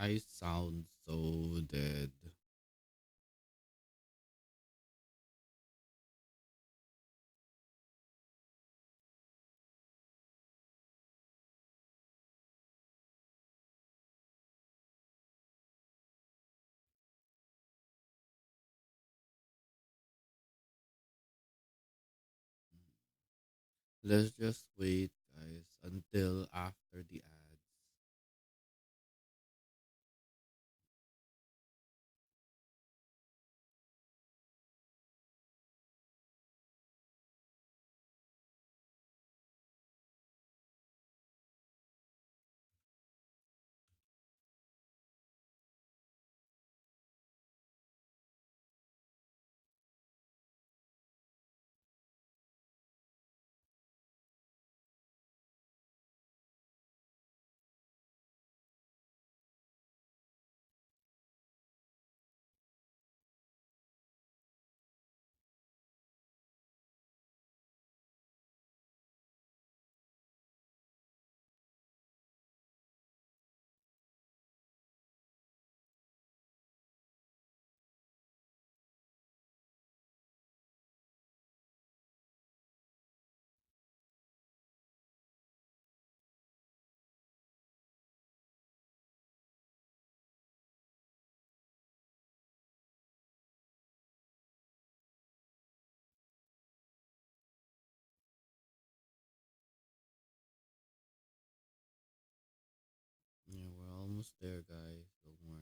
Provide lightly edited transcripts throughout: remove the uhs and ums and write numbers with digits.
I sound so dead. Let's just wait, guys, until after the ads. Yeah, we're almost there, guys. Don't worry.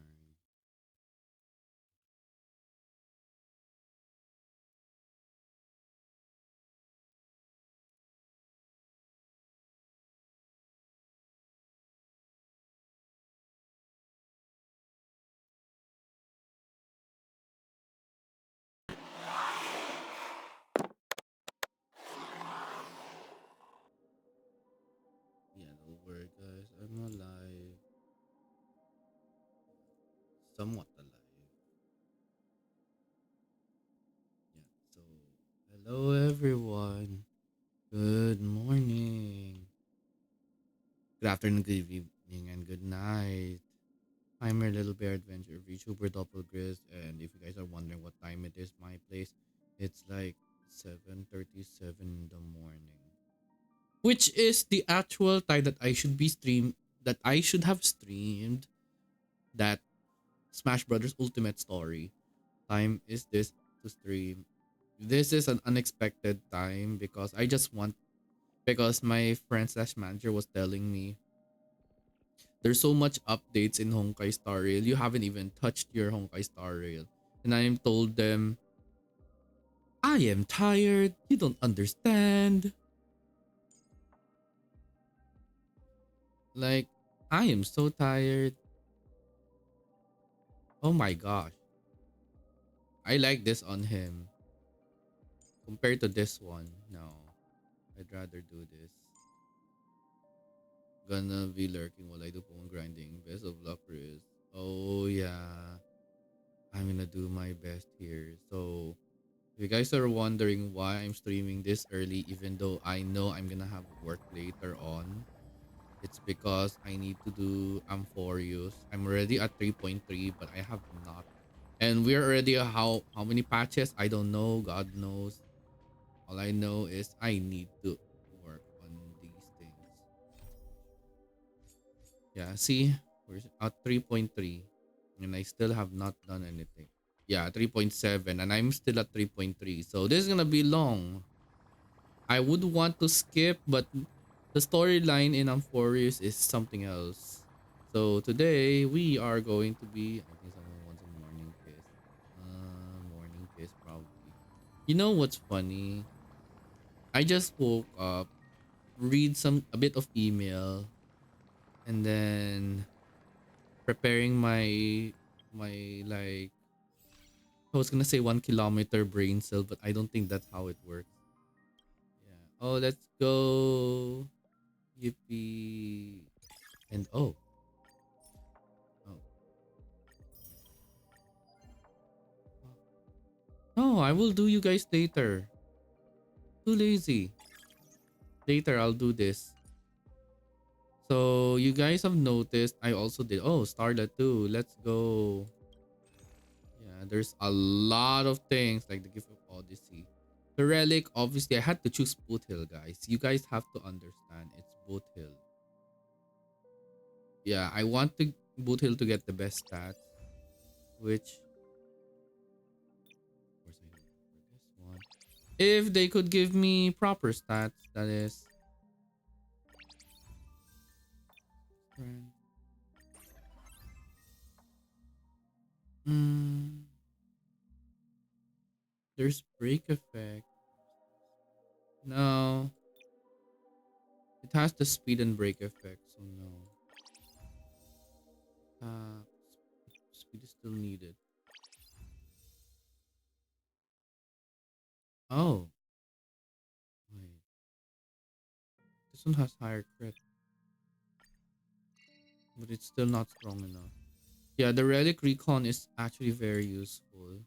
Yeah, don't worry, guys. I'm alive. Somewhat alive. Yeah, so hello, everyone. Good morning. Good afternoon, good evening, and good night. I'm your little bear adventure VTuber Doppelgris, and if you guys are wondering what time it is, my place, it's like 7:37 in the morning, which is the actual time that I should have streamed that Smash Brothers Ultimate Story. Time is this to stream. This is an unexpected time because I just want because my friend slash manager was telling me there's so much updates in Honkai Star Rail. You haven't even touched your Honkai Star Rail. And I told them, I am tired. You don't understand. Like, I am so tired. Oh my gosh. I like this on him compared to this one. No, I'd rather do this. Gonna be lurking while I do phone grinding. Best of luck, Chris. Oh yeah. I'm gonna do my best here. So if you guys are wondering why I'm streaming this early, even though I know I'm gonna have work later on, it's because I need to do Amphorius. I'm already at 3.3, but I have not. And we're already how many patches? I don't know. God knows. All I know is I need to work on these things. Yeah, see, we're at 3.3, and I still have not done anything. Yeah, 3.7, and I'm still at 3.3. So this is gonna be long. I would want to skip, but the storyline in Amphorius is something else. So today we are going to be. I think someone wants a morning kiss. Morning kiss probably. You know what's funny? I just woke up, read a bit of email, and then preparing my like I was gonna say 1 kilometer brain cell, but I don't think that's how it works. Yeah. Oh, let's go. Yippee. And oh. No, I will do you guys later. Too lazy. Later I'll do this. So you guys have noticed I also did. Oh, Starlet too. Let's go. Yeah, there's a lot of things like the Gift of Odyssey. The relic, obviously, I had to choose Boot Hill, guys. You guys have to understand it's Boot Hill. Yeah, I want to Boot Hill to get the best stats, which of course I need for this one. If they could give me proper stats, that is strength. Mm, there's break effect. No, it has the speed and break effect, so no. Uh, speed is still needed. Oh, wait. This one has higher crit, but it's still not strong enough. Yeah, the relic recon is actually very useful.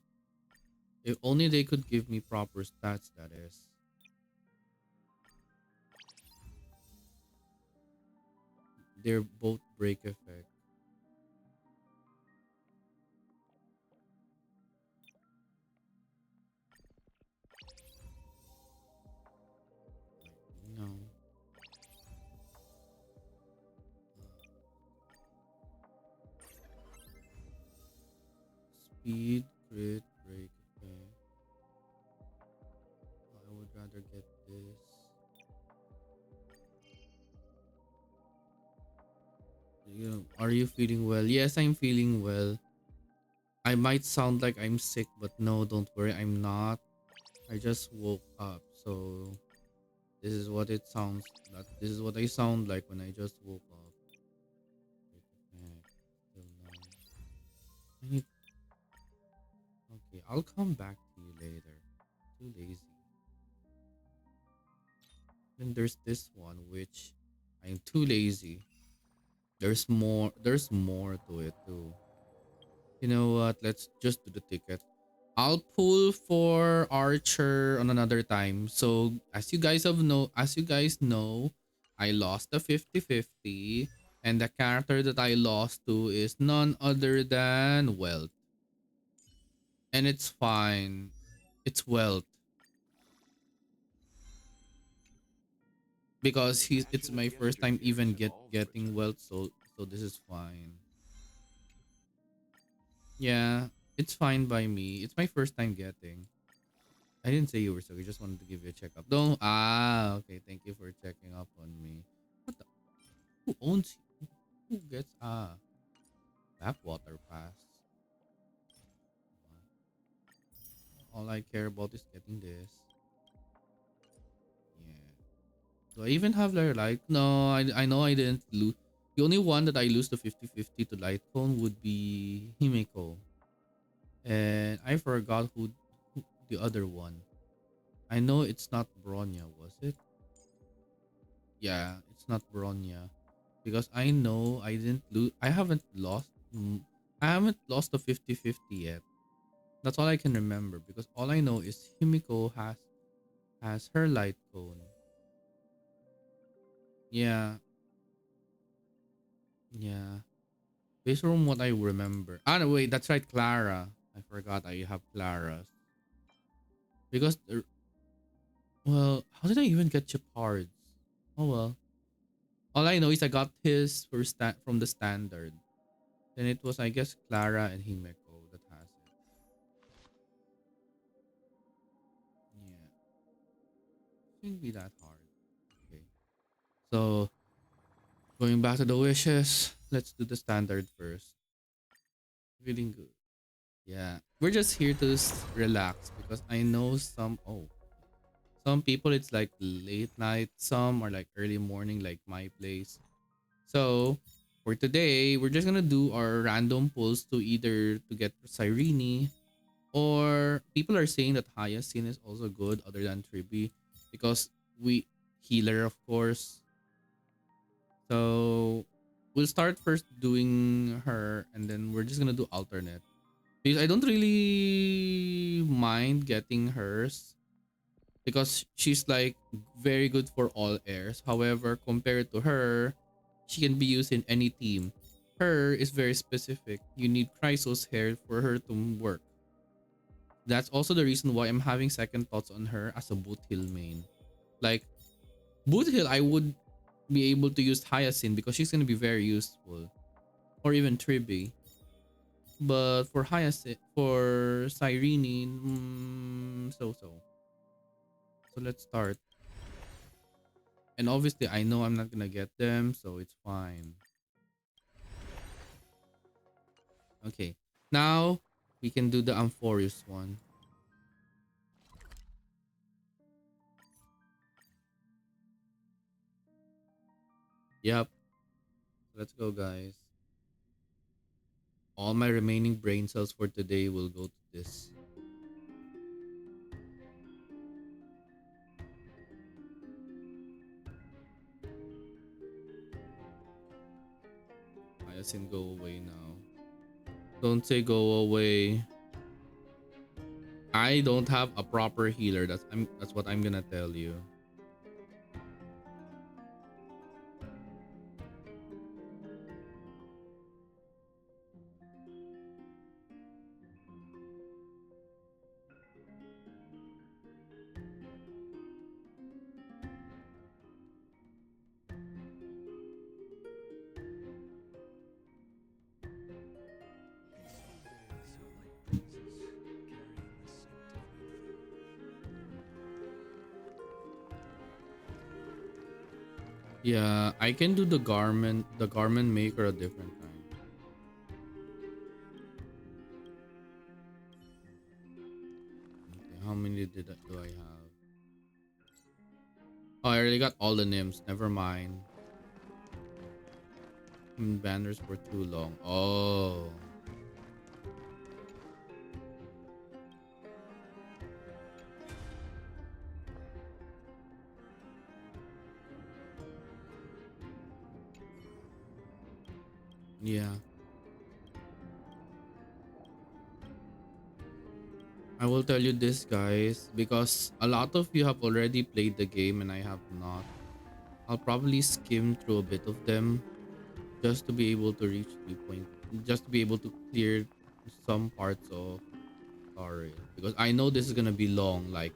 If only they could give me proper stats, that is. They're both break effect. No. Speed, crit, break effect. I would rather get this. Are you feeling well? Yes, I'm feeling well. I might sound like I'm sick, but no, don't worry, I'm not. I just woke up, so this is what it sounds. This is what I sound like when I just woke up. Break effect. Still no. I need. Okay, I'll come back to you later. Too lazy. Then there's this one which I'm too lazy. There's more. There's more to it too. You know what? Let's just do the ticket. I'll pull for Archer on another time. So as you guys know, I lost the 50-50, and the character that I lost to is none other than Wealth. And it's fine. It's Wealth because it's my first time even getting Wealth, so this is fine. Yeah, it's fine by me. It's my first time getting. I didn't say you were sick. I just wanted to give you a checkup. Don't. Okay. Thank you for checking up on me. What the? Who owns you? Who gets backwater pass? All I care about is getting this. Yeah. Do I even have their like? No, I know I didn't lose. The only one that I lose to 50-50 to Lightcone would be Himeko. And I forgot who the other one. I know it's not Bronya, was it? Yeah, it's not Bronya. Because I know I didn't lose. I haven't lost the 50-50 yet. That's all I can remember because all I know is Himiko has her light cone. Yeah, yeah. Based on what I remember. Ah, no, wait, that's right, Clara. I forgot I have Clara's. Because well, how did I even get Chapards? Oh well. All I know is I got his from the standard. Then it was I guess Clara and Himeko that has it. Yeah. Shouldn't be that hard. Okay. So going back to the wishes, let's do the standard first. Feeling good. Yeah, we're just here to relax because I know some people it's like late night, some are like early morning, like my place. So for today, we're just gonna do our random pulls to either to get Cyrene or people are saying that Hyacinth is also good other than Tribi because we healer of course. So we'll start first doing her and then we're just gonna do alternate. Because I don't really mind getting hers because she's like very good for all airs. However, compared to her, She can be used in any team. Her is very specific. You need Chrysos hair for her to work. That's also the reason why I'm having second thoughts on her as a boot hill main. Like boot hill, I would be able to use Hyacinth because she's gonna be very useful, or even Triby. But for Hyacinth, for Cyrene, so. So let's start. And obviously, I know I'm not gonna get them, so it's fine. Okay, now we can do the Amphorius one. Yep, let's go, guys. All my remaining brain cells for today will go to this. Hyacinth, go away now. Don't say go away. I don't have a proper healer. That's what I'm gonna tell you. Yeah, I can do the garment maker a different time. Okay, how many do I have? Oh, I already got all the names. Never mind. Banners were too long. Oh. Yeah. I will tell you this, guys, because a lot of you have already played the game and I have not. I'll probably skim through a bit of them just to be able to reach the point, just to be able to clear some parts of Tauriel. Because I know this is gonna be long, like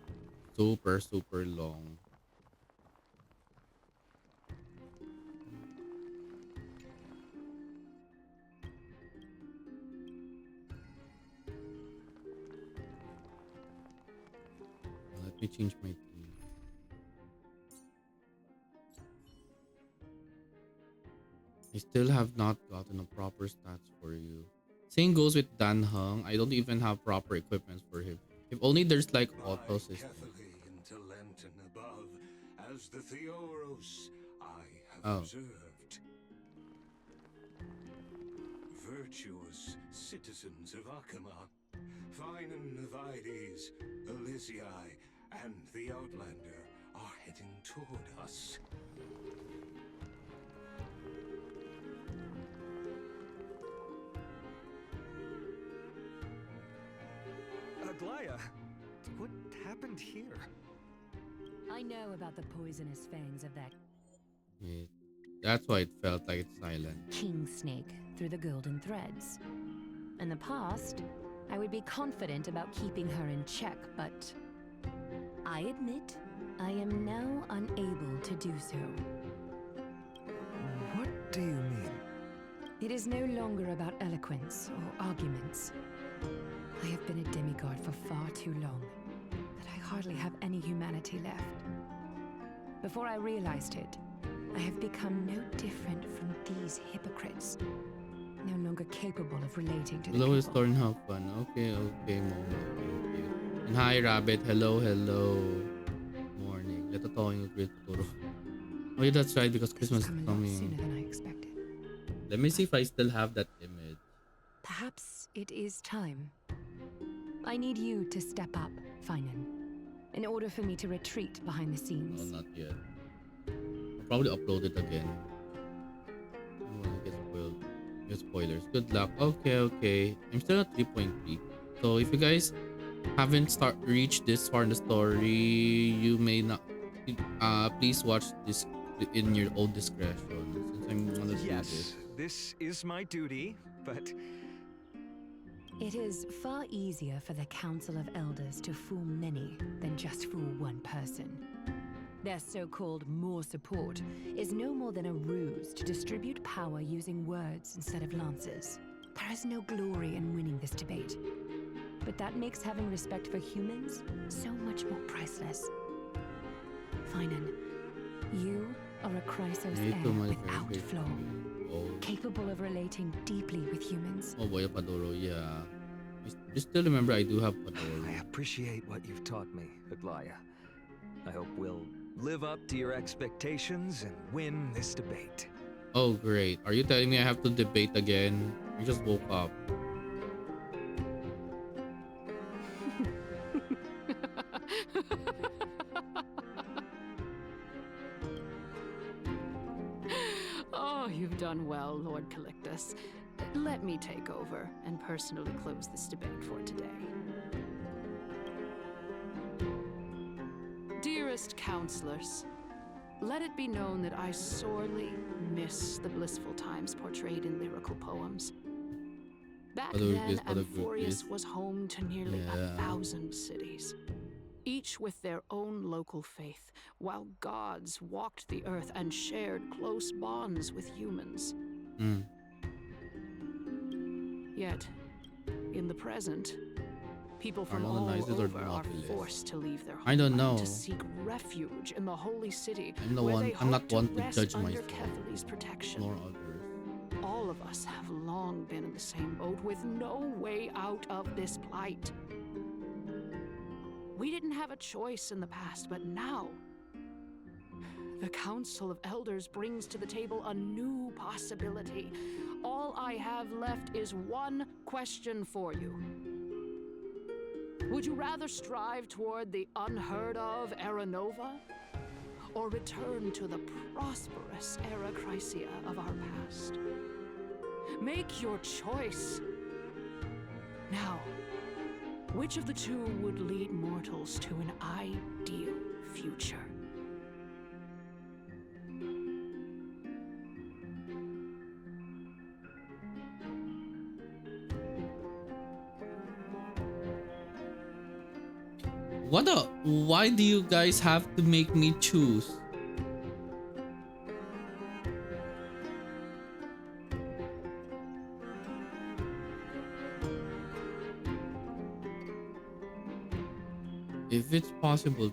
super, super long. Let me change my team. I still have not gotten a proper stats for you. Same goes with Dan Hung. I don't even have proper equipment for him. If only there's like auto system. Into Lenten above, as the Theoros I have Oh, observed. Virtuous citizens of Akama, Finan Navides, Elysiae, and the Outlander are heading toward us. Aglaya, what happened here? I know about the poisonous fangs of that wait. That's why it felt like it's silent. king snake through the golden threads. In the past, I would be confident about keeping her in check, but I admit I am now unable to do so. What do you mean? It is no longer about eloquence or arguments. I have been a demigod for far too long that I hardly have any humanity left. Before I realized it, I have become no different from these hypocrites, no longer capable of relating to the Hello, people. Storm, have fun. Okay, Momo. Thank you. And hi, Rabbit. Hello. Morning. Let talking with Toro. Oh, yeah, that's right, because This has Christmas is come a lot sooner coming. than I expected. Let me see if I still have that image. Perhaps it is time. I need you to step up, Finan, in order for me to retreat behind the No, scenes. not yet. I'll probably upload it again. I don't want to get spoiled. Get spoilers. Good luck. Okay. I'm still at 3.3. So if you guys haven't reached this far in the story, you may not. Please watch this in your own discretion. Since I'm do Yes, this. this is my duty, but It is far easier for the Council of Elders to fool many than just fool one person. Their so-called more support is no more than a ruse to distribute power using words instead of lances. There is no glory in winning this debate, but that makes having respect for humans so much more priceless. Finan, you are a Chrysos Ito heir my without favorite. flaw, Oh, capable of relating deeply with humans. oh boy, Padoro, yeah. I still remember I do have Padoro. I appreciate what you've taught me, Aglaya. I hope we'll live up to your expectations and win this debate. Oh, great. Are you telling me I have to debate again? I just woke up. Oh, you've done well, Lord Calictus. Let me take over and personally close this debate for today. Dearest counselors, let it be known that I sorely miss the blissful times portrayed in lyrical poems. Back then, Amphorius was home to nearly 1,000 cities, each with their own local faith, while gods walked the earth and shared close bonds with humans. Mm. Yet, in the present, people from Are all Colonizers or over are Monopolists? forced to leave their I don't homeland know. to seek refuge in the holy city, I'm the where one. they I'm not hope one to rest judge under myself, Kethely's protection. nor others. All of us have long been in the same boat with no way out of this plight. We didn't have a choice in the past, but now the Council of Elders brings to the table a new possibility. All I have left is one question for you. Would you rather strive toward the unheard of Era Nova, or return to the prosperous Era Chrysia of our past? Make your choice. Now, which of the two would lead mortals to an ideal future? What the? Why do you guys have to make me choose? If it's possible.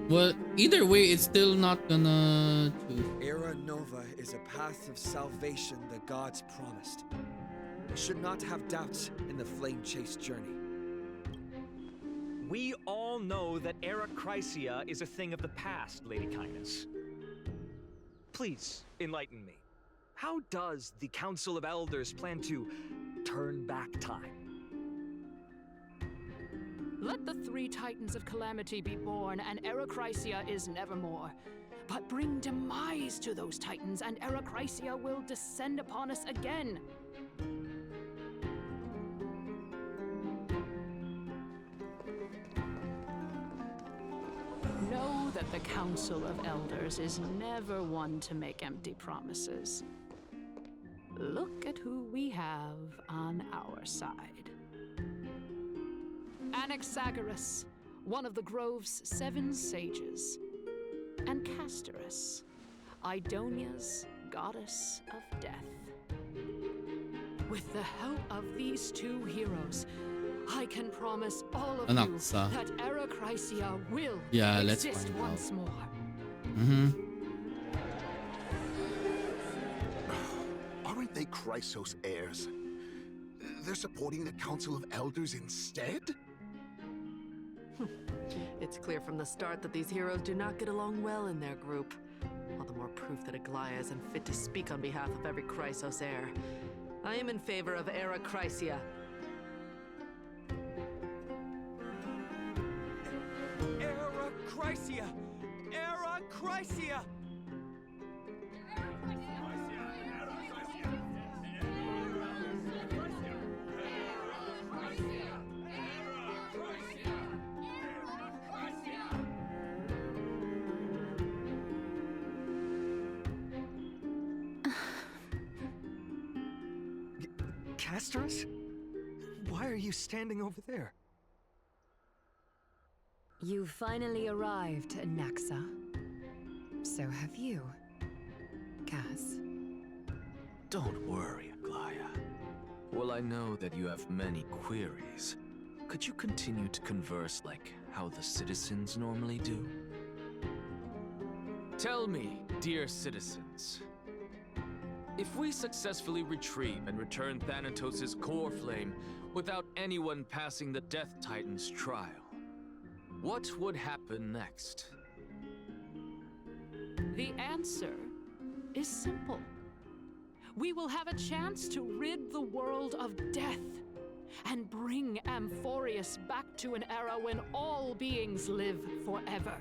Well, either way, it's still not gonna choose. Era Nova is a path of salvation the gods promised. We should not have doubts in the flame-chased journey. We all know that Era Chrysia is a thing of the past, Lady Kindness. Please, enlighten me. How does the Council of Elders plan to turn back time? Let the three titans of calamity be born, and Era Chrysia is nevermore. But bring demise to those titans, and Era Chrysia will descend upon us again. Know that the Council of Elders is never one to make empty promises. Look at who we have on our side. Anaxagoras, one of the Grove's 7 sages, and Castorus, Idonia's goddess of death. With the help of these two heroes, I can promise all of Anaxa. you that Era Chrysia will Let's exist find once out. more. Aren't they Chrysos heirs? They're supporting the Council of Elders instead? It's clear from the start that these heroes do not get along well in their group. All the more proof that Aglaya isn't fit to speak on behalf of every Chrysos heir. I am in favor of Era Chrysia. Era Chrysia! Era Chrysia! Castorus? Why are you standing over there? You finally arrived, Naxa. So have you, Cass. Don't worry, Aglaya. Well, I know that you have many queries. Could you continue to converse like how the citizens normally do? Tell me, dear citizens, if we successfully retrieve and return Thanatos' core flame without anyone passing the Death Titan's trial, what would happen next? The answer is simple. We will have a chance to rid the world of death and bring Amphorius back to an era when all beings live forever.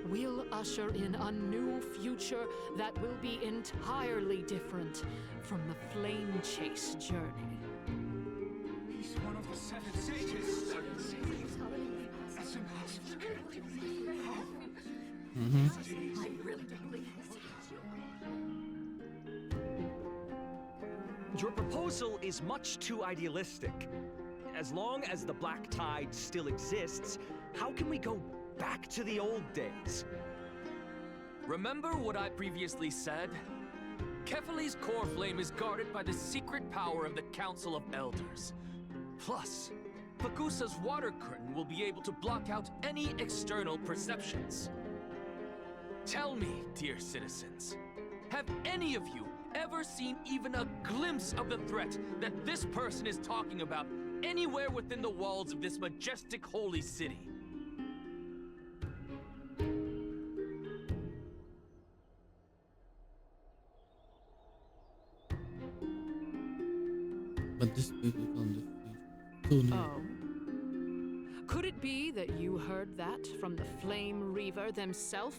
We'll usher in a new future that will be entirely different from the Flame Chase journey. He's one of the seven sages. That's impossible. Your proposal is much too idealistic. As long as the Black Tide still exists, how can we go back to the old days? Remember what I previously said? Kefali's core flame is guarded by the secret power of the Council of Elders. Plus, Pagusa's water curtain will be able to block out any external perceptions. Tell me, dear citizens, have any of you ever seen even a glimpse of the threat that this person is talking about anywhere within the walls of this majestic holy city? But this people on the feet. Oh. Could it be that you heard that from the Flame Reaver themselves?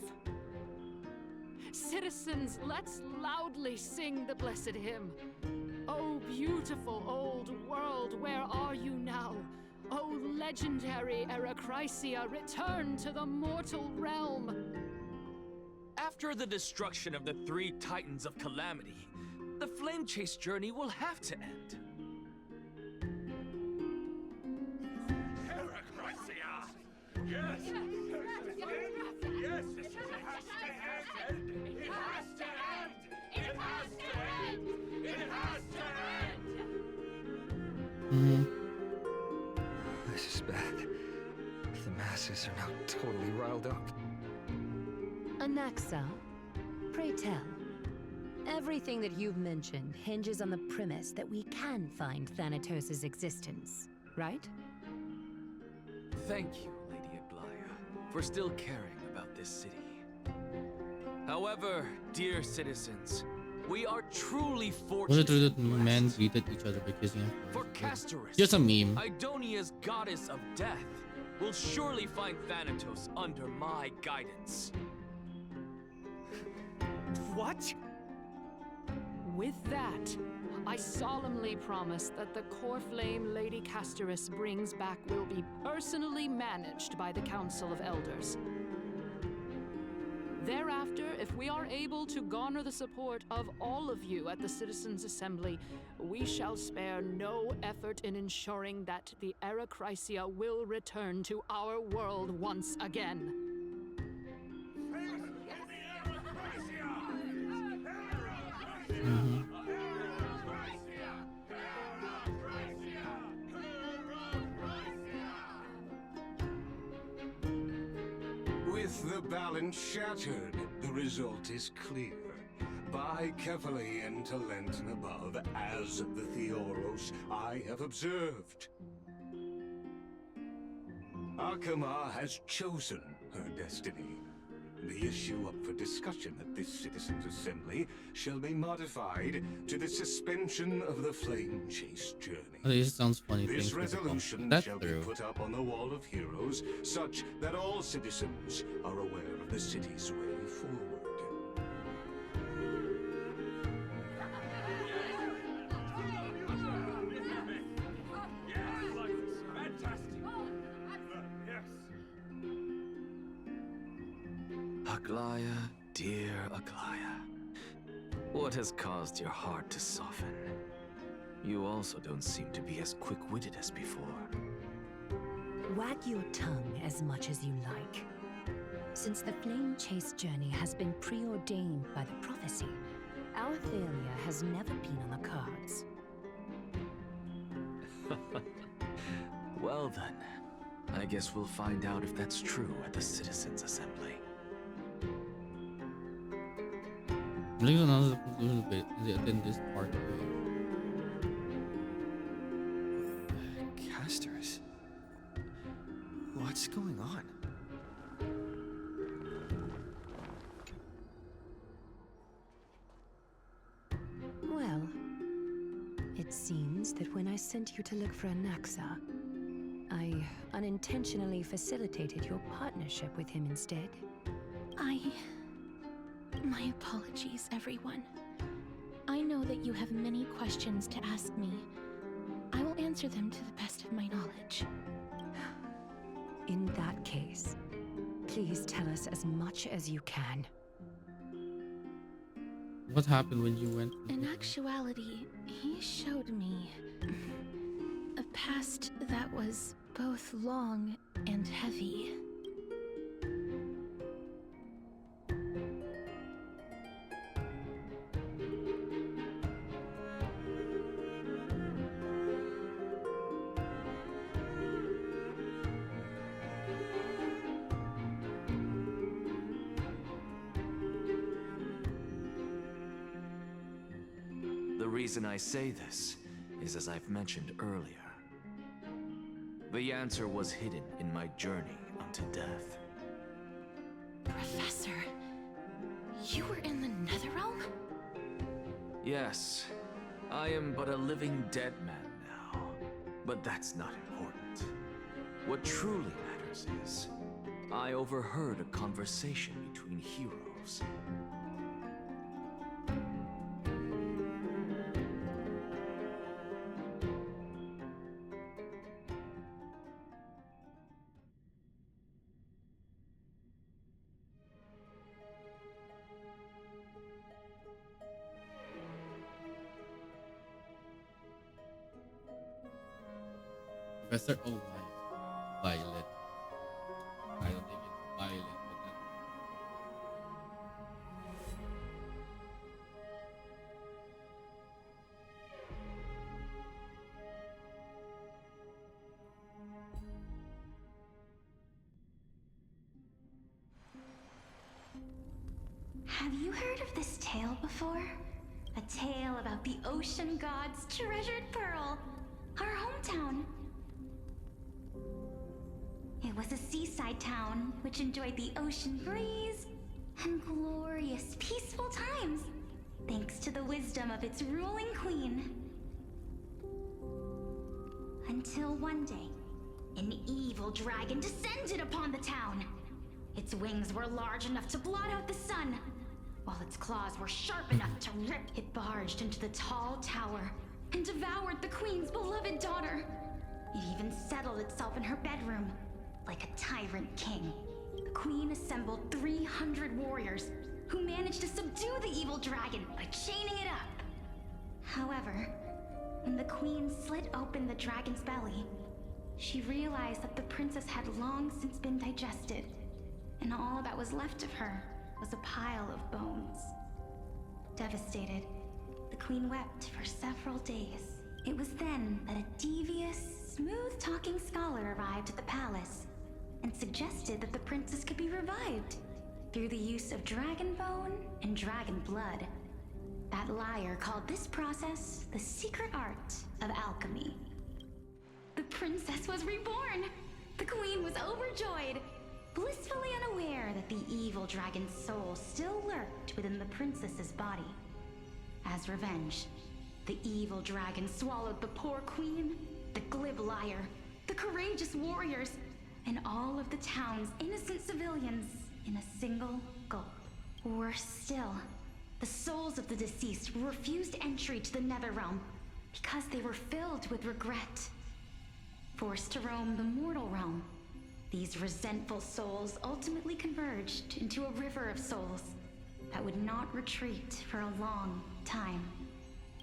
Citizens, let's loudly sing the blessed hymn. Oh, beautiful old world, where are you now? Oh, legendary Eracrysia, return to the mortal realm. After the destruction of the three Titans of Calamity, the Flame Chase journey will have to end. Yes! Yes! It has to end! It has to end! It has to end! It has to end! This is bad. The masses are now totally riled up. Anaxa, pray tell. Everything that you've mentioned hinges on the premise that we can find Thanatos' existence, right? Thank you, Lady Aglaya, for still caring about this city. However, dear citizens, we are truly Was it fortunate. true that men greeted each other by kissing him? For Castorus, Just a meme. Idonia's goddess of death, will surely find Thanatos under my guidance. What? With that, I solemnly promise that the core flame Lady Castorus brings back will be personally managed by the Council of Elders. Thereafter, if we are able to garner the support of all of you at the Citizens' Assembly, we shall spare no effort in ensuring that the Eracrysia will return to our world once again. With the balance shattered, the result is clear. By carefully into Lenten above, as the Theoros I have observed. Akama has chosen her destiny. The issue up for discussion at this Citizens' Assembly shall be modified to the suspension of the Flame Chase journey. Oh, this sounds funny. This Things to become. resolution That's shall true. be put up on the Wall of Heroes, such that all citizens are aware of the city's way forward. Aglaya, dear Aglaya, what has caused your heart to soften? You also don't seem to be as quick-witted as before. Wag your tongue as much as you like. Since the flame chase journey has been preordained by the prophecy, our failure has never been on the cards. Well then, I guess we'll find out if that's true at the Citizens' Assembly. I'm leaving another conclusion of it in this part. Casters? What's going on? Well, it seems that when I sent you to look for Anaxa, I unintentionally facilitated your partnership with him instead. My apologies, everyone. I know that you have many questions to ask me. I will answer them to the best of my knowledge. In that case, please tell us as much as you can. What happened when you went? In actuality, he showed me a past that was both long and heavy. The reason I say this is as I've mentioned earlier. The answer was hidden in my journey unto death. Professor, you were in the Netherrealm? Yes, I am but a living dead man now. But that's not important. What truly matters is, I overheard a conversation between heroes. Professor, oh my, Violet. I don't think it's Violet, but that. Have you heard of this tale before? A tale about the ocean god's treasured pearl, our hometown. It was a seaside town which enjoyed the ocean breeze and glorious, peaceful times, thanks to the wisdom of its ruling queen. Until one day, an evil dragon descended upon the town. Its wings were large enough to blot out the sun, while its claws were sharp enough to rip. It barged into the tall tower and devoured the queen's beloved daughter. It even settled itself in her bedroom, like a tyrant king. The queen assembled 300 warriors who managed to subdue the evil dragon by chaining it up. However, when the queen slit open the dragon's belly, she realized that the princess had long since been digested, and all that was left of her was a pile of bones. Devastated, the queen wept for several days. It was then that a devious, smooth-talking scholar arrived at the palace and suggested that the princess could be revived through the use of dragon bone and dragon blood. That liar called this process the secret art of alchemy. The princess was reborn! The queen was overjoyed, blissfully unaware that the evil dragon's soul still lurked within the princess's body. As revenge, the evil dragon swallowed the poor queen, the glib liar, the courageous warriors, and all of the town's innocent civilians in a single gulp. Worse still, the souls of the deceased refused entry to the Netherrealm because they were filled with regret. Forced to roam the mortal realm, these resentful souls ultimately converged into a river of souls that would not retreat for a long time.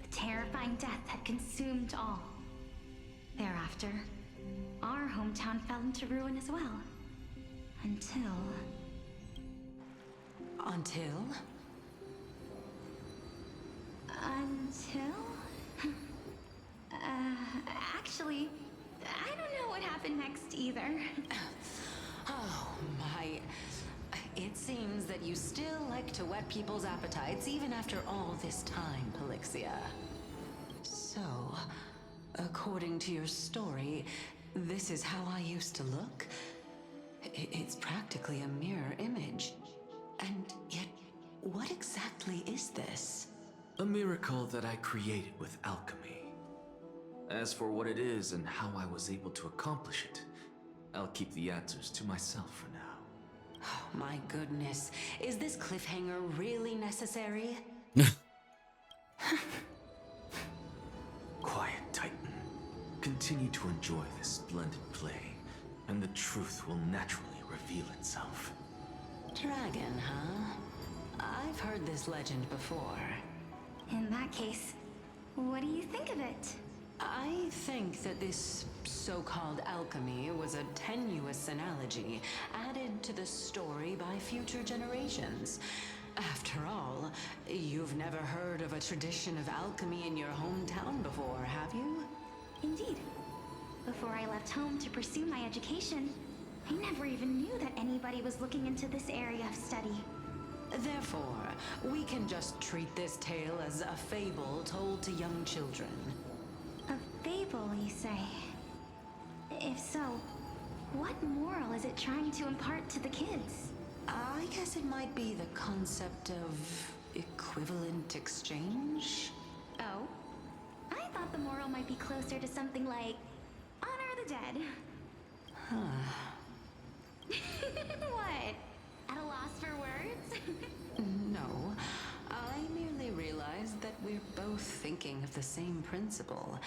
The terrifying death had consumed all. Thereafter, our hometown fell into ruin as well. Until... Until? Actually, I don't know what happened next either. Oh, my... It seems that you still like to whet people's appetites even after all this time, Pelixia. So, according to your story, this is how I used to look? It's practically a mirror image. And yet, what exactly is this? A miracle that I created with alchemy. As for what it is and how I was able to accomplish it, I'll keep the answers to myself for now. Oh, my goodness. Is this cliffhanger really necessary? Quiet, Titan. Continue to enjoy this splendid play, and the truth will naturally reveal itself. Dragon, huh? I've heard this legend before. In that case, what do you think of it? I think that this so-called alchemy was a tenuous analogy added to the story by future generations. After all, you've never heard of a tradition of alchemy in your hometown before, have you? Indeed. Before I left home to pursue my education, I never even knew that anybody was looking into this area of study. Therefore, we can just treat this tale as a fable told to young children. A fable, you say? If so, what moral is it trying to impart to the kids? I guess it might be the concept of equivalent exchange? Oh? I thought the moral might be closer to something like honor the dead. What? At a loss for words? No. I merely realized that we're both thinking of the same principle.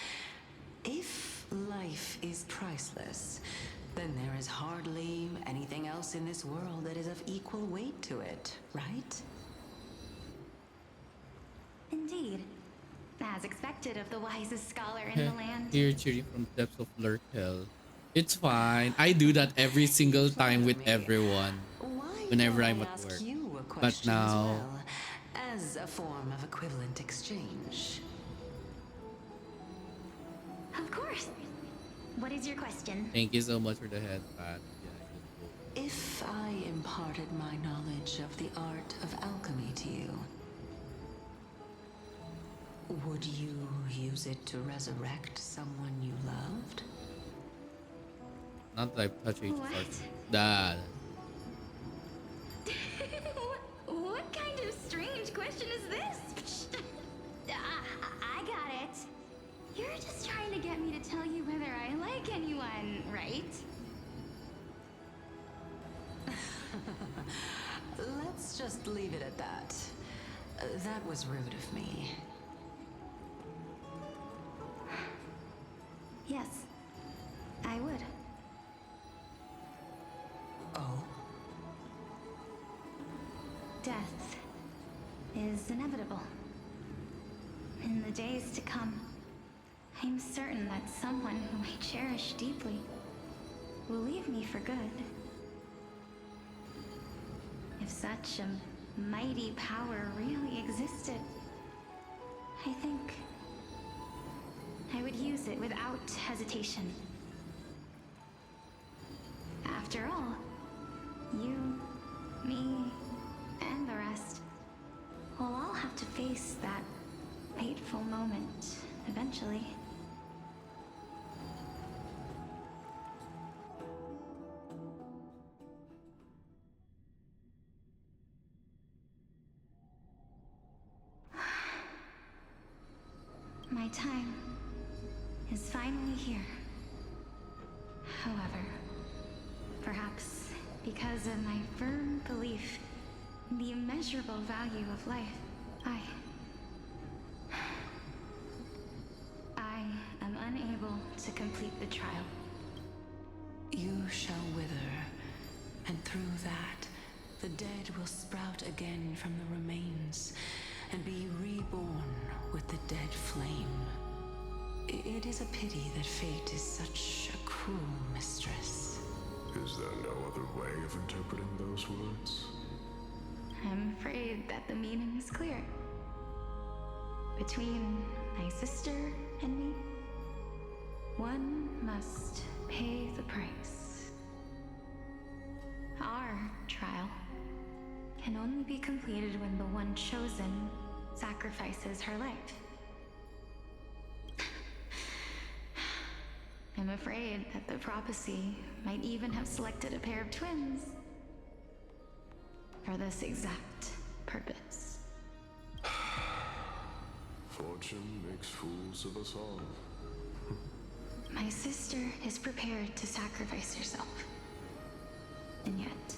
If life is priceless, then there is hardly anything else in this world that is of equal weight to it, right? Indeed. As expected of the wisest scholar in the land. Here, cheering from depths of Lurk Hell. It's fine. I do that every single time with everyone. Whenever I'm at work. But now... as a form of equivalent exchange. Of course. What is your question? Thank you so much for the head pat. If I imparted my knowledge of the art of alchemy to you, would you use it to resurrect someone you loved? Not like touching Dad. What kind of strange question is this? I got it. You're just trying to get me to tell you whether I like anyone, right? Let's just leave it at that. That was rude of me. Yes, I would. Oh? Death is inevitable. In the days to come, I'm certain that someone whom I cherish deeply will leave me for good. If such a mighty power really existed, I think I would use it without hesitation. After all, you, me, and the rest will all have to face that fateful moment eventually. My time is finally here. However, perhaps because of my firm belief in the immeasurable value of life, I am unable to complete the trial. You shall wither, and through that, the dead will sprout again from the remains, and be reborn with the dead flesh. is a pity that fate is such a cruel mistress. Is there no other way of interpreting those words? I'm afraid that the meaning is clear. Between my sister and me, one must pay the price. Our trial can only be completed when the one chosen sacrifices her life. I'm afraid that the prophecy might even have selected a pair of twins for this exact purpose. Fortune makes fools of us all. My sister is prepared to sacrifice herself. And yet,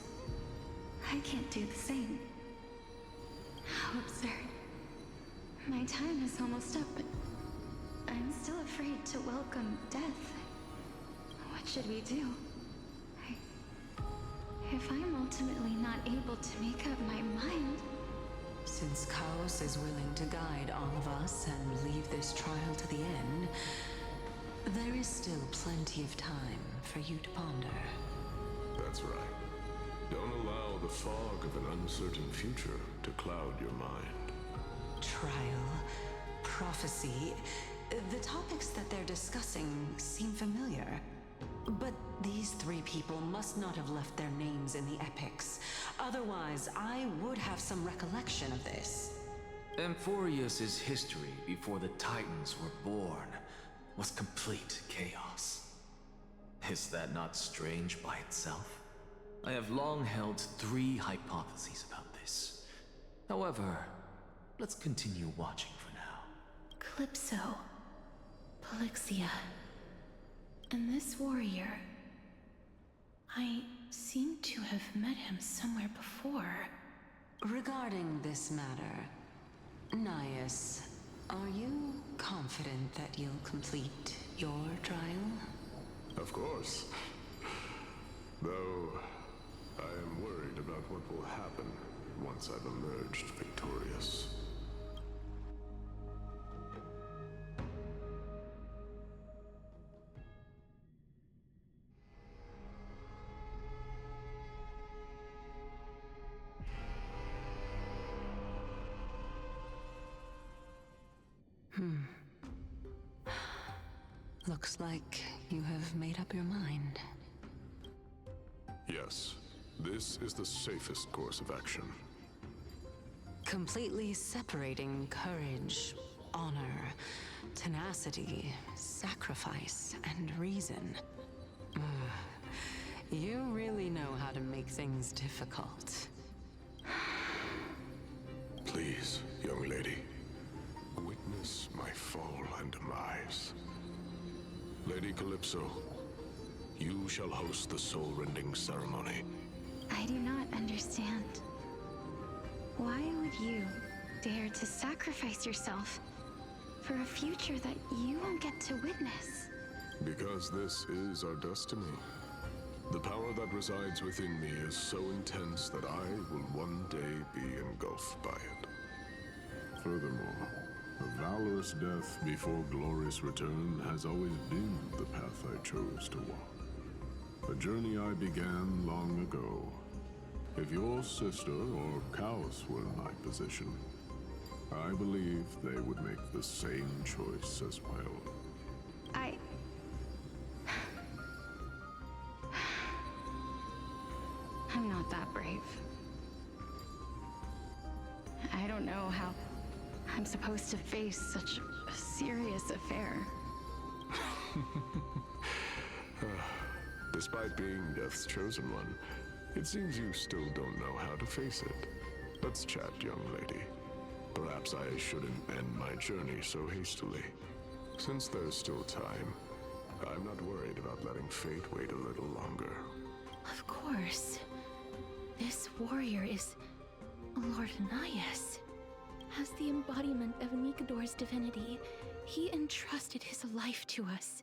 I can't do the same. How absurd. My time is almost up, but I'm still afraid to welcome death. What should we do? If I'm ultimately not able to make up my mind... Since Chaos is willing to guide all of us and leave this trial to the end, there is still plenty of time for you to ponder. That's right. Don't allow the fog of an uncertain future to cloud your mind. Trial, prophecy, the topics that they're discussing seem familiar. But these three people must not have left their names in the epics. Otherwise, I would have some recollection of this. Amphorius's history before the Titans were born was complete chaos. Is that not strange by itself? I have long held three hypotheses about this. However, let's continue watching for now. Calypso, Polixia, and this warrior. I seem to have met him somewhere before. Regarding this matter, Nias, are you confident that you'll complete your trial? Of course. Though, I am worried about what will happen once I've emerged victorious. Looks like you have made up your mind. Yes, this is the safest course of action. Completely separating courage, honor, tenacity, sacrifice, and reason. You really know how to make things difficult. Please, young lady, witness my fall and demise. Lady Calypso, you shall host the soul-rending ceremony. I do not understand. Why would you dare to sacrifice yourself for a future that you won't get to witness? Because this is our destiny. The power that resides within me is so intense that I will one day be engulfed by it. Furthermore, a valorous death before glorious return has always been the path I chose to walk. A journey I began long ago. If your sister or Chaos were in my position, I believe they would make the same choice as well. I'm not that brave. I don't know how I'm supposed to face such a serious affair. Despite being Death's chosen one, it seems you still don't know how to face it. Let's chat, young lady. Perhaps I shouldn't end my journey so hastily. Since there's still time, I'm not worried about letting fate wait a little longer. Of course. This warrior is Lord Nias. As the embodiment of Nikador's divinity, he entrusted his life to us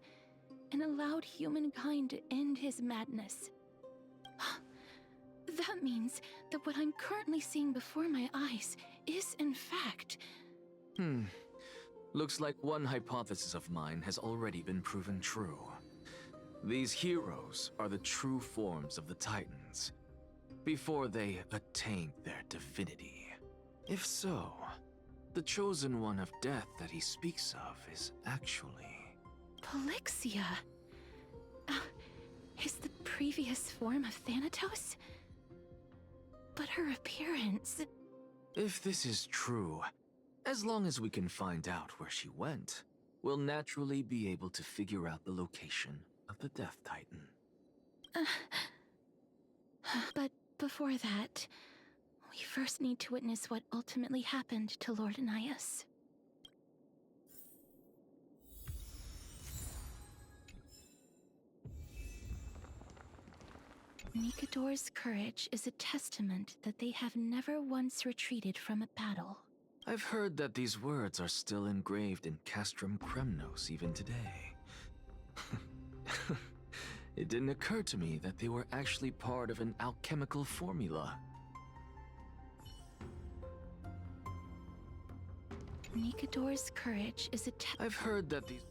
and allowed humankind to end his madness. That means that what I'm currently seeing before my eyes is, in fact... Looks like one hypothesis of mine has already been proven true. These heroes are the true forms of the Titans, before they attained their divinity. If so, the chosen one of death that he speaks of is actually... Polixia? Is the previous form of Thanatos? But her appearance... If this is true, as long as we can find out where she went, we'll naturally be able to figure out the location of the Death Titan. But before that, we first need to witness what ultimately happened to Lord Anaias. Nikador's courage is a testament that they have never once retreated from a battle. I've heard that these words are still engraved in Castrum Kremnos even today. It didn't occur to me that they were actually part of an alchemical formula. Nikador's courage is a I've heard that these...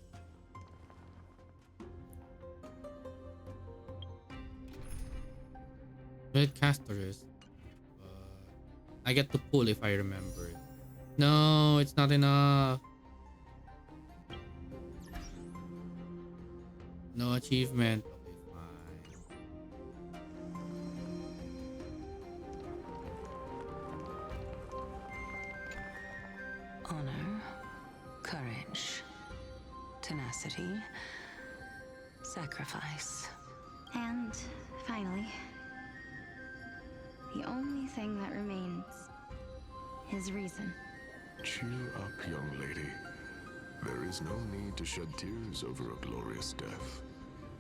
Red caster is. I get to pull if I remember it. No, it's not enough. No achievement. Okay, fine. Honor, courage, tenacity, sacrifice. And finally, the only thing that remains is reason. Cheer up, young lady. There is no need to shed tears over a glorious death.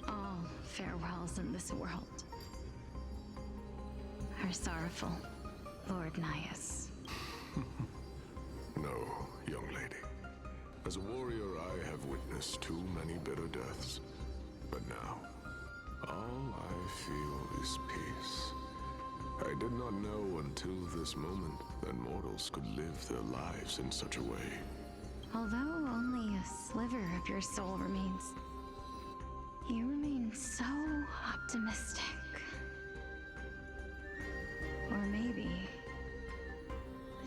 All farewells in this world are sorrowful, Lord Naias. No, young lady. As a warrior, I have witnessed too many bitter deaths. But now, all I feel is peace. I did not know until this moment that mortals could live their lives in such a way. Although only a sliver of your soul remains, you remain so optimistic. Or maybe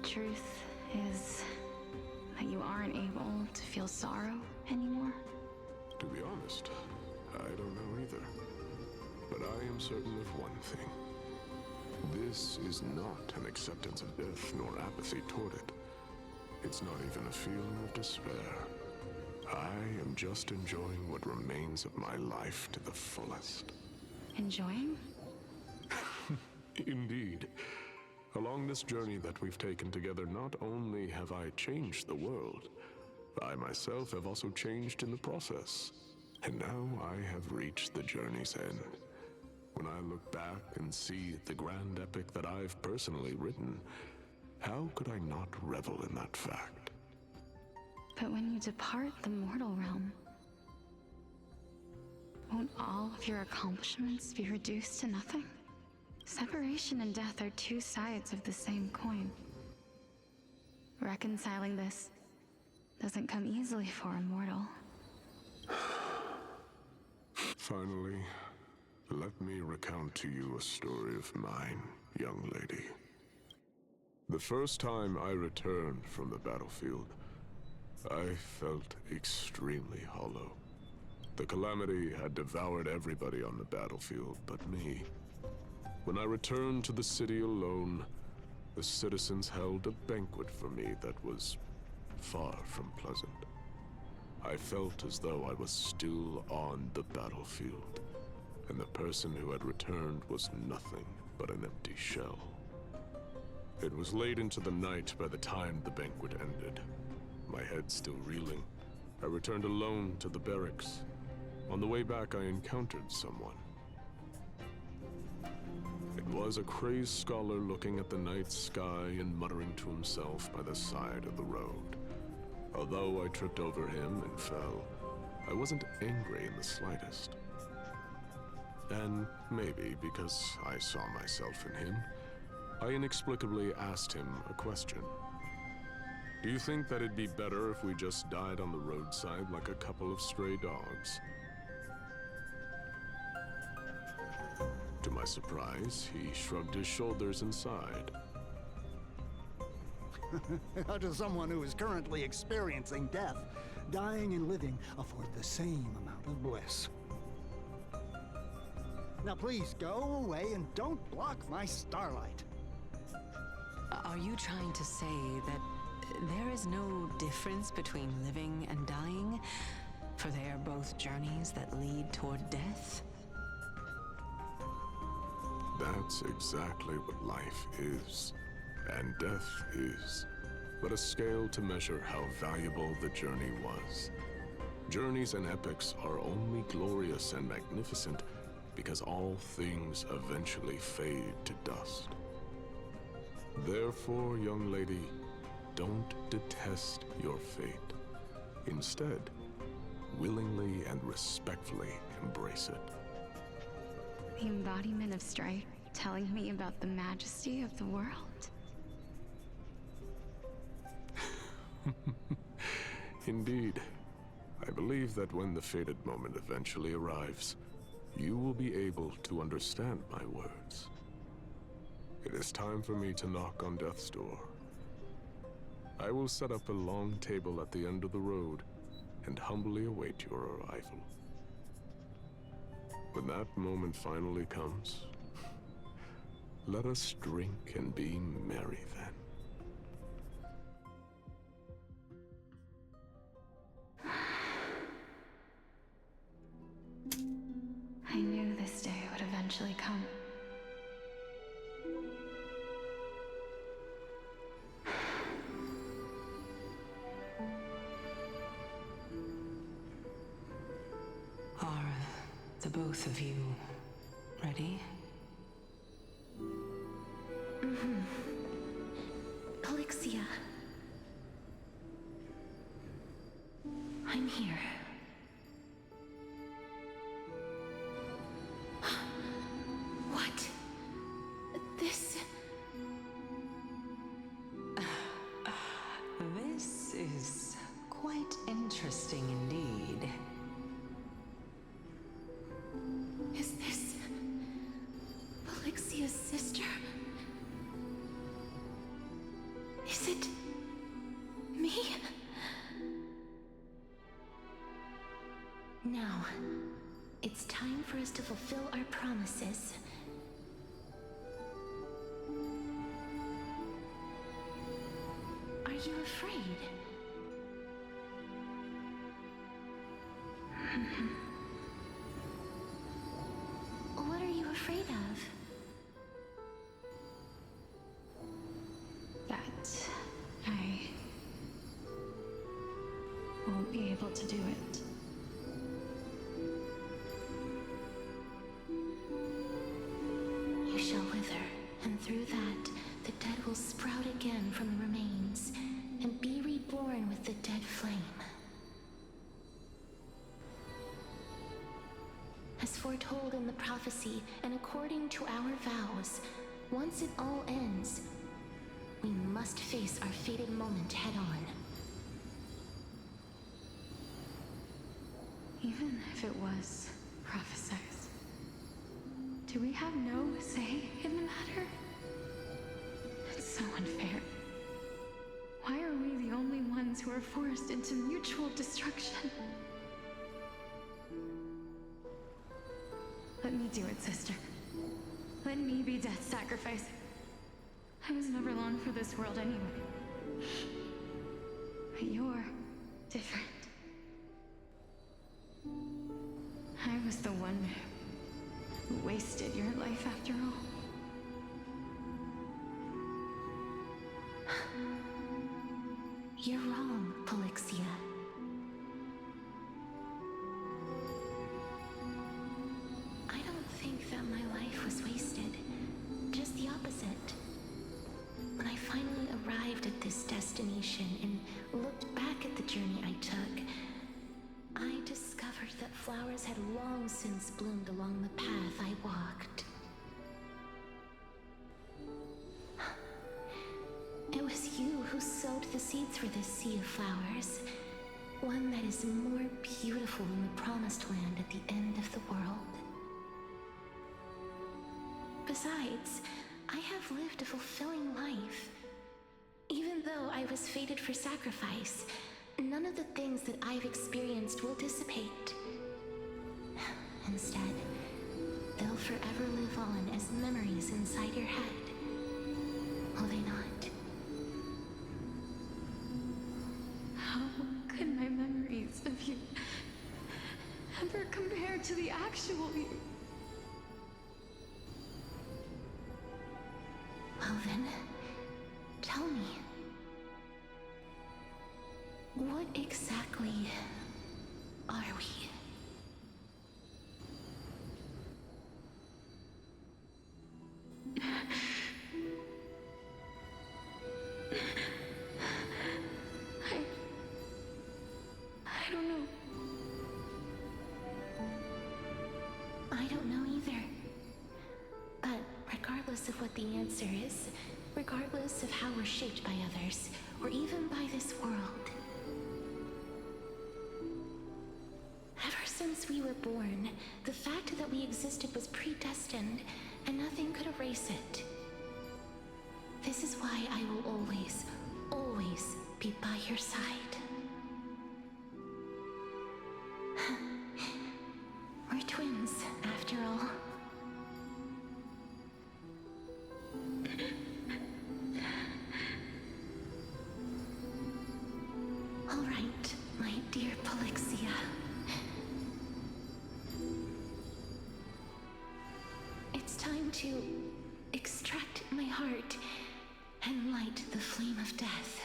the truth is that you aren't able to feel sorrow anymore. To be honest, I don't know either. But I am certain of one thing. This is not an acceptance of death nor apathy toward it. It's not even a feeling of despair. I am just enjoying what remains of my life to the fullest. Enjoying? Indeed. Along this journey that we've taken together, not only have I changed the world, I myself have also changed in the process. And now I have reached the journey's end. When I look back and see the grand epic that I've personally written, how could I not revel in that fact? But when you depart the mortal realm, won't all of your accomplishments be reduced to nothing? Separation and death are two sides of the same coin. Reconciling this doesn't come easily for a mortal. Finally, let me recount to you a story of mine, young lady. The first time I returned from the battlefield, I felt extremely hollow. The calamity had devoured everybody on the battlefield but me. When I returned to the city alone, the citizens held a banquet for me that was far from pleasant. I felt as though I was still on the battlefield, and the person who had returned was nothing but an empty shell. It was late into the night by the time the banquet ended. My head still reeling, I returned alone to the barracks. On the way back, I encountered someone. It was a crazed scholar looking at the night sky and muttering to himself by the side of the road. Although I tripped over him and fell, I wasn't angry in the slightest. And maybe because I saw myself in him, I inexplicably asked him a question. Do you think that it'd be better if we just died on the roadside like a couple of stray dogs? To my surprise, he shrugged his shoulders and sighed. To someone who is currently experiencing death, dying and living afford the same amount of bliss. Now please go away and don't block my starlight. Are you trying to say that there is no difference between living and dying? For they are both journeys that lead toward death? That's exactly what life is, and death is, but a scale to measure how valuable the journey was. Journeys and epics are only glorious and magnificent because all things eventually fade to dust. Therefore, young lady, don't detest your fate. Instead, willingly and respectfully embrace it. The embodiment of strife telling me about the majesty of the world. Indeed. I believe that when the fated moment eventually arrives, you will be able to understand my words. It is time for me to knock on death's door. I will set up a long table at the end of the road and humbly await your arrival. When that moment finally comes, let us drink and be merry then. I knew this day would eventually come. Are the both of you ready? Mm-hmm. Polixia. I'm here. What? This... This is quite interesting indeed. Is this... Polixia's sister? Is it... me? Now, it's time for us to fulfill our promises. Are you afraid? What are you afraid of? That I won't be able to do it. You shall wither, and through that, the dead will sprout again from the remains, and be reborn with the dead flame. As foretold in the prophecy, and according to our vows, once it all ends, we must face our fated moment head-on. Even if it was prophesized, do we have no say in the matter? It's so unfair. Why are we the only ones who are forced into mutual destruction? Let me do it, sister. Let me be death's sacrifice. I was never long for this world anyway. But you're different. I was the one who wasted your life after all. You're wrong, Polixia. I don't think that my life was wasted. Just the opposite. When I finally arrived at this destination and looked back at the journey I took, I discovered that flowers had long since bloomed along the path I walked. It was you who sowed the the seeds for this sea of flowers. One that is more beautiful than the promised land at the end of the world. Besides, I have lived a fulfilling life. Even though I was fated for sacrifice, none of the things that I've experienced will dissipate. Instead, they'll forever live on as memories inside your head. Will they not? How could my memories of you ever compare to the actual you? Well then, tell me. What exactly are we? I don't know. I don't know either. But regardless of what the answer is, regardless of how we're shaped by others, or even by this world, ever since we were born, the fact that we existed was predestined, and nothing could erase it. This is why I will always, always be by your side. We're twins, after all. All right, my dear Polixia. It's time to extract my heart and light the flame of death.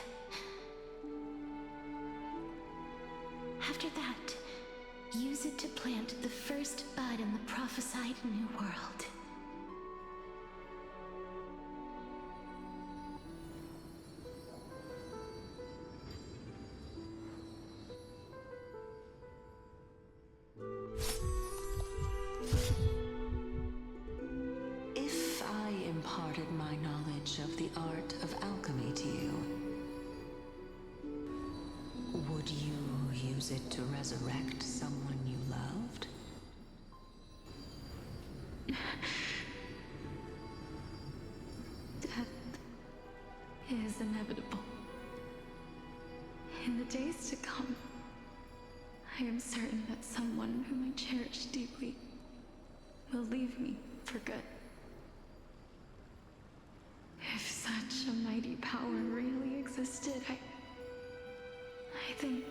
After that, use it to plant the first bud in the prophesied new world. If I imparted my knowledge of the art of alchemy to you, would you use it to resurrect someone you loved? Death is inevitable. In the days to come, I am certain that someone whom I cherish deeply will leave me for good. If such a mighty power really existed, I think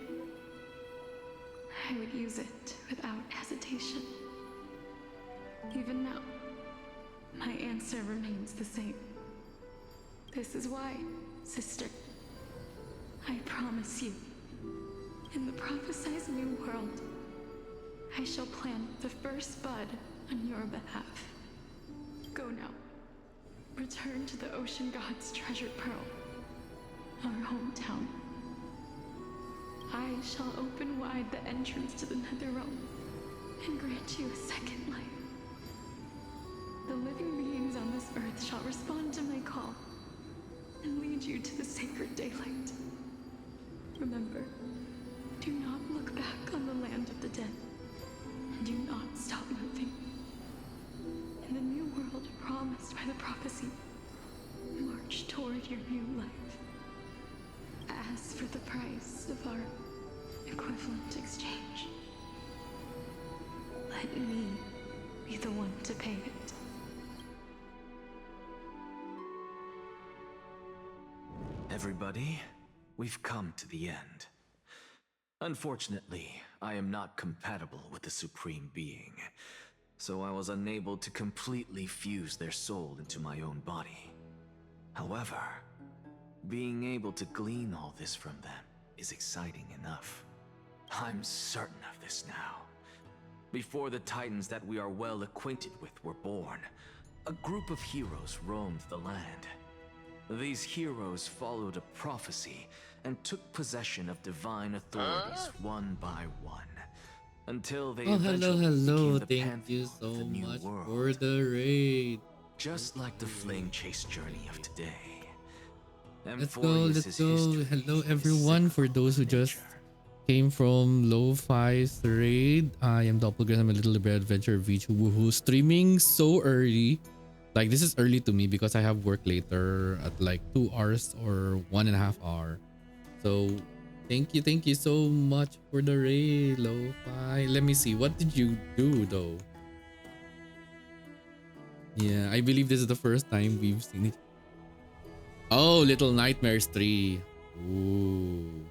I would use it without hesitation. Even now, my answer remains the same. This is why, sister, I promise you, in the prophesied new world, I shall plant the first bud on your behalf. Go now. Return to the ocean god's treasured pearl, our hometown. I shall open wide the entrance to the Netherrealm and grant you a second life. The living beings on this earth shall respond to my call and lead you to the sacred daylight. Remember, do not look back on the land of the dead, and do not stop moving. In the new world promised by the prophecy, march toward your new life. As for the price of our equivalent exchange, let me be the one to pay it. Everybody, we've come to the end. Unfortunately, I am not compatible with the Supreme Being, so I was unable to completely fuse their soul into my own body. However, being able to glean all this from them is exciting enough. I'm certain of this now. Before the Titans that we are well acquainted with were born, a group of heroes roamed the land. These heroes followed a prophecy and took possession of divine authorities one by one, until they eventually became the Thank you pantheon so of the new much world. for the raid. Just like the flame chase journey of today. Let's go, let's Amphorius' go. history Hello is everyone for cyclical those who in just nature. came from Lo-Fi's raid. I am Doppelganger. I'm a little bit adventure VTuber woohoo streaming so early. Like this is early to me because I have work later at like 2 hours or 1.5 hour. So thank you so much for the raid, Lo-Fi. Let me see. What did you do though? Yeah, I believe this is the first time we've seen it. Oh, Little Nightmares 3. Ooh.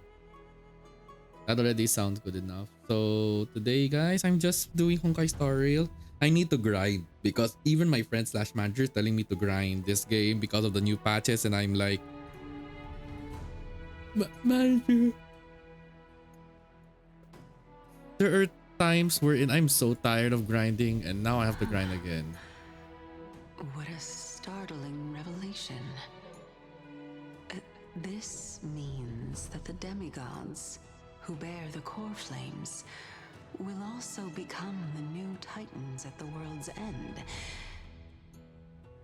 That already sounds good enough. So today guys, I'm just doing Honkai Star Rail. I need to grind because even my friend slash manager is telling me to grind this game because of the new patches and I'm like, manager, there are times wherein I'm so tired of grinding and now I have to grind again. What a startling revelation. This means that the demigods, who bear the core flames, will also become the new titans at the world's end,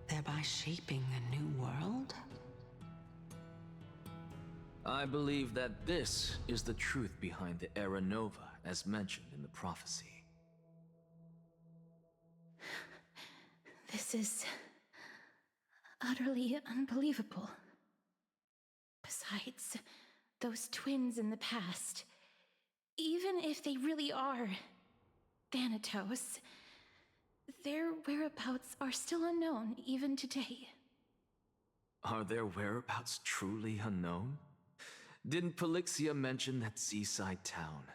thereby shaping a new world? I believe that this is the truth behind the Era Nova, as mentioned in the prophecy. This is utterly unbelievable. Besides, those twins in the past, even if they really are Thanatos, their whereabouts are still unknown even today. Are their whereabouts truly unknown? Didn't Polixia mention that seaside town,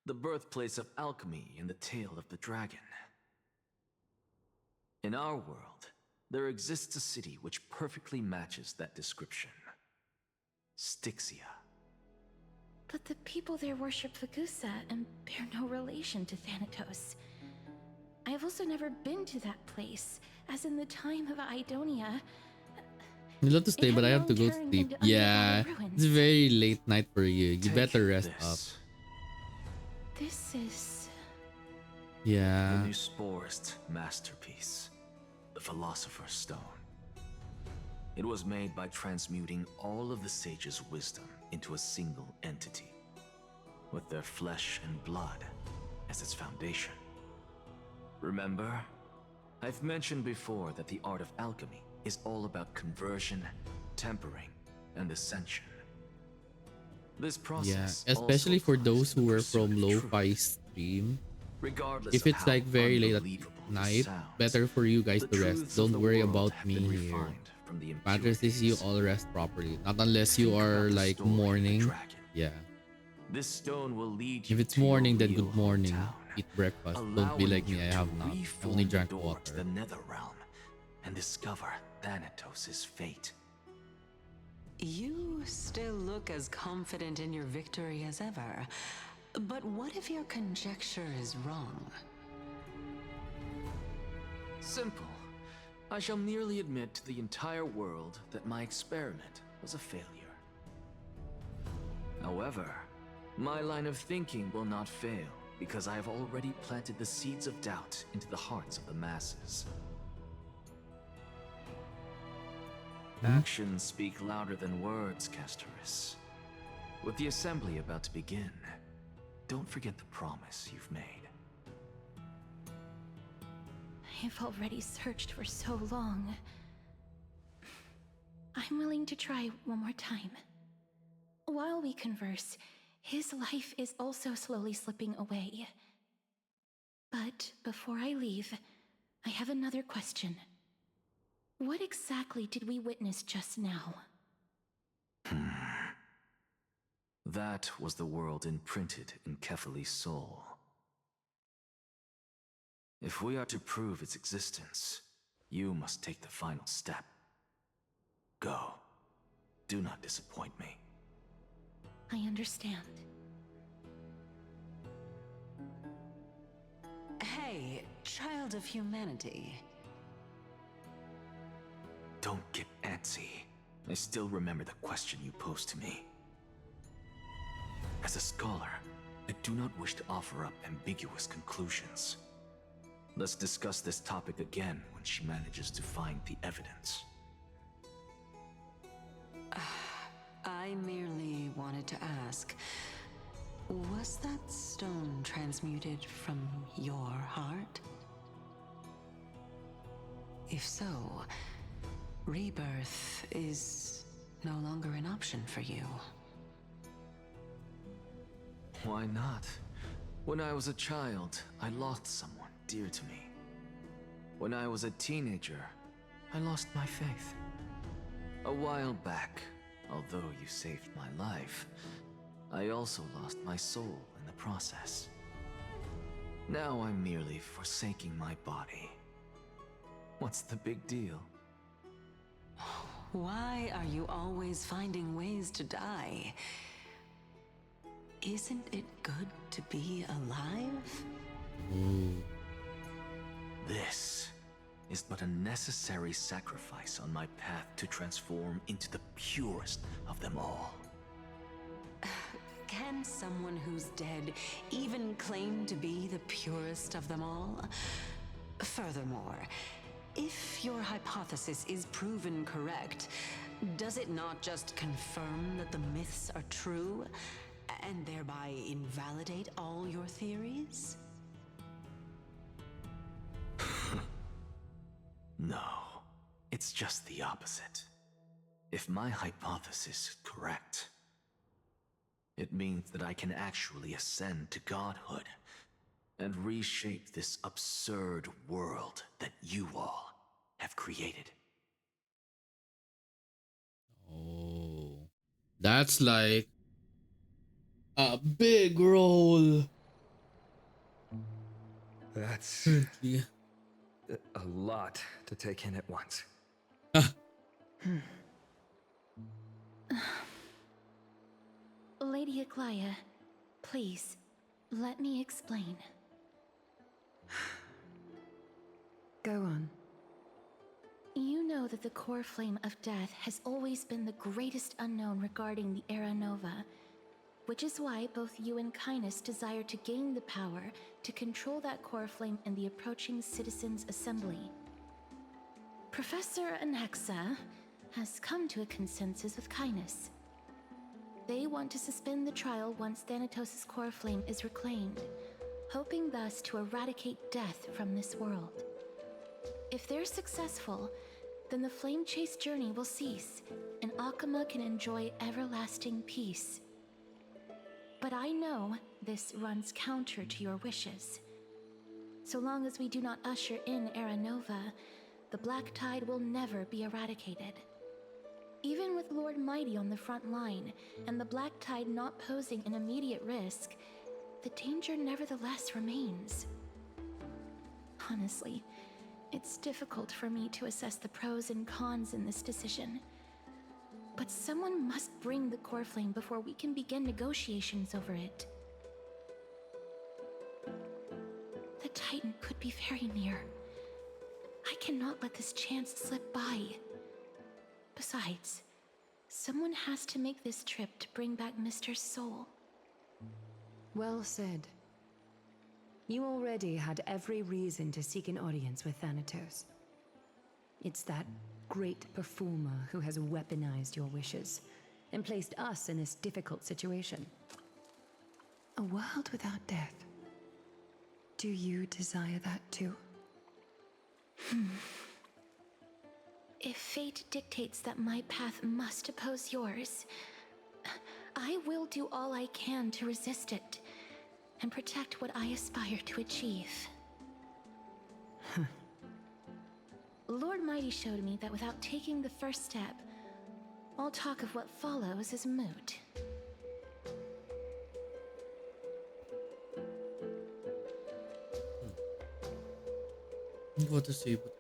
the birthplace of alchemy and the tale of the dragon? In our world, there exists a city which perfectly matches that description. Styxia. But the people there worship Vagusa and bear no relation to Thanatos. I have also never been to that place, as in the time of Idonia. I'd love to stay, but I have to go sleep. Yeah, it's very late night for you. You better rest up. This is... Yeah. The Nusporist masterpiece, the Philosopher's Stone. It was made by transmuting all of the sages' wisdom into a single entity, with their flesh and blood as its foundation. Remember, I've mentioned before that the art of alchemy is all about conversion, tempering, and ascension. This process, yeah, especially for those who were from Lo-Fi stream. If it's like very late at night, better for you guys to rest. Don't worry about me here. Matters is you all rest properly. Not unless you are like morning. Yeah. This stone will lead if it's morning, then good morning. Eat breakfast. Don't be like me. I have not. I only drank water. The Nether Realm and discover Thanatos' fate. You still look as confident in your victory as ever. But what if your conjecture is wrong? Simple. I shall merely admit to the entire world that my experiment was a failure. However, my line of thinking will not fail because I have already planted the seeds of doubt into the hearts of the masses. Actions speak louder than words, Castoris. With the assembly about to begin, don't forget the promise you've made. I've already searched for so long. I'm willing to try one more time. While we converse, his life is also slowly slipping away. But before I leave, I have another question. What exactly did we witness just now? That was the world imprinted in Kefali's soul. If we are to prove its existence, you must take the final step. Go. Do not disappoint me. I understand. Hey, child of humanity. Don't get antsy. I still remember the question you posed to me. As a scholar, I do not wish to offer up ambiguous conclusions. Let's discuss this topic again when she manages to find the evidence. I merely wanted to ask, was that stone transmuted from your heart? If so, rebirth is no longer an option for you. Why not? When I was a child, I lost someone dear to me. When I was a teenager, I lost my faith. A while back, although you saved my life, I also lost my soul in the process. Now I'm merely forsaking my body. What's the big deal? Why are you always finding ways to die? Isn't it good to be alive? This is but a necessary sacrifice on my path to transform into the purest of them all. Can someone who's dead even claim to be the purest of them all? Furthermore, if your hypothesis is proven correct, does it not just confirm that the myths are true, and thereby invalidate all your theories? No, it's just the opposite. If my hypothesis is correct, it means that I can actually ascend to godhood and reshape this absurd world that you all have created. Oh, that's like a big role. That's Currently. a lot to take in at once. Lady Aglaya, please, let me explain. Go on. You know that the core flame of death has always been the greatest unknown regarding the Era Nova, which is why both you and Kynus desire to gain the power to control that core flame in the approaching Citizens' Assembly. Professor Anexa has come to a consensus with Kynus. They want to suspend the trial once Thanatos' core flame is reclaimed, hoping thus to eradicate death from this world. If they're successful, then the flame chase journey will cease, and Akama can enjoy everlasting peace. But I know this runs counter to your wishes. So long as we do not usher in Era Nova, the Black Tide will never be eradicated. Even with Lord Mighty on the front line, and the Black Tide not posing an immediate risk, the danger nevertheless remains. Honestly, it's difficult for me to assess the pros and cons in this decision. But someone must bring the core flame before we can begin negotiations over it. The Titan could be very near. I cannot let this chance slip by. Besides, someone has to make this trip to bring back Mr. Soul. Well said. You already had every reason to seek an audience with Thanatos. It's that great performer who has weaponized your wishes and placed us in this difficult situation. A world without death. Do you desire that too? If fate dictates that my path must oppose yours, I will do all I can to resist it and protect what I aspire to achieve. Lord Mighty showed me that without taking the first step, all talk of what follows is moot. What to say, but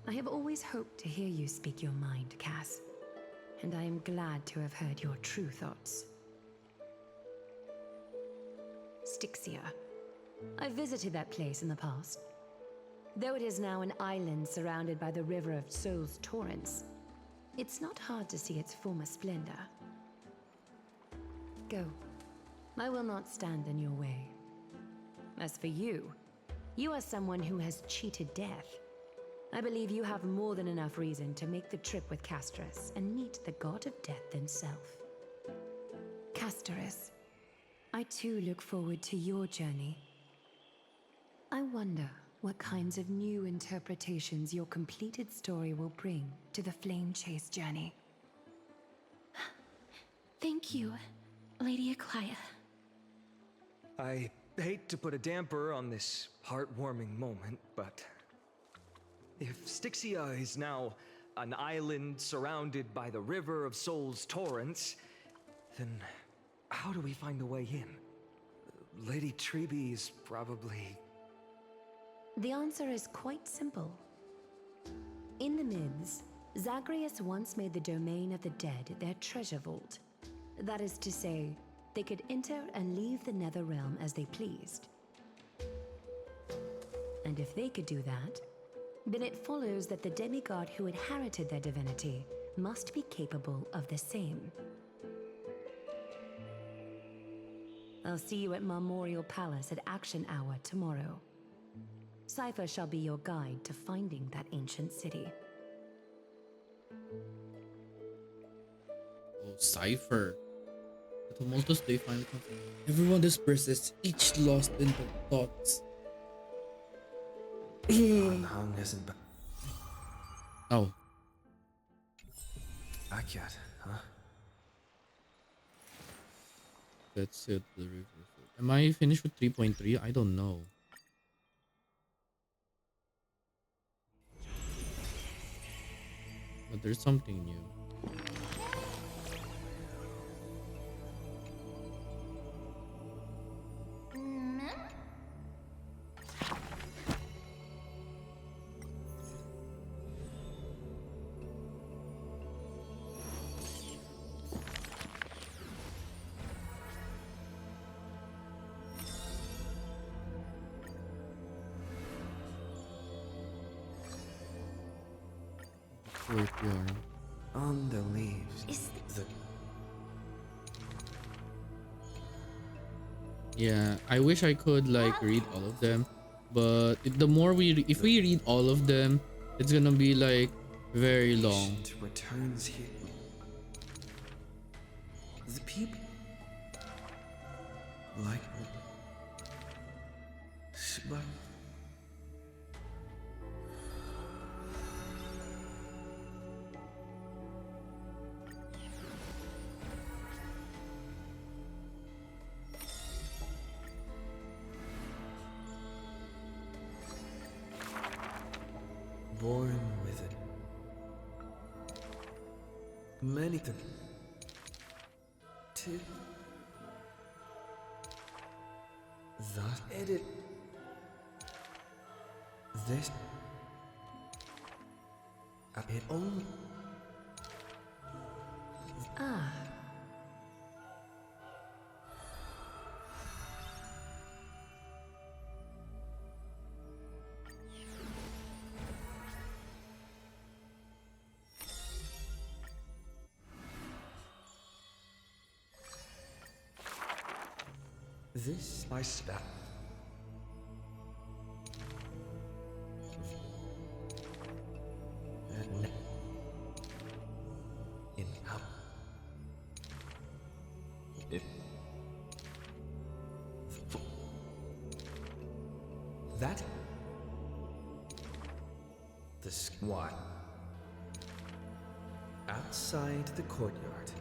I have always hoped to hear you speak your mind, Cass. And I am glad to have heard your true thoughts. Styxia. I visited that place in the past. Though it is now an island surrounded by the river of Soul's torrents, it's not hard to see its former splendor. Go. I will not stand in your way. As for you, You are someone who has cheated death. I believe you have more than enough reason to make the trip with Castorus and meet the god of death himself. Castorus, I too look forward to your journey. I wonder what kinds of new interpretations your completed story will bring to the Flame Chase journey. Thank you, Lady Eclia. I hate to put a damper on this heartwarming moment, but if Styxia is now an island surrounded by the River of Souls torrents, then how do we find a way in? Lady Trebe is probably... The answer is quite simple. In the myths, Zagreus once made the domain of the dead their treasure vault. That is to say, they could enter and leave the nether realm as they pleased. And if they could do that, then it follows that the demigod who inherited their divinity must be capable of the same. I'll see you at Memorial Palace at Action Hour tomorrow. Cypher shall be your guide to finding that ancient city. Oh, Cypher. The tumultuous day finally comes. Everyone disperses, each lost in their thoughts. Hung isn't back. Oh. Back yet, huh? Let's hit the river. Am I finished with 3.3? I don't know. But there's something new. Courtyard. On the leaves. Yeah, I wish I could like read all of them, but the more if we read all of them, it's gonna be like very long. Returns here. The people like but born with it. Many things. That edit. This. It only. Ah. This my spell. In up. If that the squad outside the courtyard.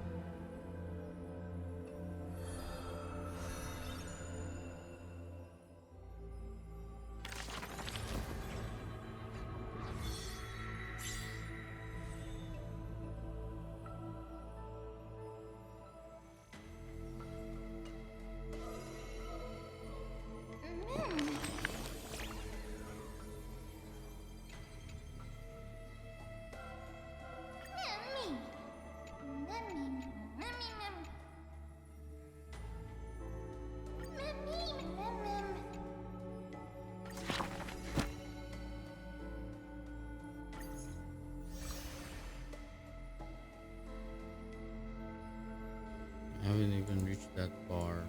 I haven't even reached that far.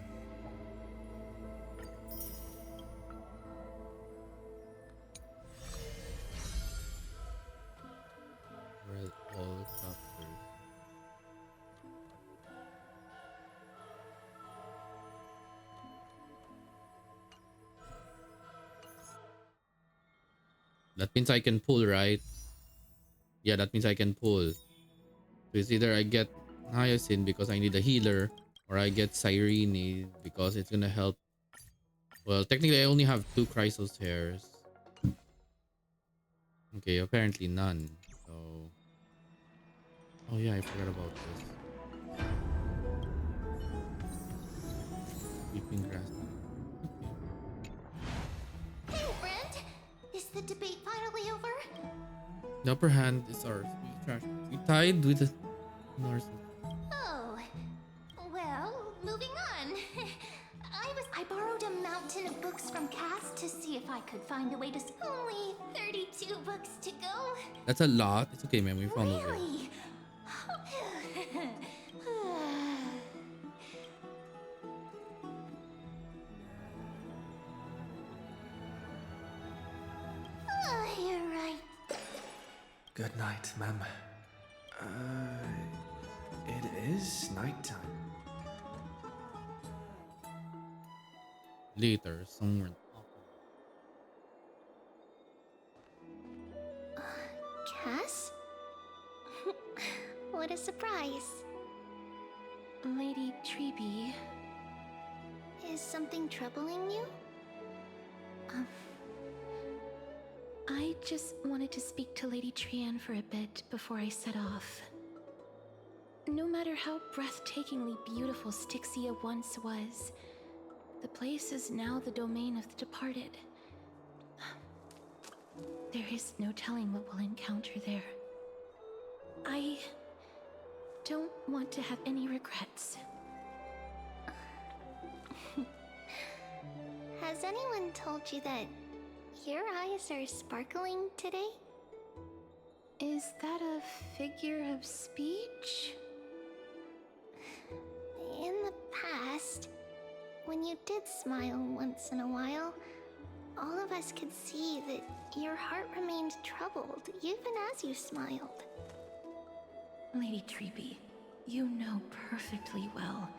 That means I can pull, right? Yeah, that means I can pull. So it's either I get Hyacinth because I need a healer, or I get Cyrene because it's gonna help. Well, technically I only have 2 Chrysos hairs. Okay, apparently none. So, oh yeah, I forgot about this. Weeping grass. Okay. Hey, friend! Is the debate finally over? The upper hand is ours. We tied with the Norse. Oh, well, moving on. I borrowed a mountain of books from Cass to see if I could find a way to. Only 32 books to go. That's a lot. It's okay, man. We found a way. Really? You're right. Good night, ma'am. It is nighttime. Later, somewhere. Cass? What a surprise. Lady Treeby. Is something troubling you? I just wanted to speak to Lady Trian for a bit before I set off. No matter how breathtakingly beautiful Styxia once was, the place is now the domain of the departed. There is no telling what we'll encounter there. I don't want to have any regrets. Has anyone told you that your eyes are sparkling today? Is that a figure of speech? In the past, when you did smile once in a while, all of us could see that your heart remained troubled even as you smiled. Lady Treeby, you know perfectly well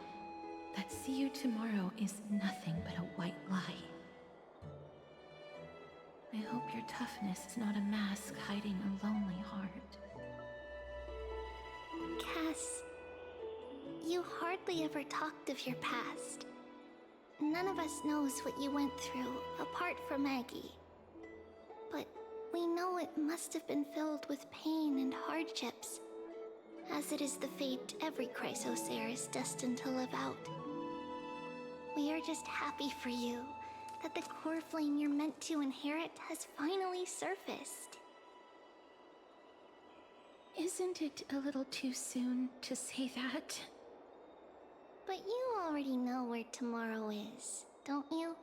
that see you tomorrow is nothing but a white lie. I hope your toughness is not a mask hiding a lonely heart. Cass, you hardly ever talked of your past. None of us knows what you went through, apart from Maggie. But we know it must have been filled with pain and hardships, as it is the fate every Chrysos heir is destined to live out. We are just happy for you that the core flame you're meant to inherit has finally surfaced. Isn't it a little too soon to say that? But you already know where tomorrow is, don't you?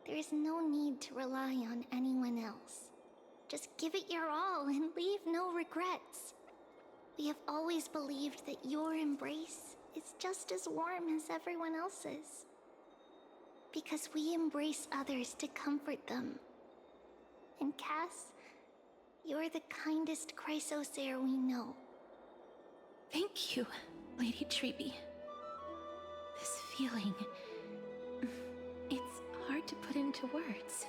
There is no need to rely on anyone else. Just give it your all and leave no regrets. We have always believed that your embrace is just as warm as everyone else's. Because we embrace others to comfort them. And Cass, you're the kindest Chrysos heir we know. Thank you, Lady Treeby. This feeling... it's hard to put into words.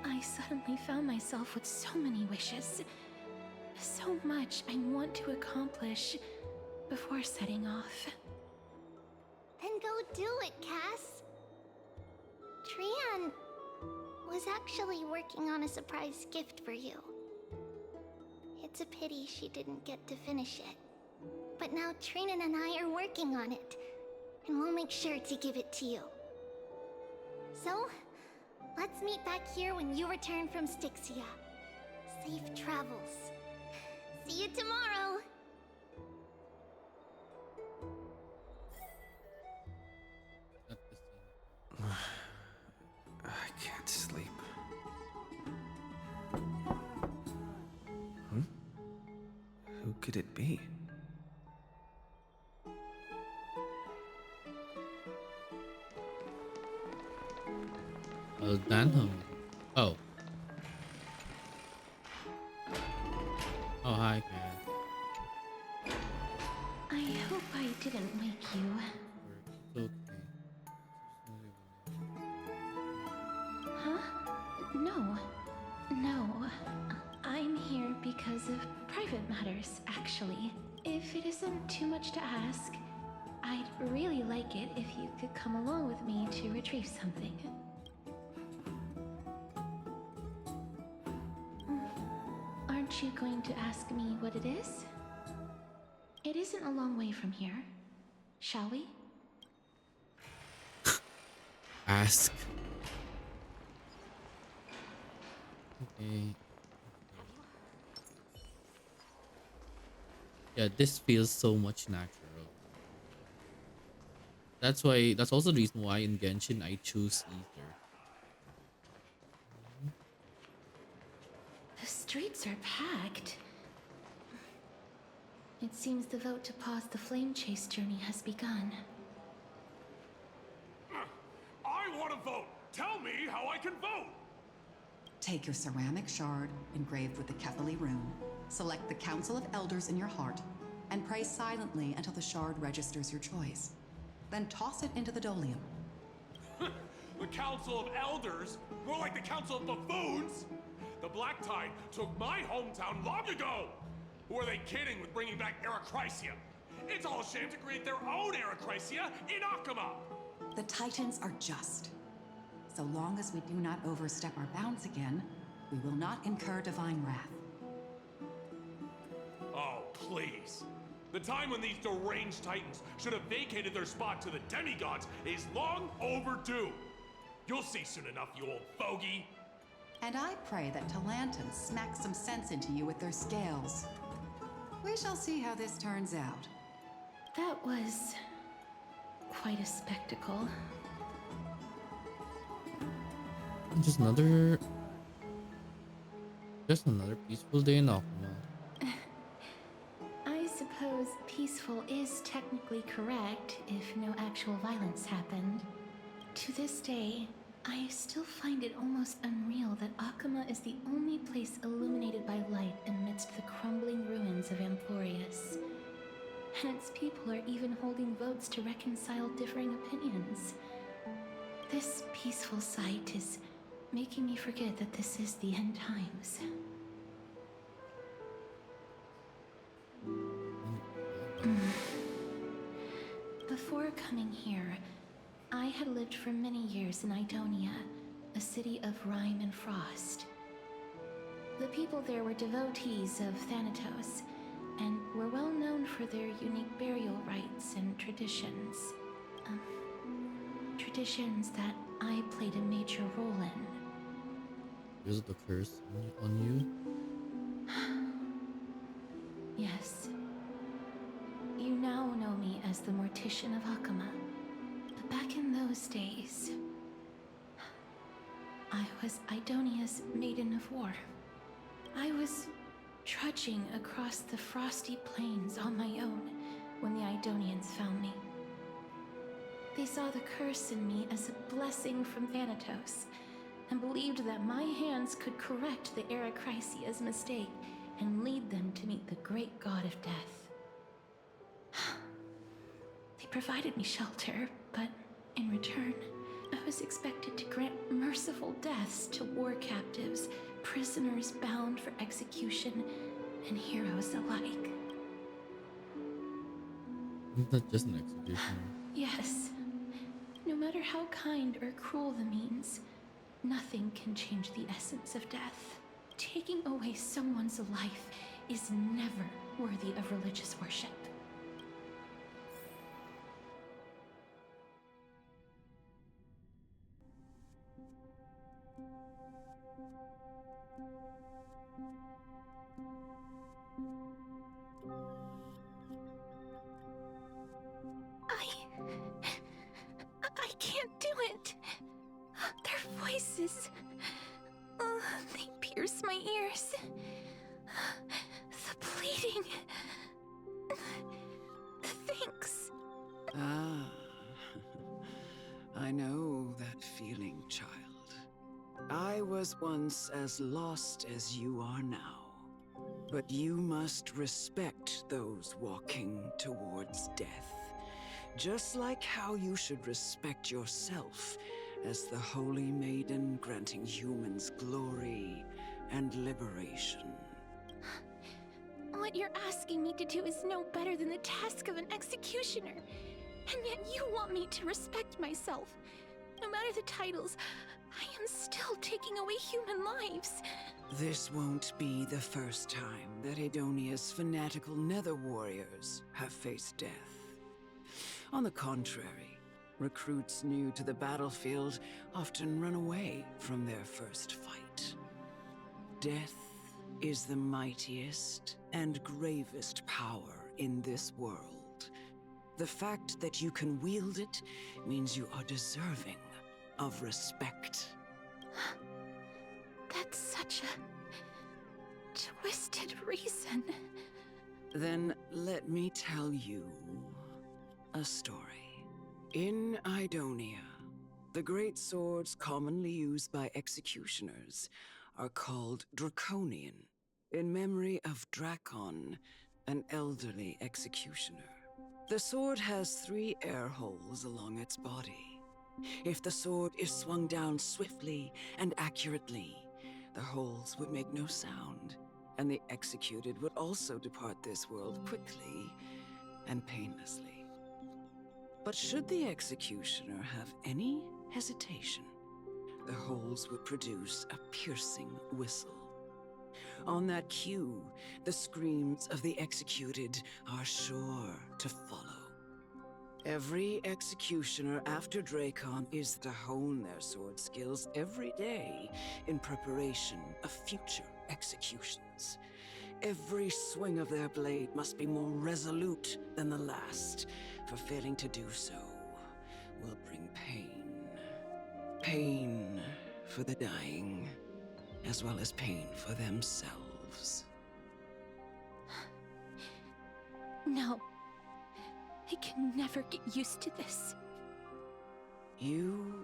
I suddenly found myself with so many wishes. So much I want to accomplish before setting off. Then go do it, Cass. Trian was actually working on a surprise gift for you. It's a pity she didn't get to finish it. But now Trinan and I are working on it, and we'll make sure to give it to you. So, let's meet back here when you return from Styxia. Safe travels. See you tomorrow! I can't sleep. Who could it be? Danham. Oh. Oh, hi, Cass. I hope I didn't wake you. It's okay. Huh? No. because of private matters, actually. If it isn't too much to ask, I'd really like it if you could come along with me to retrieve something. Aren't you going to ask me what it is? It isn't a long way from here. Shall we? Ask. Okay. Yeah, this feels so much natural. That's also the reason why in Genshin I choose Ether. The streets are packed. It seems the vote to pause the flame chase journey has begun. I want to vote! Tell me how I can vote! Take your ceramic shard engraved with the Kefali rune, select the Council of Elders in your heart, and pray silently until the shard registers your choice. Then toss it into the Dolium. The Council of Elders? More like the Council of Buffoons? The Black Tide took my hometown long ago! Who are they kidding with bringing back Eracrysia? It's all a shame to create their own Eracrysia in Akama! The Titans are just. So long as we do not overstep our bounds again, we will not incur divine wrath. Oh, please. The time when these deranged Titans should have vacated their spot to the demigods is long overdue. You'll see soon enough, you old fogey. And I pray that Talantans smack some sense into you with their scales. We shall see how this turns out. That was quite a spectacle. Just another peaceful day in Akuma. I suppose peaceful is technically correct if no actual violence happened. To this day, I still find it almost unreal that Akama is the only place illuminated by light amidst the crumbling ruins of Amphorius. And its people are even holding votes to reconcile differing opinions. This peaceful sight is making me forget that this is the end times. Before coming here, I had lived for many years in Idonia, a city of rime and frost. The people there were devotees of Thanatos, and were well known for their unique burial rites and traditions. Traditions that I played a major role in. Is the curse on you? Yes. You now know me as the Mortician of Akama. But back in those days, I was Idonia's Maiden of War. I was trudging across the frosty plains on my own when the Idonians found me. They saw the curse in me as a blessing from Thanatos, and believed that my hands could correct the Eracrysia's mistake and lead them to meet the great god of death. They provided me shelter, but in return, I was expected to grant merciful deaths to war captives, prisoners bound for execution, and heroes alike. Isn't that just an execution? Yes. No matter how kind or cruel the means, nothing can change the essence of death. Taking away someone's life is never worthy of religious worship. I can't do it. Their voices, they pierce my ears. The pleading, the thanks. Ah, I know that feeling, child. I was once as lost as you are now. But you must respect those walking towards death. Just like how you should respect yourself as the Holy Maiden granting humans glory and liberation. What you're asking me to do is no better than the task of an executioner. And yet you want me to respect myself. No matter the titles, I am still taking away human lives. This won't be the first time that Edonia's fanatical nether warriors have faced death. On the contrary, recruits new to the battlefield often run away from their first fight. Death is the mightiest and gravest power in this world. The fact that you can wield it means you are deserving of respect. That's such a twisted reason. Then let me tell you a story. In Idonia, the great swords commonly used by executioners are called Draconian, in memory of Drakon, an elderly executioner. The sword has 3 air holes along its body. If the sword is swung down swiftly and accurately, the holes would make no sound, and the executed would also depart this world quickly and painlessly. But should the executioner have any hesitation, the holes would produce a piercing whistle. On that cue, the screams of the executed are sure to follow. Every executioner after Drakon is to hone their sword skills every day in preparation of future executions. Every swing of their blade must be more resolute than the last, for failing to do so will bring pain. Pain for the dying, as well as pain for themselves. No. I can never get used to this. You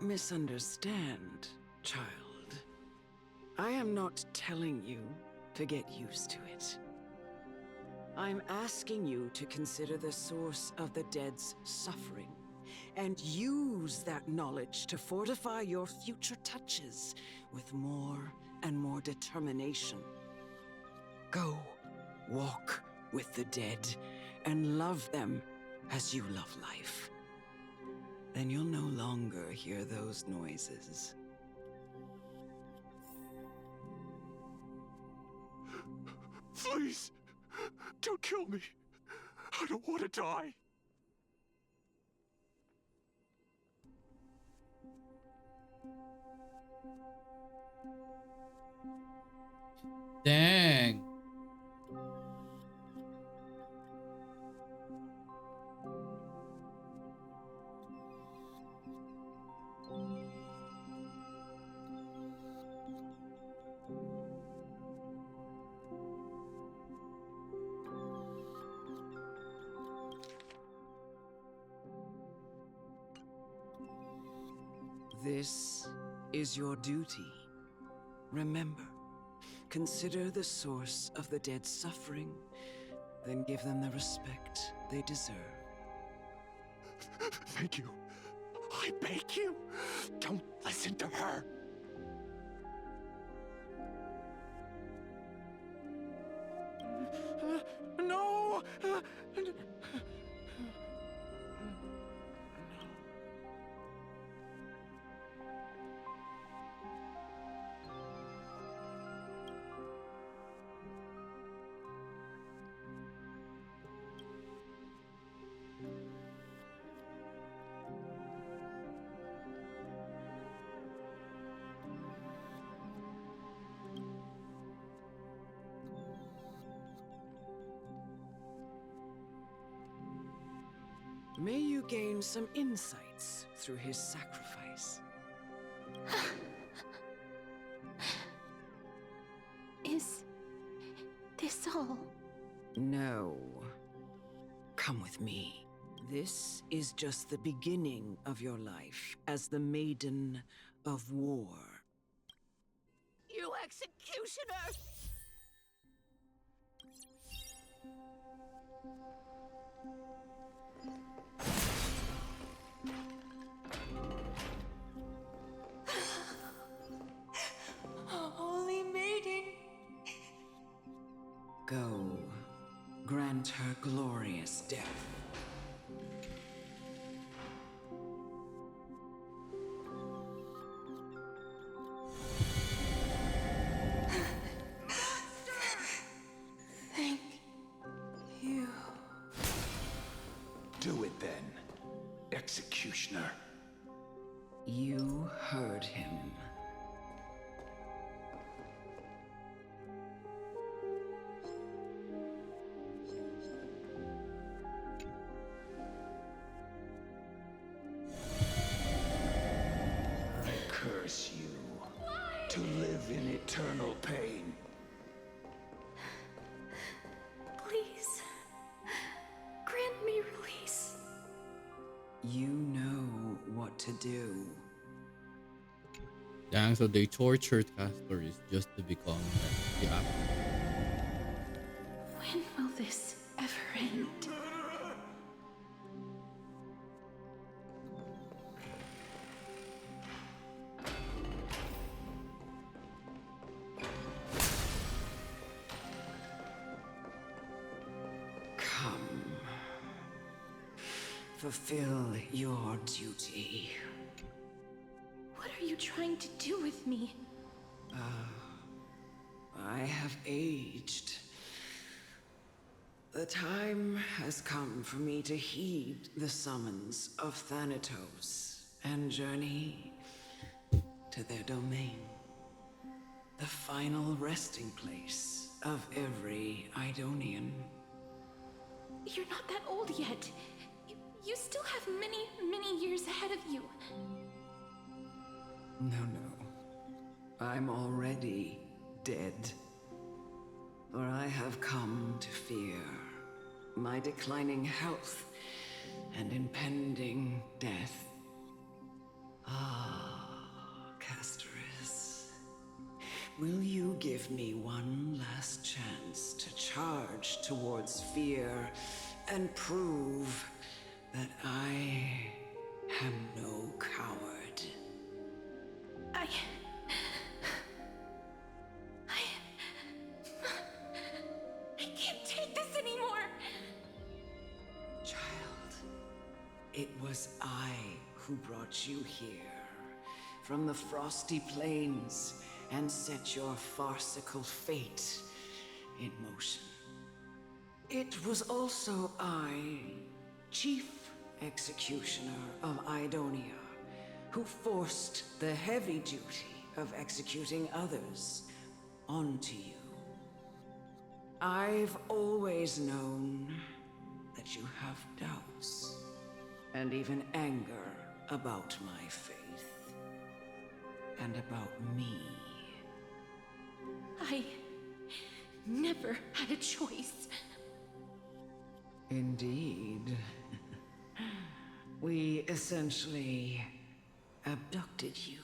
misunderstand, child. I am not telling you to get used to it. I'm asking you to consider the source of the dead's suffering and use that knowledge to fortify your future touches with more and more determination. Go, walk with the dead and love them as you love life. Then you'll no longer hear those noises. Please, don't kill me. I don't want to die. Dang. This is your duty. Remember, consider the source of the dead's suffering, then give them the respect they deserve. Thank you. I beg you, don't listen to her. No! May you gain some insights through his sacrifice. Is this all? No. Come with me. This is just the beginning of your life as the Maiden of War. You executioner! Holy Maiden. Go, grant her glorious death. Thank you. Do it then, executioner. You heard him. I curse you to live in eternal pain. Please, grant me release. You know what to do. Dang, so they tortured casters just to become like the actor. When will this ever end? Come. Fulfill your duty. What are you trying to do with me? I have aged. The time has come for me to heed the summons of Thanatos and journey to their domain. The final resting place of every Idonian. You're not that old yet. You still have many, many years ahead of you. No. I'm already dead. For I have come to fear my declining health and impending death. Ah, Casterus. Will you give me one last chance to charge towards fear and prove that I am no coward? I can't take this anymore. Child, it was I who brought you here from the frosty plains and set your farcical fate in motion. It was also I, Chief Executioner of Idonia, who forced the heavy duty of executing others onto you. I've always known that you have doubts and even anger about my faith and about me. I never had a choice. Indeed. We essentially abducted you.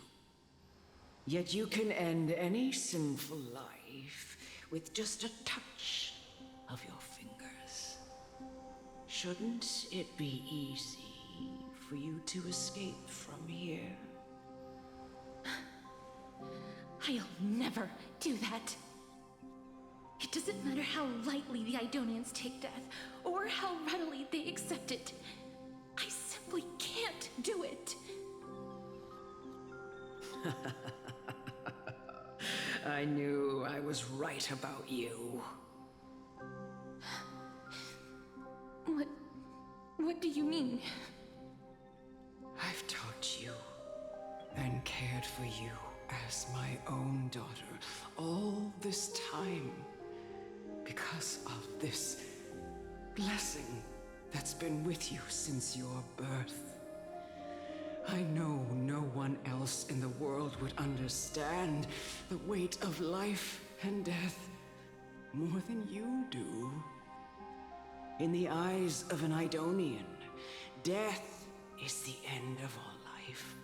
Yet you can end any sinful life with just a touch of your fingers. Shouldn't it be easy for you to escape from here? I'll never do that. It doesn't matter how lightly the Idonians take death, or how readily they accept it. I simply can't do it. I knew I was right about you. What do you mean? I've taught you and cared for you as my own daughter all this time because of this blessing that's been with you since your birth. I know no one else in the world would understand the weight of life and death more than you do. In the eyes of an Idonian, death is the end of all life.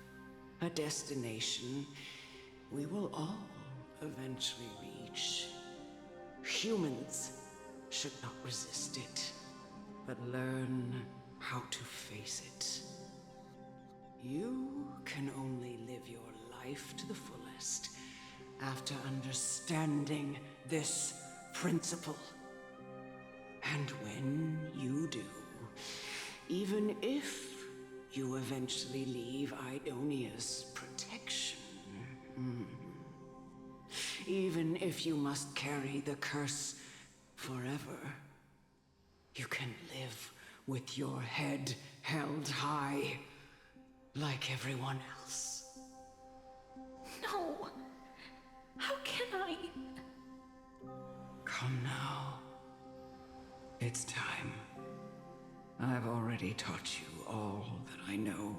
A destination we will all eventually reach. Humans should not resist it, but learn how to face it. You can only live your life to the fullest after understanding this principle. And when you do, even if you eventually leave Idonia's protection, even if you must carry the curse forever, you can live with your head held high, like everyone else. No! How can I? Come now. It's time. I've already taught you all that I know.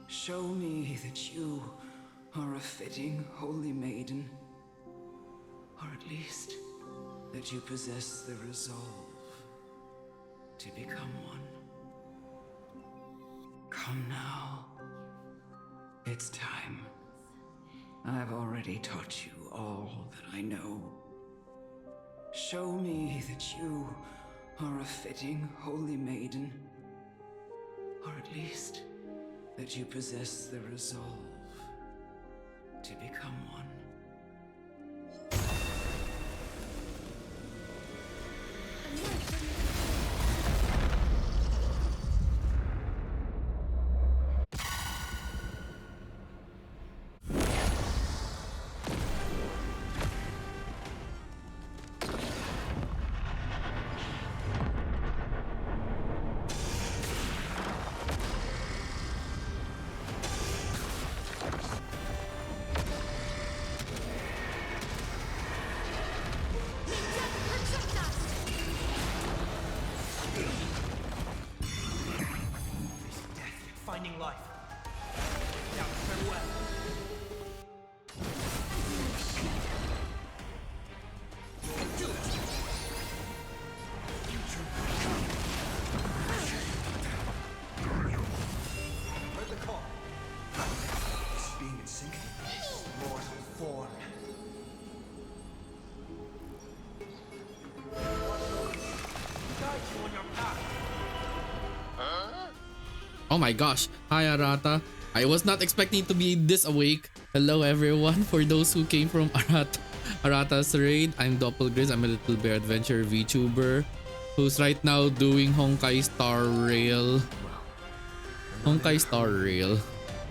Show me that you are a fitting holy maiden, or at least that you possess the resolve to become one. Come now. It's time. I've already taught you all that I know. Show me that you are a fitting holy maiden, or at least that you possess the resolve to become one. Finding life. Now, farewell. Do it. Heard the call. This being in sync is mortal form. Guide you on your path. Oh my gosh. Hi Arata. I was not expecting to be this awake. Hello everyone. For those who came from Arata's raid, I'm Doppelgriz. I'm a little bear adventure VTuber who's right now doing Honkai Star Rail. Honkai Star Rail.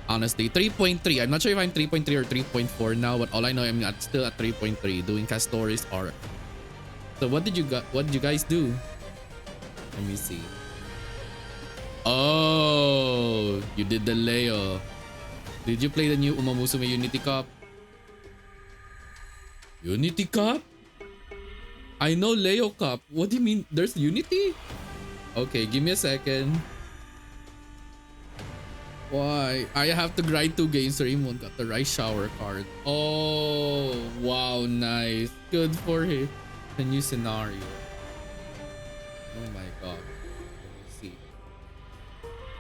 Honestly, 3.3. I'm not sure if I'm 3.3 or 3.4 now, but all I know I'm still at 3.3 doing Castoris arc. So what did you guys do? Let me see. Oh, you did the Leo. Did you play the new Umamusume Unity Cup? Unity Cup? I know Leo Cup. What do you mean? There's Unity? Okay, give me a second. Why? I have to grind 2 games. Raymond got the Rice Shower card. Oh, wow, nice. Good for him. The new scenario. Oh my god. Let me see.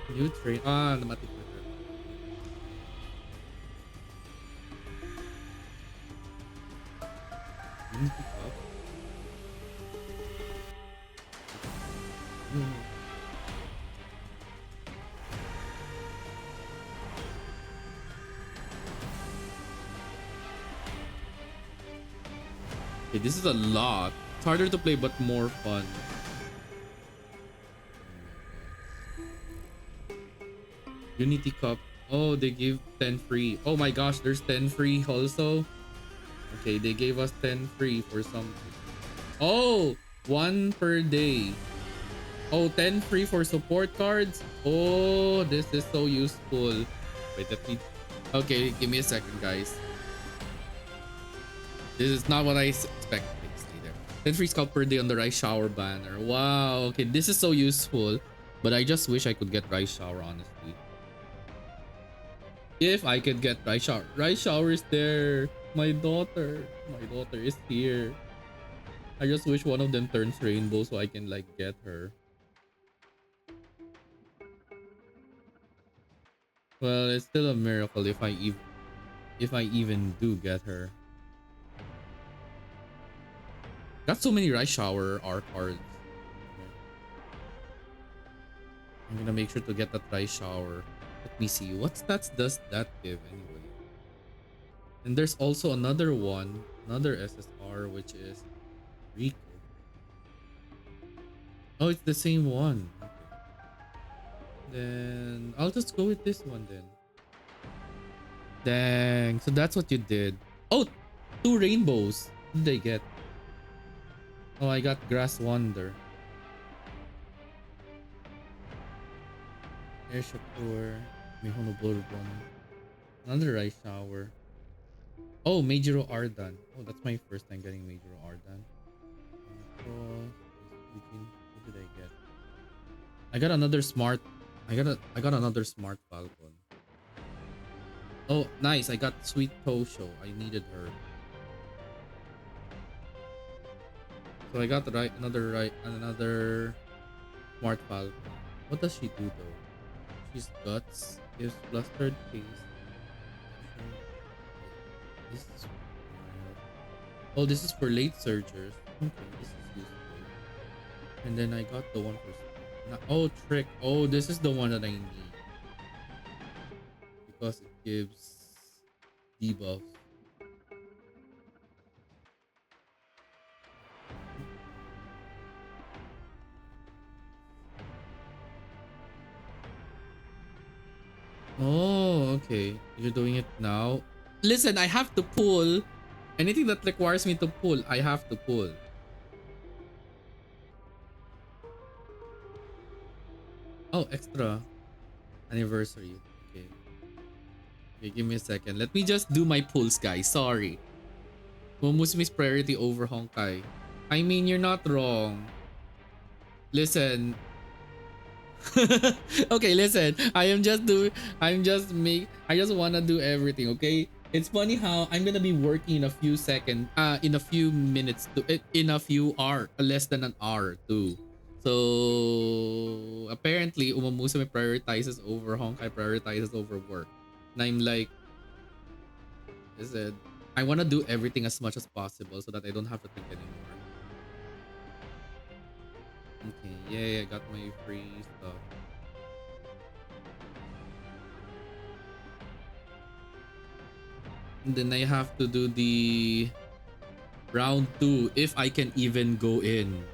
New train. Ah, namatik na siya. Unity Cup? Okay, this is a lot. It's harder to play but more fun. Unity Cup. Oh, they give 10 free. Oh my gosh, there's 10 free also. Okay, they gave us 10 free for something. Oh, 1 per day. Oh, 10 free for support cards. Oh, this is so useful. Wait, let me... Okay, give me a second, guys. This is not what I expected. 10 free scalp per day on the Rice Shower banner. Wow, okay, this is so useful. But I just wish I could get Rice Shower, honestly. If I could get Rice Shower. Rice Shower is there. My daughter is here. I just wish one of them turns rainbow so I can like get her. Well, it's still a miracle if I even do get her. Got so many Rice Shower R cards. Okay. I'm gonna make sure to get that Rice Shower. Let me see. What stats does that give anyway? And there's also another one, another SSR, which is Rico. Oh, it's the same one. Okay. Then I'll just go with this one then. Dang. So that's what you did. Oh, two rainbows. What did they get? Oh, I got Grass Wonder. Air Shakur. Mihono Bourbon. Another Rice Shower. Oh, Meijiro Ardan. Oh, that's my first time getting Meijiro Ardan. What did I get? I got another smart. I got another smart Falcon. Oh, nice. I got Sweet Tosho. I needed her. So I got another smart Falcon. What does she do though? She's guts. Gives flustered taste. This is oh, this is for late surgers. Okay, this is useful. And then I got the one for oh, trick. Oh, this is the one that I need because it gives debuffs. Oh, okay. You're doing it now. Listen, I have to pull. Anything that requires me to pull, I have to pull. Oh, extra anniversary. Okay. Okay, give me a second. Let me just do my pulls, guys. Sorry. Momusmi's priority over Honkai. I mean, you're not wrong. Listen. Okay, listen. I just wanna do everything, okay? It's funny how I'm gonna be working in a few seconds, in a few minutes to in a few hour, less than an hour too. So apparently Umamusume prioritizes over Honkai prioritizes over work. And I'm like, I said, I wanna do everything as much as possible so that I don't have to think anymore. Okay, yay, I got my free stuff. And then I have to do the round 2 if I can even go in.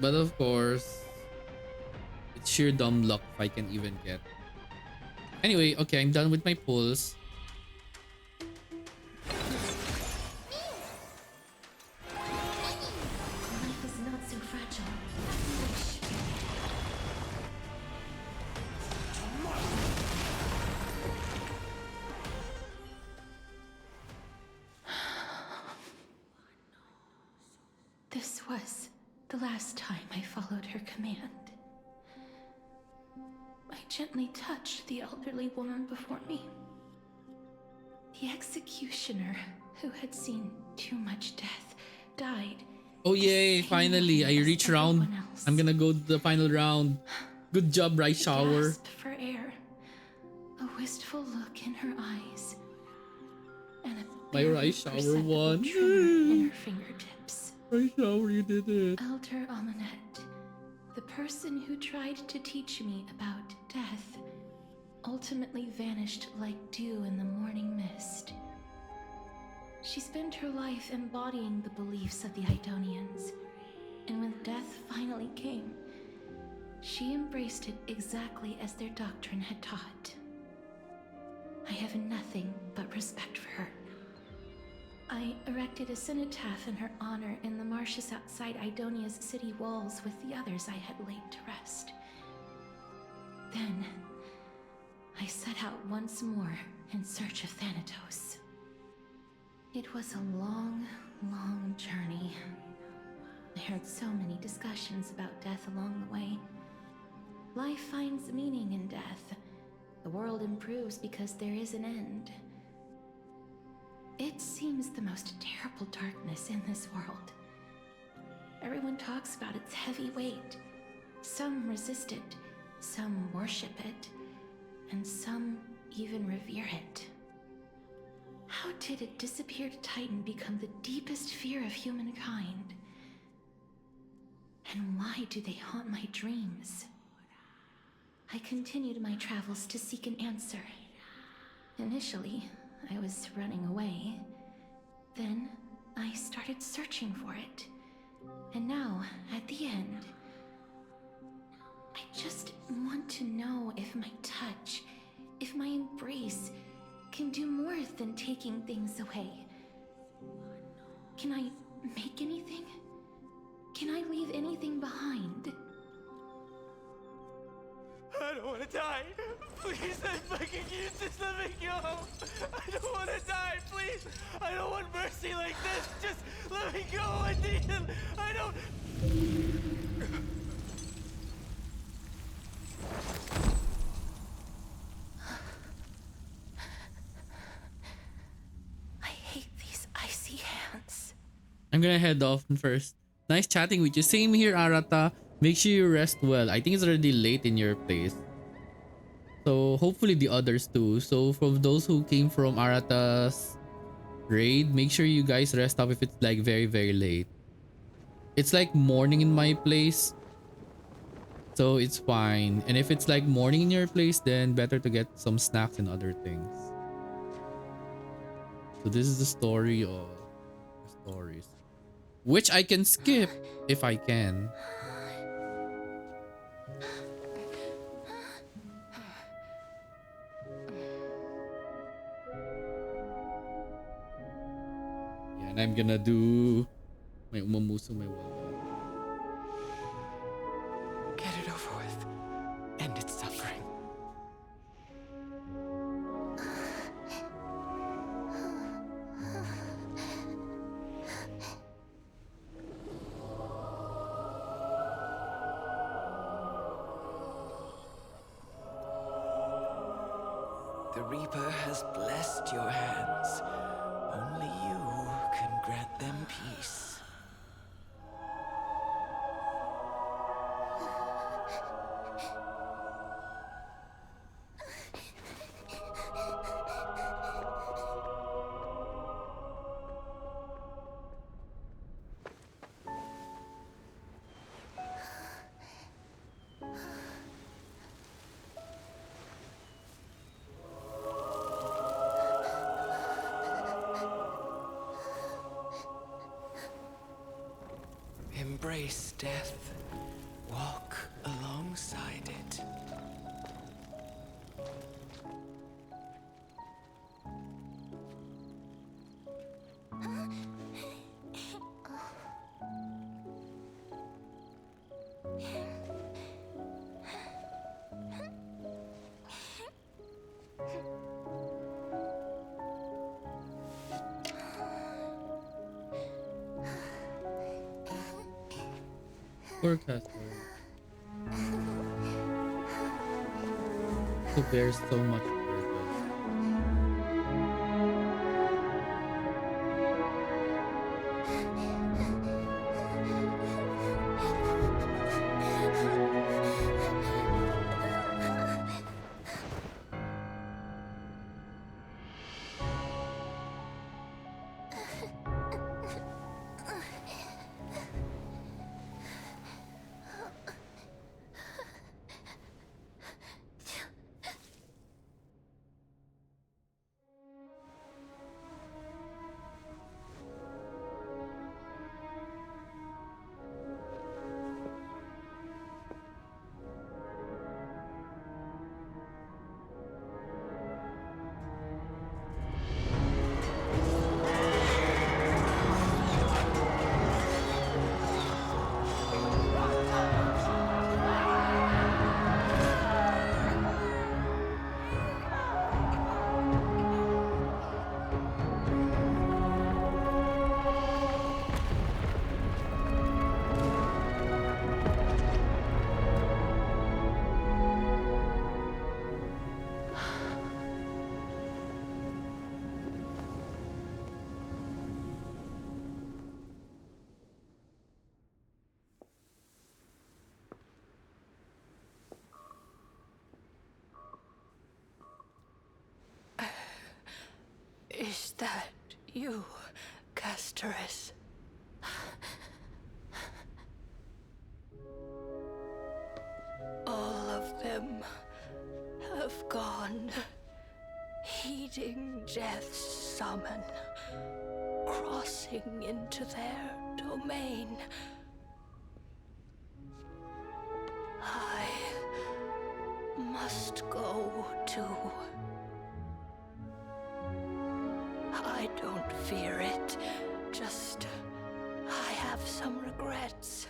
But of course, it's sheer dumb luck if I can even get. Anyway, okay, I'm done with my pulls. Life is not so fragile. This was the last time I followed her command. I gently touched the elderly woman before me. The executioner, who had seen too much death, died. Oh yay, finally, I reach round. I'm gonna go to the final round. Good job, Rice Shower. Gasped for air, a wistful look in her eyes, and a My Rice Shower won. in her fingertips. Rice Shower, you did it. Elder Amonette, the person who tried to teach me about death, ultimately vanished like dew in the morning mist. She spent her life embodying the beliefs of the Idonians, and when death finally came, she embraced it exactly as their doctrine had taught. I have nothing but respect for her. I erected a cenotaph in her honor in the marshes outside Idonia's city walls with the others I had laid to rest. Then, I set out once more in search of Thanatos. It was a long, long journey. I heard so many discussions about death along the way. Life finds meaning in death. The world improves because there is an end. It seems the most terrible darkness in this world. Everyone talks about its heavy weight. Some resist it, some worship it, and some even revere it. How did a disappeared titan become the deepest fear of humankind? And why do they haunt my dreams? I continued my travels to seek an answer. Initially, I was running away, Then I started searching for it. And now, at the end, I just want to know if my touch, if my embrace, can do more than taking things away. Can I make anything? Can I leave anything behind? I don't want to die. Please, I fucking you just let me go. I don't want to die, please. I don't want mercy like this. Just let me go. I need him. I don't. I hate these icy hands. I'm gonna head off first. Nice chatting with you. Same here, Arata. Make sure you rest well. I think it's already late in your place. So hopefully the others too. So from those who came from Arata's raid, make sure you guys rest up if it's like very, very late. It's like morning in my place, so it's fine. And if it's like morning in your place, then better to get some snacks and other things. So this is the story of the stories, which I can skip if I can. Yeah, and I'm gonna do my umamuso, my wawa. Get it over with. End its suffering. The Reaper has blessed your hands. Only you can grant them peace. Embrace death. Walk alongside it. Poor Casper. Who bears so much burden. Is that you, Castoris? All of them have gone, heeding death's summon. crossing into their domain. I must go too. I don't fear it, just I have some regrets.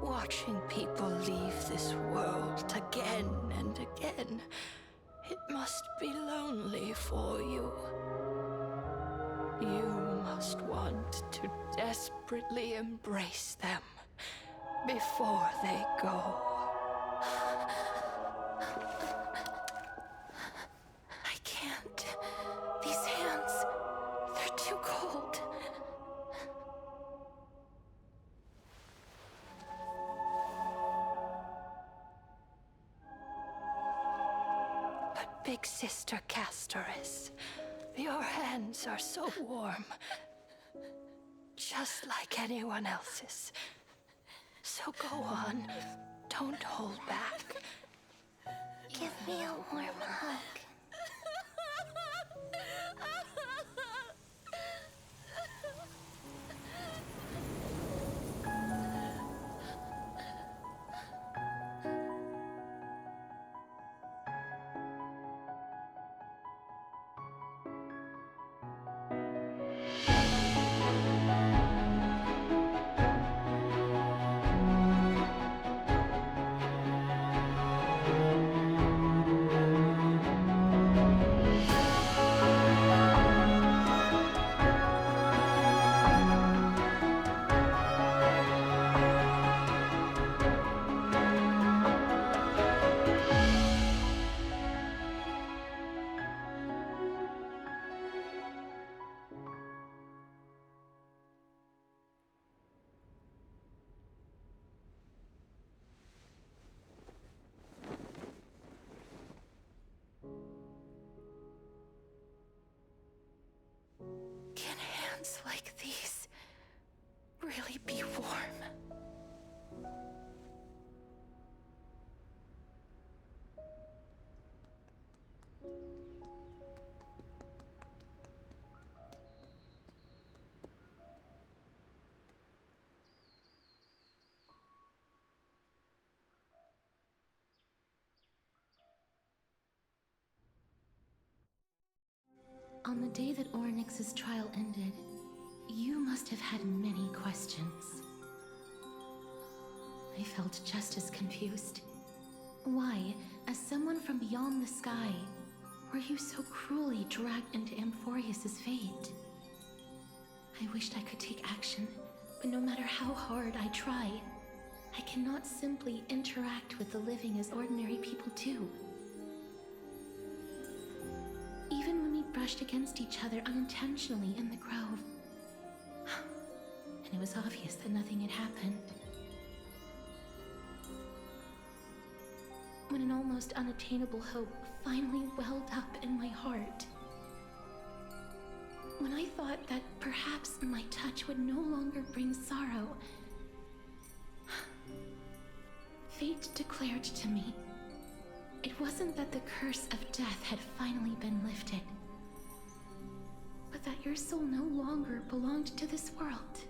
Watching people leave this world again and again, it must be lonely for you. You must want to desperately embrace them before they go. I can't. These hands, they're too cold. But Big Sister Castoris, your hands are so warm. Just like anyone else's. So go on. Don't hold back. Give me a warm hug. Can hands like these really be warm? On the day that Ornyx's trial ended, you must have had many questions. I felt just as confused. Why, as someone from beyond the sky, were you so cruelly dragged into Amphorius's fate? I wished I could take action, but no matter how hard I try, I cannot simply interact with the living as ordinary people do. Even when we brushed against each other unintentionally in the grove, and it was obvious that nothing had happened. When an almost unattainable hope finally welled up in my heart. When I thought that perhaps my touch would no longer bring sorrow, fate declared to me, it wasn't that the curse of death had finally been lifted, but that your soul no longer belonged to this world.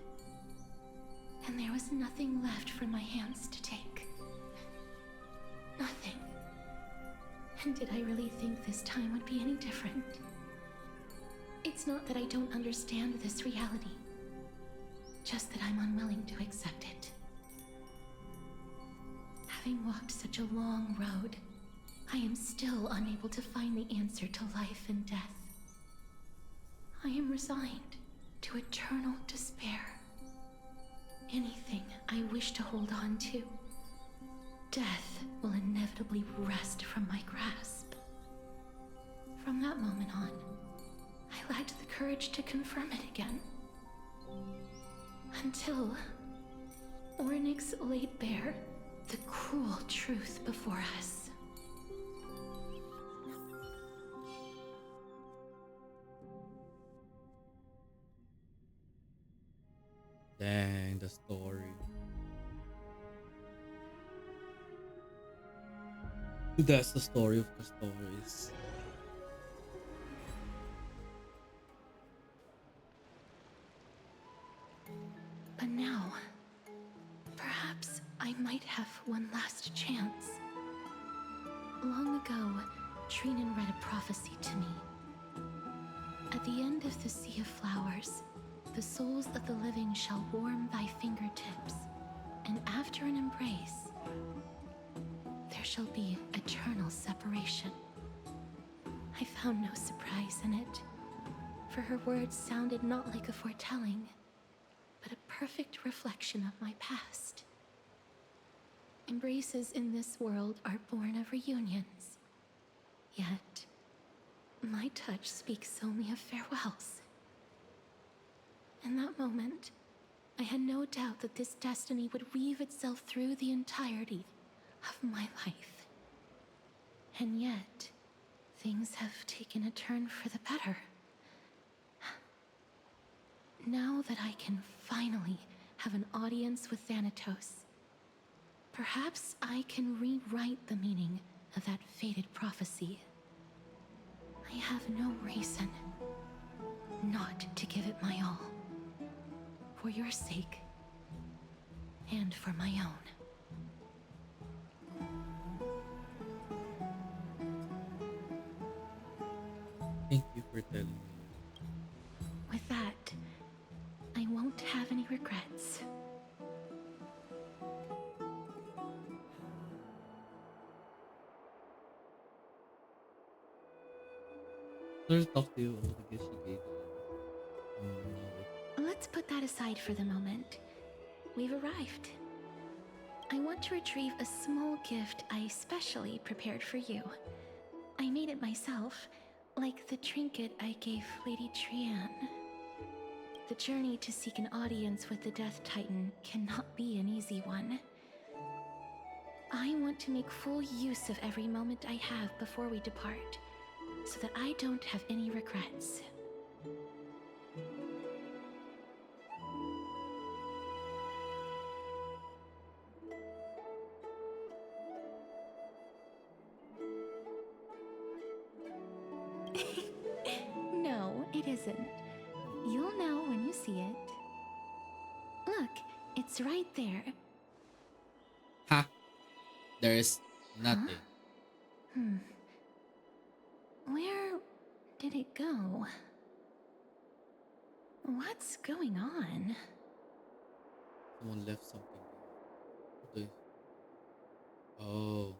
And there was nothing left for my hands to take. Nothing. And did I really think this time would be any different? It's not that I don't understand this reality, just that I'm unwilling to accept it. Having walked such a long road, I am still unable to find the answer to life and death. I am resigned to eternal despair. Anything I wish to hold on to, death will inevitably wrest from my grasp. From that moment on, I lacked the courage to confirm it again. Until Ornyx laid bare the cruel truth before us. Dang, the story. That's the story of Castoris. But now, perhaps I might have one last chance. Long ago, Trinan read a prophecy to me. At the end of the Sea of Flowers, the souls of the living shall warm thy fingertips, and after an embrace, there shall be eternal separation. I found no surprise in it, for her words sounded not like a foretelling, but a perfect reflection of my past. Embraces in this world are born of reunions, yet my touch speaks only of farewells. In that moment, I had no doubt that this destiny would weave itself through the entirety of my life. And yet, things have taken a turn for the better. Now that I can finally have an audience with Thanatos, perhaps I can rewrite the meaning of that fated prophecy. I have no reason not to give it my all. For your sake, and for my own. Thank you for telling me. With that, I won't have any regrets. Let's talk to you. I guess she gave it. Let's put that aside for the moment. We've arrived. I want to retrieve a small gift I specially prepared for you. I made it myself, like the trinket I gave Lady Trian. The journey to seek an audience with the Death Titan cannot be an easy one. I want to make full use of every moment I have before we depart, so that I don't have any regrets. No, it isn't. You'll know when you see it. Look, it's right there. Ha! There's nothing. Huh? Where did it go? What's going on? Someone left something. Okay. Oh.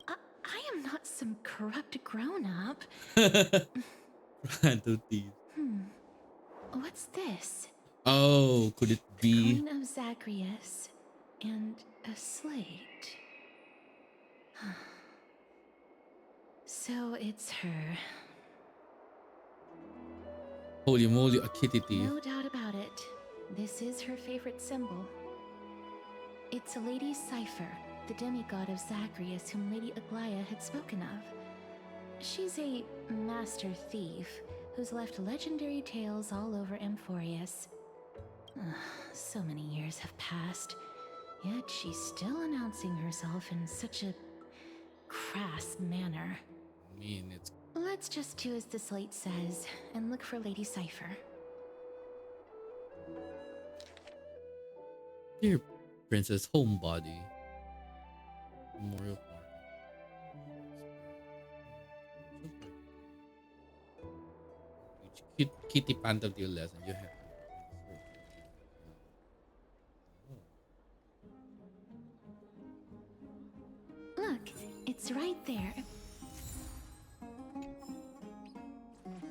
I am not some corrupt grown-up. Random thieves. What's this? Oh, could it be? The Queen of Zagreus and a slate. So it's her. Holy moly, a kitty thief. No doubt about it. This is her favorite symbol. It's a Lady Cypher, the demigod of Zagreus whom Lady Aglaia had spoken of. She's a master thief who's left legendary tales all over Amphorius. So many years have passed, yet she's still announcing herself in such a crass manner. I mean, it's... Let's just do as the slate says and look for Lady Cypher. Dear Princess Homebody. Memorial Park. Kitty Panther to your lesson. You have. Look, it's right there.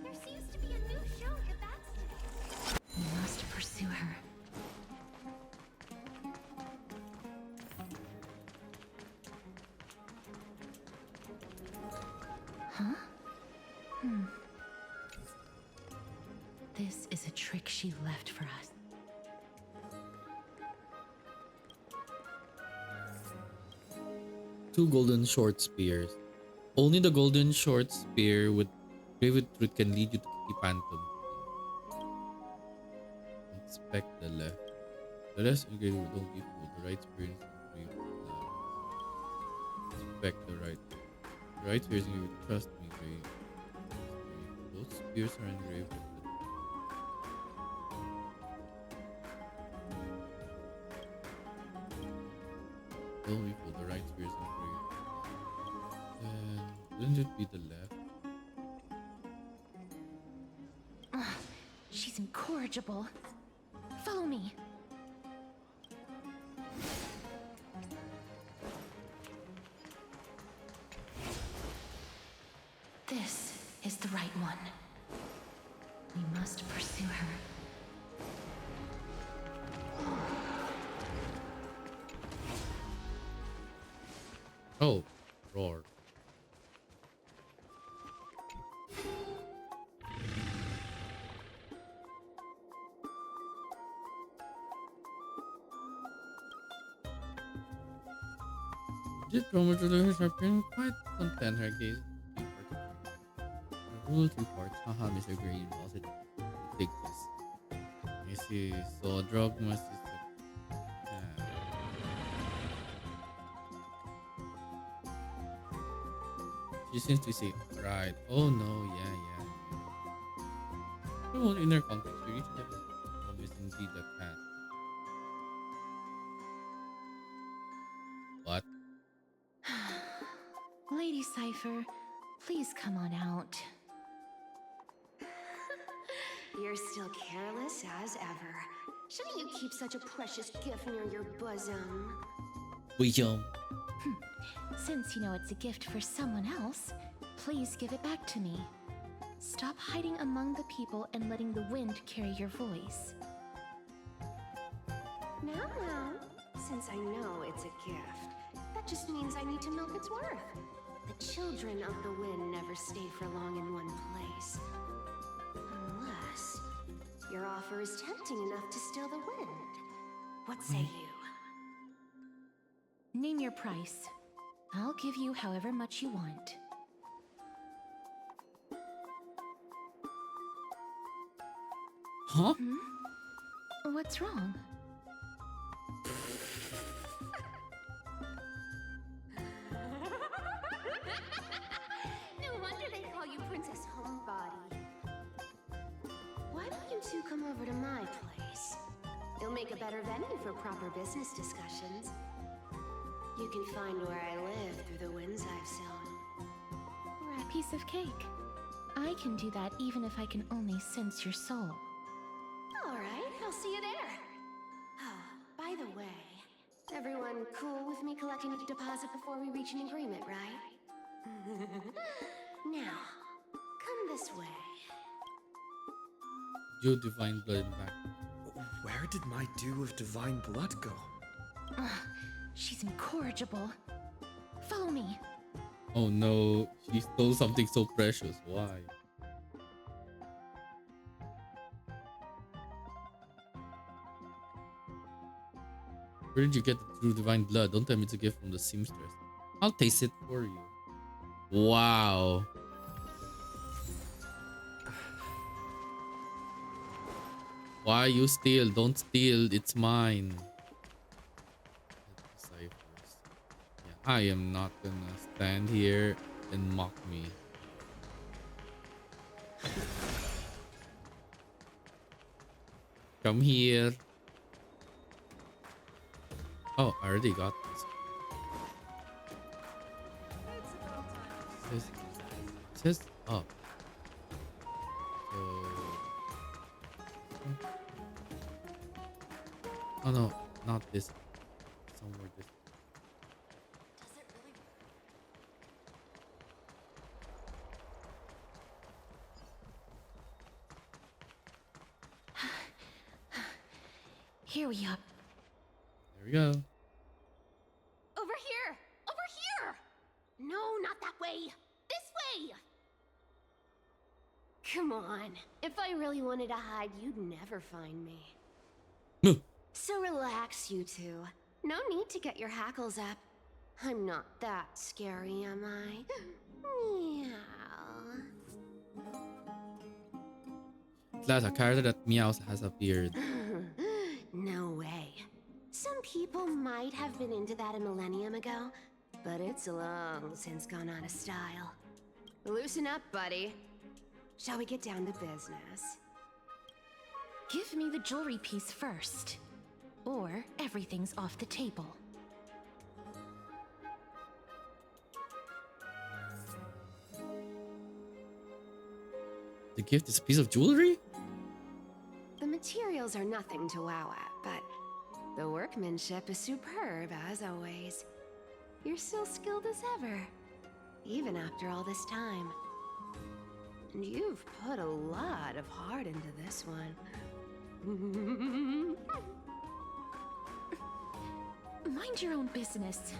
There seems to be a new show at the backstage. We must pursue her. Huh? This is a trick she left for us. Two golden short spears. Only the golden short spear with Graven Truth can lead you to Kitty Phantom. Inspect the left. The rest engraved don't be fooled. The right spear is engraved with lines. Inspect the right. The right spear is engraved with trust me, Grave. Both spears are engraved with the will we put the right spirits and prayer? Then wouldn't it be the left? She's incorrigible. Follow me. This is the right one. We must pursue her. Oh, roar. This promo trailers have been quite content her case. Rule 2 parts. Haha, Mr. Gray, you lost it. Take this. This is so drug must She seems to say, right. Oh no, yeah. Well, in their context, we reach the home is indeed the cat. What? Lady Cypher, please come on out. You're still careless as ever. Shouldn't you keep such a precious gift near your bosom? Since you know it's a gift for someone else, please give it back to me. Stop hiding among the people and letting the wind carry your voice. Now, since I know it's a gift, that just means I need to milk its worth. The children of the wind never stay for long in one place. Unless your offer is tempting enough to still the wind. What say you? Name your price. I'll give you however much you want. Huh? What's wrong? No wonder they call you Princess Homebody. Why don't you two come over to my place? It'll make a better venue for proper business discussions. You can find where I live through the winds I've sown. Or a piece of cake. I can do that even if I can only sense your soul. All right, I'll see you there. Oh, by the way, everyone cool with me collecting a deposit before we reach an agreement, right? Now, come this way. Your divine blood back. Where did my dew of divine blood go? She's incorrigible. Follow me. Oh no, she stole something so precious. Why? Where did you get the true divine blood? Don't tell me it's a gift from the seamstress. I'll taste it for you. Wow. Why you steal? Don't steal. It's mine. Yeah, I am not gonna stand here and mock me. Come here. Oh, I already got this. It says up. So... Oh no, not this. Somewhere this. Here we are. There we go. Over here! Over here! No, not that way! This way! Come on. If I really wanted to hide, you'd never find me. So relax, you two. No need to get your hackles up. I'm not that scary, am I? Meow. Glad a character that meows has appeared. No way. Some people might have been into that a millennium ago, but it's long since gone out of style. Loosen up, buddy. Shall we get down to business? Give me the jewelry piece first. Or everything's off the table. The gift is a piece of jewelry? The materials are nothing to wow at, but the workmanship is superb as always. You're still skilled as ever, even after all this time. And you've put a lot of heart into this one. Mind your own business.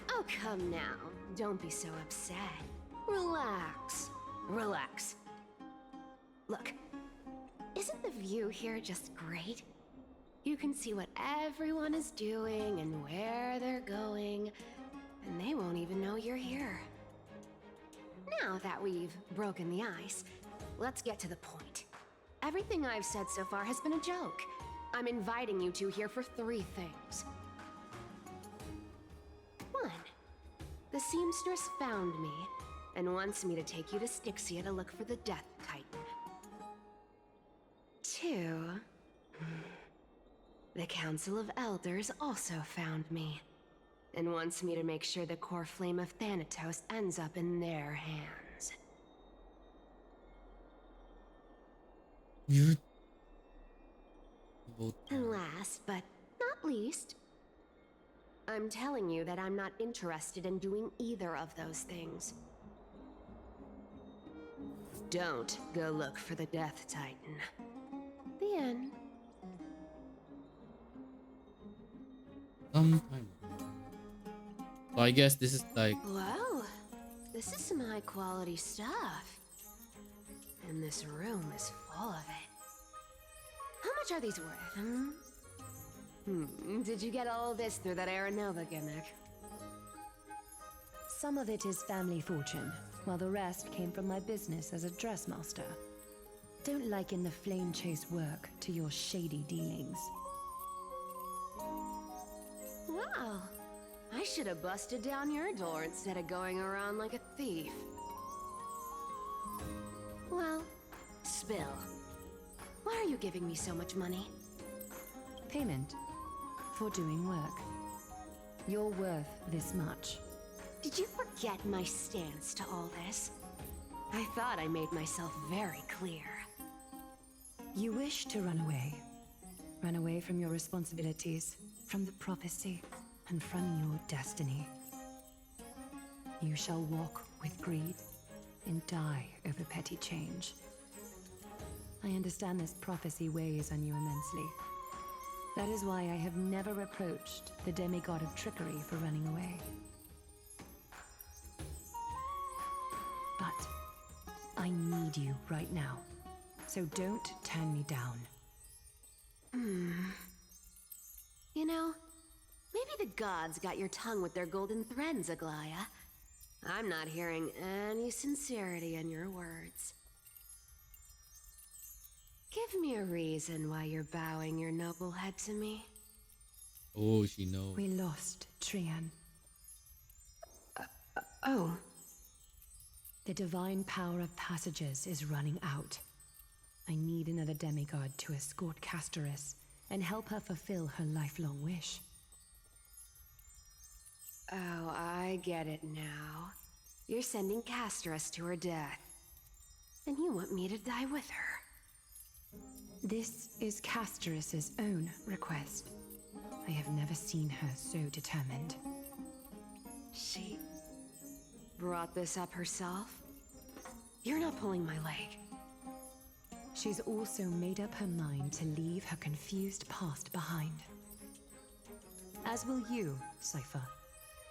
Oh, come now. Don't be so upset. Relax. Relax. Look, isn't the view here just great? You can see what everyone is doing and where they're going, and they won't even know you're here. Now that we've broken the ice, let's get to the point. Everything I've said so far has been a joke. I'm inviting you two here for 3 things. 1. The seamstress found me and wants me to take you to Styxia to look for the Death Titan. 2. The Council of Elders also found me and wants me to make sure the core flame of Thanatos ends up in their hands. You're both. And last, but not least, I'm telling you that I'm not interested in doing either of those things. Don't go look for the Death Titan. The end. Sometime. So I guess this is like. Wow, this is some high quality stuff. And this room is full of it. How much are these worth, Did you get all this through that Aranova gimmick? Some of it is family fortune, while the rest came from my business as a dressmaster. Don't liken the flame chase work to your shady dealings. Wow, I should have busted down your door instead of going around like a thief. Well, spill. Why are you giving me so much money? Payment for doing work. You're worth this much. Did you forget my stance to all this? I thought I made myself very clear. You wish to run away. Run away from your responsibilities, from the prophecy, and from your destiny. You shall walk with greed and die over petty change. I understand this prophecy weighs on you immensely. That is why I have never reproached the demigod of trickery for running away. But I need you right now, so don't turn me down. You know, maybe the gods got your tongue with their golden threads, Aglaya. I'm not hearing any sincerity in your words. Give me a reason why you're bowing your noble head to me. Oh, she knows. We lost Trian. Oh. The divine power of passages is running out. I need another demigod to escort Castoris and help her fulfill her lifelong wish. Oh, I get it now. You're sending Castoris to her death. And you want me to die with her. This is Castoris' own request. I have never seen her so determined. She brought this up herself? You're not pulling my leg. She's also made up her mind to leave her confused past behind. As will you, Cypher,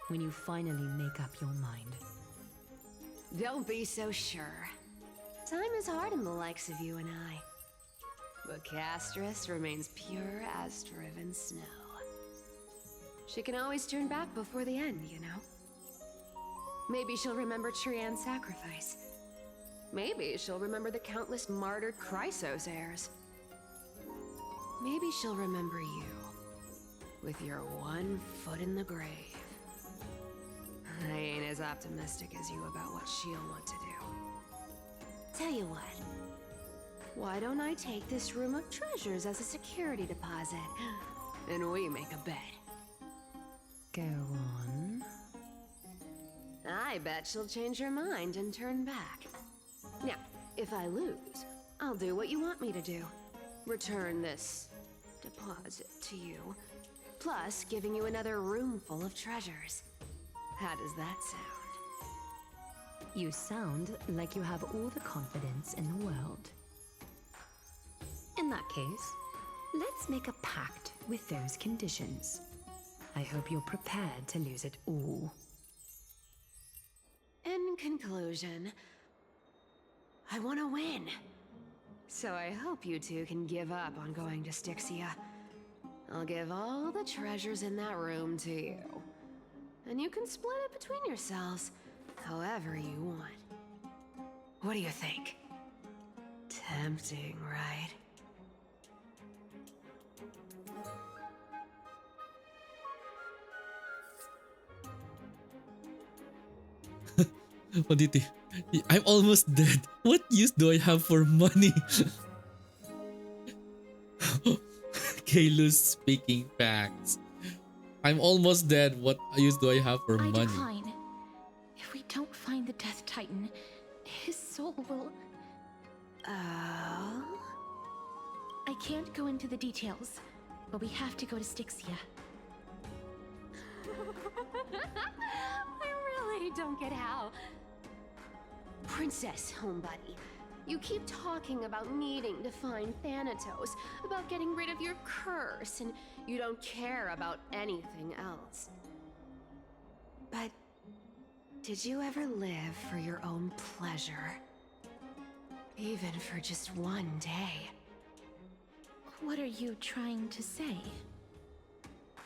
when you finally make up your mind. Don't be so sure. Time is hard in the likes of you and I. But Castoris remains pure as driven snow. She can always turn back before the end, you know? Maybe she'll remember Trian's sacrifice. Maybe she'll remember the countless martyred Chrysos heirs. Maybe she'll remember you, with your one foot in the grave. I ain't as optimistic as you about what she'll want to do. Tell you what, why don't I take this room of treasures as a security deposit, and we make a bet? Go on. I bet she'll change her mind and turn back. Now, If I lose, I'll do what you want me to do. Return this deposit to you, plus giving you another room full of treasures. How does that sound? You sound like you have all the confidence in the world. In that case, let's make a pact with those conditions. I hope you're prepared to lose it all. In conclusion, I want to win. So I hope you two can give up on going to Styxia. I'll give all the treasures in that room to you. And you can split it between yourselves, however you want. What do you think? Tempting, right? What do you think? I'm almost dead. What use do I have for money? Kalu's speaking facts. I'm almost dead. What use do I have for I money? decline. If we don't find the Death Titan, his soul will... Oh? I can't go into the details, but we have to go to Styxia. I really don't get how. Princess, homebuddy, you keep talking about needing to find Thanatos, about getting rid of your curse, and you don't care about anything else. But did you ever live for your own pleasure? Even for just one day? What are you trying to say?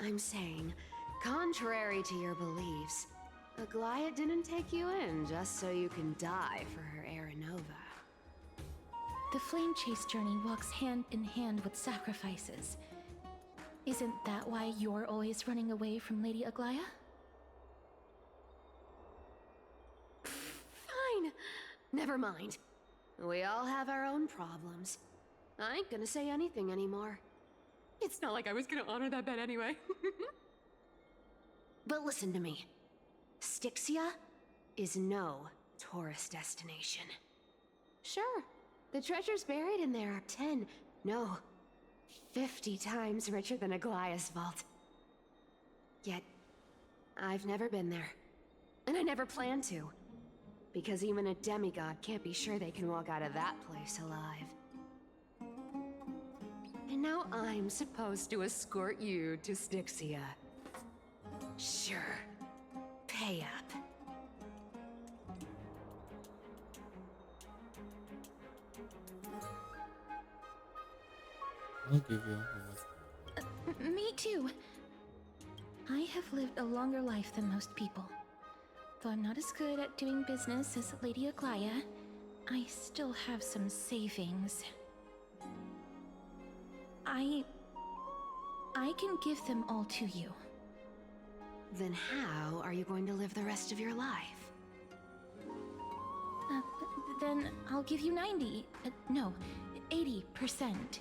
I'm saying, contrary to your beliefs, Aglaia didn't take you in just so you can die for her Aranova. The flame chase journey walks hand in hand with sacrifices. Isn't that why you're always running away from Lady Aglaia? Fine. Never mind. We all have our own problems. I ain't gonna say anything anymore. It's not like I was gonna honor that bet anyway. But listen to me. Styxia is no tourist destination. Sure, the treasures buried in there are 10, no, 50 times richer than Aglaia's vault. Yet, I've never been there. And I never plan to. Because even a demigod can't be sure they can walk out of that place alive. And now I'm supposed to escort you to Styxia. Sure. Pay up. I'll give you how much. Me too. I have lived a longer life than most people. Though I'm not as good at doing business as Lady Aglaia, I still have some savings. I can give them all to you. Then how are you going to live the rest of your life? Then I'll give you 90. No, 80%.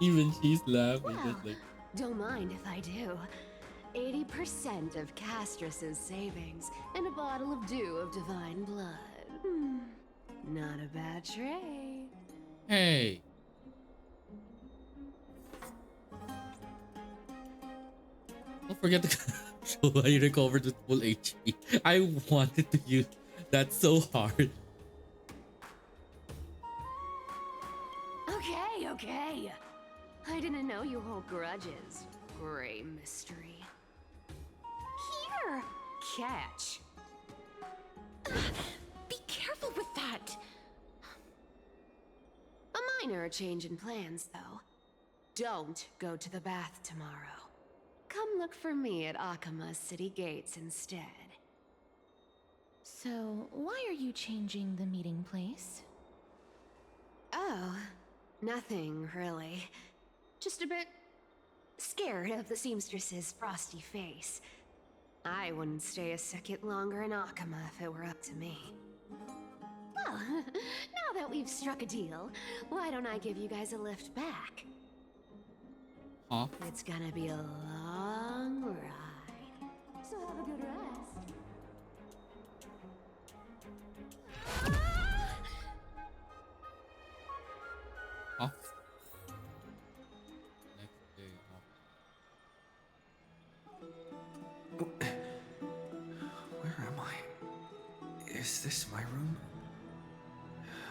Even she's laughing. Well, Just like, don't mind if I do. 80% of Castrus's savings and a bottle of dew of divine blood. Not a bad trade. hey. Don't forget to show I recovered with full HP. I wanted to use that so hard. Okay. I didn't know you hold grudges. Gray mystery. Here! Catch. Be careful with that! A minor change in plans, though. Don't go to the bath tomorrow. Come look for me at Akama's city gates instead. So, why are you changing the meeting place? Oh, nothing really. Just a bit scared of the seamstress's frosty face. I wouldn't stay a second longer in Akama if it were up to me. Well, now that we've struck a deal, why don't I give you guys a lift back? Huh? It's gonna be a long ride. So have a good rest. Is this my room?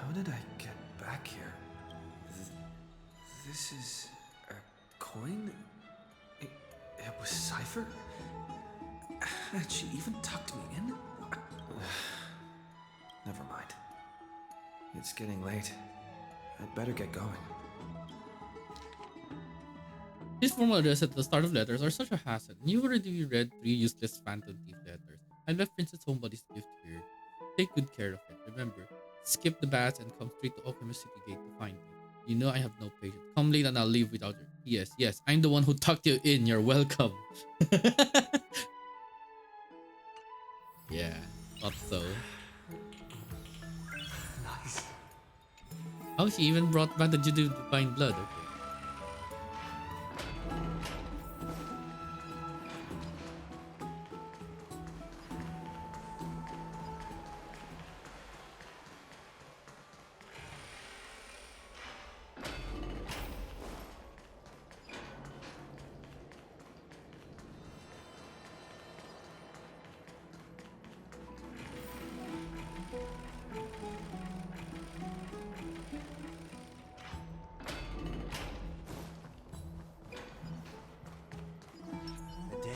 How did I get back here? This is a coin? It was Cypher? Had she even tucked me in? Never mind. It's getting late. I'd better get going. These formal addresses at the start of letters are such a hassle. You've already read 3 useless Phantom Thief letters. I left Princess Homebody's gift here. Take good care of it. Remember, skip the baths and come straight to Alchemist City Gate to find me. You know I have no patience. Come late and I'll leave without you. Yes, I'm the one who tucked you in. You're welcome. Yeah, thought so. Nice. Oh, she even brought back the Divine Blood. Okay.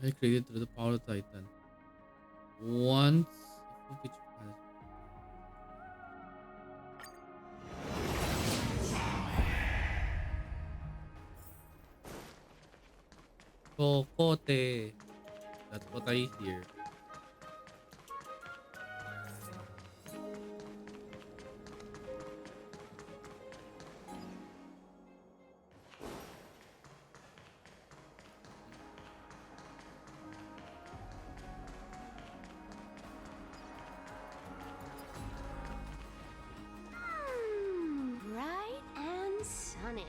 I created through the power of Titan. Once Kokote. That's what I hear. Bright and sunny.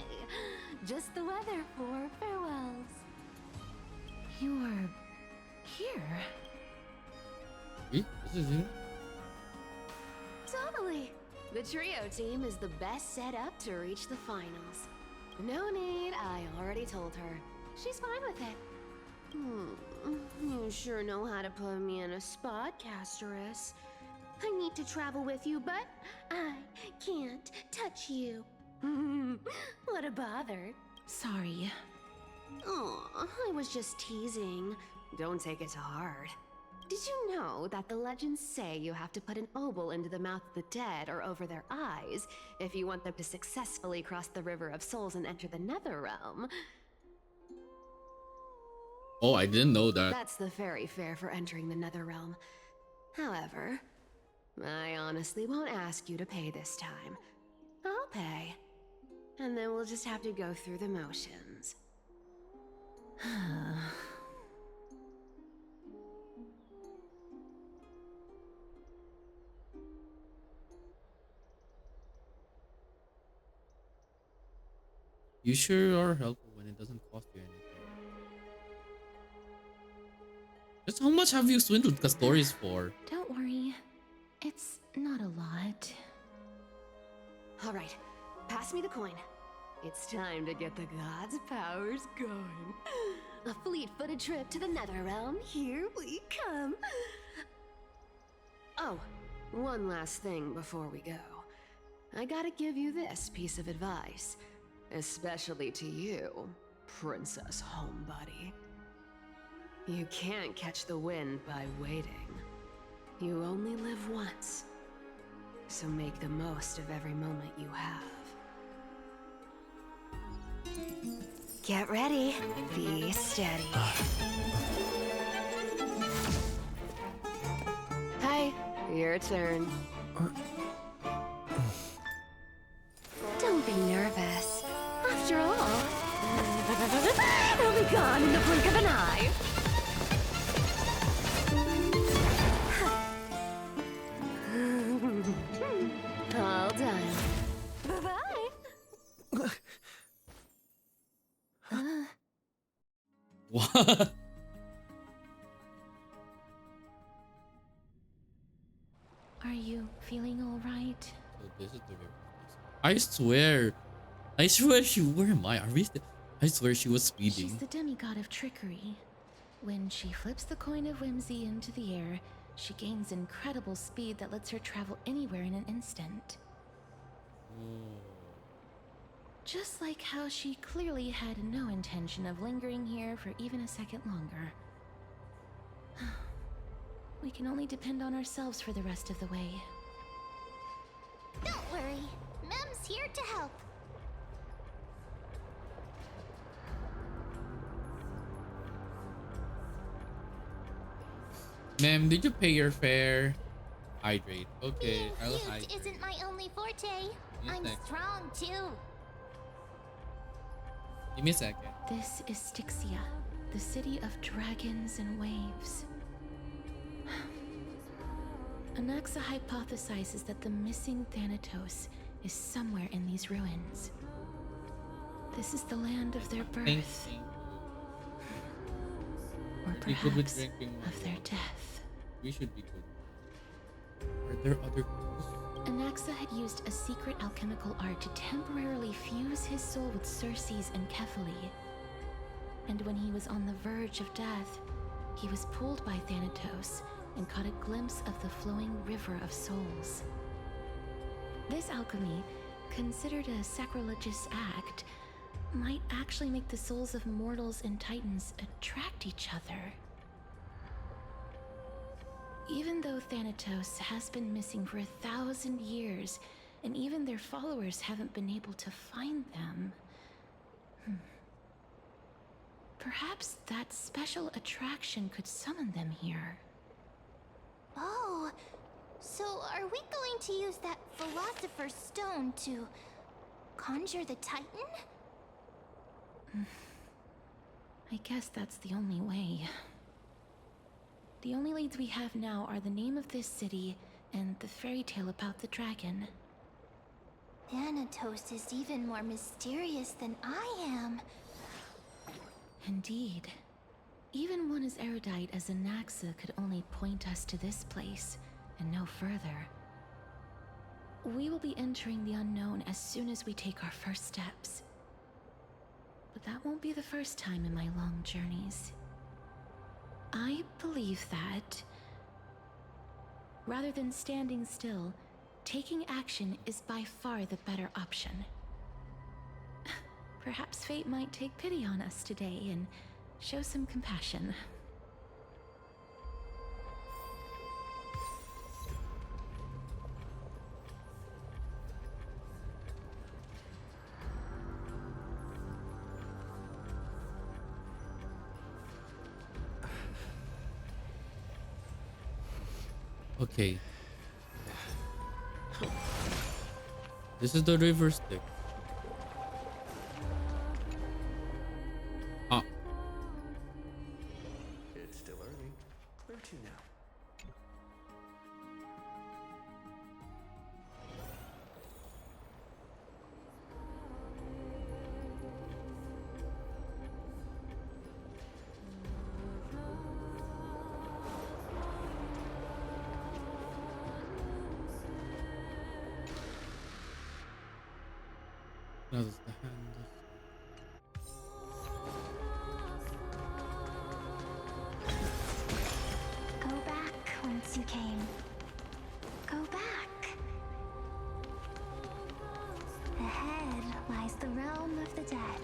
Just the weather for farewells. You're here. Wait, this is it? Totally. The trio team is the best set up to reach the finals. No need, I already told her. She's fine with it. You sure know how to put me in a spot, Casterus. I need to travel with you, but I can't touch you. What a bother. Sorry. Aw, I was just teasing. Don't take it to heart. Did you know that the legends say you have to put an obol into the mouth of the dead or over their eyes if you want them to successfully cross the River of Souls and enter the Nether Realm? Oh, I didn't know that. That's the fairy fare for entering the Nether Realm. However, I honestly won't ask you to pay this time. I'll pay. And then we'll just have to go through the motions. You sure are helpful when it doesn't cost you anything. Just how much have you swindled Castoris for? Don't worry. It's not a lot. All right, pass me the coin. It's time to get the gods' powers going. A fleet-footed trip to the Nether Realm. Here we come. Oh, one last thing before we go. I gotta give you this piece of advice. Especially to you, Princess Homebody. You can't catch the wind by waiting. You only live once. So make the most of every moment you have. Get ready. Be steady. Hi, your turn. Don't be nervous. After all, it'll be gone in the blink of an eye. What? Are you feeling all right? So this is the river. I swear she. Where am I? Are we? I swear she was She's speeding. the demigod of trickery. When she flips the coin of whimsy into the air, she gains incredible speed that lets her travel anywhere in an instant. Just like how she clearly had no intention of lingering here for even a second longer. We can only depend on ourselves for the rest of the way. Don't worry, Mem's here to help. Ma'am, did you pay your fare? Hydrate. Okay, Being I'll cute hydrate. isn't my only forte. Give me a I'm sec. strong too. Give me a second. This is Styxia, the city of dragons and waves. Anaxa hypothesizes that the missing Thanatos is somewhere in these ruins. This is the land of their birth. Or We could be perhaps drinking of their death. We should be good. Are there other clues? Anaxa had used a secret alchemical art to temporarily fuse his soul with Circe's and Kephale. And when he was on the verge of death, he was pulled by Thanatos and caught a glimpse of the flowing river of souls. This alchemy, considered a sacrilegious act, might actually make the souls of mortals and titans attract each other. Even though Thanatos has been missing for 1,000 years, and even their followers haven't been able to find them, perhaps that special attraction could summon them here. Oh, so are we going to use that Philosopher's Stone to conjure the Titan? I guess that's the only way. The only leads we have now are the name of this city and the fairy tale about the dragon. Thanatos is even more mysterious than I am. Indeed. Even one as erudite as Anaxa could only point us to this place, and no further. We will be entering the unknown as soon as we take our first steps. But that won't be the first time in my long journeys. I believe that, rather than standing still, taking action is by far the better option. Perhaps fate might take pity on us today and show some compassion. Okay. This is the river stick. Ah. It's still early. Where to now? Now that's the hand. Go back whence you came. Go back. Ahead lies the realm of the dead.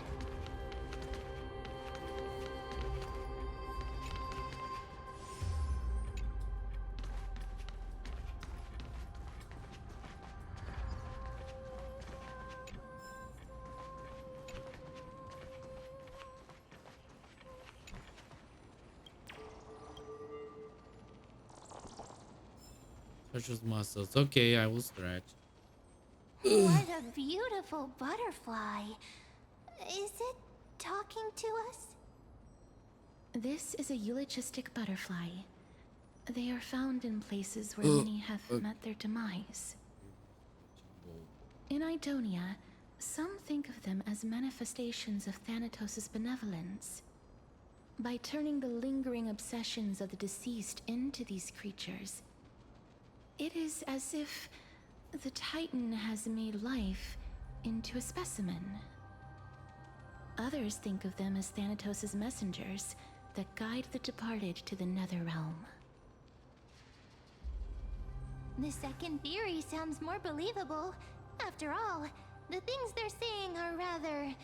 Stretches muscles. Okay, I will stretch. What a beautiful butterfly. Is it talking to us? This is a eulogistic butterfly. They are found in places where many have met their demise. In Idonia, some think of them as manifestations of Thanatos' benevolence. By turning the lingering obsessions of the deceased into these creatures, it is as if the Titan has made life into a specimen. Others think of them as Thanatos' messengers that guide the departed to the Netherrealm. The second theory sounds more believable. After all, the things they're saying are rather,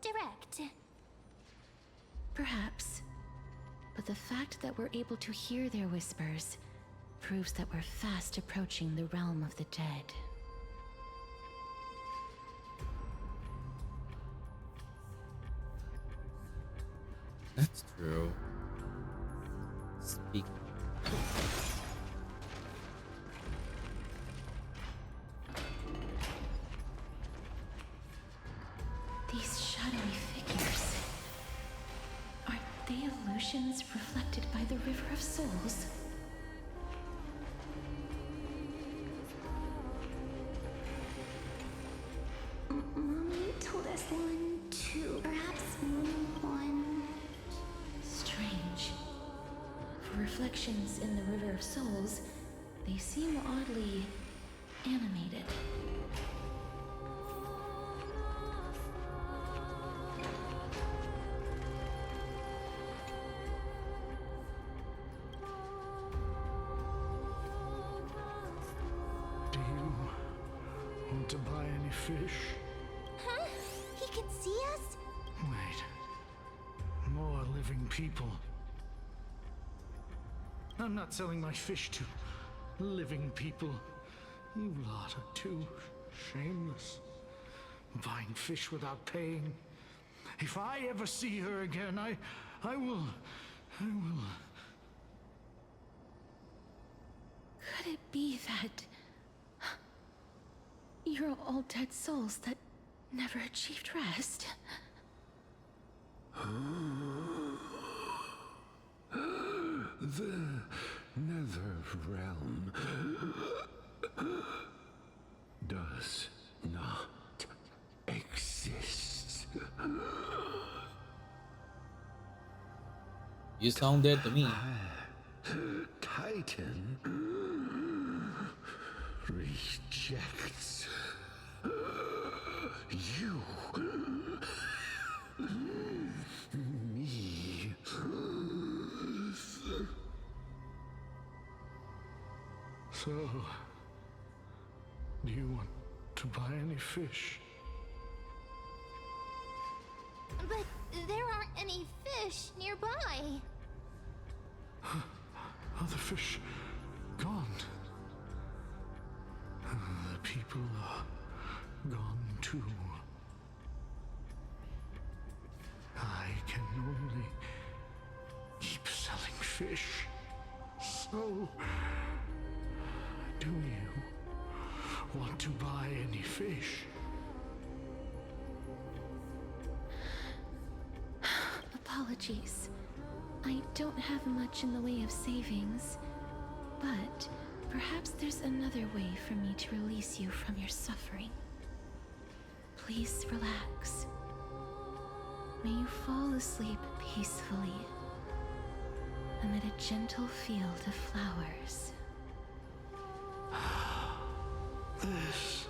direct. Perhaps. But the fact that we're able to hear their whispers proves that we're fast approaching the realm of the dead. That's true. Speak. These shadowy figures. Aren't they illusions reflected by the River of Souls? Mommy told us 1, 2, perhaps 1. Strange. For reflections in the River of Souls, they seem oddly animated. Do you want to buy any fish? Huh? He can see us? Wait. More living people. I'm not selling my fish to living people. You lot are too shameless. Buying fish without paying. If I ever see her again, I will... Could it be that you're all dead souls that never achieved rest? The Nether Realm does not exist. You sound dead to me. Titan rejects you. Me. So, do you want to buy any fish? But there aren't any fish nearby. Other fish gone. The people are gone too. I can only keep selling fish. So, do you want to buy any fish? Apologies. I don't have much in the way of savings, but perhaps there's another way for me to release you from your suffering. Please relax. May you fall asleep peacefully amid a gentle field of flowers. This.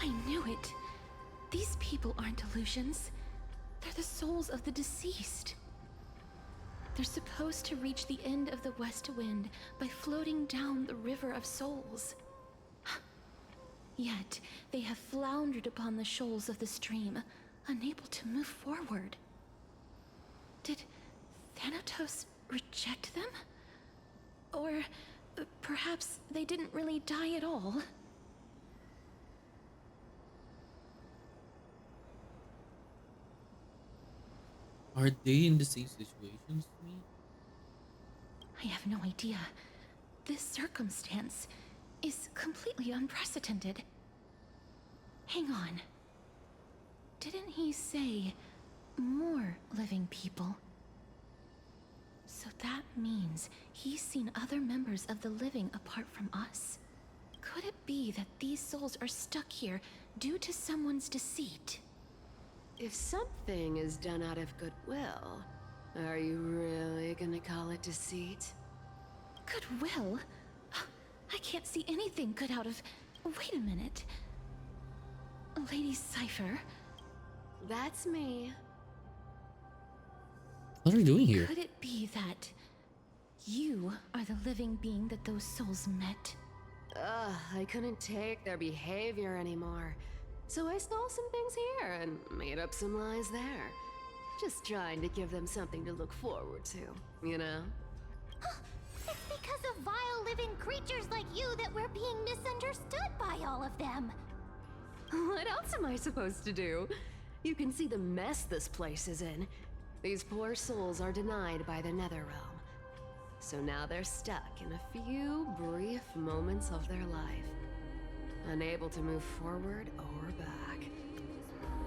I knew it. These people aren't illusions. They're the souls of the deceased. They're supposed to reach the end of the West Wind by floating down the River of Souls. Yet, they have floundered upon the shoals of the stream, unable to move forward. Did Thanatos reject them? Or perhaps they didn't really die at all? Are they in the same situations to me? I have no idea. This circumstance is completely unprecedented. Hang on. Didn't he say more living people? So that means he's seen other members of the living apart from us? Could it be that these souls are stuck here due to someone's deceit? If something is done out of goodwill, are you really gonna call it deceit? Goodwill? I can't see anything good out of... Wait a minute. Lady Cypher? That's me. What are we doing here? Could it be that you are the living being that those souls met? Ugh, I couldn't take their behavior anymore. So I stole some things here and made up some lies there. Just trying to give them something to look forward to, you know? It's because of vile living creatures like you that we're being misunderstood by all of them. What else am I supposed to do? You can see the mess this place is in. These poor souls are denied by the Netherrealm. So now they're stuck in a few brief moments of their life. Unable to move forward or back.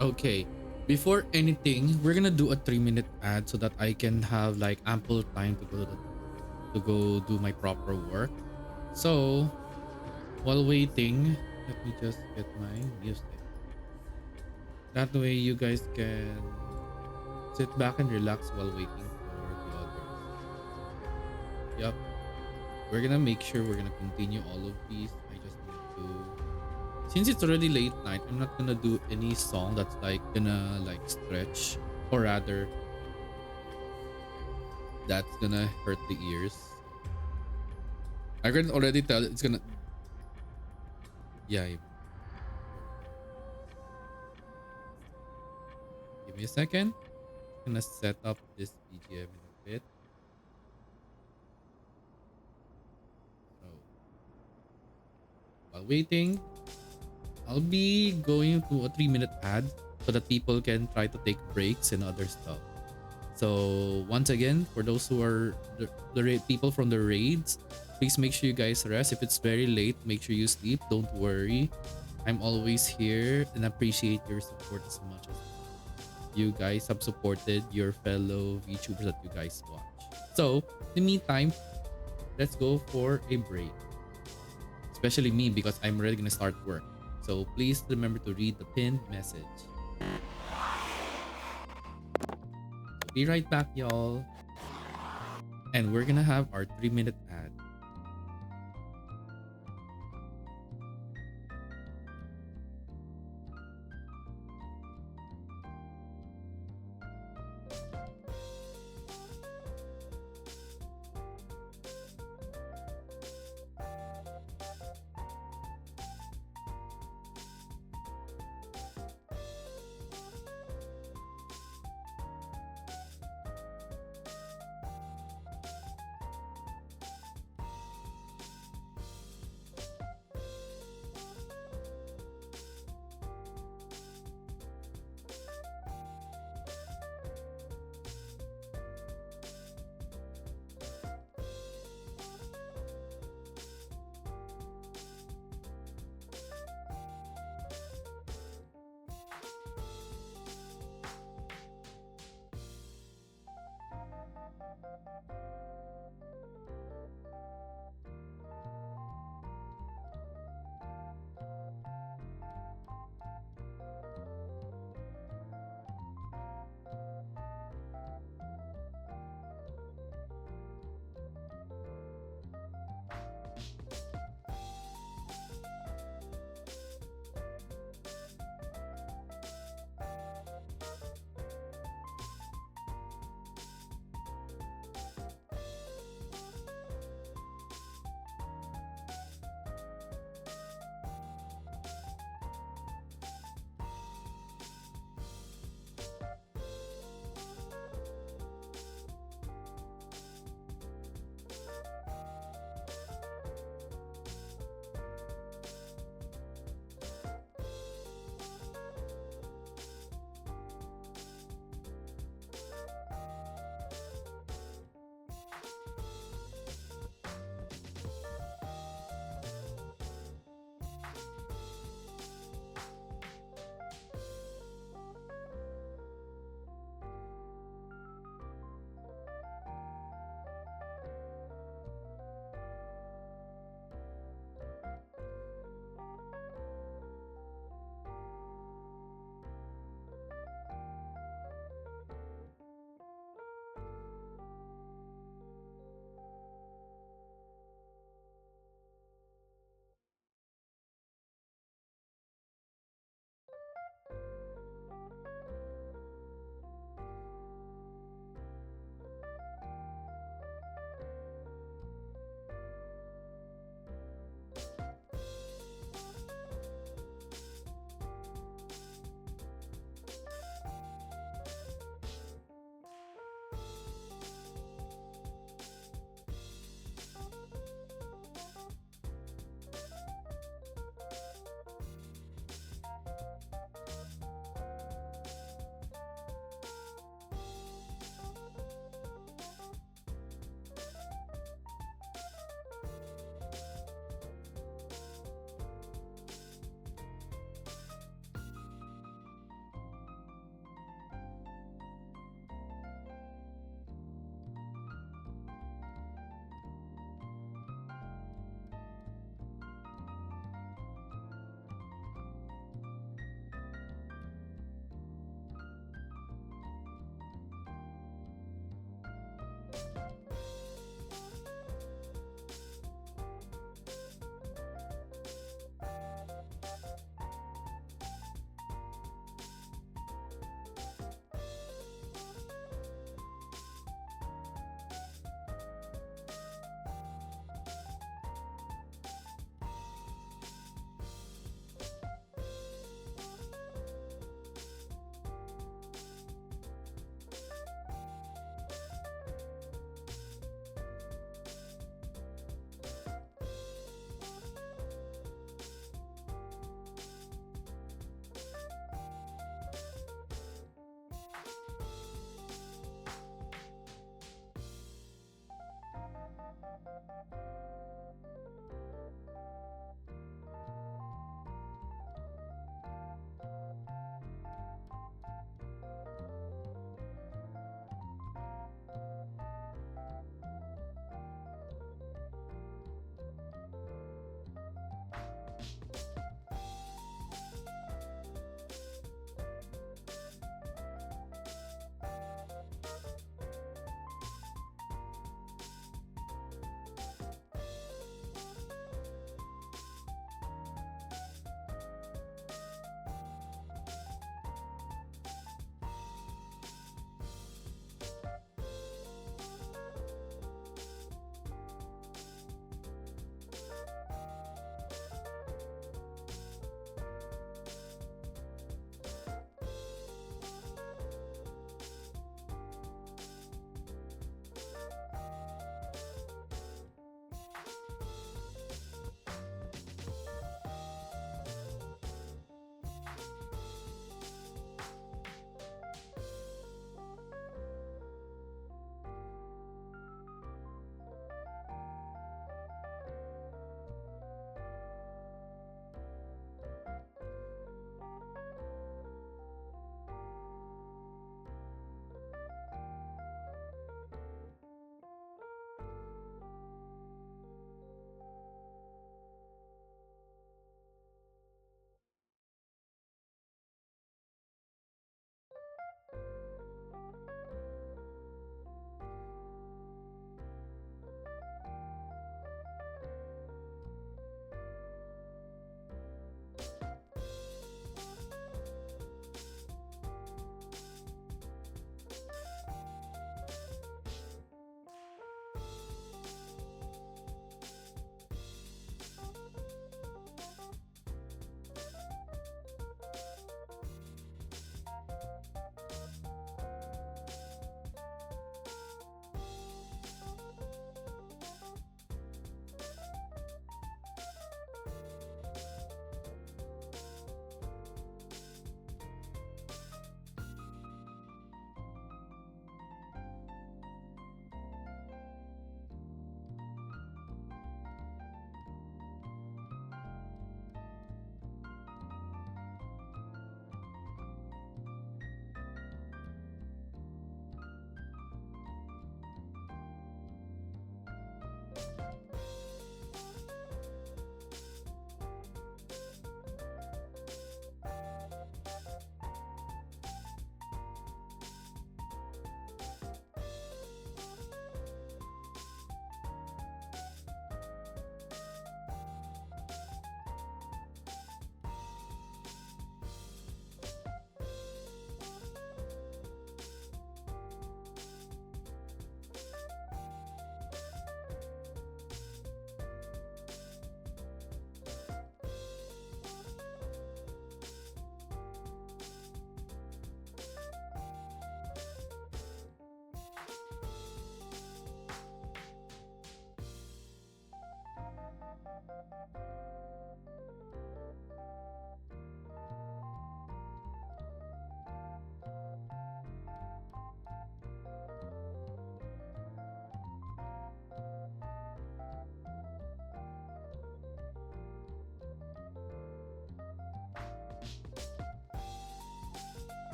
Okay, before anything, we're gonna do a 3-minute ad so that I can have like ample time to go do my proper work. So while waiting, let me just get my music. That way you guys can sit back and relax while waiting for the others. Yup. We're gonna make sure we're gonna continue all of these. I just need to, since it's already late night, I'm not gonna do any song that's like gonna like stretch, or rather that's gonna hurt the ears. I can already tell it's gonna, yeah. Give me a second. I'm gonna set up this BGM in a bit. So while waiting, I'll be going to a 3-minute ad so that people can try to take breaks and other stuff. So once again, for those who are the people from the raids, please make sure you guys rest. If it's very late, make sure you sleep. Don't worry. I'm always here and appreciate your support as much as you guys have supported your fellow VTubers that you guys watch. So in the meantime, let's go for a break. Especially me, because I'm already gonna start work. So please remember to read the pinned message. Be right back, y'all. And we're gonna have our 3-minute ad.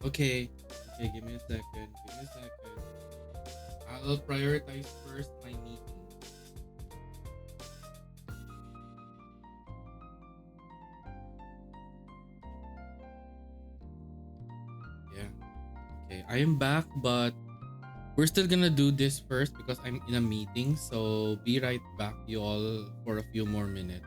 Okay. Okay, give me a second. Give me a second. I'll prioritize first my meeting. Yeah. Okay, I am back, but we're still gonna do this first because I'm in a meeting. So be right back, you all, for a few more minutes.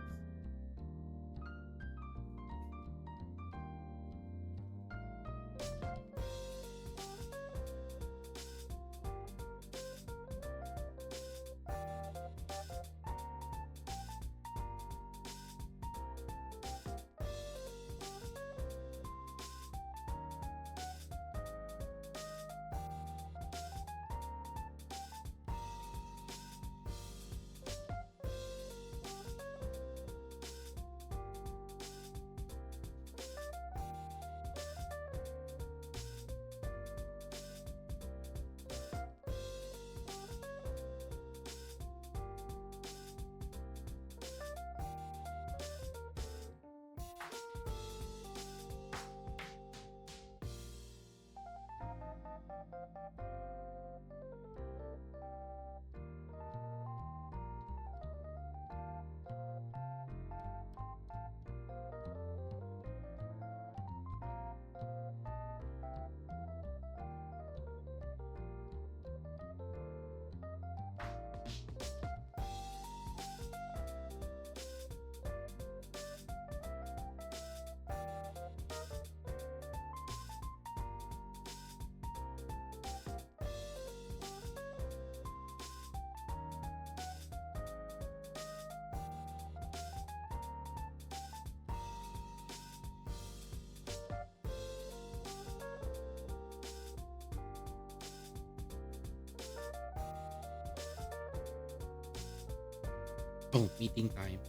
Oh, meeting time.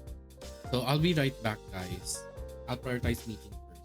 So I'll be right back, guys. I'll prioritize meeting first.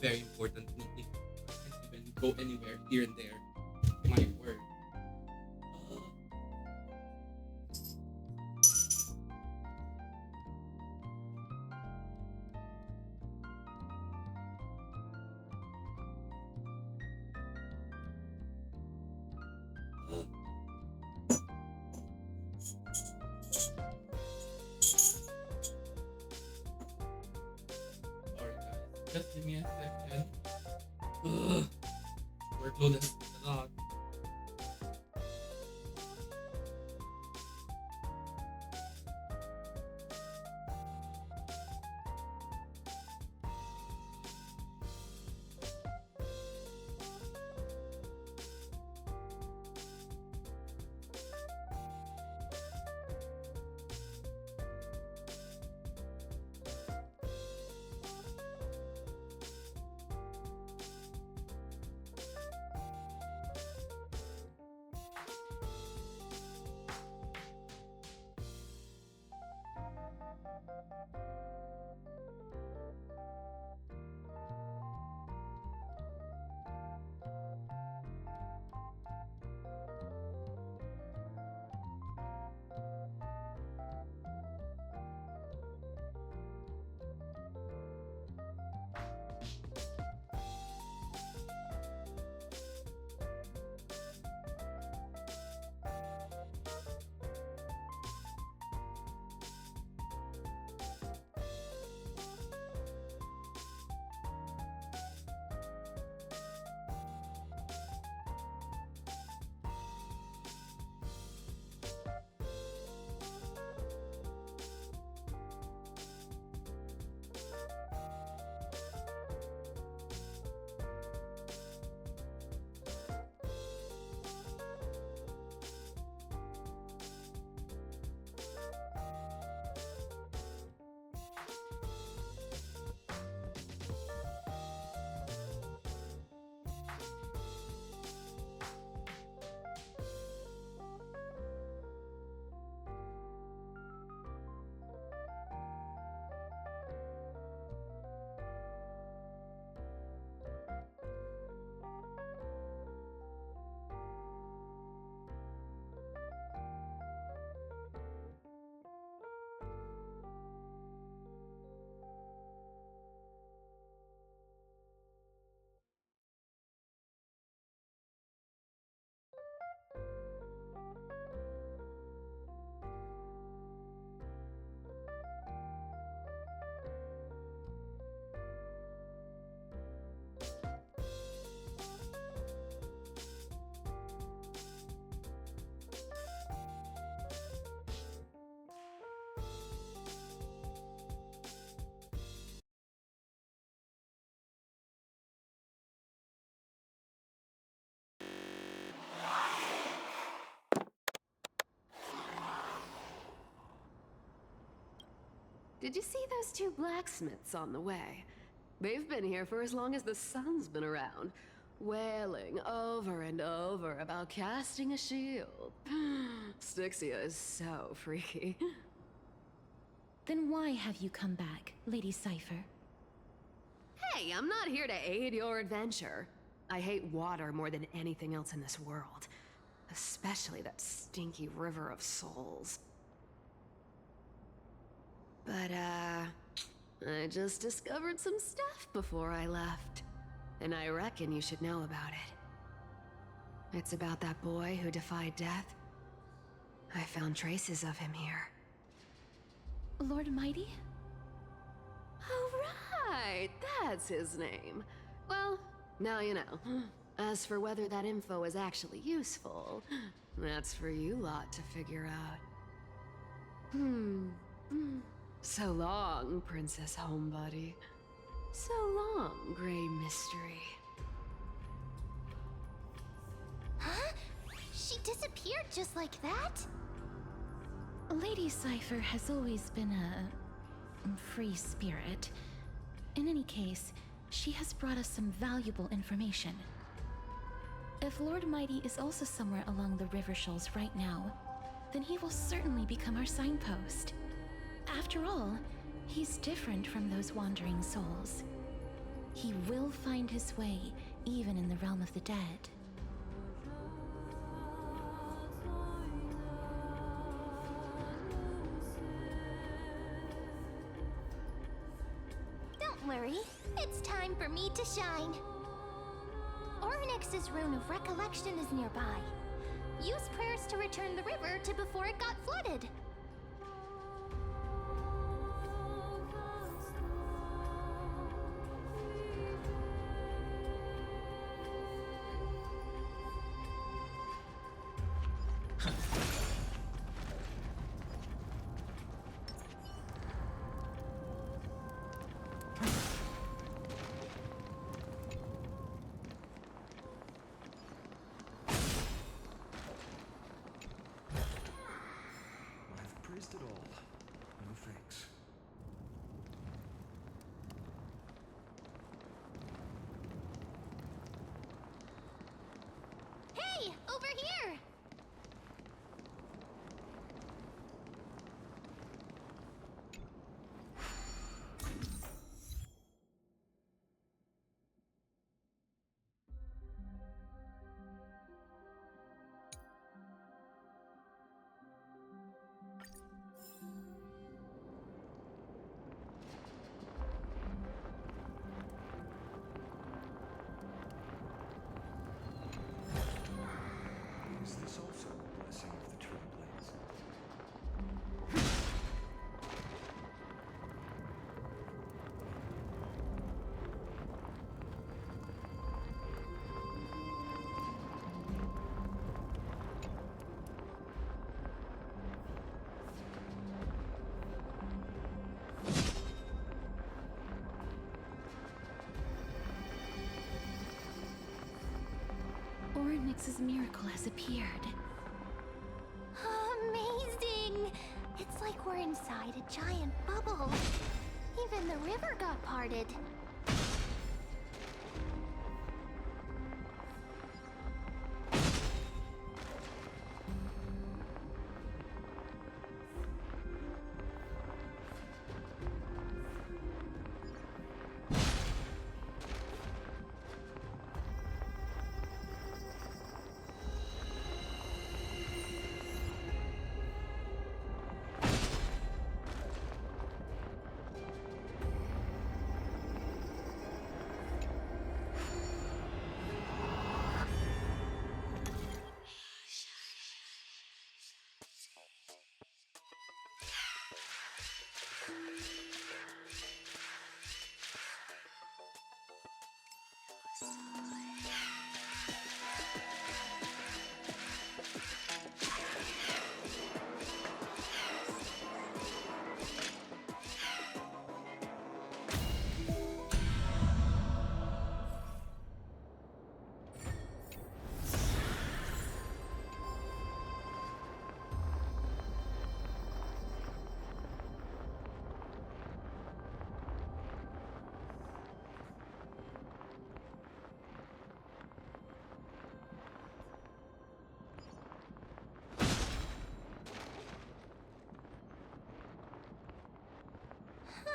very important meeting. I can't even go anywhere here and there. My word. Sorry guys, just give me a second. Ugh. Workload has been a lot. Did you see those two blacksmiths on the way? They've been here for as long as the sun's been around, wailing over and over about casting a shield. Styxia is so freaky. Then why have you come back, Lady Cypher? Hey, I'm not here to aid your adventure. I hate water more than anything else in this world. Especially that stinky river of souls. But, I just discovered some stuff before I left. And I reckon you should know about it. It's about that boy who defied death. I found traces of him here. Lord Mighty? Oh, right! That's his name. Well, now you know. As for whether that info is actually useful, that's for you lot to figure out. So long, Princess Homebody. So long, Grey Mystery. Huh? She disappeared just like that? Lady Cypher has always been a free spirit. In any case, she has brought us some valuable information. If Lord Mighty is also somewhere along the river shoals right now, then he will certainly become our signpost. After all, he's different from those wandering souls. He will find his way, even in the realm of the dead. Don't worry, it's time for me to shine. Ornyx's rune of recollection is nearby. Use prayers to return the river to before it got flooded. I've praised it all. No thanks. Hey, over here! Is this also a blessing of the True Blades? Ornyx's miracle has appeared. Amazing! It's like we're inside a giant bubble. Even the river got parted.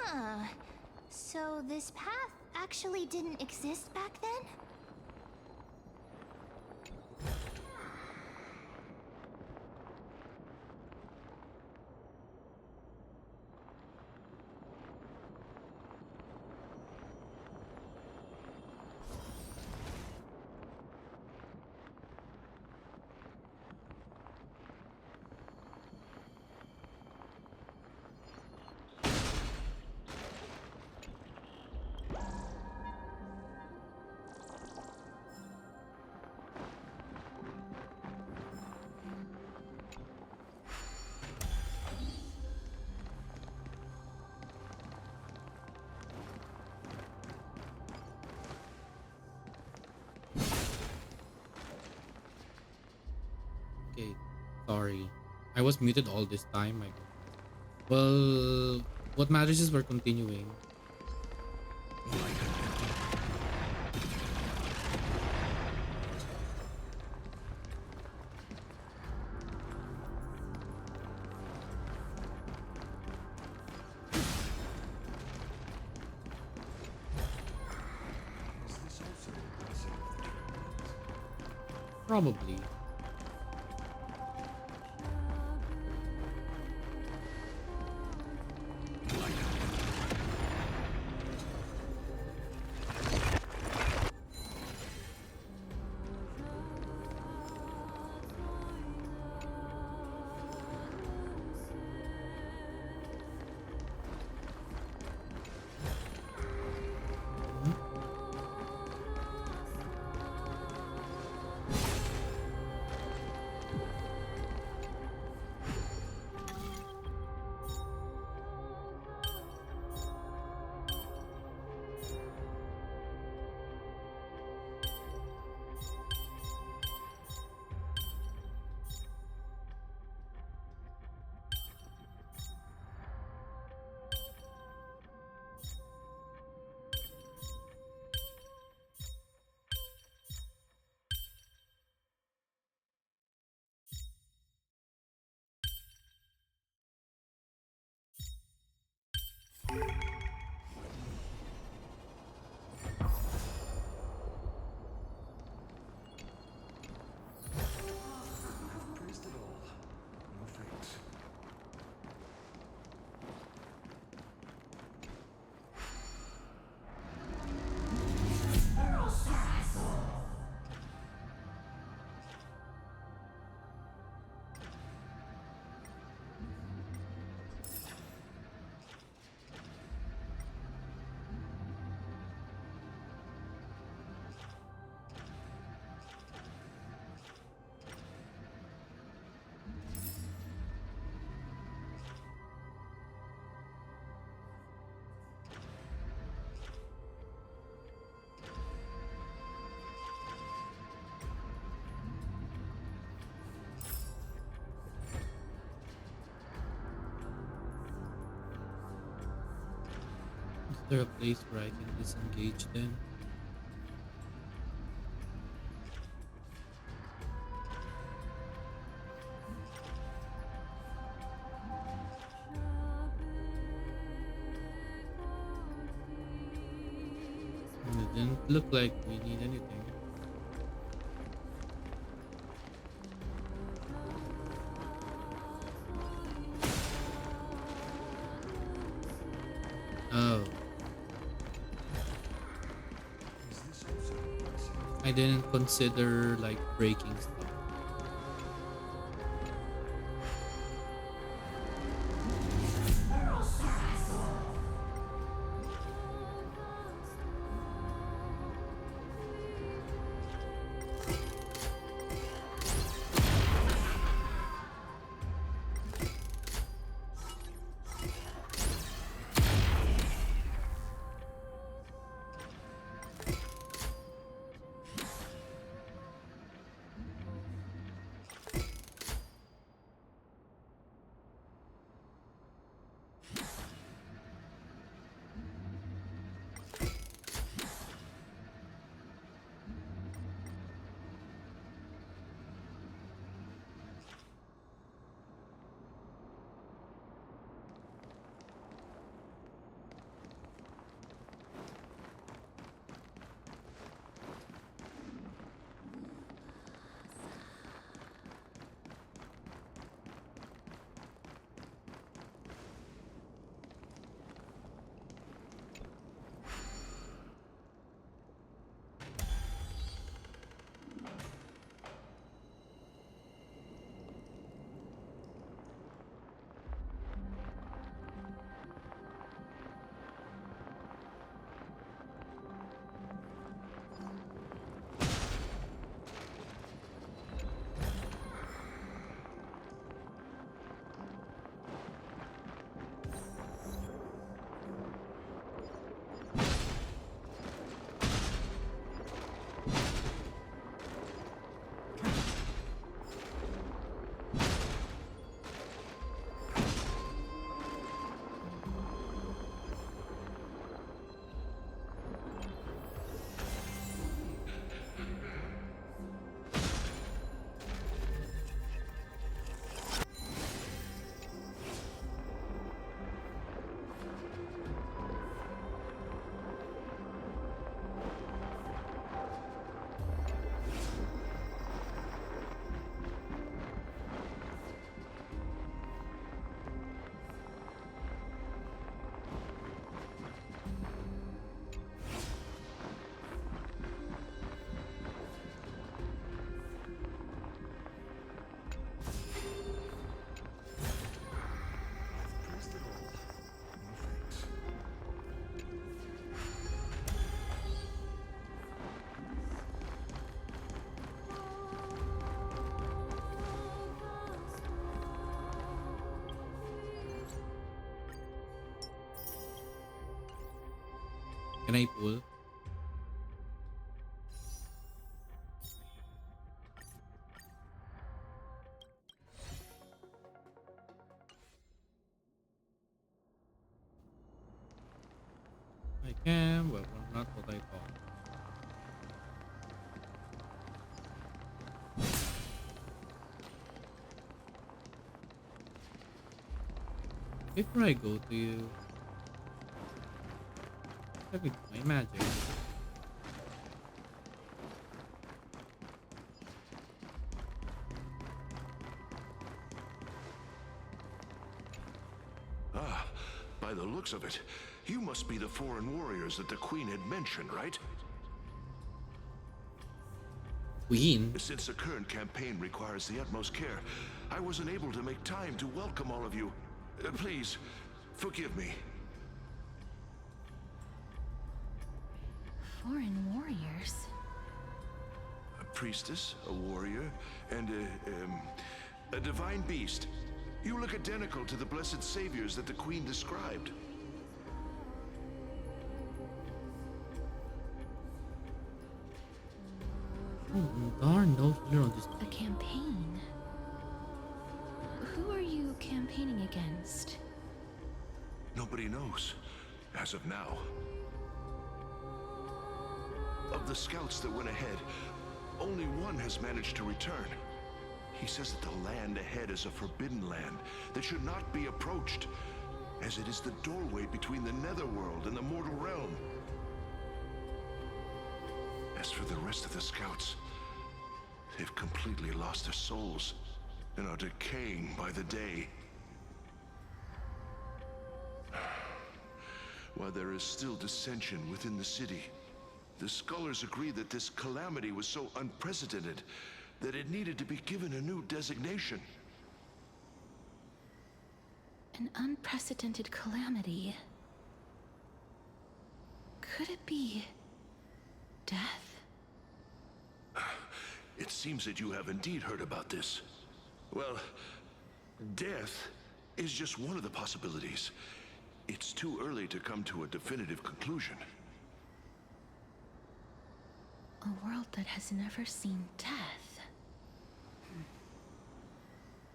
Huh. So this path actually didn't exist back then? Okay, sorry. I was muted all this time. Well, what matters is we're continuing. Probably. I've praised it all. No thanks. Is there a place where I can disengage then? It didn't look like we need anything. Oh. I didn't consider like breaking stuff. Can I pull? I can, but not what I thought. Before I go to you, let me do my magic. Ah, by the looks of it, you must be the foreign warriors that the Queen had mentioned, right? Queen? Since the current campaign requires the utmost care, I wasn't able to make time to welcome all of you. Please, forgive me. Foreign warriors? A priestess, a warrior, and a divine beast. You look identical to the blessed saviors that the Queen described. Oh, darn, no fear on this. A campaign? Who are you campaigning against? Nobody knows, as of now. Of the scouts that went ahead, only one has managed to return. He says that the land ahead is a forbidden land that should not be approached, as it is the doorway between the netherworld and the mortal realm. As for the rest of the scouts, they've completely lost their souls and are decaying by the day. While there is still dissension within the city, the scholars agree that this calamity was so unprecedented that it needed to be given a new designation. An unprecedented calamity. Could it be death? It seems that you have indeed heard about this. Well, death is just one of the possibilities. It's too early to come to a definitive conclusion. A world that has never seen death.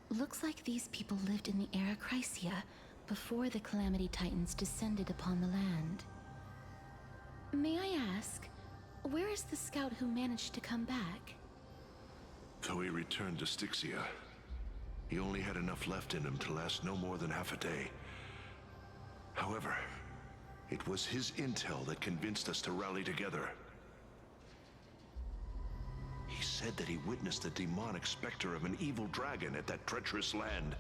Looks like these people lived in the era Chrysia before the Calamity Titans descended upon the land. May I ask, where is the scout who managed to come back? So he returned to Styxia. He only had enough left in him to last no more than half a day. However, it was his intel that convinced us to rally together. He said that he witnessed the demonic specter of an evil dragon at that treacherous land.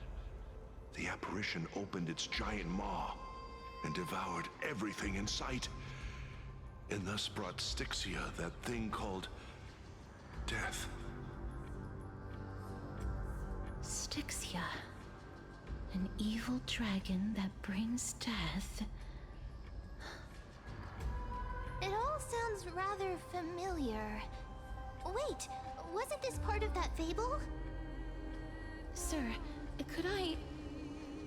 The apparition opened its giant maw and devoured everything in sight, and thus brought Styxia that thing called death. Styxia. An evil dragon that brings death. It all sounds rather familiar. Wait, wasn't this part of that fable? Sir, could I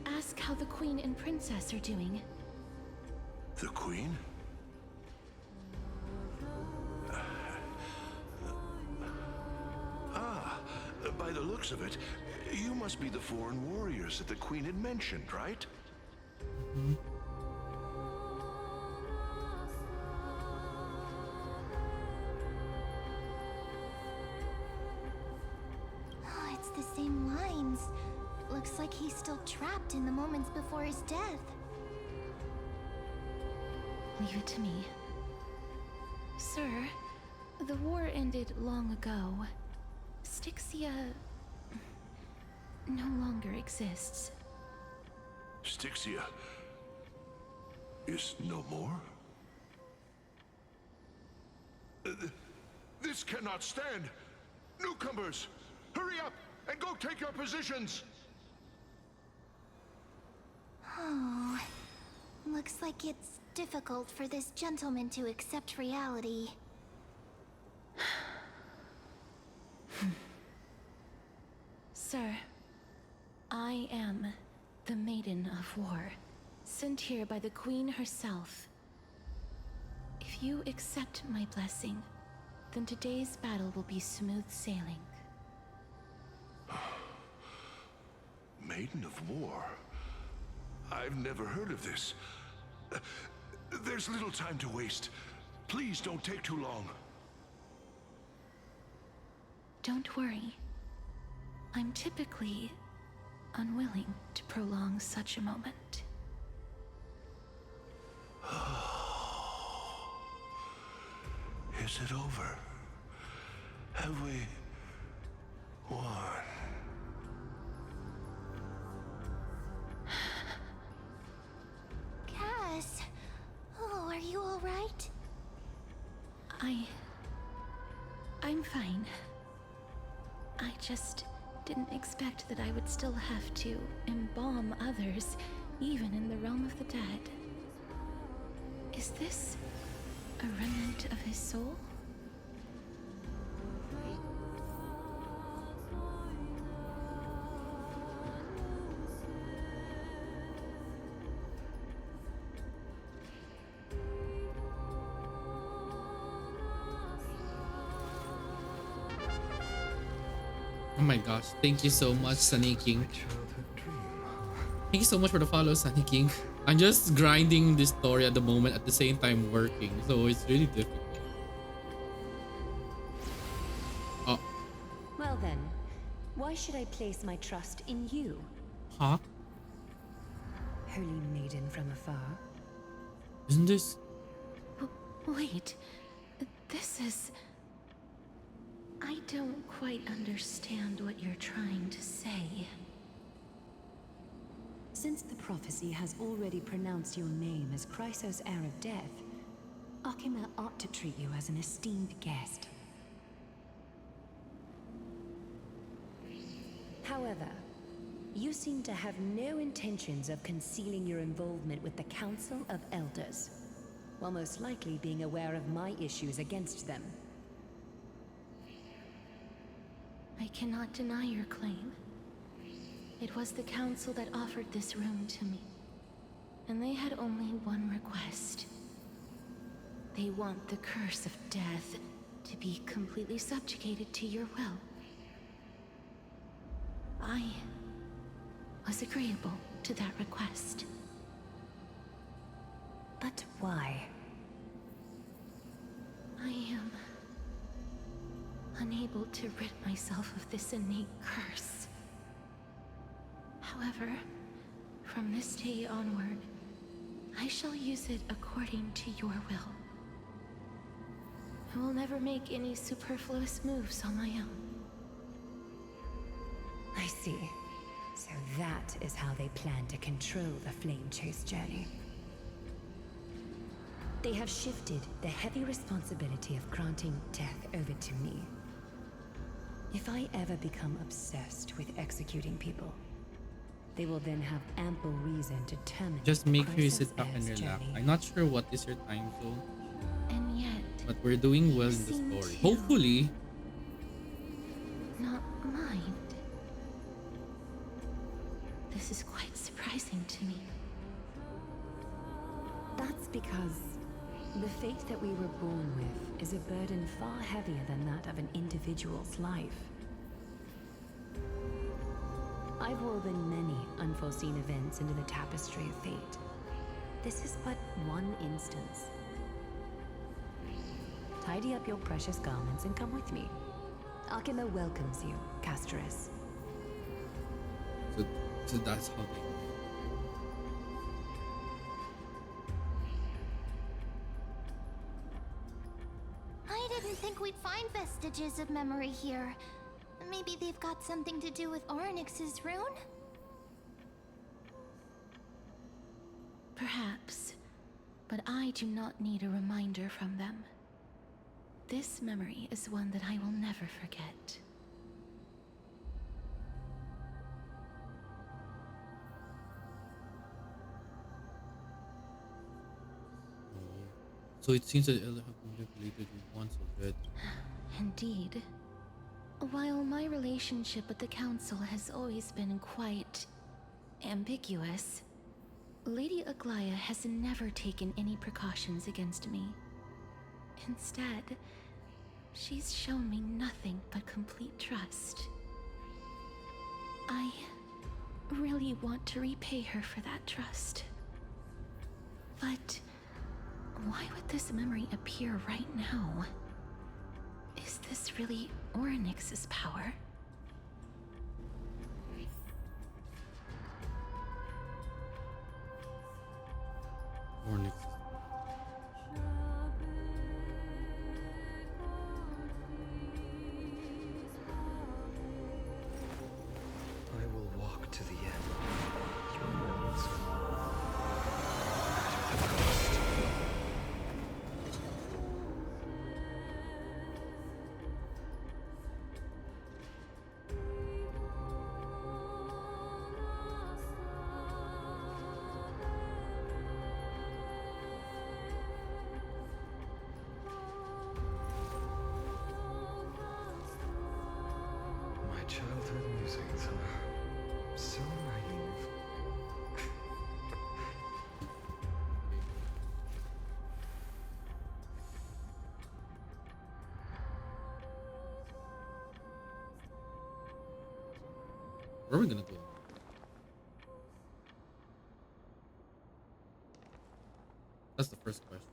ask how the Queen and Princess are doing? The Queen? By the looks of it, you must be the foreign warriors that the Queen had mentioned, right? Mm-hmm. Oh, it's the same lines. Looks like he's still trapped in the moments before his death. Leave it to me. Sir, the war ended long ago. Styxia no longer exists. Styxia is no more? This cannot stand! Newcomers, hurry up and go take your positions! Oh, looks like it's difficult for this gentleman to accept reality. Sir, I am the Maiden of War, sent here by the Queen herself. If If you accept my blessing, then today's battle will be smooth sailing. Maiden of War? I've never heard of this. There's little time to waste. Please don't take too long. Don't worry. I'm typically unwilling to prolong such a moment. Is it over? Have we won? Cass, oh, are you all right? I'm fine. I just didn't expect that I would still have to embalm others, even in the realm of the dead. Is this a remnant of his soul? Oh my gosh, thank you so much, Sunny King. Thank you so much for the follow, Sunny King. I'm just grinding this story at the moment at the same time working, so it's really difficult. Oh. Well then, why should I place my trust in you? Huh? Holy maiden from afar. Isn't this? Wait, this is... I don't quite understand what you're trying to say. Since the prophecy has already pronounced your name as Chrysos, heir of death, Akima ought to treat you as an esteemed guest. However, you seem to have no intentions of concealing your involvement with the Council of Elders, while most likely being aware of my issues against them. I cannot deny your claim. It was the council that offered this room to me, and they had only one request. They want the curse of death to be completely subjugated to your will. I was agreeable to that request. But why? I am unable to rid myself of this innate curse. However, from this day onward, I shall use it according to your will. I will never make any superfluous moves on my own. I see. So that is how they plan to control the Flame Chase journey. They have shifted the heavy responsibility of granting death over to me. If I ever become obsessed with executing people, they will then have ample reason to terminate. Just make sure you Chrysos sit back in heir's your lap. journey. I'm not sure what is your time zone, And yet, but we're doing well in the seem story. to Hopefully. not mind. This is quite surprising to me. That's because the fate that we were born with is a burden far heavier than that of an individual's life. I've woven many unforeseen events into the tapestry of fate. This is but one instance. Tidy up your precious garments and come with me. Akima welcomes you, Castress. So that's how they... I didn't think we'd find vestiges of memory here. Maybe they've got something to do with Orynyx's rune? Perhaps, but I do not need a reminder from them. This memory is one that I will never forget. So it seems that the Elder have manipulated you once already. Indeed. While my relationship with the Council has always been quite ambiguous, Lady Aglaya has never taken any precautions against me. Instead, she's shown me nothing but complete trust. I really want to repay her for that trust. But why would this memory appear right now? Is this really Orynyx's power? Orynyx. I will walk to the end. Your words. At the cost. My childhood musings are so naive. Where are we gonna go? That's the first question.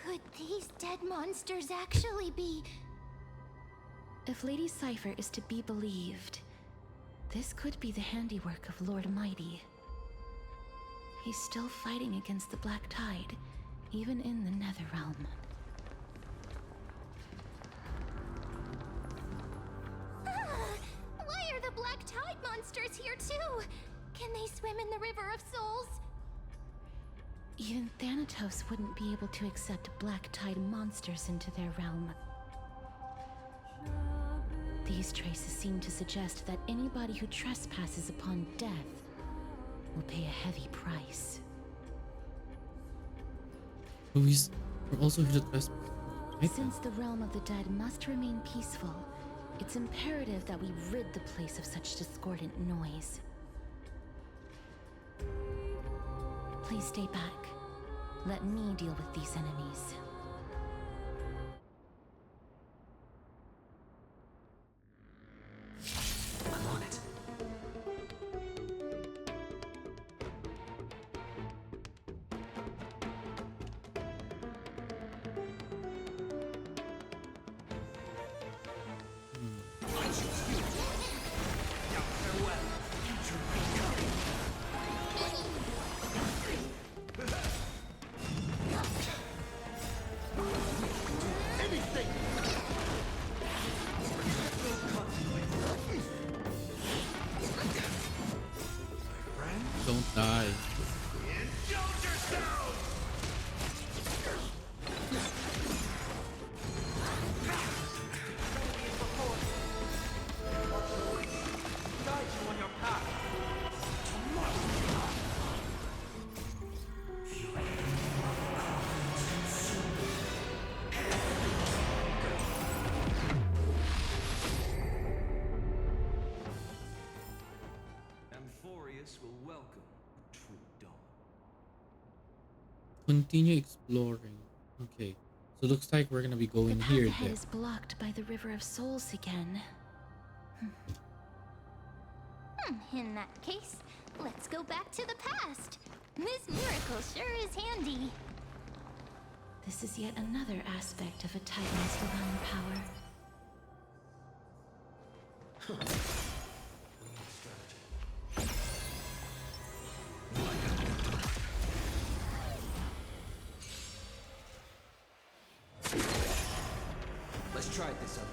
Could these dead monsters actually be... If Lady Cypher is to be believed, this could be the handiwork of Lord Mighty. He's still fighting against the Black Tide, even in the Netherrealm. Why are the Black Tide monsters here too? Can they swim in the River of Souls? Even Thanatos wouldn't be able to accept Black Tide monsters into their realm. These traces seem to suggest that anybody who trespasses upon death will pay a heavy price. But we're also here to trespass. Since the realm of the dead must remain peaceful, it's imperative that we rid the place of such discordant noise. Please stay back. Let me deal with these enemies. I'm on it. I choose you. Now farewell, future becoming. Anything. Don't die. Indulge yourselves! Guide you on your path. Amphorius will welcome the true dawn. Continue exploring. Okay. So looks like we're gonna be going The path here ahead then. is blocked by the River of Souls again. In that case, let's go back to the past. This miracle sure is handy. This is yet another aspect of a Titan's divine power. Strategy. try it this other way.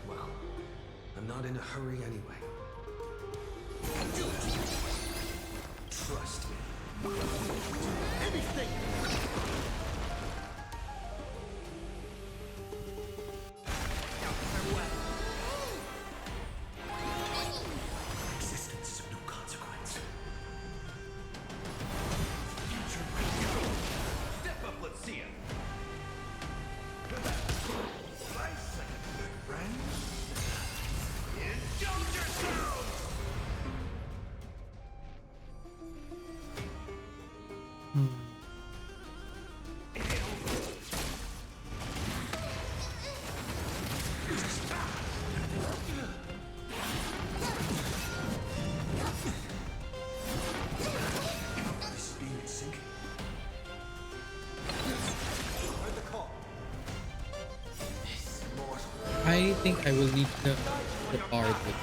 Well, I'm not in a hurry anyway. Trust me. Anything! Existence is of no consequence. Future ready. Step up, let's see it. Nice second, my friend. Indulge yourself! I think I will need the part with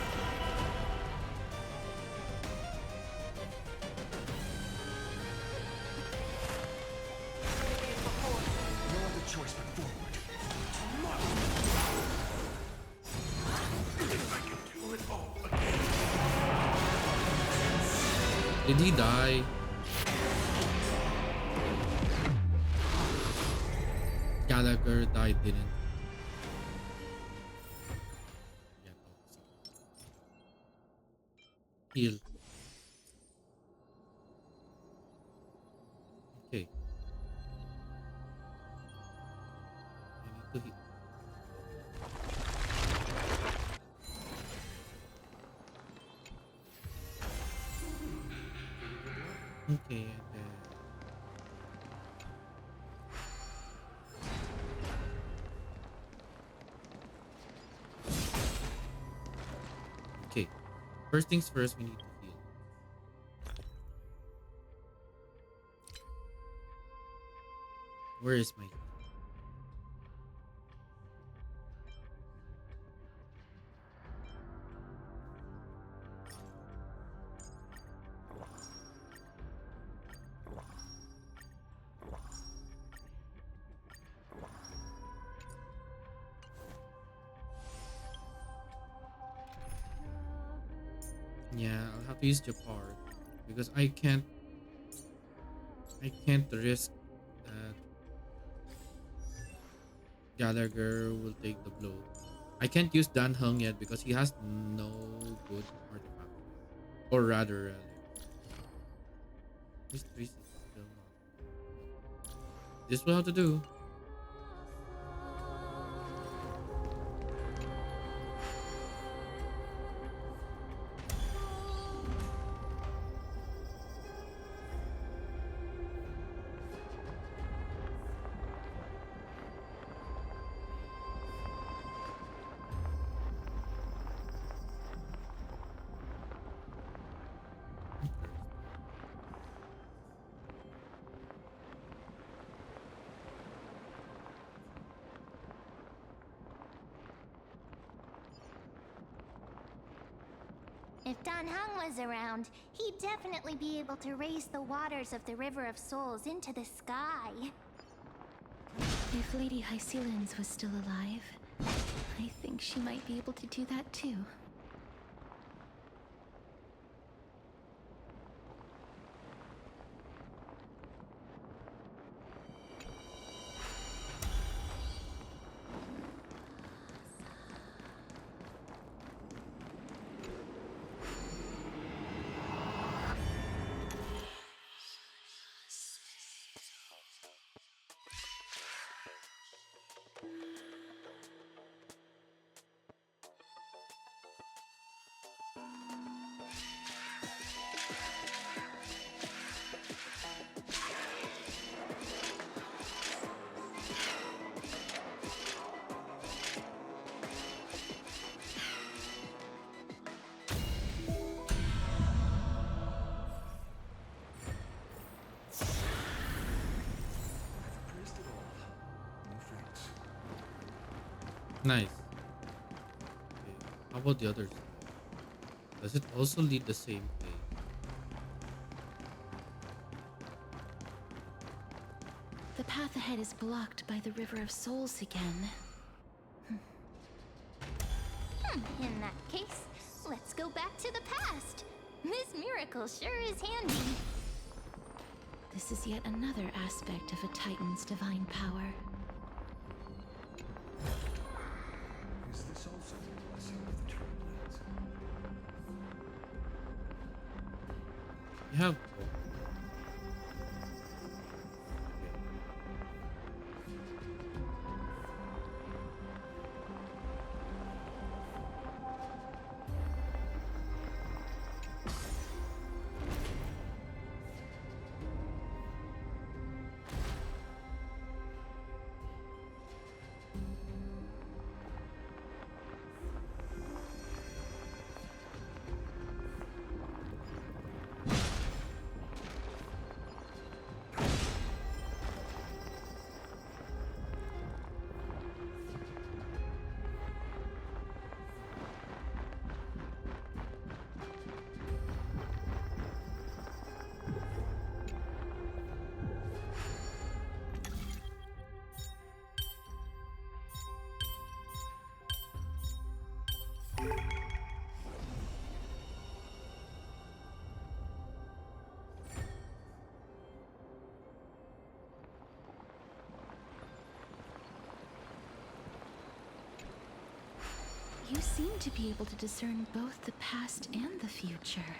No other choice but forward. If I can do it all again. Did he die? Gallagher died, didn't. Heal. Okay. I need to heal. Okay, and then okay. First things first, we need to heal. Where is my heal? Yeah, I'll have to use Japar because I can't risk that Gallagher will take the blow. I can't use Dan Heng yet because he has no good artifact. Or rather, this priest is still not. This will have to do. If Dan Heng was around, he'd definitely be able to raise the waters of the River of Souls into the sky. If Lady Hycelens was still alive, I think she might be able to do that too. Nice. Okay. How about the other side? Does it also lead the same place? The path ahead is blocked by the River of Souls again. In that case, let's go back to the past. This miracle sure is handy. This is yet another aspect of a Titan's divine power. Is this also a blessing of the Trailblades? You have You seem to be able to discern both the past and the future.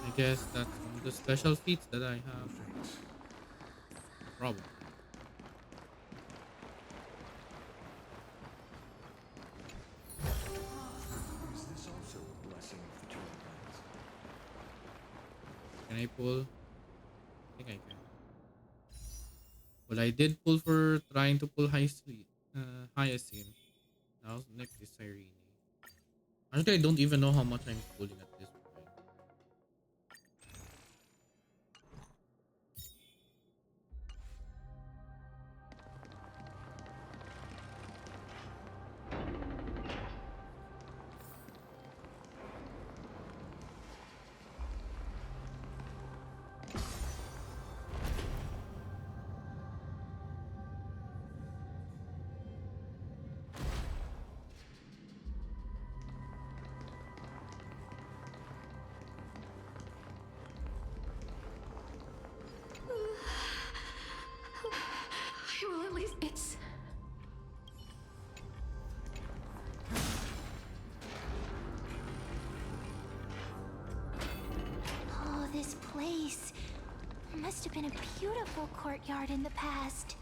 I guess that's one of the special feats that I have. Probably. Is this also a blessing of the Trailblades? Can I pull? I think I can. Well, I did pull for trying to pull Hyacinth. Now next is Cyrene. Honestly, I don't even know how much I'm pulling at this point. Well, at least it's... Oh, this place. Must have been a beautiful courtyard in the past.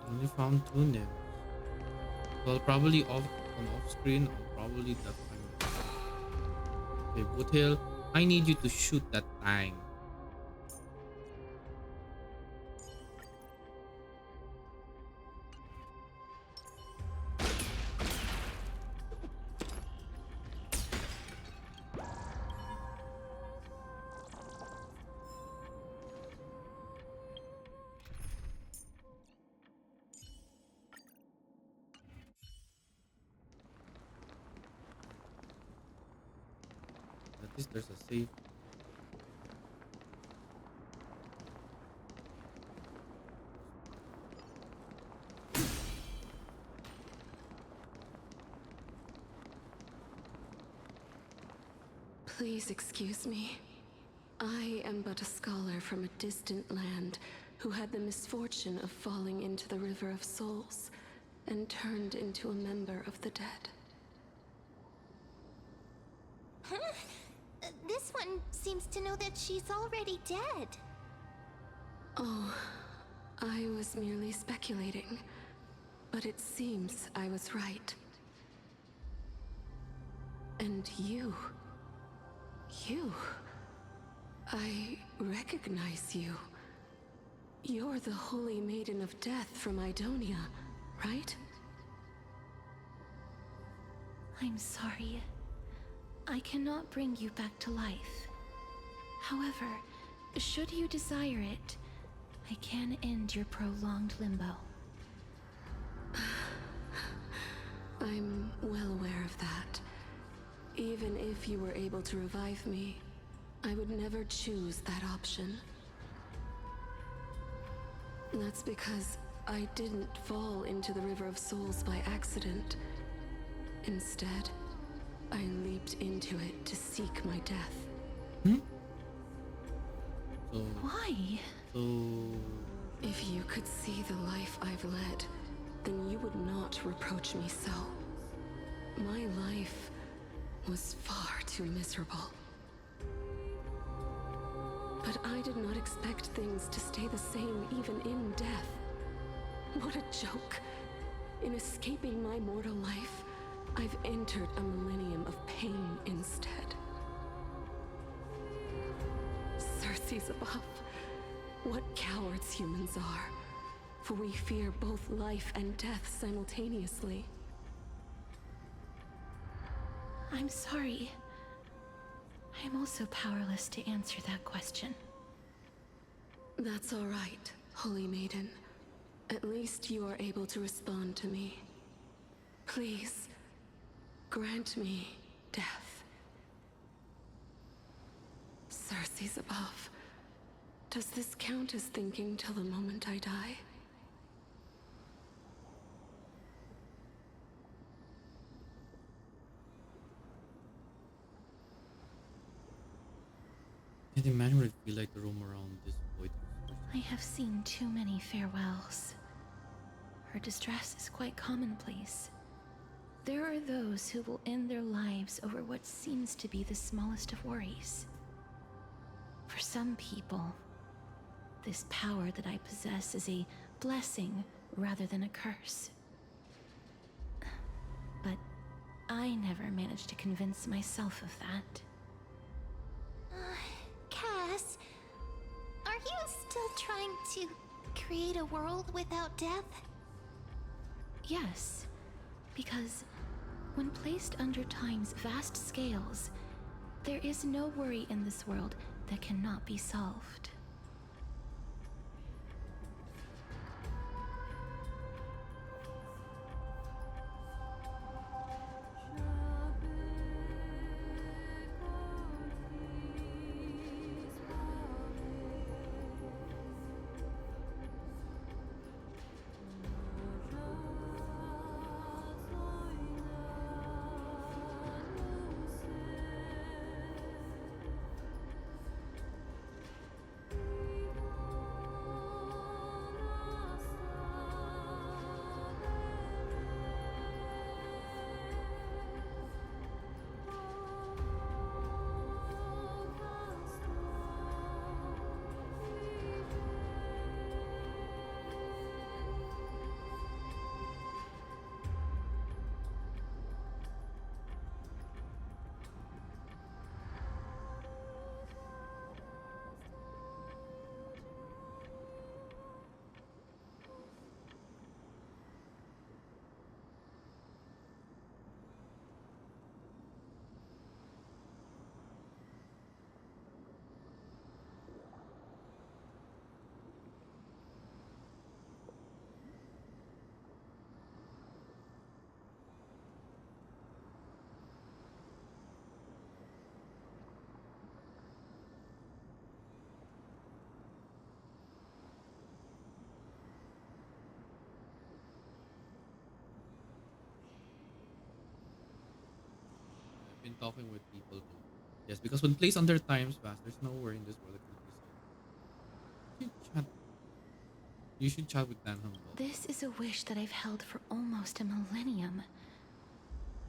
Only found two nymphs. Well, probably off screen or probably that time. Okay, Boothale, I need you to shoot that thing. At least there's a save. Please excuse me. I am but a scholar from a distant land who had the misfortune of falling into the River of Souls and turned into a member of the dead. Huh? This one seems to know that she's already dead. Oh, I was merely speculating, but it seems I was right. And you... I recognize you. You're the Holy Maiden of Death from Idonia, right? I'm sorry. I cannot bring you back to life. However, should you desire it, I can end your prolonged limbo. I'm well aware of that. Even if you were able to revive me, I would never choose that option. That's because I didn't fall into the River of Souls by accident. Instead, I leaped into it to seek my death. Why? If you could see the life I've led, then you would not reproach me so. My life was far too miserable. But I did not expect things to stay the same even in death. What a joke. In escaping my mortal life, I've entered a millennium of pain instead. Circe's above. What cowards humans are. For we fear both life and death simultaneously. I'm sorry. I'm also powerless to answer that question. That's all right, Holy Maiden. At least you are able to respond to me. Please, grant me death. Circe's above. Does this count as thinking till the moment I die? Can't imagine what it feel like to roam around this void. I have seen too many farewells. Her distress is quite commonplace. There are those who will end their lives over what seems to be the smallest of worries. For some people, this power that I possess is a blessing rather than a curse. But I never managed to convince myself of that. Cass, are you still trying to create a world without death? Yes, because when placed under time's vast scales, there is no worry in this world that cannot be solved. Been talking with people too. Yes, because when placed under time's vast, there's no worry in this world that could be solved. You should chat with Dan Humble. This is a wish that I've held for almost a millennium.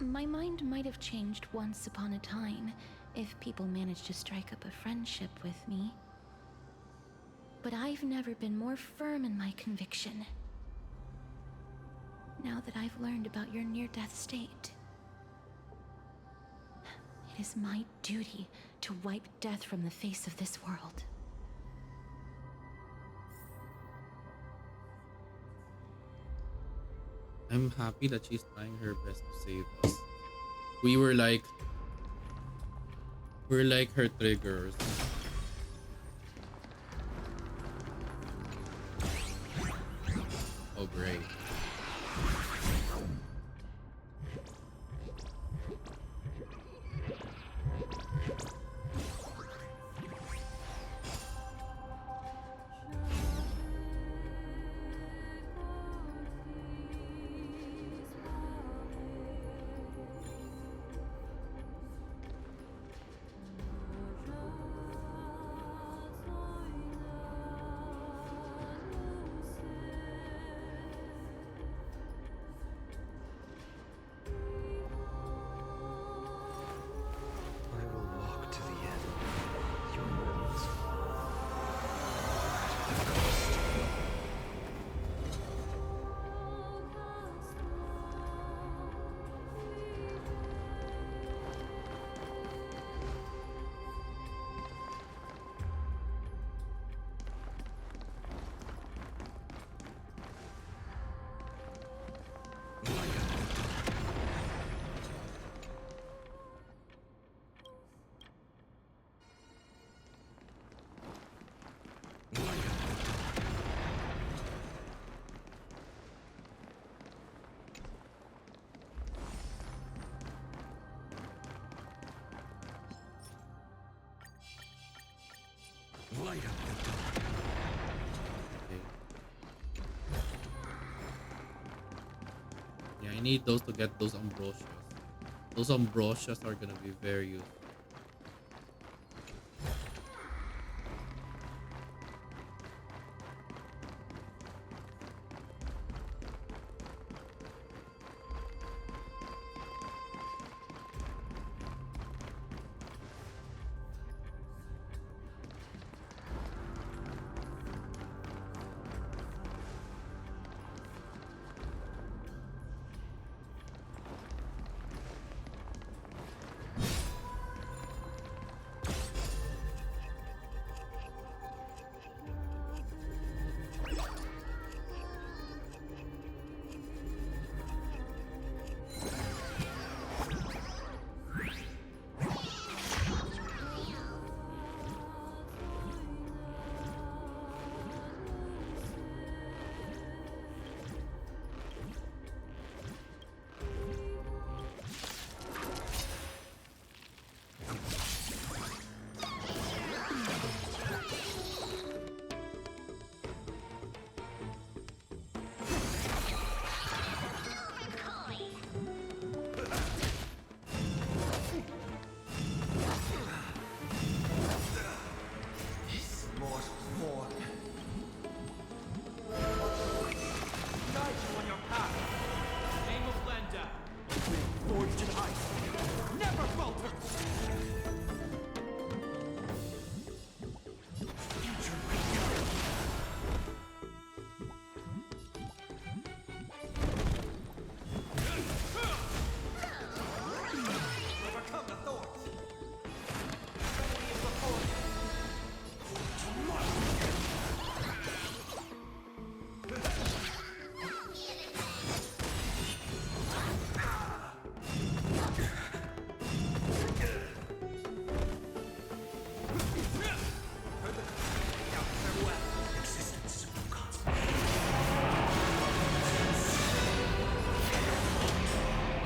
My mind might have changed once upon a time, if people managed to strike up a friendship with me. but I've never been more firm in my conviction. Now that I've learned about your near-death state, it is my duty to wipe death from the face of this world. I'm happy that she's trying her best to save us. We're like her triggers. Oh great. I will walk to the end. Your words. At the cost. Light up the dark. Okay. Yeah, I need those to get those ambrosias. Those ambrosias are gonna be very useful.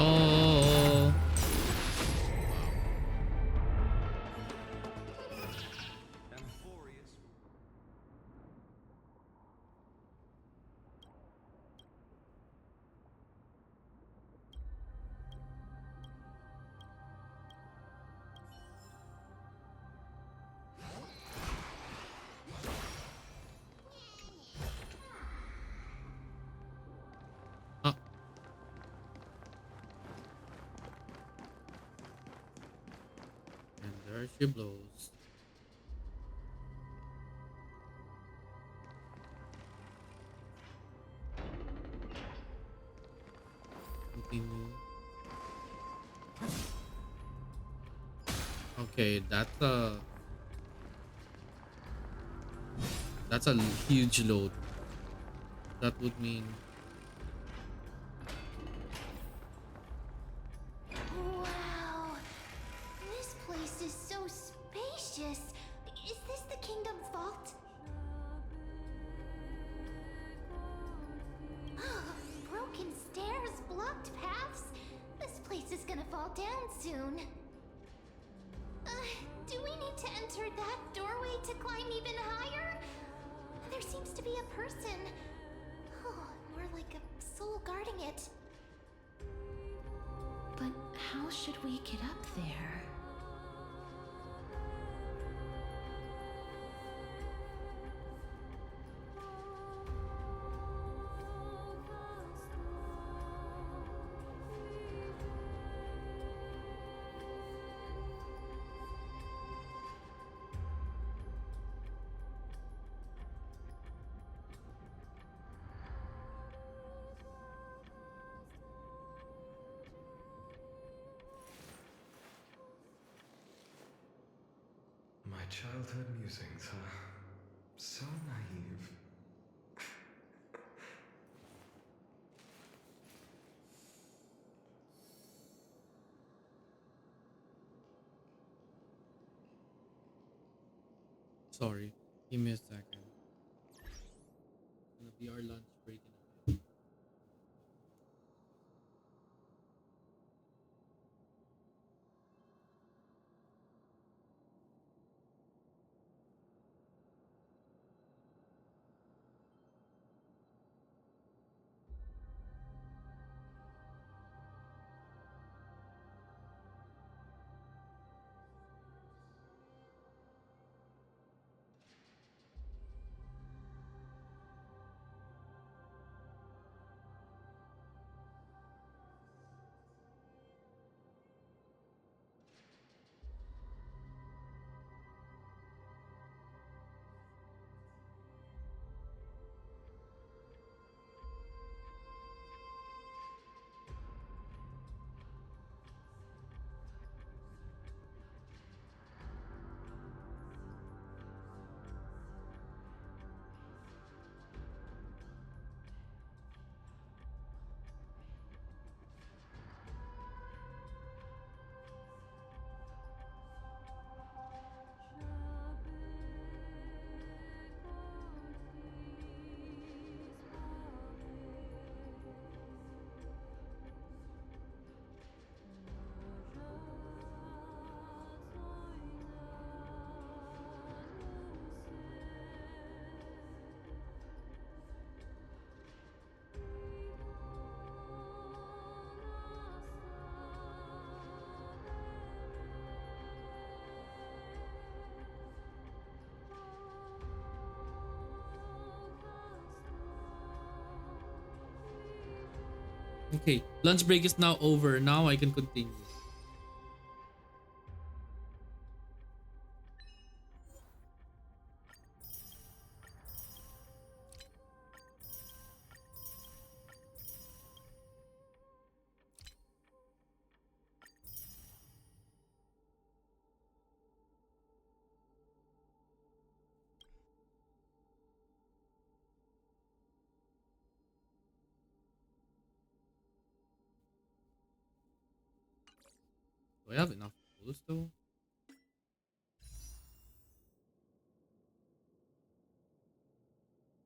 Oh. And there she blows. continue. Okay, that's a huge load. That would mean Wow. This place is so spacious. Is this the kingdom's vault? Broken stairs, blocked paths. This place is gonna fall down soon. Do we need to enter that doorway to climb even higher? There seems to be a person. Oh, more like a soul guarding it. But how should we get up there? My childhood musings, huh? So naive. sorry. Give me a second. It's gonna be our lunch break in a bit. Okay, lunch break is now over. Now I can continue. Do I have enough tools though?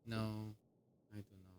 No, I do not.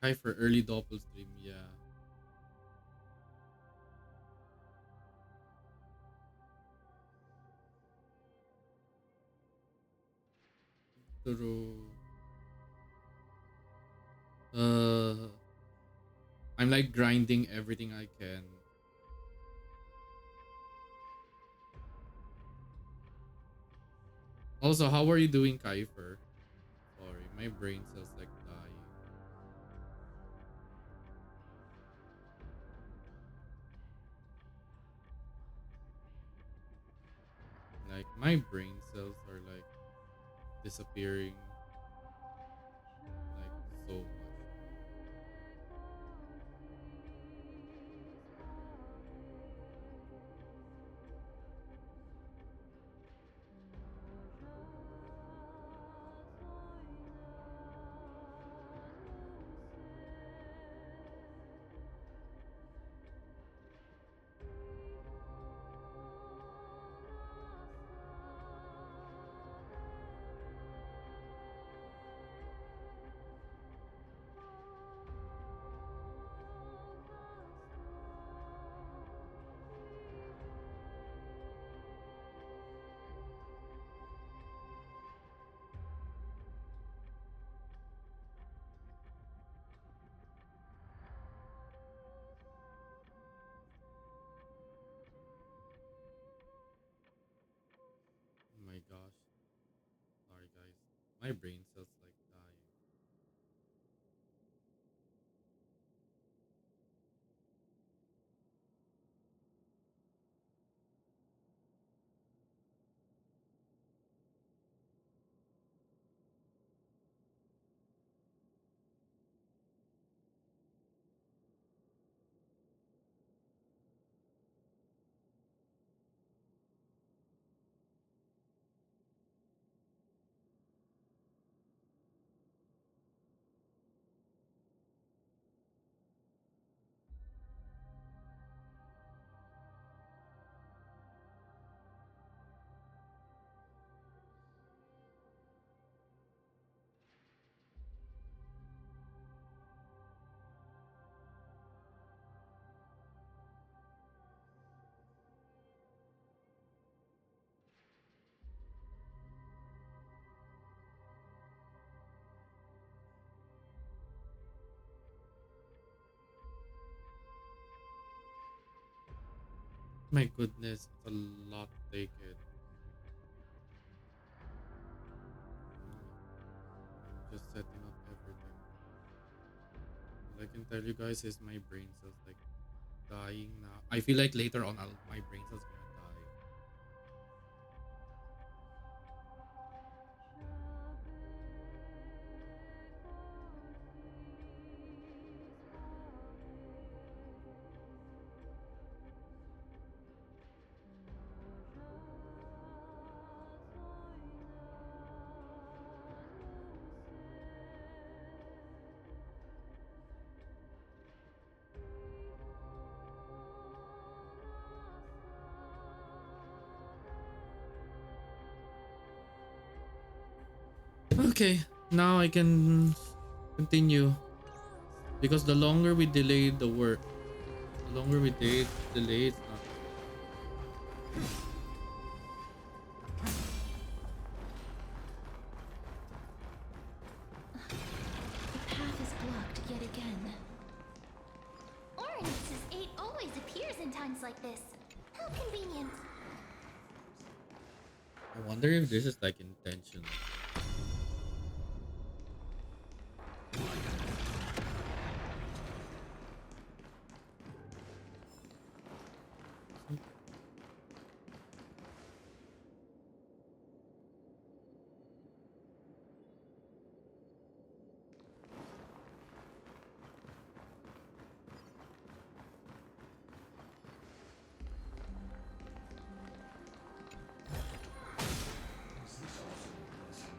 Hi for early doppel stream, yeah. True. Uh, I'm like grinding everything I can. Also, how are you doing, Kaifer? Sorry, my brain cells like dying. Like my brain cells are like disappearing like so much. Oh my gosh. Sorry guys. My brain cells like dying. My goodness, it's a lot to take it. I'm just setting up everything. All I can tell you guys is my brain cells like dying now. I feel like later on my brain cells gonna die. Okay, now I can continue. Because the longer we delay the work, the longer we delay it's not good. The path is blocked yet again. Oronix's 8 always appears in times like this. How convenient. I wonder if this is like intentional. Is this also a blessing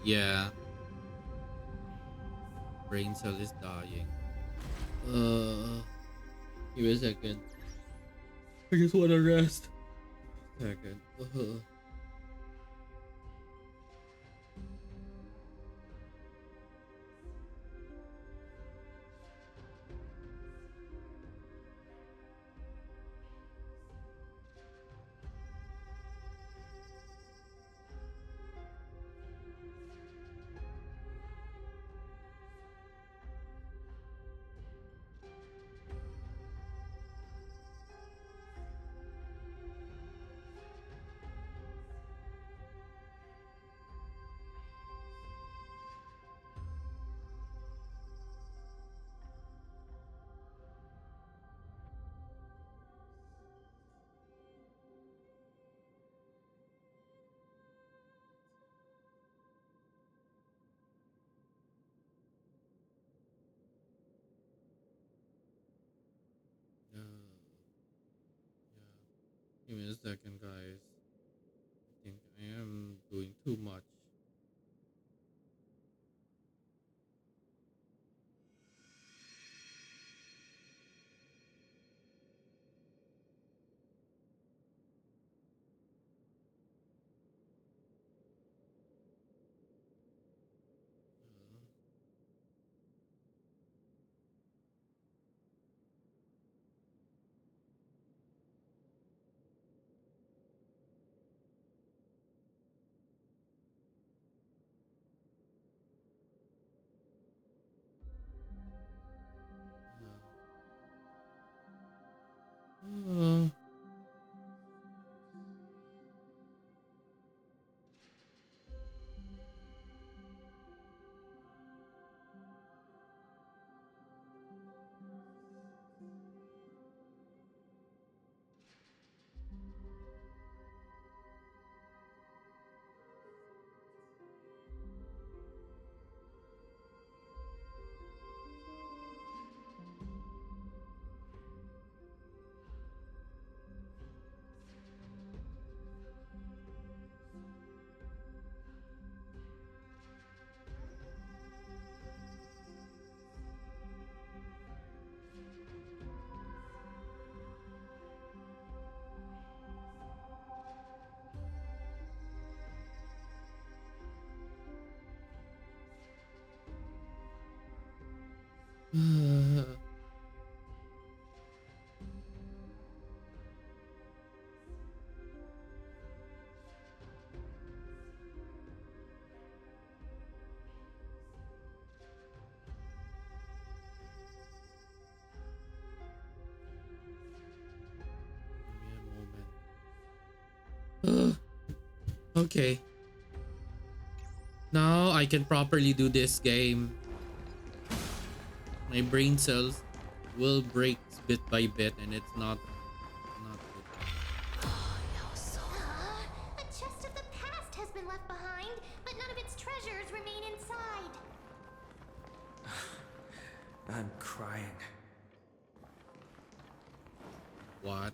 Yeah. Brain cell is dying. Give me a second. I just wanna rest. Second. Give me a second, guys. I think I am doing too much. Uh, okay. Now I can properly do this game. My brain cells will break bit by bit, and it's not good. A chest of the past has been left behind, but none of its treasures remain inside. I'm crying. What?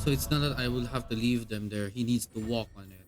So it's not that I will have to leave them there. He needs to walk on it.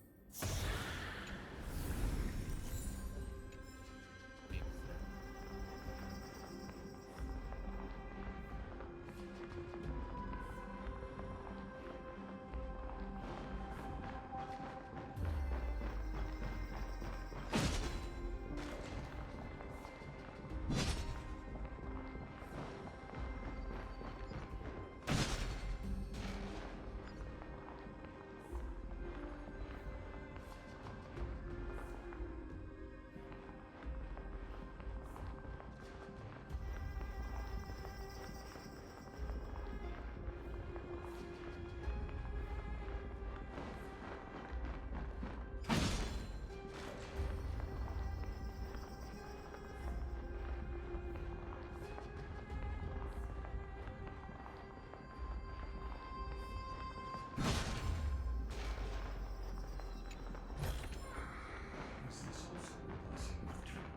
Is this also a blessing of the true blades?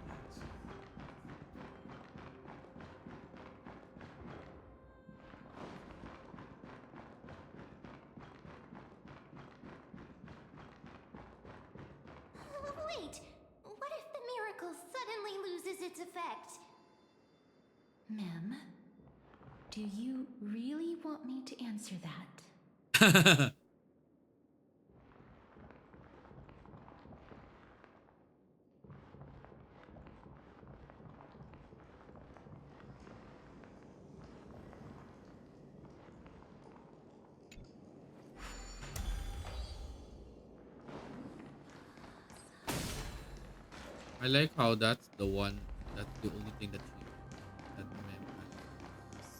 Wait! What if the miracle suddenly loses its effect? Mem, do you really want me to answer that? I like how that's the one. That's the only thing that Mem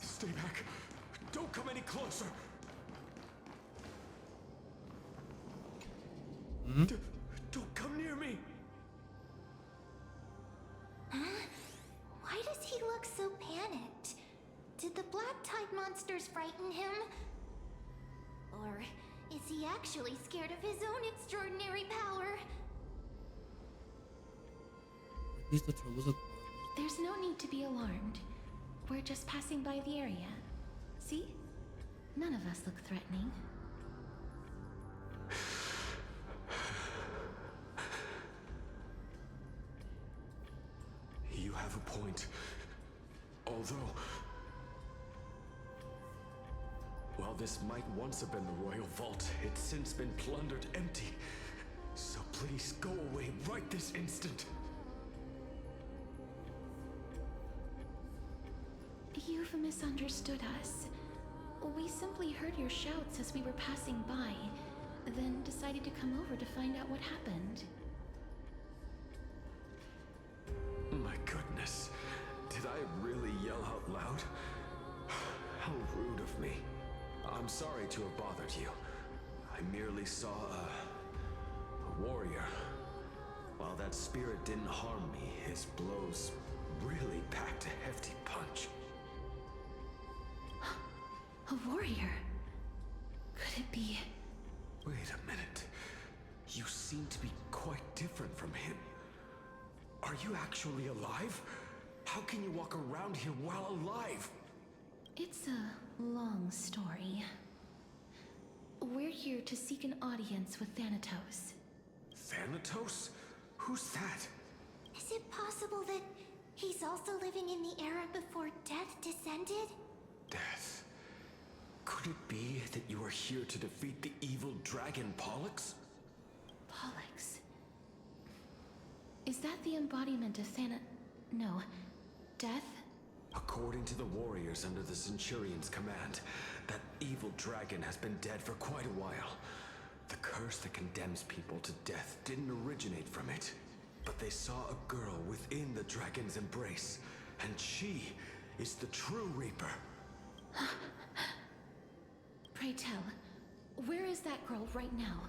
has. Stay back. Don't come any closer. Hmm? Don't come near me. Huh? Why does he look so panicked? Did the black tide monsters frighten him? Or is he actually scared of his own extraordinary power? At least the troubles are. There's no need to be alarmed. We're just passing by the area. See? None of us look threatening. You have a point. Although, while this might once have been the royal vault, it's since been plundered empty. So please go away right this instant. You've misunderstood us. We simply heard your shouts as we were passing by, then decided to come over to find out what happened. My goodness. Did I really yell out loud? How rude of me. I'm sorry to have bothered you. I merely saw a warrior. While that spirit didn't harm me, his blows really packed a hefty punch. A warrior? Could it be? Wait a minute. You seem to be quite different from him. Are you actually alive? How can you walk around here while alive? It's a long story. We're here to seek an audience with Thanatos. Thanatos? Who's that? Is it possible that he's also living in the era before death descended? Death. Could it be that you are here to defeat the evil dragon Pollux? Pollux? Is that the embodiment of No. Death? According to the warriors under the Centurion's command, that evil dragon has been dead for quite a while. The curse that condemns people to death didn't originate from it, but they saw a girl within the dragon's embrace, and she is the true Reaper. Pray tell, where is that girl right now?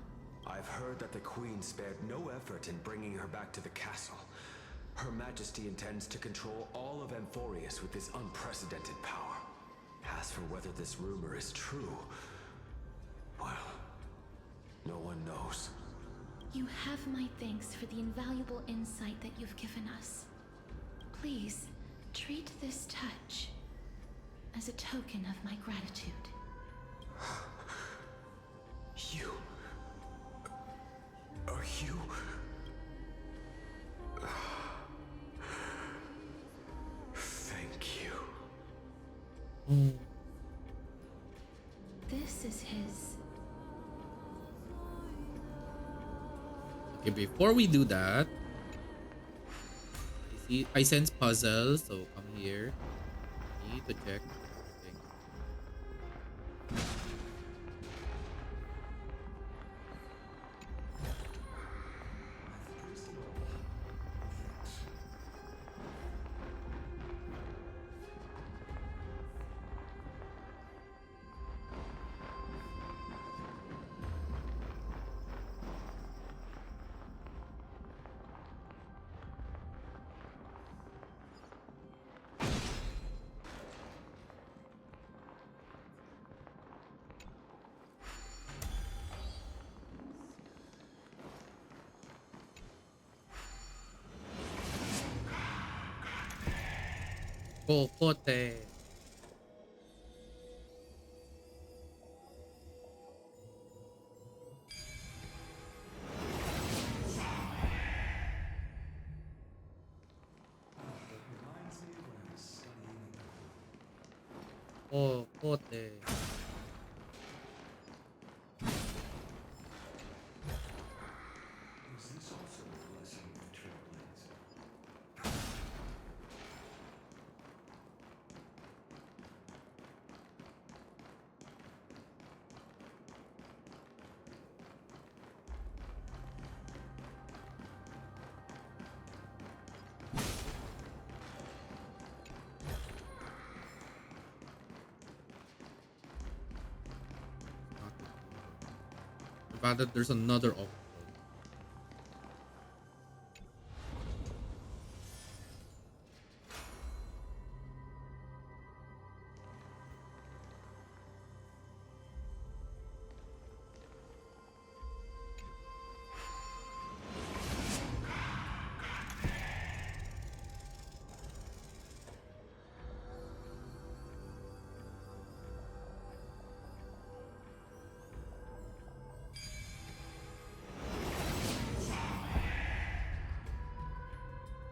I've heard that the Queen spared no effort in bringing her back to the castle. Her Majesty intends to control all of Amphorius with this unprecedented power. As for whether this rumor is true, well, no one knows. You have my thanks for the invaluable insight that you've given us. Please, treat this touch as a token of my gratitude. You... Are you... Thank you. This is his. Okay, before we do that, I sense puzzles, so come here. I need to check something. Cocote. Cocote. Is this also a blessing of the Trailblades? The fact that there's another option.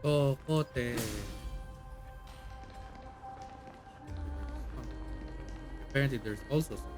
Cocote. Apparently there's also something.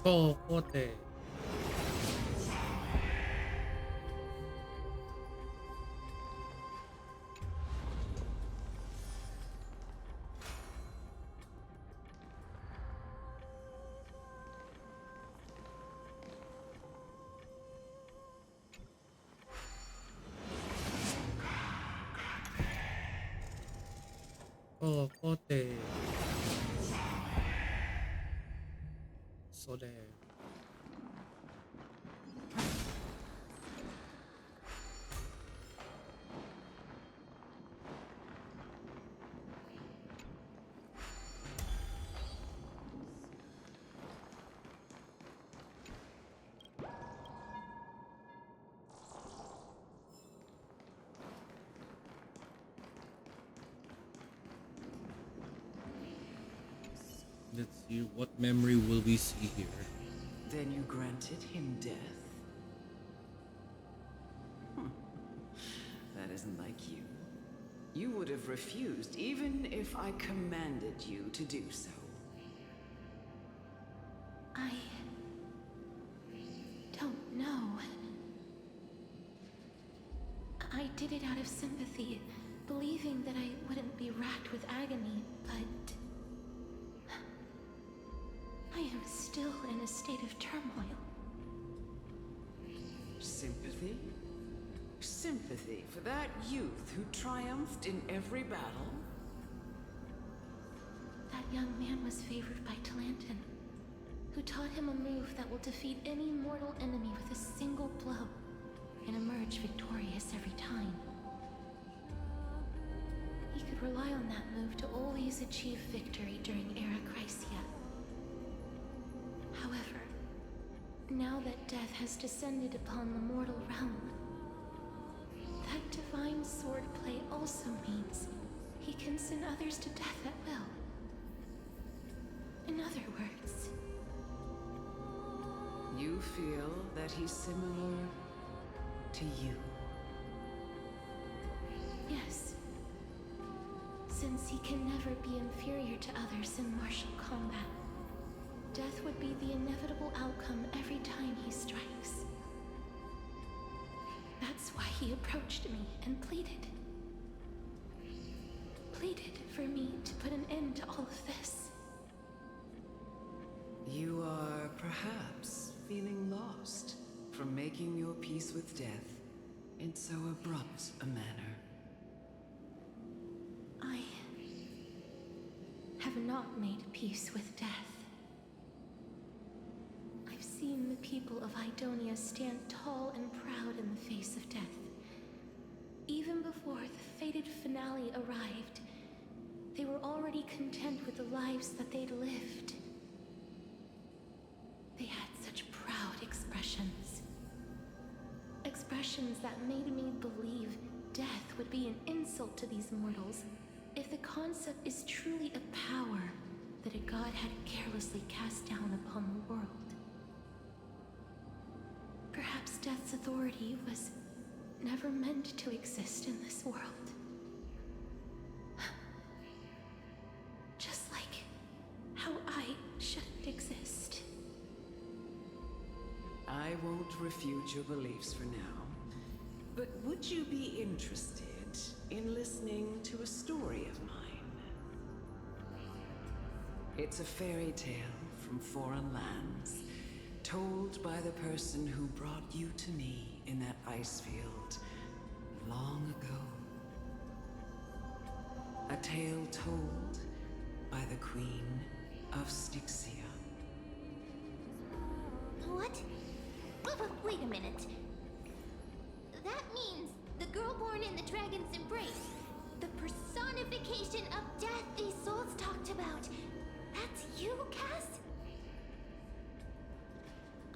Cocote. Cocote. So there. Let's see what memory will we see here. Then you granted him death? That isn't like you. You would have refused even if I commanded you to do so. I don't know. I did it out of sympathy, believing that I wouldn't be racked with agony, but I am still in a state of turmoil. Sympathy? Sympathy for that youth who triumphed in every battle? That young man was favored by Talantin, who taught him a move that will defeat any mortal enemy with a single blow and emerge victorious every time. He could rely on that move to always achieve victory during Era Chrysia. However, now that death has descended upon the mortal realm, that divine swordplay also means he can send others to death at will. In other words, You feel that he's similar to you? yes. Since he can never be inferior to others in martial combat, death would be the inevitable outcome every time he strikes. That's why he approached me and pleaded. Pleaded for me to put an end to all of this. You are perhaps feeling lost from making your peace with death in so abrupt a manner. I have not made peace with death. I've seen the people of Idonia stand tall and proud in the face of death. Even before the fated finale arrived, they were already content with the lives that they'd lived. They had such proud expressions. Expressions that made me believe death would be an insult to these mortals if the concept is truly a power that a god had carelessly cast down upon the world. Perhaps death's authority was never meant to exist in this world. Just like how I shouldn't exist. I won't refute your beliefs for now, but would you be interested in listening to a story of mine? It's a fairy tale from foreign lands, told by the person who brought you to me in that ice field long ago. A tale told by the Queen of Styxia. What? Wait a minute. That means the girl born in the dragon's embrace, the personification of death these souls talked about. That's you, Cass?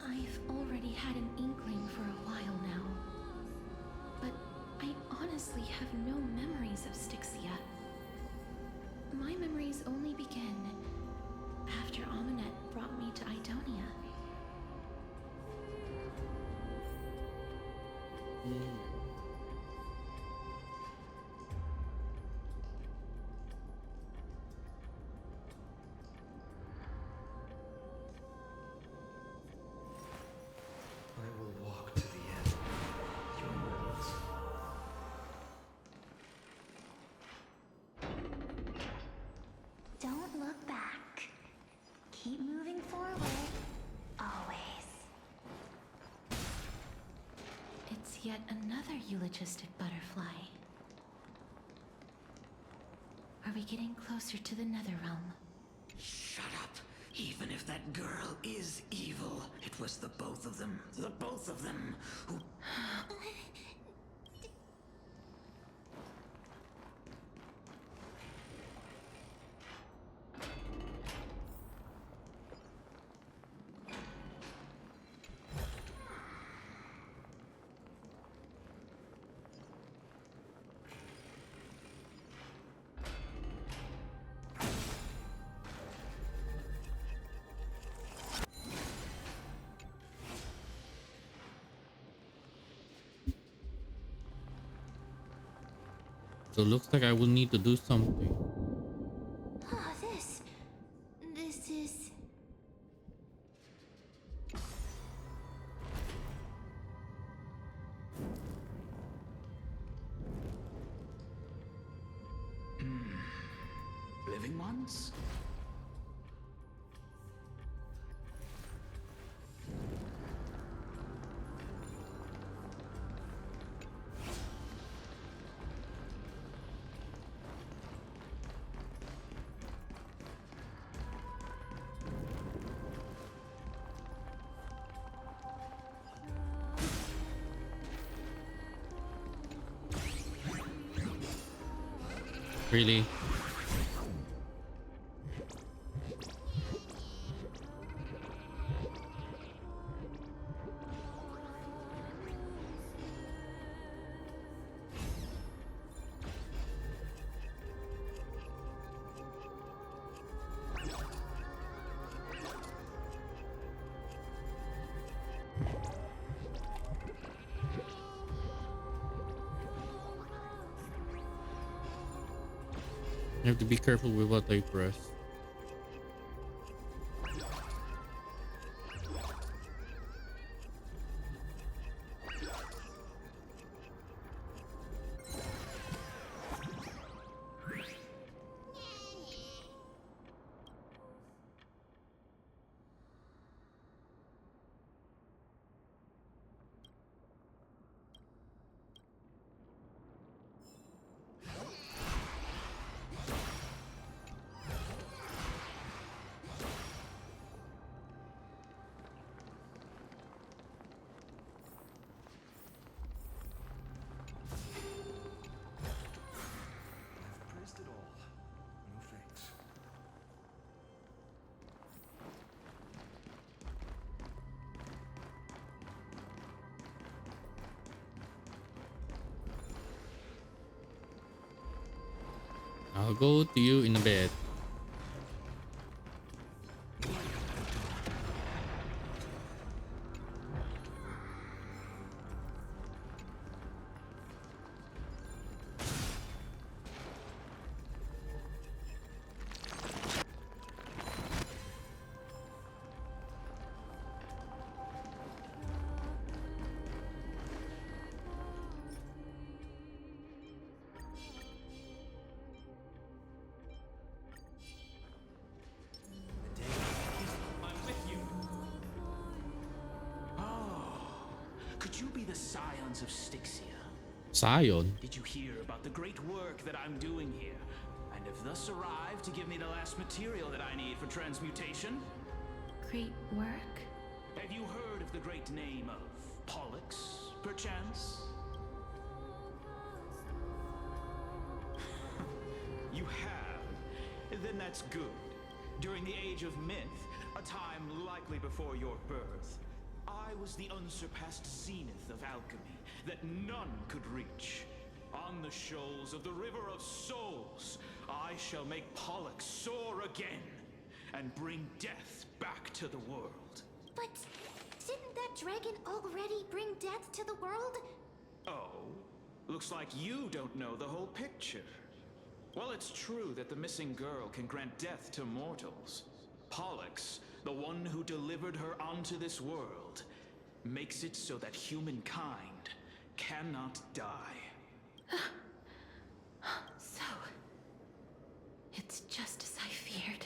I've already had an inkling for a while now. But I honestly have no memories of Styxia. My memories only begin after Amunet brought me to Idonia. yet another eulogistic butterfly. Are we getting closer to the Netherrealm? Shut up! Even if that girl is evil, it was the both of them who... So it looks like I will need to do something. Ah, this is... Living ones? Really? I have to be careful with what I press. I've praised it all. No thanks. I'll go to you in a bit. I'm with you. Oh, could you be the scions of Styxia? Scion? Did you hear about the great work that I'm doing here? And have thus arrived to give me the last material that I need for transmutation? Great work? Have you heard of the great name of Pollux, perchance? You have? Then that's good. During the age of myth, a time likely before your birth, I was the unsurpassed zenith of alchemy that none could reach. On the shoals of the River of Souls, I shall make Pollux soar again and bring death back to the world. But didn't that dragon already bring death to the world? Oh, looks like you don't know the whole picture. Well, it's true that the missing girl can grant death to mortals. Pollux, the one who delivered her onto this world, makes it so that humankind cannot die. So, it's just as I feared.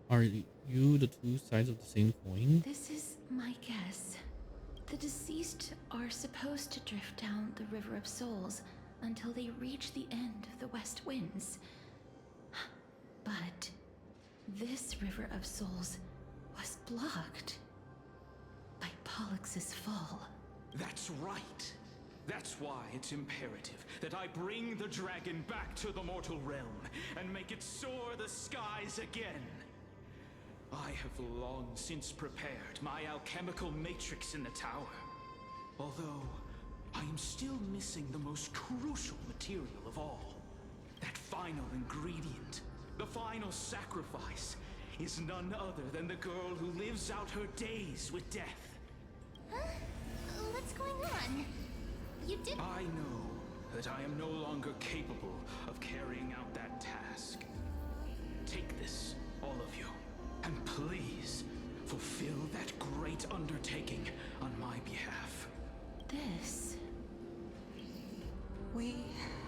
Are you the two sides of the same coin? This is my guess. The deceased are supposed to drift down the River of Souls until they reach the end of the West Winds. But this River of Souls was blocked by Pollux's fall. That's right. That's why it's imperative that I bring the dragon back to the mortal realm and make it soar the skies again. I have long since prepared my alchemical matrix in the tower. Although, I am still missing the most crucial material of all. That final ingredient, the final sacrifice, is none other than the girl who lives out her days with death. Huh? What's going on? You did. I know that I am no longer capable of carrying out that task. Take this, all of you, and please fulfill that great undertaking on my behalf. This. We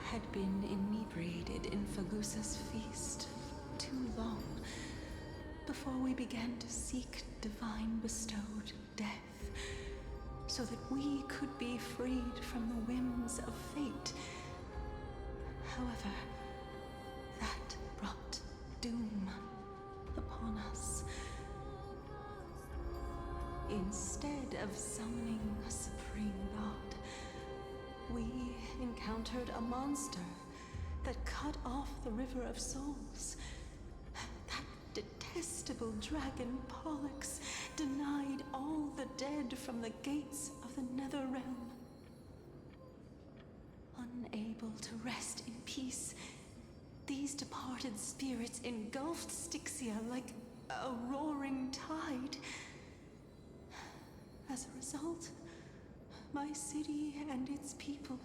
had been inebriated in Fagusa's feast too long before we began to seek divine bestowed death, so that we could be freed from the whims of fate. However, that brought doom upon us. Instead of summoning a supreme god, we encountered a monster that cut off the River of Souls. That detestable dragon Pollux denied all the dead from the gates of the Nether Realm. Unable to rest in peace, these departed spirits engulfed Styxia like a roaring tide. As a result, my city and its people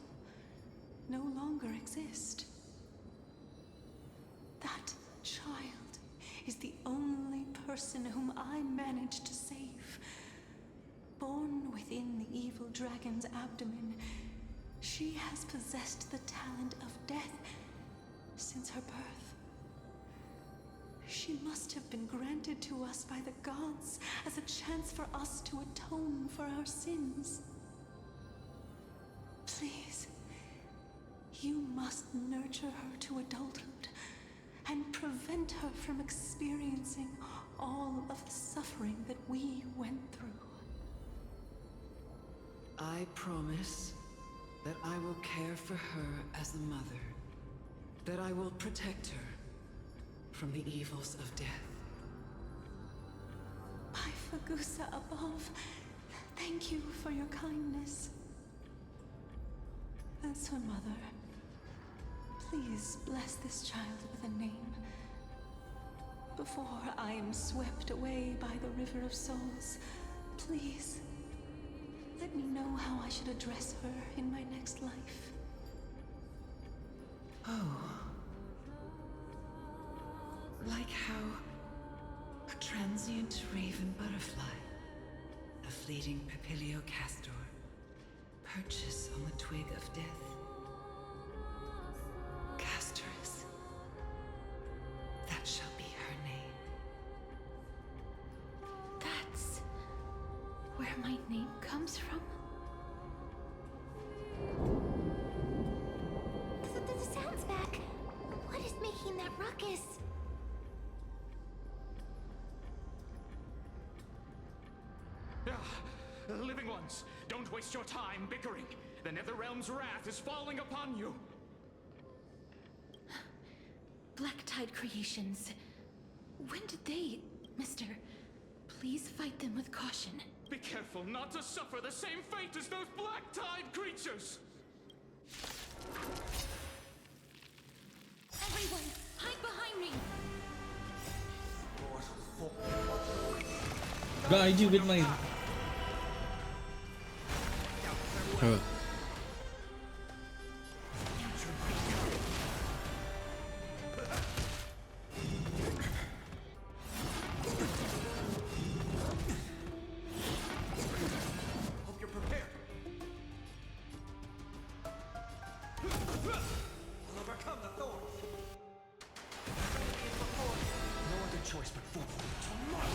no longer exist. That child is the only person whom I managed to save. Born within the evil dragon's abdomen, she has possessed the talent of death since her birth. She must have been granted to us by the gods as a chance for us to atone for our sins. Please, you must nurture her to adulthood and prevent her from experiencing all of the suffering that we went through. I promise that I will care for her as a mother, that I will protect her from the evils of death. By Fagusa above, thank you for your kindness. As her mother, please bless this child with a name. Before I am swept away by the River of Souls, please let me know how I should address her in my next life. Oh. Like how a transient raven butterfly, a fleeting papilio castor, perches on the twig of death. Castorus. That shall be her name. That's where my name comes from? The sound's back. What is making that ruckus? Living ones, don't waste your time bickering. The Netherrealm's wrath is falling upon you. Black Tide Creations. When did they, Mister? Please fight them with caution. Be careful not to suffer the same fate as those Black Tide creatures! Everyone, hide behind me! Guide you with my... Hope you're prepared. I'll overcome the thorns. No other choice but forward.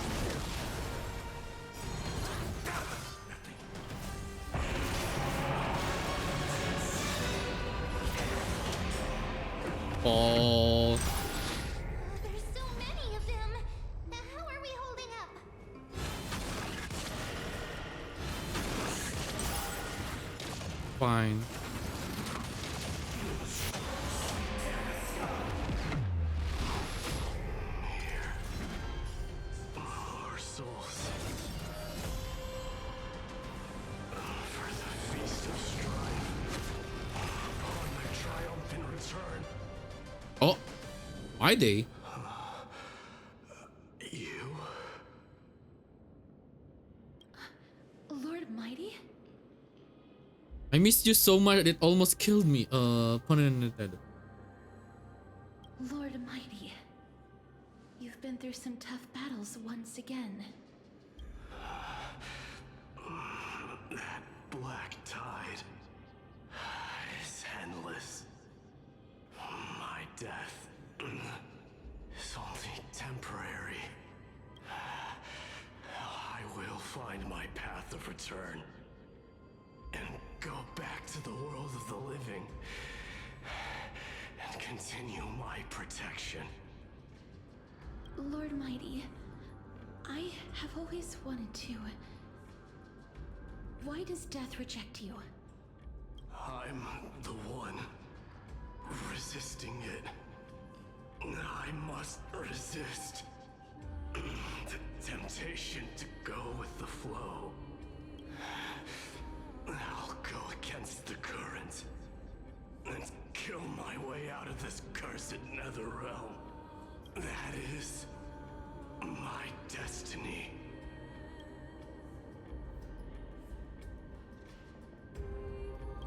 Paul. There's so many of them. How are we holding up? Fine. Our souls. For the feast of strife. On their triumphant return. Oh, my day. You? Lord Mighty? I missed you so much it almost killed me. Pun intended. Lord Mighty. You've been through some tough battles once again. That black tide is endless. My death is only temporary. I will find my path of return and go back to the world of the living and continue my protection. Lord Mighty, I have always wanted to. Why does death reject you? I'm the one resisting it. I must resist the temptation to go with the flow. I'll go against the current and kill my way out of this cursed nether realm. That is my destiny.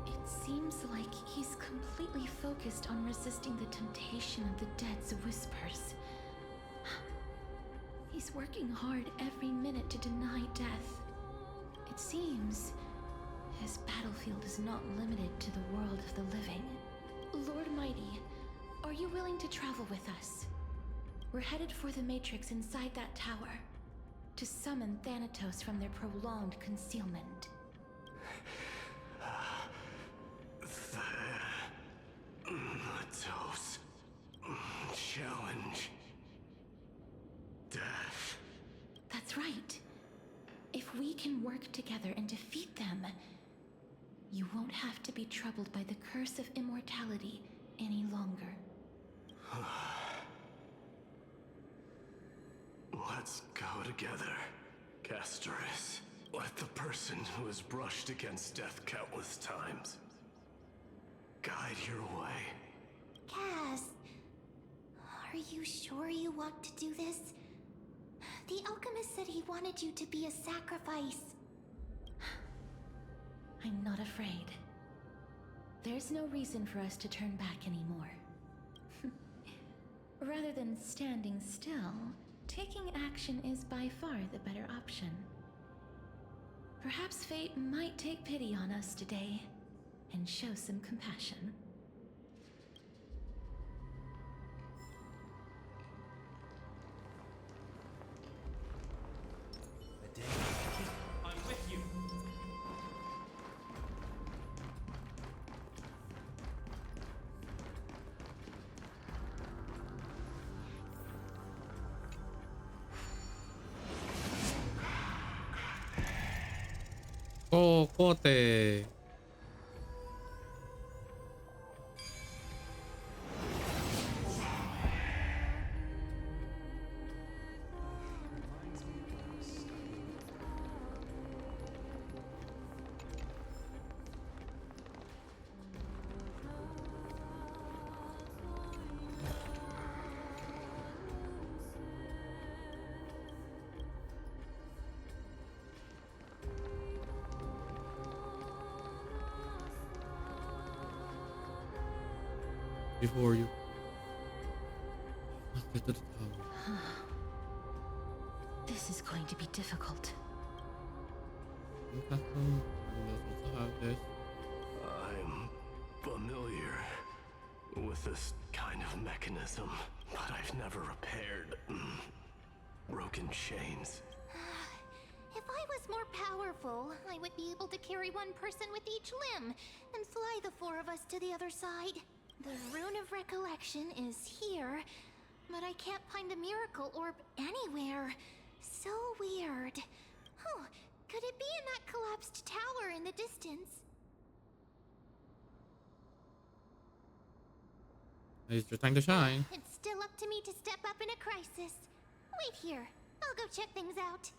It seems like he's completely focused on resisting the temptation of the dead's whispers. He's working hard every minute to deny death. It seems his battlefield is not limited to the world of the living. Lord Mighty, are you willing to travel with us? We're headed for the Matrix inside that tower to summon Thanatos from their prolonged concealment. Thanatos. Challenge. Death. That's right. If we can work together and defeat them, you won't have to be troubled by the curse of immortality any longer. Let's go together, Castoris. Let the person who has brushed against death countless times guide your way. Cass, are you sure you want to do this? The alchemist said he wanted you to be a sacrifice. I'm not afraid. There's no reason for us to turn back anymore. Rather than standing still, taking action is by far the better option. Perhaps fate might take pity on us today and show some compassion. I'm with you. Oh, Kote. Before you. Let's get to the tower. This is going to be difficult. Okay, let's have this. I'm familiar with this kind of mechanism, but I've never repaired broken chains. If I was more powerful, I would be able to carry one person with each limb and fly the four of us to the other side. The Rune of Recollection is here, but I can't find the miracle orb anywhere. So weird. Oh, could it be in that collapsed tower in the distance? It's your time to shine. It's still up to me to step up in a crisis. Wait here. I'll go check things out.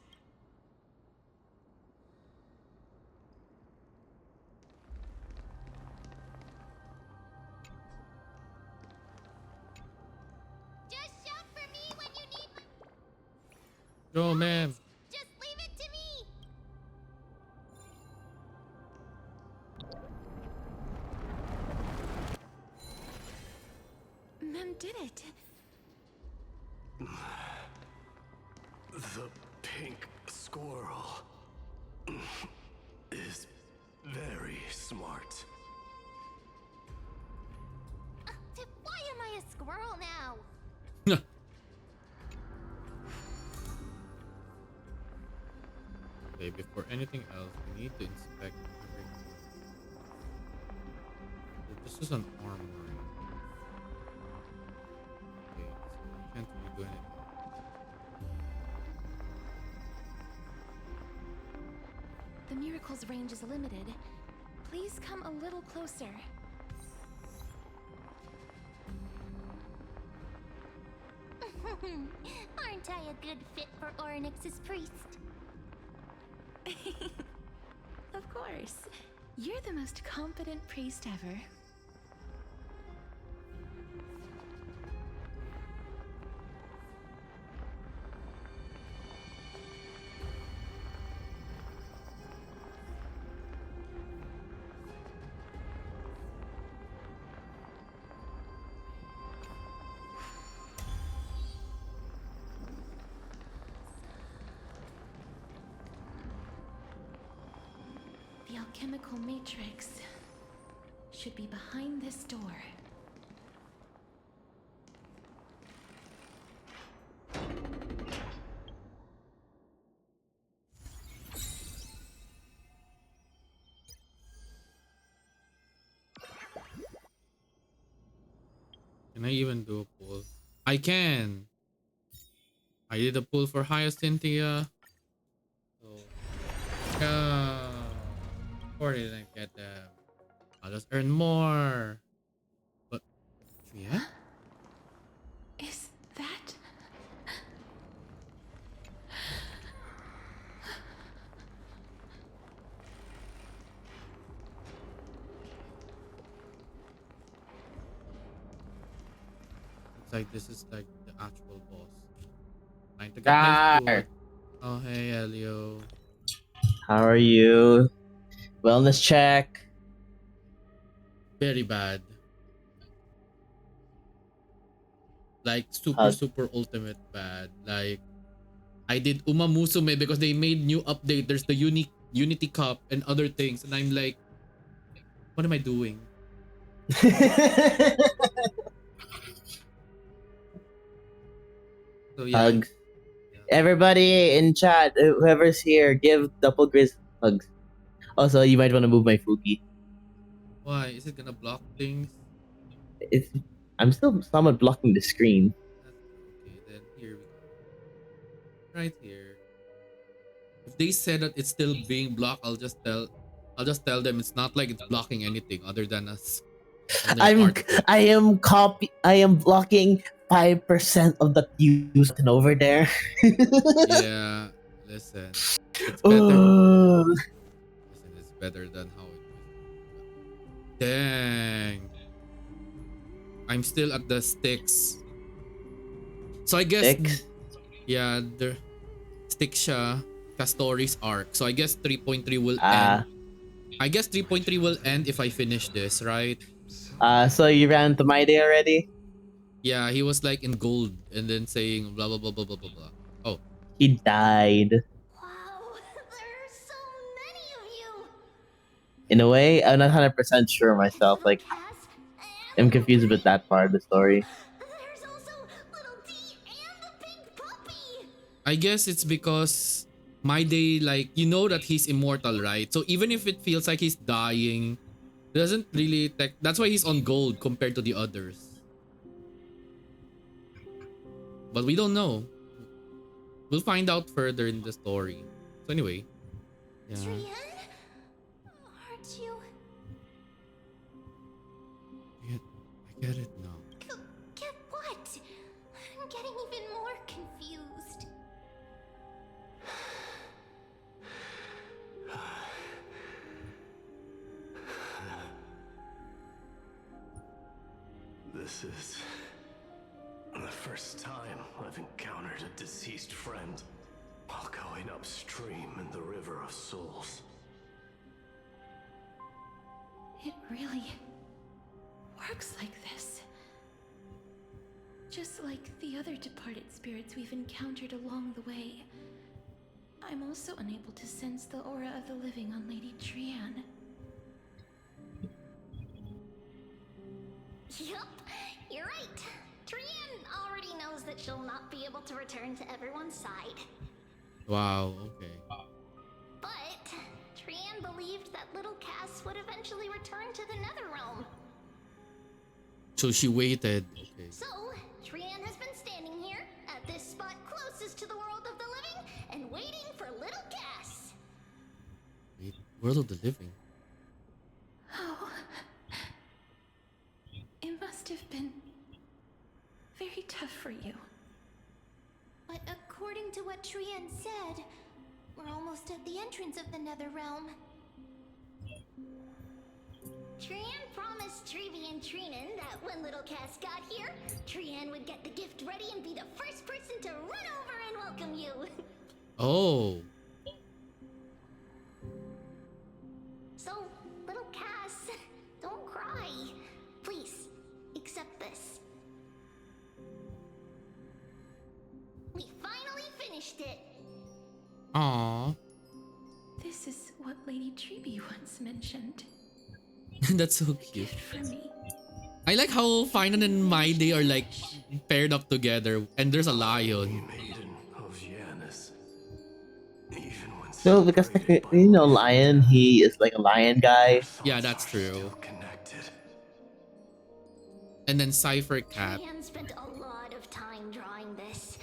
Just shout for me when you need my... Go, ma'am. Just leave it to me. Mem did it. The pink squirrel is very smart. Why am I a squirrel now? Okay, before anything else, we need to inspect everything. So this is an armory. Okay, so we can't really do anything. The miracle's range is limited. Please come a little closer. Aren't I a good fit for Ornyx's priest? Of course. You're the most competent priest ever. The alchemical matrix should be behind this door. Can I even do a pull? I can! I did a pull for Hyacinthia. So, or didn't get them. I'll just earn more. But, yeah? Is that... It's like this is like the actual boss. Trying to get my food. Dar! Oh hey Elio. How are you? Wellness check. Very bad. Like super ultimate bad. Like I did Uma Musume because they made new update. There's the Unity Cup and other things, and I'm like, what am I doing? So yeah. Hugs. Everybody in chat, whoever's here, give Double Grizz hugs. Also, you might want to move my Fuki. Why? Is it gonna block things? I'm still somewhat blocking the screen. Okay, then here we go. Right here. If they said that it's still being blocked, I'll just tell them it's not like it's blocking anything other than us. I am blocking 5% of the views over there. Yeah, listen. It's better. Listen, it's better than how it was. Dang. I'm still at the sticks. So I guess yeah, the stick siya Castori's arc. So I guess 3.3 will end. I guess 3.3 will end if I finish this, right? So you ran to my day already? Yeah, he was like in gold and then saying blah blah blah blah blah blah blah. Oh. He died. Wow, there are so many of you. In a way, I'm not 100% sure myself. Like, I'm confused with that part of the story. There's also little D and the pink puppy. I guess it's because my day, like, you know that he's immortal, right? So even if it feels like he's dying, Doesn't really tech. That's why he's on gold compared to the others. But we don't know. We'll find out further in the story. So anyway, yeah. Trian? Aren't you? I get it now. Get what? I'm getting even more confused. This is the first time I've encountered a deceased friend while going upstream in the River of Souls. It really works like this. Just like the other departed spirits we've encountered along the way. I'm also unable to sense the aura of the living on Lady Trian. Yup, you're right. Trian already knows that she'll not be able to return to everyone's side. Wow, okay. But Trian believed that little Cass would eventually return to the Netherrealm. So she waited. Okay. So, Trian has been standing here at this spot closest to the world of the living and waiting for little Cass. Wait, world of the living. Oh. It must have been very tough for you. But according to what Trian said, we're almost at the entrance of the Netherrealm. Trian promised Trevi and Trinan that when little Cass got here, Trian would get the gift ready and be the first person to run over and welcome you. Oh. So, little Cass, don't cry. Please, accept this. We finally finished it. Aww. This is what Lady Treeby once mentioned. That's so cute. For me. I like how Finan and Maide are like paired up together, and there's a lion. No, because like, you know, Lion, he is like a lion guy. Yeah, that's true. And then Cypher Cat. Trian spent a lot of time drawing this.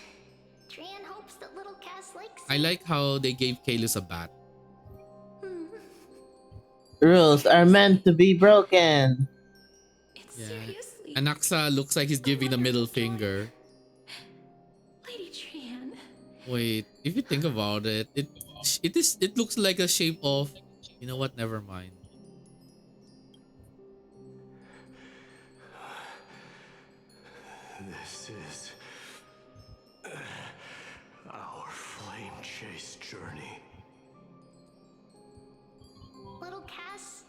Trian hopes that little Cass likes I it. like how they gave Kalis a bat. Rules are meant to be broken. Yeah. And Aksa looks like he's giving the middle finger. Lady Trian. Wait, if you think about it, it looks like a shape of, you know what? Never mind. This is our flame chase journey. Little Cass,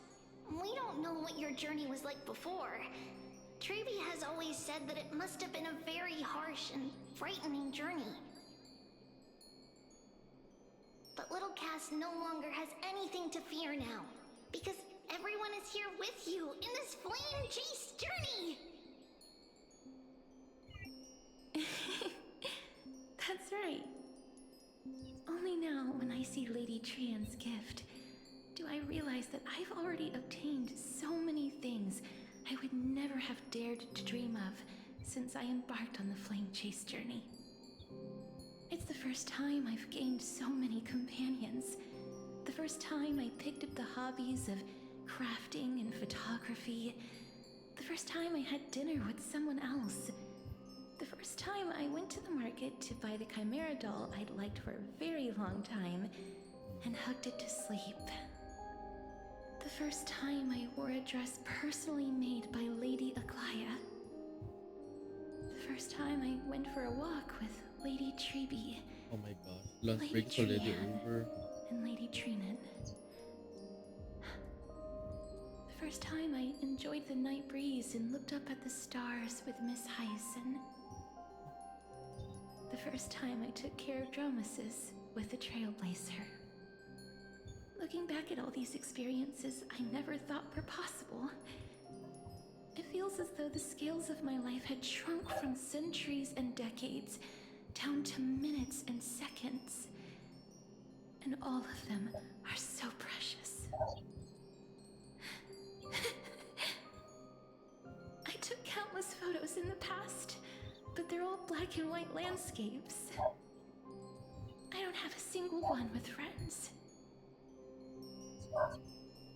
we don't know what your journey was like before. Trevi has always said that it must have been a very harsh and frightening journey. But little Cass no longer has anything to fear now, because everyone is here with you in this flame chase journey. That's right. Only now, when I see Lady Trian's gift, do I realize that I've already obtained so many things I would never have dared to dream of since I embarked on the flame chase journey. It's the first time I've gained so many companions. The first time I picked up the hobbies of crafting and photography. The first time I had dinner with someone else. The first time I went to the market to buy the Chimera doll I'd liked for a very long time and hugged it to sleep. The first time I wore a dress personally made by Lady Aglaya. The first time I went for a walk with Lady Treeby. Oh my god. Lunch break's already over. And Lady Trinan. The first time I enjoyed the night breeze and looked up at the stars with Miss Hyacin. The first time I took care of Dromesis with the Trailblazer. Looking back at all these experiences I never thought were possible, it feels as though the scales of my life had shrunk from centuries and decades down to minutes and seconds. And all of them are so precious. black and white landscapes. I don't have a single one with friends.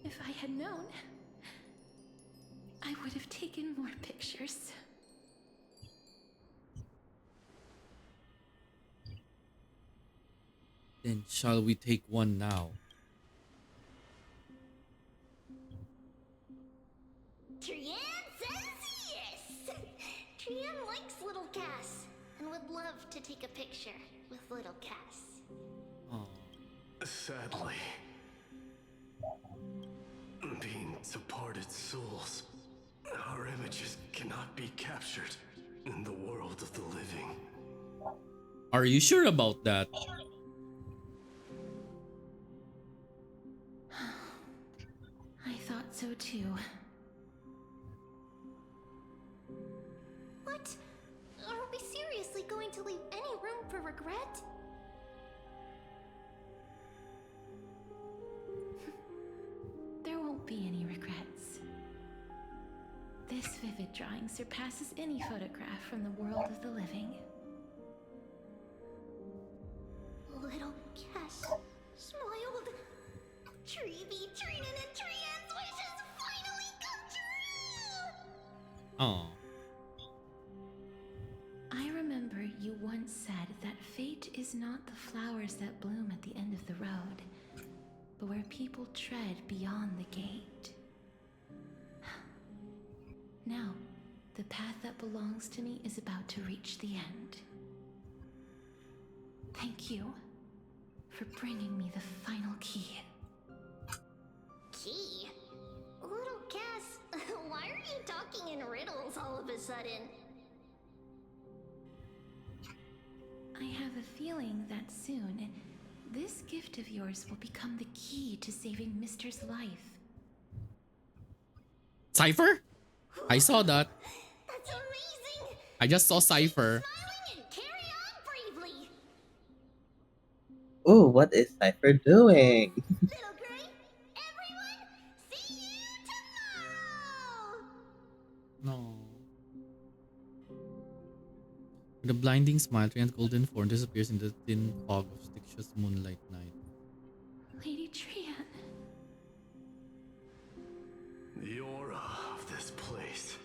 If I had known, I would have taken more pictures. Then shall we take one now? Trian says yes! Trian likes little Cass and would love to take a picture with little Cass. Sadly, being departed souls, our images cannot be captured in the world of the living. Are you sure about that? I thought so too. What? Are we seriously going to leave any room for regret? There won't be any regrets. This vivid drawing surpasses any photograph from the world of the living. Little Cass smiled. Treevee, Trinan, and Trian's wishes finally come true! Oh. I remember you once said that fate is not the flowers that bloom at the end of the road, but where people tread beyond the gate. Now, the path that belongs to me is about to reach the end. Thank you for bringing me the final key. Key? Little Cass, why are you talking in riddles all of a sudden? I have a feeling that soon, this gift of yours will become the key to saving Mister's life. Cypher? I saw that. That's amazing! I just saw Cypher. Smiling and carry on bravely! Oh, what is Cypher doing? Little Gray, everyone, see you tomorrow! No. With a blinding smile, Trian's golden form disappears in the thin fog of Stixa's moonlight night. Lady Trian. The aura of this place.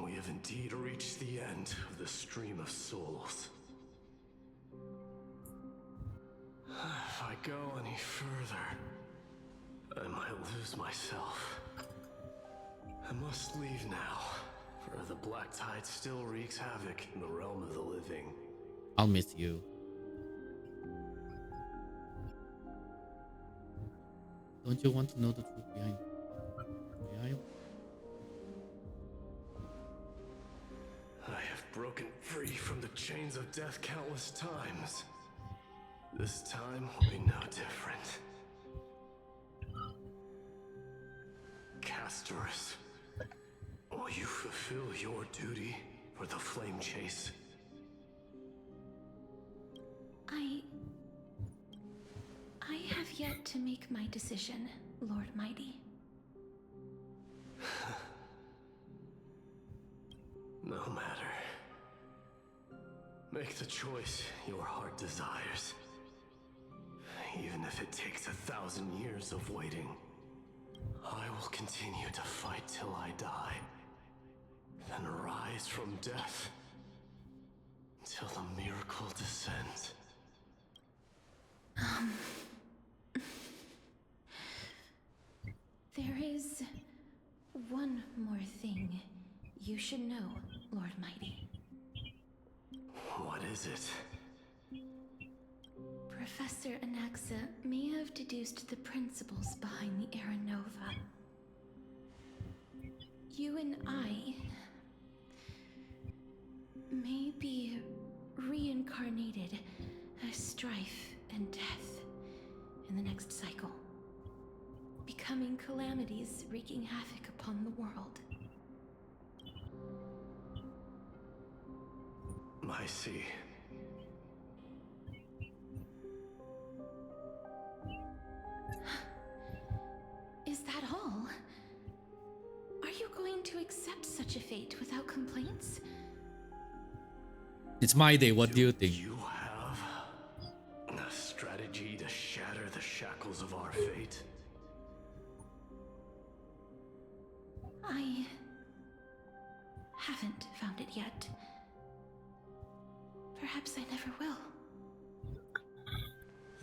We have indeed reached the end of the stream of souls. If I go any further, I might lose myself. I must leave now, for the black tide still wreaks havoc in the realm of the living. I'll miss you. Don't you want to know the truth behind? I have broken free from the chains of death countless times. This time will be no different. Castorus, will you fulfill your duty for the flame chase? I have yet to make my decision, Lord Mighty. No matter. Make the choice your heart desires. Even if it takes 1,000 years of waiting, I will continue to fight till I die. Then rise from death till the miracle descends. There is one more thing you should know, Lord Mighty. What is it? Professor Anaxa may have deduced the principles behind the Era Nova. You and I may be reincarnated as strife and death in the next cycle, becoming calamities wreaking havoc upon the world. I see. Is that all? Are you going to accept such a fate without complaints? It's my day. What do you think? You have a strategy to shatter the shackles of our fate? I haven't found it yet. Perhaps I never will.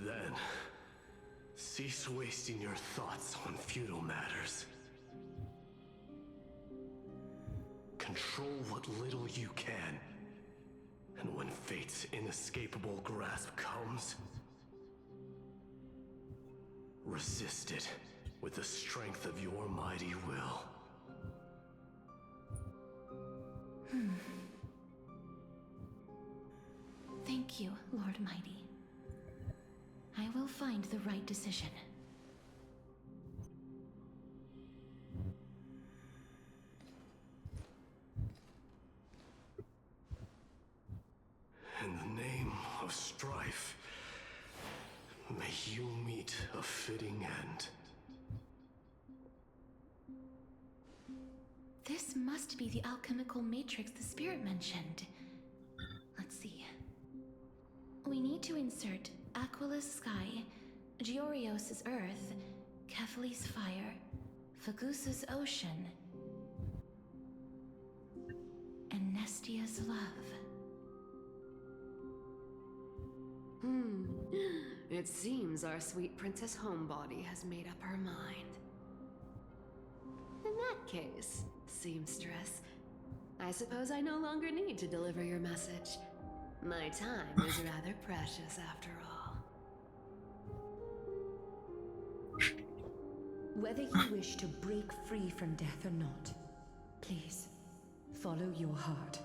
Then, cease wasting your thoughts on futile matters. Control what little you can. And when fate's inescapable grasp comes, resist it with the strength of your mighty will. Thank you, Lord Mighty. I will find the right decision. In the name of strife, may you meet a fitting end. This must be the alchemical matrix the spirit mentioned. Let's see. We need to insert Aquila's sky, Georios' earth, Kephali's fire, Fagusa's ocean, and Nestia's love. It seems our sweet Princess Homebody has made up her mind. In that case, seamstress, I suppose I no longer need to deliver your message. My time is rather precious after all. Whether you wish to break free from death or not, please, follow your heart.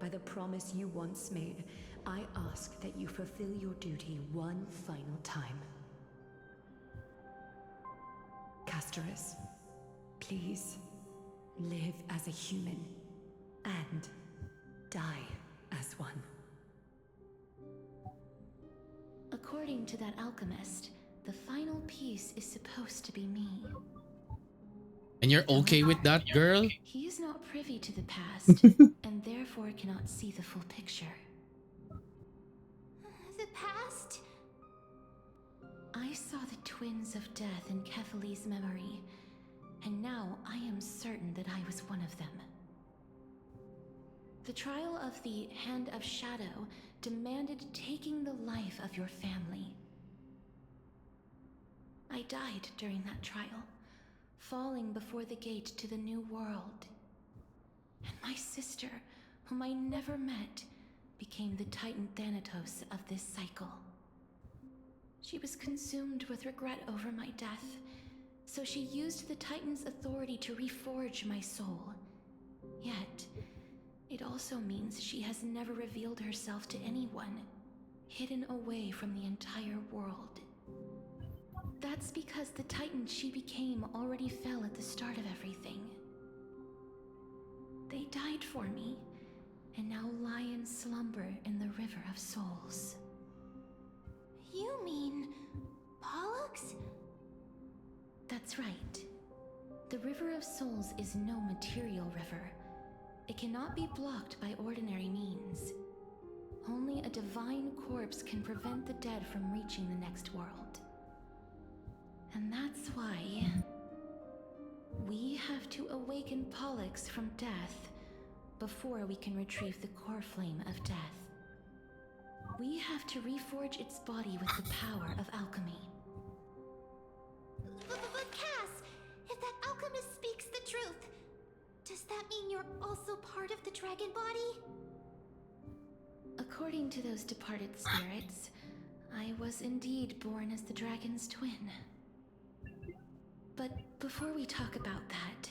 By the promise you once made, I ask that you fulfill your duty one final time. Castorus, please, live as a human, and die as one. According to that alchemist, the final piece is supposed to be me. And you're okay with that, girl? He is not privy to the past, and therefore cannot see the full picture. The past? I saw the twins of death in Kephali's memory, and now I am certain that I was one of them. The trial of the Hand of Shadow demanded taking the life of your family. I died during that trial, falling before the gate to the new world. And my sister, whom I never met, became the Titan Thanatos of this cycle. She was consumed with regret over my death, so she used the Titan's authority to reforge my soul. Yet, it also means she has never revealed herself to anyone, hidden away from the entire world. That's because the Titan she became already fell at the start of everything. They died for me, and now lie in slumber in the River of Souls. You mean Pollux? That's right. The River of Souls is no material river. It cannot be blocked by ordinary means. Only a divine corpse can prevent the dead from reaching the next world. And that's why we have to awaken Pollux from death before we can retrieve the core flame of death. We have to reforge its body with the power of alchemy. But Cass, if that alchemist speaks the truth, does that mean you're also part of the dragon body? According to those departed spirits, I was indeed born as the dragon's twin. But before we talk about that,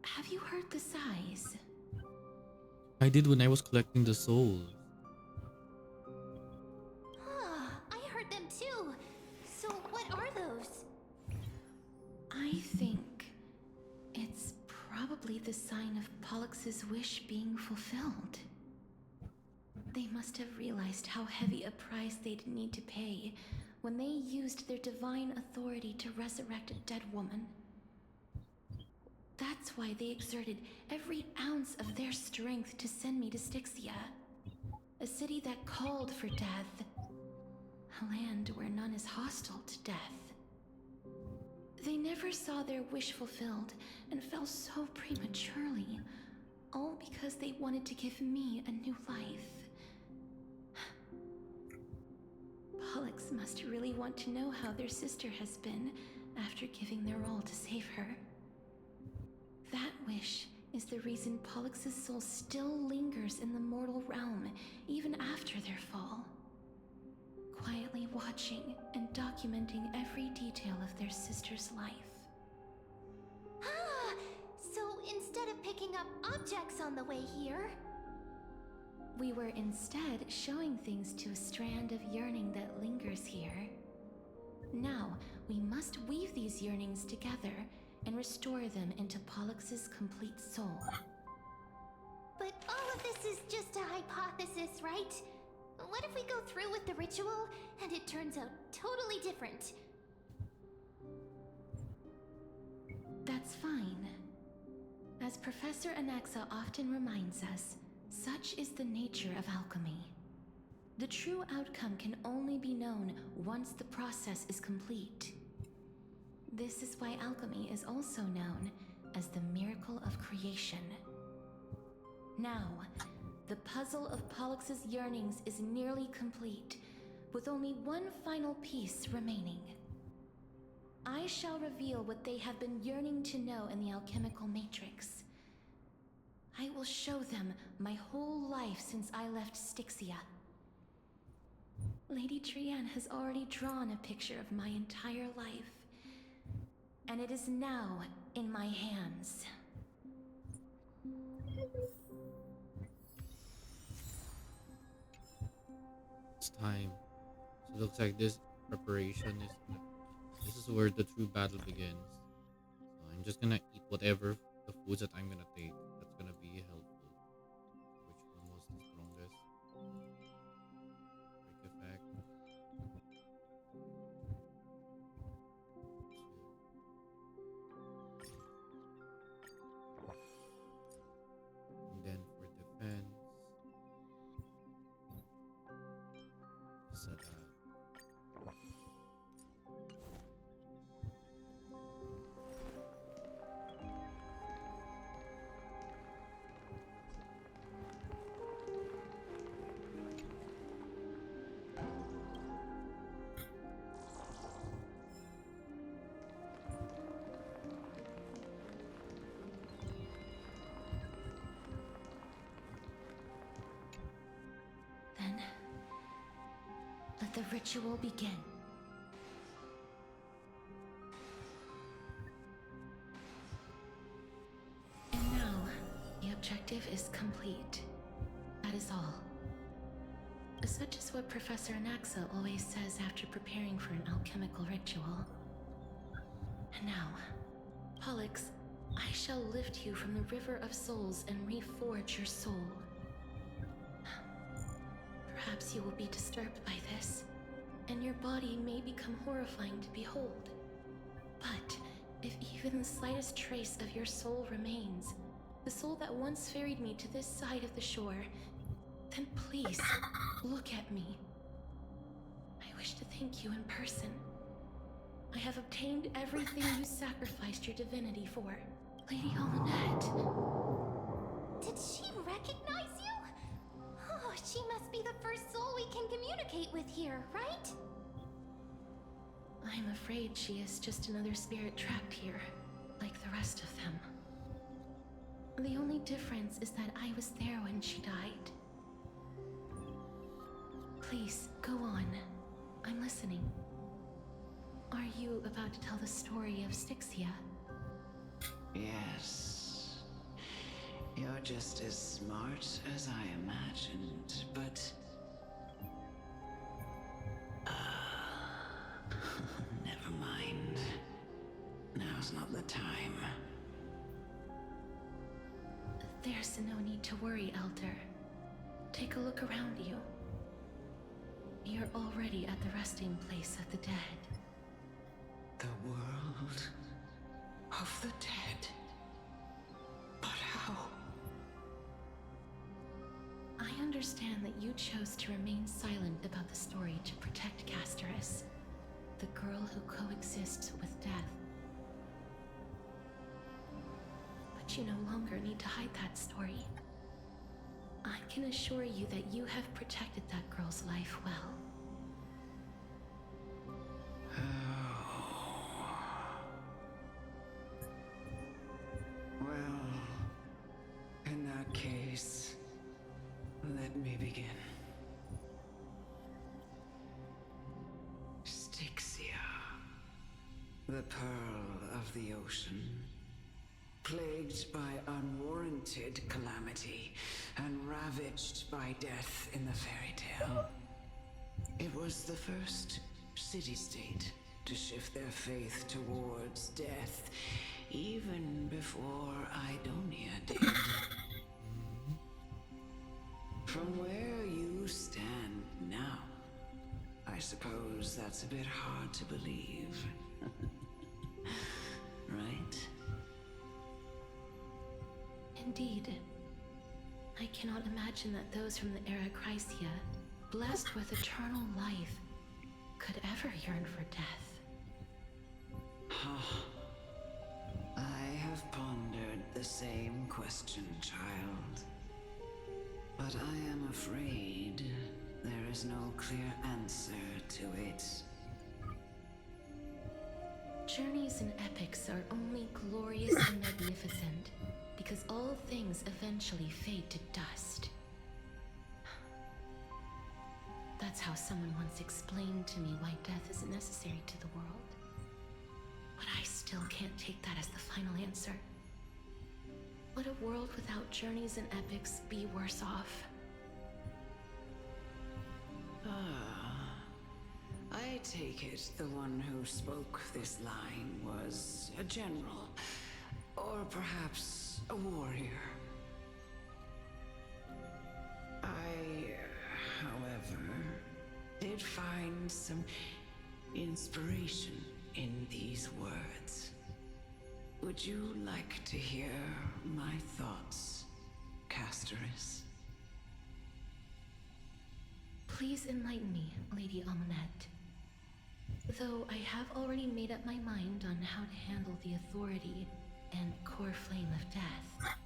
have you heard the sighs? I did when I was collecting the souls. I heard them too. So what are those? I think it's probably the sign of Pollux's wish being fulfilled. They must have realized how heavy a price they'd need to pay when they used their divine authority to resurrect a dead woman. That's why they exerted every ounce of their strength to send me to Styxia, a city that called for death, a land where none is hostile to death. They never saw their wish fulfilled and fell so prematurely, all because they wanted to give me a new life. Pollux must really want to know how their sister has been after giving their all to save her. That wish is the reason Pollux's soul still lingers in the mortal realm even after their fall, quietly watching and documenting every detail of their sister's life. Ah, so instead of picking up objects on the way here, We were instead showing things to a strand of yearning that lingers here. Now, we must weave these yearnings together and restore them into Pollux's complete soul. but all of this is just a hypothesis, right? What if we go through with the ritual and it turns out totally different? That's fine. As Professor Anaxa often reminds us, such is the nature of alchemy. The true outcome can only be known once the process is complete. This is why alchemy is also known as the miracle of creation. Now, the puzzle of Pollux's yearnings is nearly complete, with only one final piece remaining. I shall reveal what they have been yearning to know in the alchemical matrix. I will show them my whole life since I left Styxia. Lady Trianne has already drawn a picture of my entire life, and it is now in my hands. It's time. So it looks like this preparation is this is where the true battle begins. So I'm just gonna eat whatever the foods that I'm gonna take that's gonna be helpful. Which one was the strongest? Quick effect. And then for defense, set that. Then, let the ritual begin. And now, the objective is complete. That is all. Such is what Professor Anaxa always says after preparing for an alchemical ritual. And now, Pollux, I shall lift you from the river of souls and reforge your soul. Perhaps you will be disturbed by this, and your body may become horrifying to behold. But if even the slightest trace of your soul remains, the soul that once ferried me to this side of the shore, then please, look at me. I wish to thank you in person. I have obtained everything you sacrificed your divinity for. Lady Almanette. Did she recognize you? Oh, she must be the first soul we can communicate with here, right? I'm afraid she is just another spirit trapped here, like the rest of them. The only difference is that I was there when she died. Please, go on. I'm listening. Are you about to tell the story of Styxia? Yes. You're just as smart as I imagined, but... never mind. Now's not the time. There's no need to worry, Elder. Take a look around you. You're already at the resting place of the dead. The world of the dead. understand that you chose to remain silent about the story to protect Casterus, the girl who coexists with death. But you no longer need to hide that story. I can assure you that you have protected that girl's life well. Well, in that case, let me begin. Styxia, the pearl of the ocean, plagued by unwarranted calamity and ravaged by death in the fairy tale. It was the first city-state to shift their faith towards death, even before Idonia did. From where you stand now, I suppose that's a bit hard to believe. Right? Indeed. I cannot imagine that those from the Era Chrysia, blessed with eternal life, could ever yearn for death. I have pondered the same question, child. But I am afraid there is no clear answer to it. Journeys and epics are only glorious and magnificent because all things eventually fade to dust. That's how someone once explained to me why death is necessary to the world. But I still can't take that as the final answer. Would a world without journeys and epics be worse off? I take it the one who spoke this line was a general, or perhaps a warrior. I, however, did find some inspiration in these words. Would you like to hear my thoughts, Casterus? Please enlighten me, Lady Amunet. Though I have already made up my mind on how to handle the authority and core flame of death.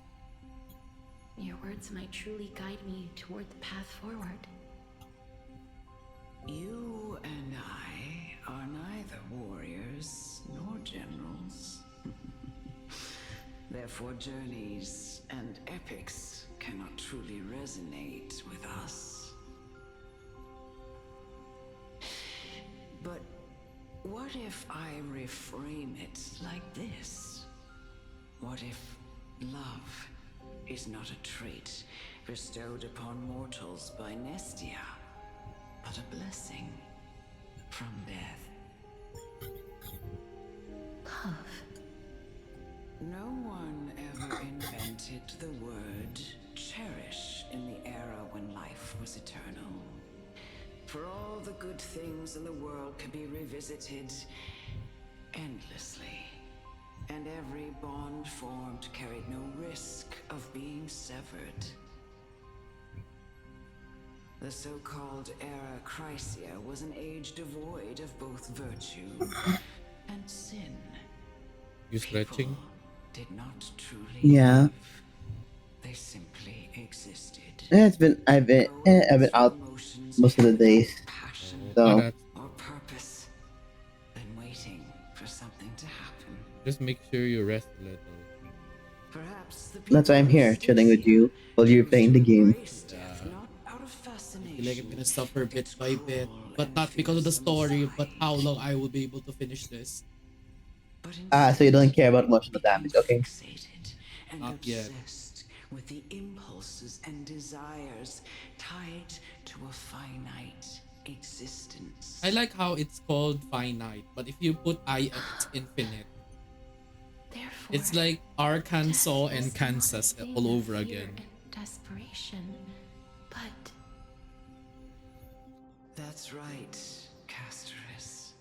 Your words might truly guide me toward the path forward. You and I are neither warriors nor generals. Therefore, journeys and epics cannot truly resonate with us. But what if I reframe it like this? What if love is not a trait bestowed upon mortals by Nestia, but a blessing from death? Love. No one ever invented the word cherish in the era when life was eternal. For all the good things in the world could be revisited endlessly, and every bond formed carried no risk of being severed. The so-called Era Chrysia was an age devoid of both virtue and sin. You stretching? Did not truly Yeah. live. They simply existed. I've been out most of the days. So Or purpose, than waiting for something to happen. Just make sure you rest a little. Perhaps the that's why I'm here, chilling with you while you're playing the game. I feel like I'm gonna suffer bit by bit, but not because of the story, but how long I will be able to finish this. So you don't care about emotional damage, okay? And Not yet. obsessed with the impulses and desires tied to a finite existence. I like how it's called finite, but if you put I, it's infinite. Therefore, It's like Arkansas and death Kansas is not a all thing of over fear again. and desperation, but That's right, Casterus.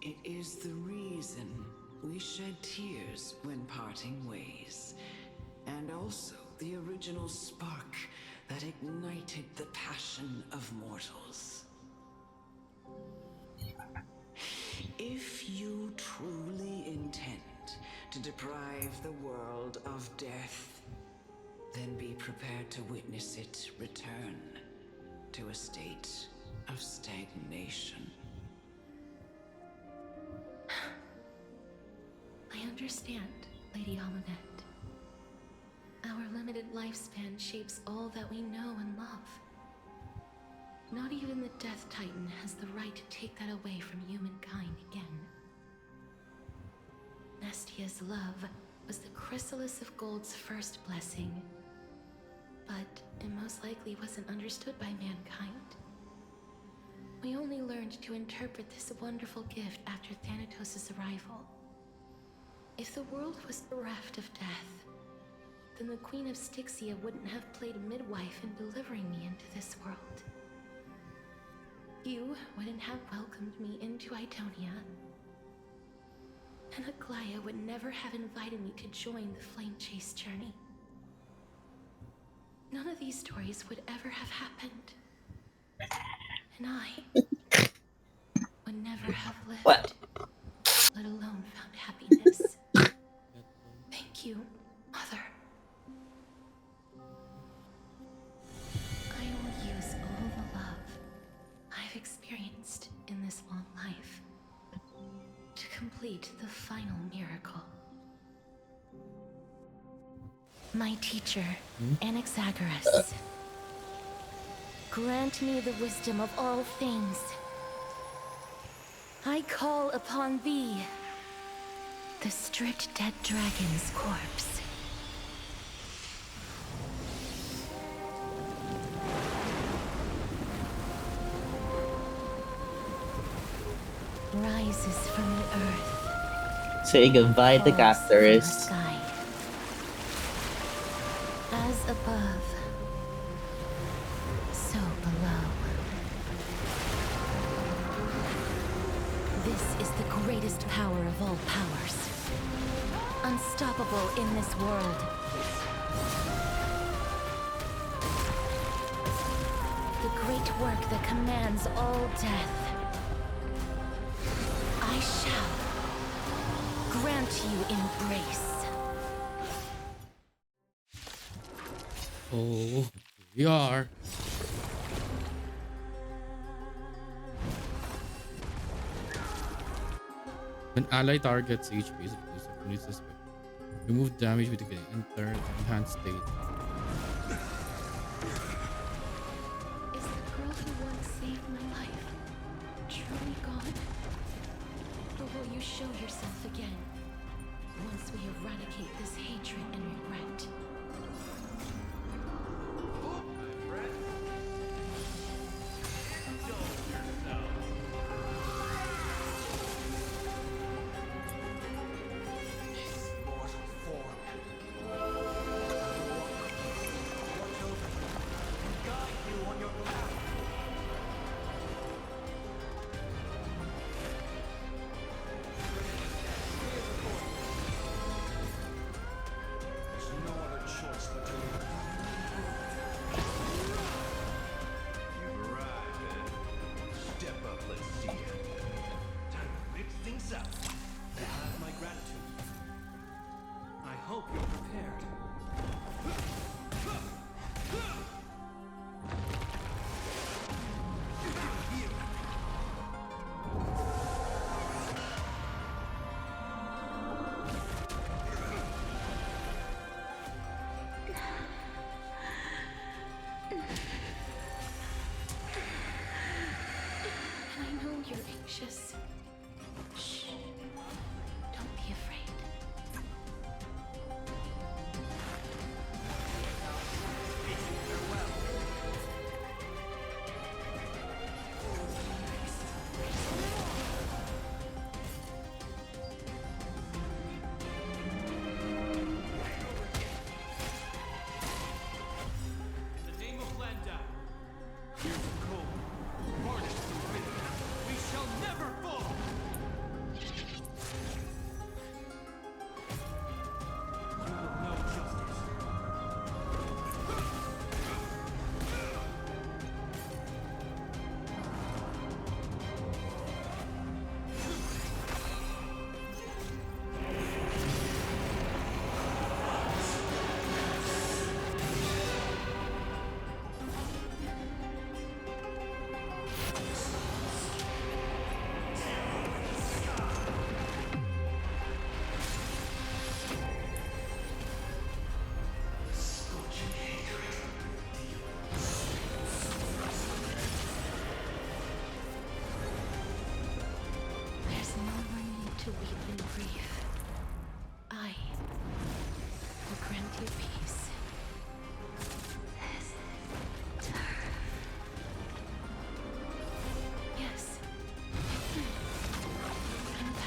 It is the reason we shed tears when parting ways, and also the original spark that ignited the passion of mortals. If you truly intend to deprive the world of death, then be prepared to witness it return to a state of stagnation. I understand, Lady Amunet. Our limited lifespan shapes all that we know and love. Not even the Death Titan has the right to take that away from humankind again. Nestia's love was the chrysalis of Gold's first blessing, but it most likely wasn't understood by mankind. We only learned to interpret this wonderful gift after Thanatos' arrival. If the world was bereft of death, then the Queen of Styxia wouldn't have played midwife in delivering me into this world. You wouldn't have welcomed me into Idonia, and Aglaya would never have invited me to join the Flame Chase journey. None of these stories would ever have happened. And I would never have lived, let alone found happiness. Thank you, Mother. I will use all the love I've experienced in this long life to complete the final miracle. My teacher, Anaxagoras, grant me the wisdom of all things. I call upon thee, the stripped dead dragon's corpse. Rises from the earth. Say goodbye to falls from the Cacturus. sky. As above, so below. This is the greatest power of all powers. Unstoppable in this world. The great work that commands all death. I shall grant you embrace. Oh, here we are. When ally targets HP is reduced if only suspect. Remove damage with the enter enhanced state. Is the girl who once saved my life truly gone? Or will you show yourself again once we eradicate this hatred and regret? There's no other choice but to to weep in grief, I will grant you peace. Yes. I'm back.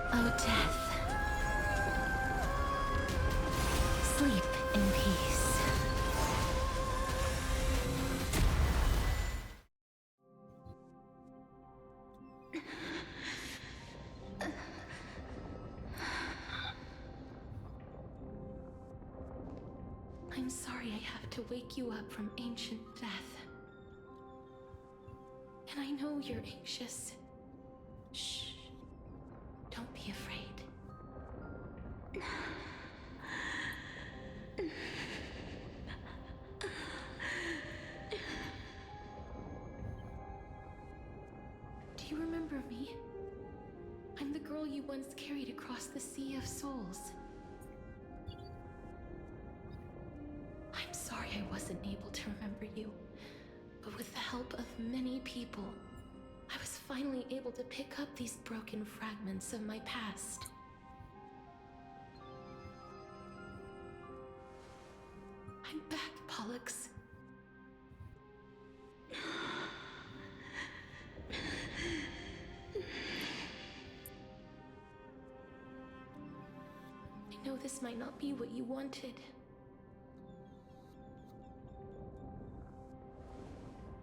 Oh, death. Sleep in peace. I'm sorry I have to wake you up from ancient death. And I know you're anxious. Shh. Don't be afraid. Do you remember me? I'm the girl you once carried across the Sea of Souls. I'm sorry I wasn't able to remember you, but with the help of many people, I was finally able to pick up these broken fragments of my past. I'm back, Pollux. this might not be what you wanted.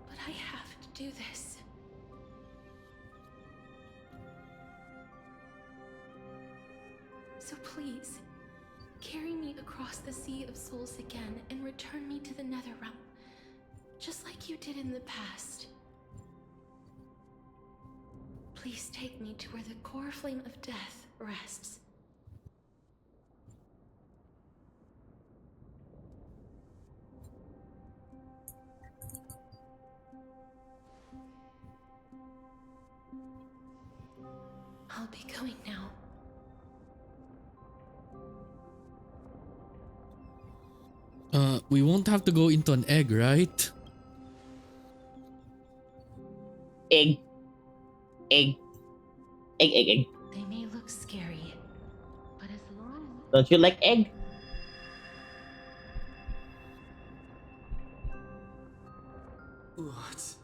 But I have to do this. So please, carry me across the Sea of Souls again and return me to the Netherrealm, just like you did in the past. Please take me to where the core flame of death rests. I'll be going now. We won't have to go into an egg, right? Egg. Egg. Egg, egg, egg. They may look scary, but as long as... Don't you like egg? What?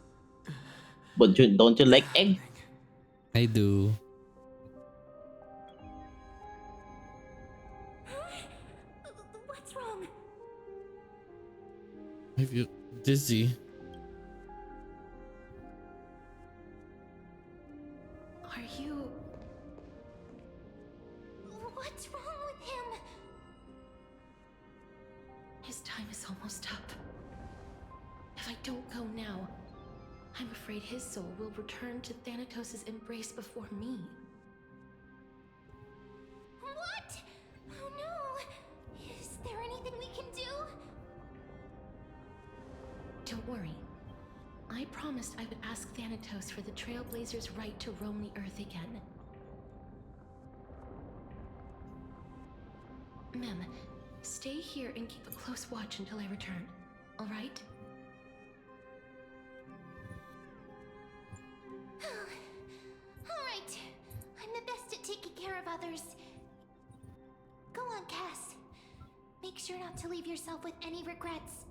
But don't you like egg? I do. What's wrong? I feel dizzy. Are you... What's wrong with him? His time is almost up. If I don't go now, I'm afraid his soul will return to Thanatos' embrace before me. What? Oh no! Is there anything we can do? Don't worry. I promised I would ask Thanatos for the Trailblazers' right to roam the Earth again. Mem, stay here and keep a close watch until I return, all right? Alright. I'm the best at taking care of others. Go on, Cass. Make sure not to leave yourself with any regrets.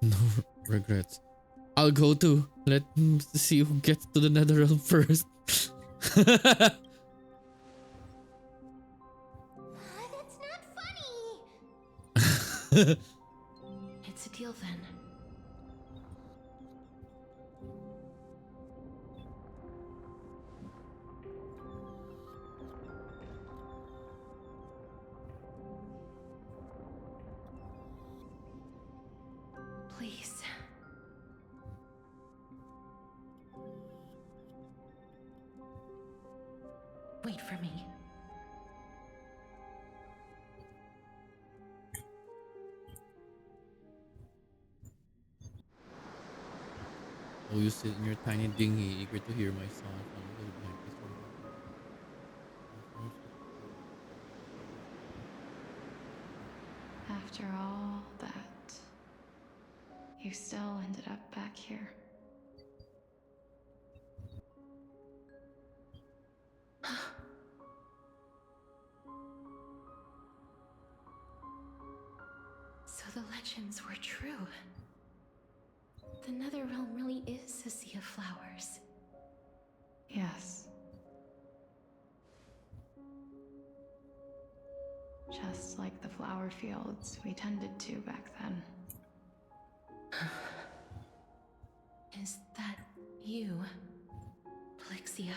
No regrets. I'll go too. Let me see who gets to the Netherrealm first. That's not funny! It's a deal then. Please. Wait for me. Oh, you sit in your tiny dinghy, eager to hear my song from the behind this one. After all that, you still ended up back here. So the legends were true. The Netherrealm really is a sea of flowers. Yes. Just like the flower fields we tended to back then. Is that you, Plexia?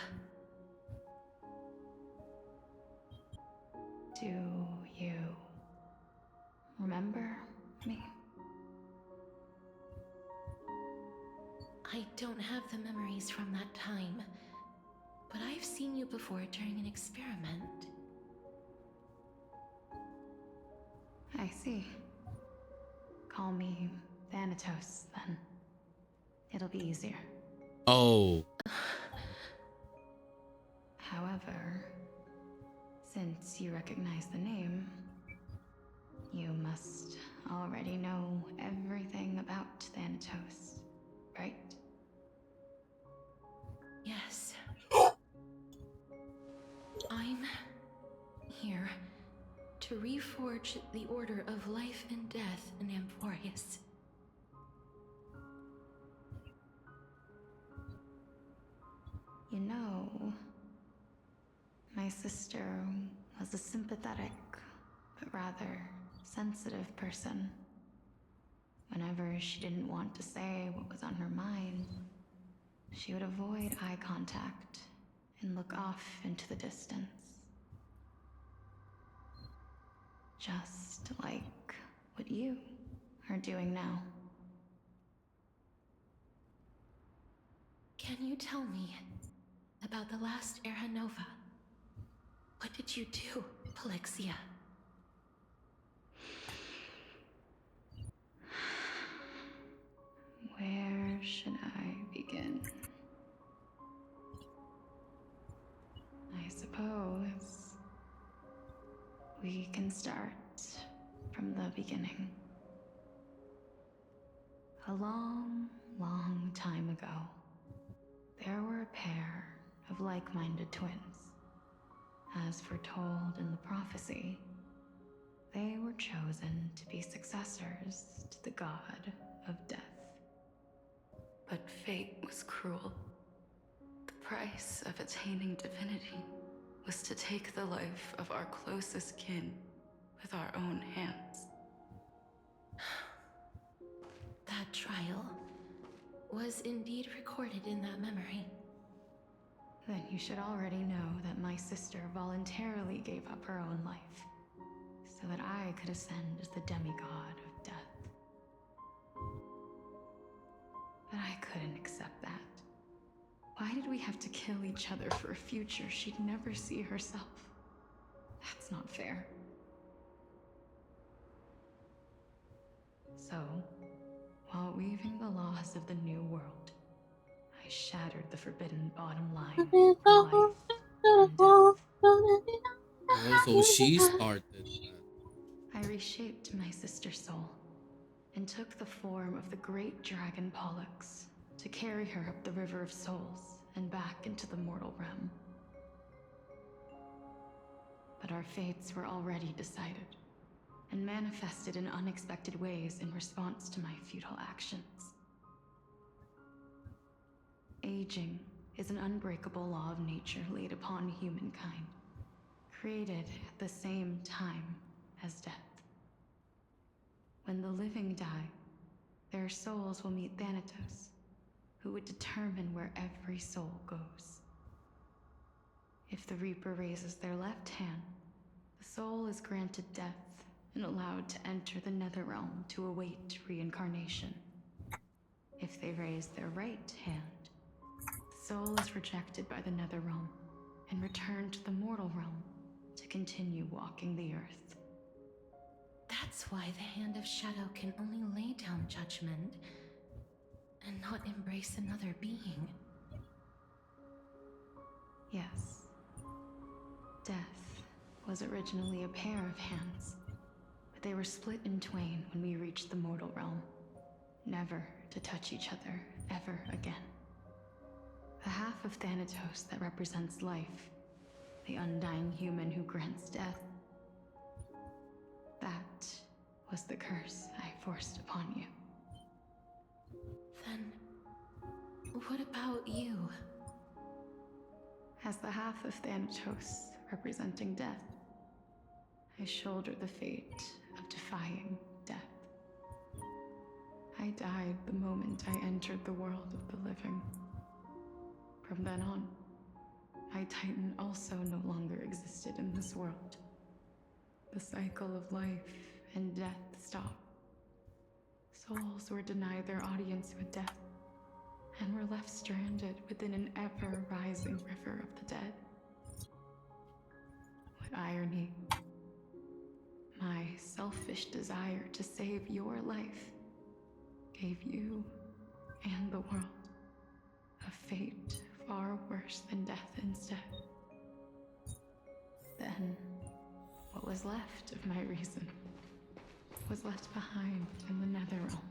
Do you remember me? I don't have the memories from that time, but I've seen you before during an experiment. I see. Call me Thanatos, then. It'll be easier. Oh. However, since you recognize the name, you must already know everything about Thanatos, right? Yes. I'm here to reforge the order of life and death in Amphorius. You know, my sister was a sympathetic, but rather sensitive person. Whenever she didn't want to say what was on her mind, she would avoid eye contact and look off into the distance. Just like what you are doing now. Can you tell me about the last Era Nova? What did you do, Polixia? Where should I begin? I suppose we can start from the beginning. A long, long time ago, there were a pair of like-minded twins. As foretold in the prophecy, they were chosen to be successors to the god of death. But fate was cruel. The price of attaining divinity was to take the life of our closest kin with our own hands. That trial was indeed recorded in that memory. Then you should already know that my sister voluntarily gave up her own life so that I could ascend as the demigod of death. But I couldn't accept that. Why did we have to kill each other for a future she'd never see herself? That's not fair. So, while weaving the laws of the new world, I shattered the forbidden bottom line for life and death. Oh, so she started that. I reshaped my sister's soul and took the form of the great dragon Pollux to carry her up the River of Souls and back into the mortal realm. But our fates were already decided and manifested in unexpected ways in response to my futile actions. Aging is an unbreakable law of nature laid upon humankind, created at the same time as death. When the living die, their souls will meet Thanatos, who would determine where every soul goes. If the Reaper raises their left hand, the soul is granted death and allowed to enter the Netherrealm to await reincarnation. If they raise their right hand, the soul is rejected by the Netherrealm and returned to the mortal realm to continue walking the earth. That's why the Hand of Shadow can only lay down judgment and not embrace another being. Yes. Death was originally a pair of hands, but they were split in twain when we reached the mortal realm, never to touch each other ever again. The half of Thanatos that represents life, the undying human who grants death, that was the curse I forced upon you. Then, what about you? As the half of Thanatos representing death, I shoulder the fate of defying death. I died the moment I entered the world of the living. From then on, my Titan also no longer existed in this world. The cycle of life and death stopped. Souls were denied their audience with death, and were left stranded within an ever-rising river of the dead. What irony. My selfish desire to save your life gave you and the world a fate far worse than death instead. Then, what was left of my reason was left behind in the Netherrealm,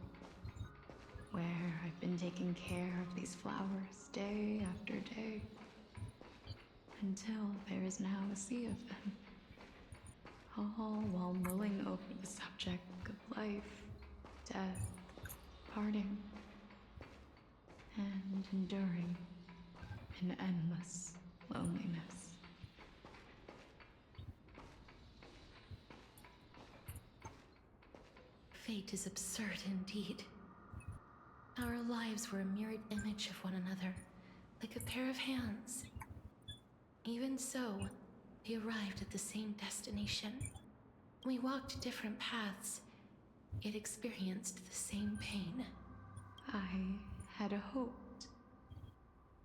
where I've been taking care of these flowers day after day, until there is now a sea of them, all while mulling over the subject of life, death, parting, and enduring an endless fate is absurd indeed. Our lives were a mirrored image of one another, like a pair of hands. Even so, we arrived at the same destination. We walked different paths, yet experienced the same pain. I had hoped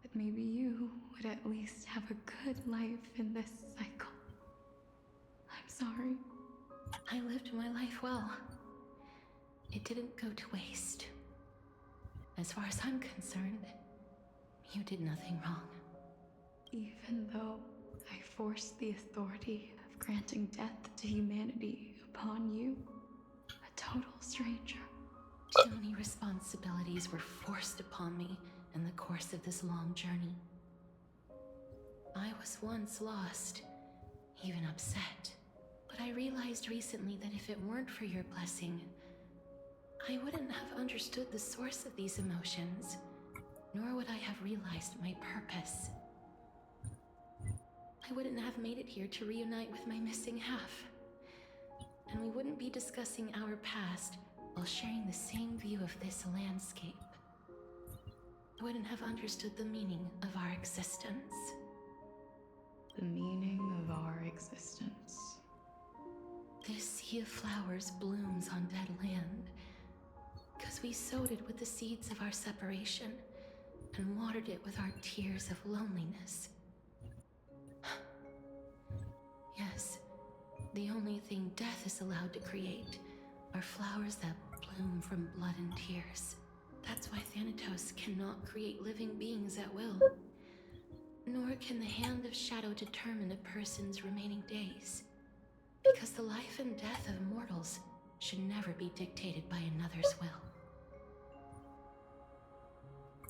that maybe you would at least have a good life in this cycle. I'm sorry. I lived my life well. It didn't go to waste. As far as I'm concerned, you did nothing wrong. Even though I forced the authority of granting death to humanity upon you, a total stranger. Too many responsibilities were forced upon me in the course of this long journey. I was once lost, even upset. But I realized recently that if it weren't for your blessing, I wouldn't have understood the source of these emotions, nor would I have realized my purpose. I wouldn't have made it here to reunite with my missing half. And we wouldn't be discussing our past while sharing the same view of this landscape. I wouldn't have understood the meaning of our existence. The meaning of our existence. This sea of flowers blooms on dead land, because we sowed it with the seeds of our separation and watered it with our tears of loneliness. Yes, the only thing death is allowed to create are flowers that bloom from blood and tears. That's why Thanatos cannot create living beings at will. Nor can the Hand of Shadow determine a person's remaining days. Because the life and death of mortals should never be dictated by another's will.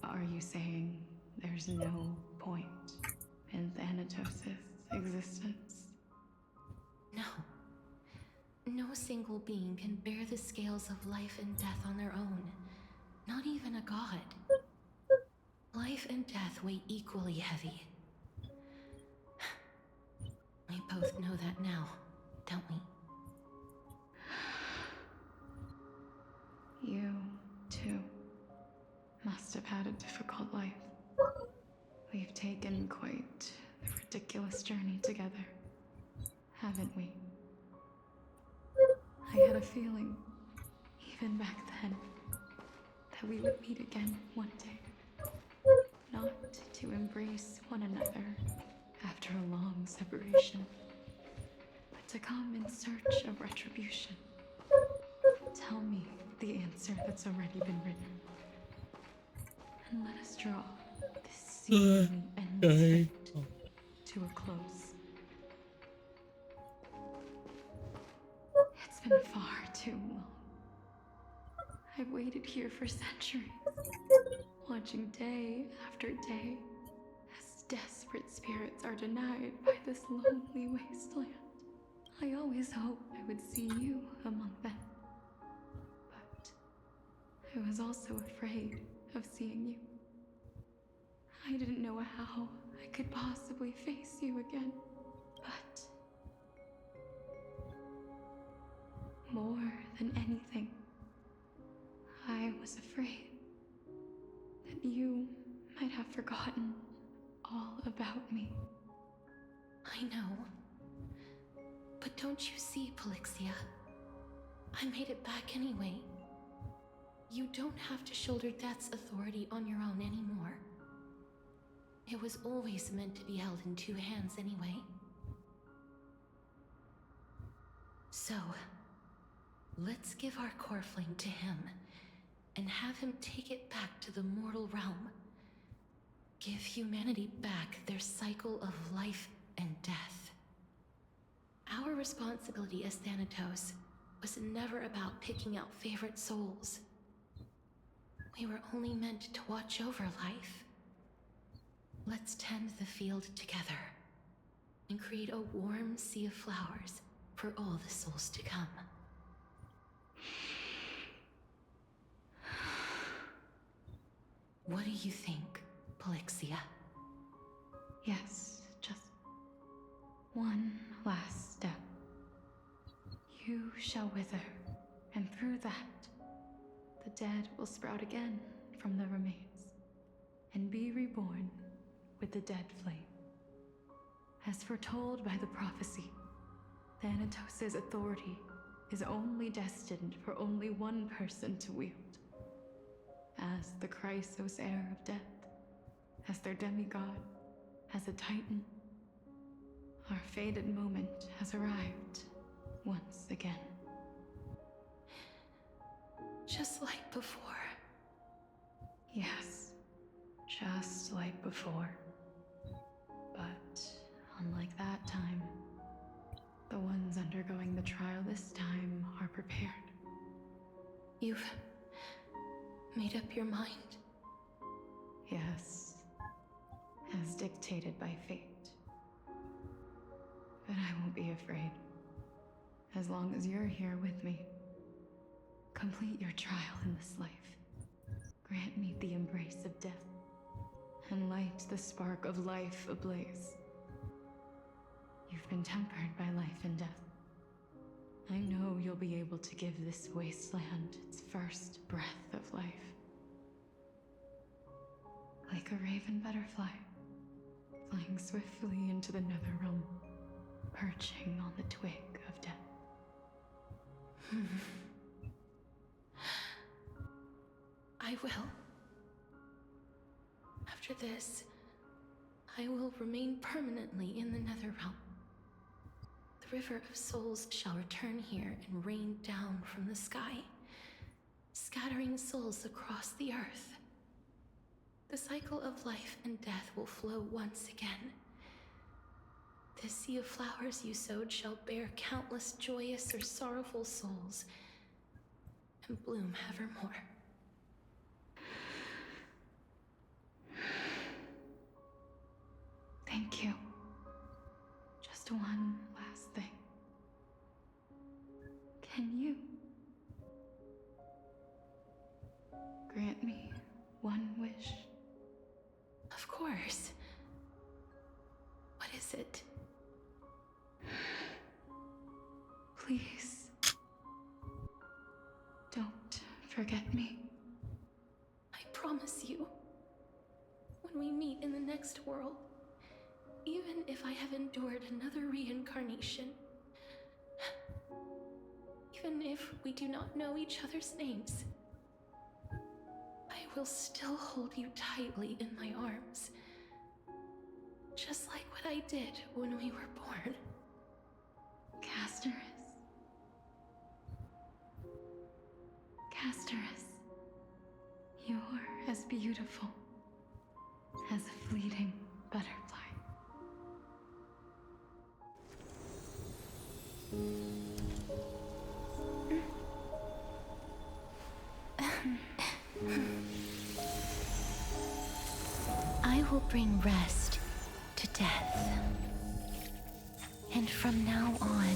Are you saying there's no point in Thanatos' existence? No. No single being can bear the scales of life and death on their own. Not even a god. Life and death weigh equally heavy. We both know that now, don't we? You, too, must have had a difficult life. We've taken quite a ridiculous journey together, haven't we? I had a feeling, even back then, that we would meet again one day. Not to embrace one another after a long separation, but to come in search of retribution. Tell me the answer that's already been written. And let us draw this seemingly endless fate to a close. It's been far too long. I've waited here for centuries, watching day after day as desperate spirits are denied by this lonely wasteland. I always hoped I would see you among them. But I was also afraid of seeing you. I didn't know how I could possibly face you again. But more than anything, I was afraid that you might have forgotten all about me. I know. But don't you see, Polixia? I made it back anyway. You don't have to shoulder death's authority on your own anymore. It was always meant to be held in two hands anyway. So, let's give our core flame to him, and have him take it back to the mortal realm. Give humanity back their cycle of life and death. Our responsibility as Thanatos was never about picking out favorite souls. We were only meant to watch over life. Let's tend the field together, and create a warm sea of flowers for all the souls to come. What do you think, Polixia? Yes, just one last step. You shall wither And through that, the dead will sprout again from the remains and be reborn with the dead flame. As foretold by the prophecy, Thanatos' authority is only destined for only one person to wield. As the Chrysos heir of death, as their demigod, as a titan, our fated moment has arrived once again. Just like before. Yes, just like before. But unlike that time, the ones undergoing the trial this time are prepared. You've made up your mind? Yes, as dictated by fate. But I won't be afraid. As long as you're here with me. Complete your trial in this life. Grant me the embrace of death, and light the spark of life ablaze. You've been tempered by life and death. I know you'll be able to give this wasteland its first breath of life. Like a raven butterfly, flying swiftly into the netherrealm, perching on the twig of death. I will. After this, I will remain permanently in the Netherrealm. The River of Souls shall return here and rain down from the sky, scattering souls across the earth. The cycle of life and death will flow once again. This sea of flowers you sowed shall bear countless joyous or sorrowful souls, and bloom evermore. Thank you. Just one last thing. Can you grant me one wish? Of course. What is it? Please. Don't forget me. I promise you. When we meet in the next world, even if I have endured another reincarnation, even if we do not know each other's names, I will still hold you tightly in my arms. Just like what I did when we were born. Casterus. Casterus. You're as beautiful as a fleeting butterfly. I will bring rest to death. And from now on,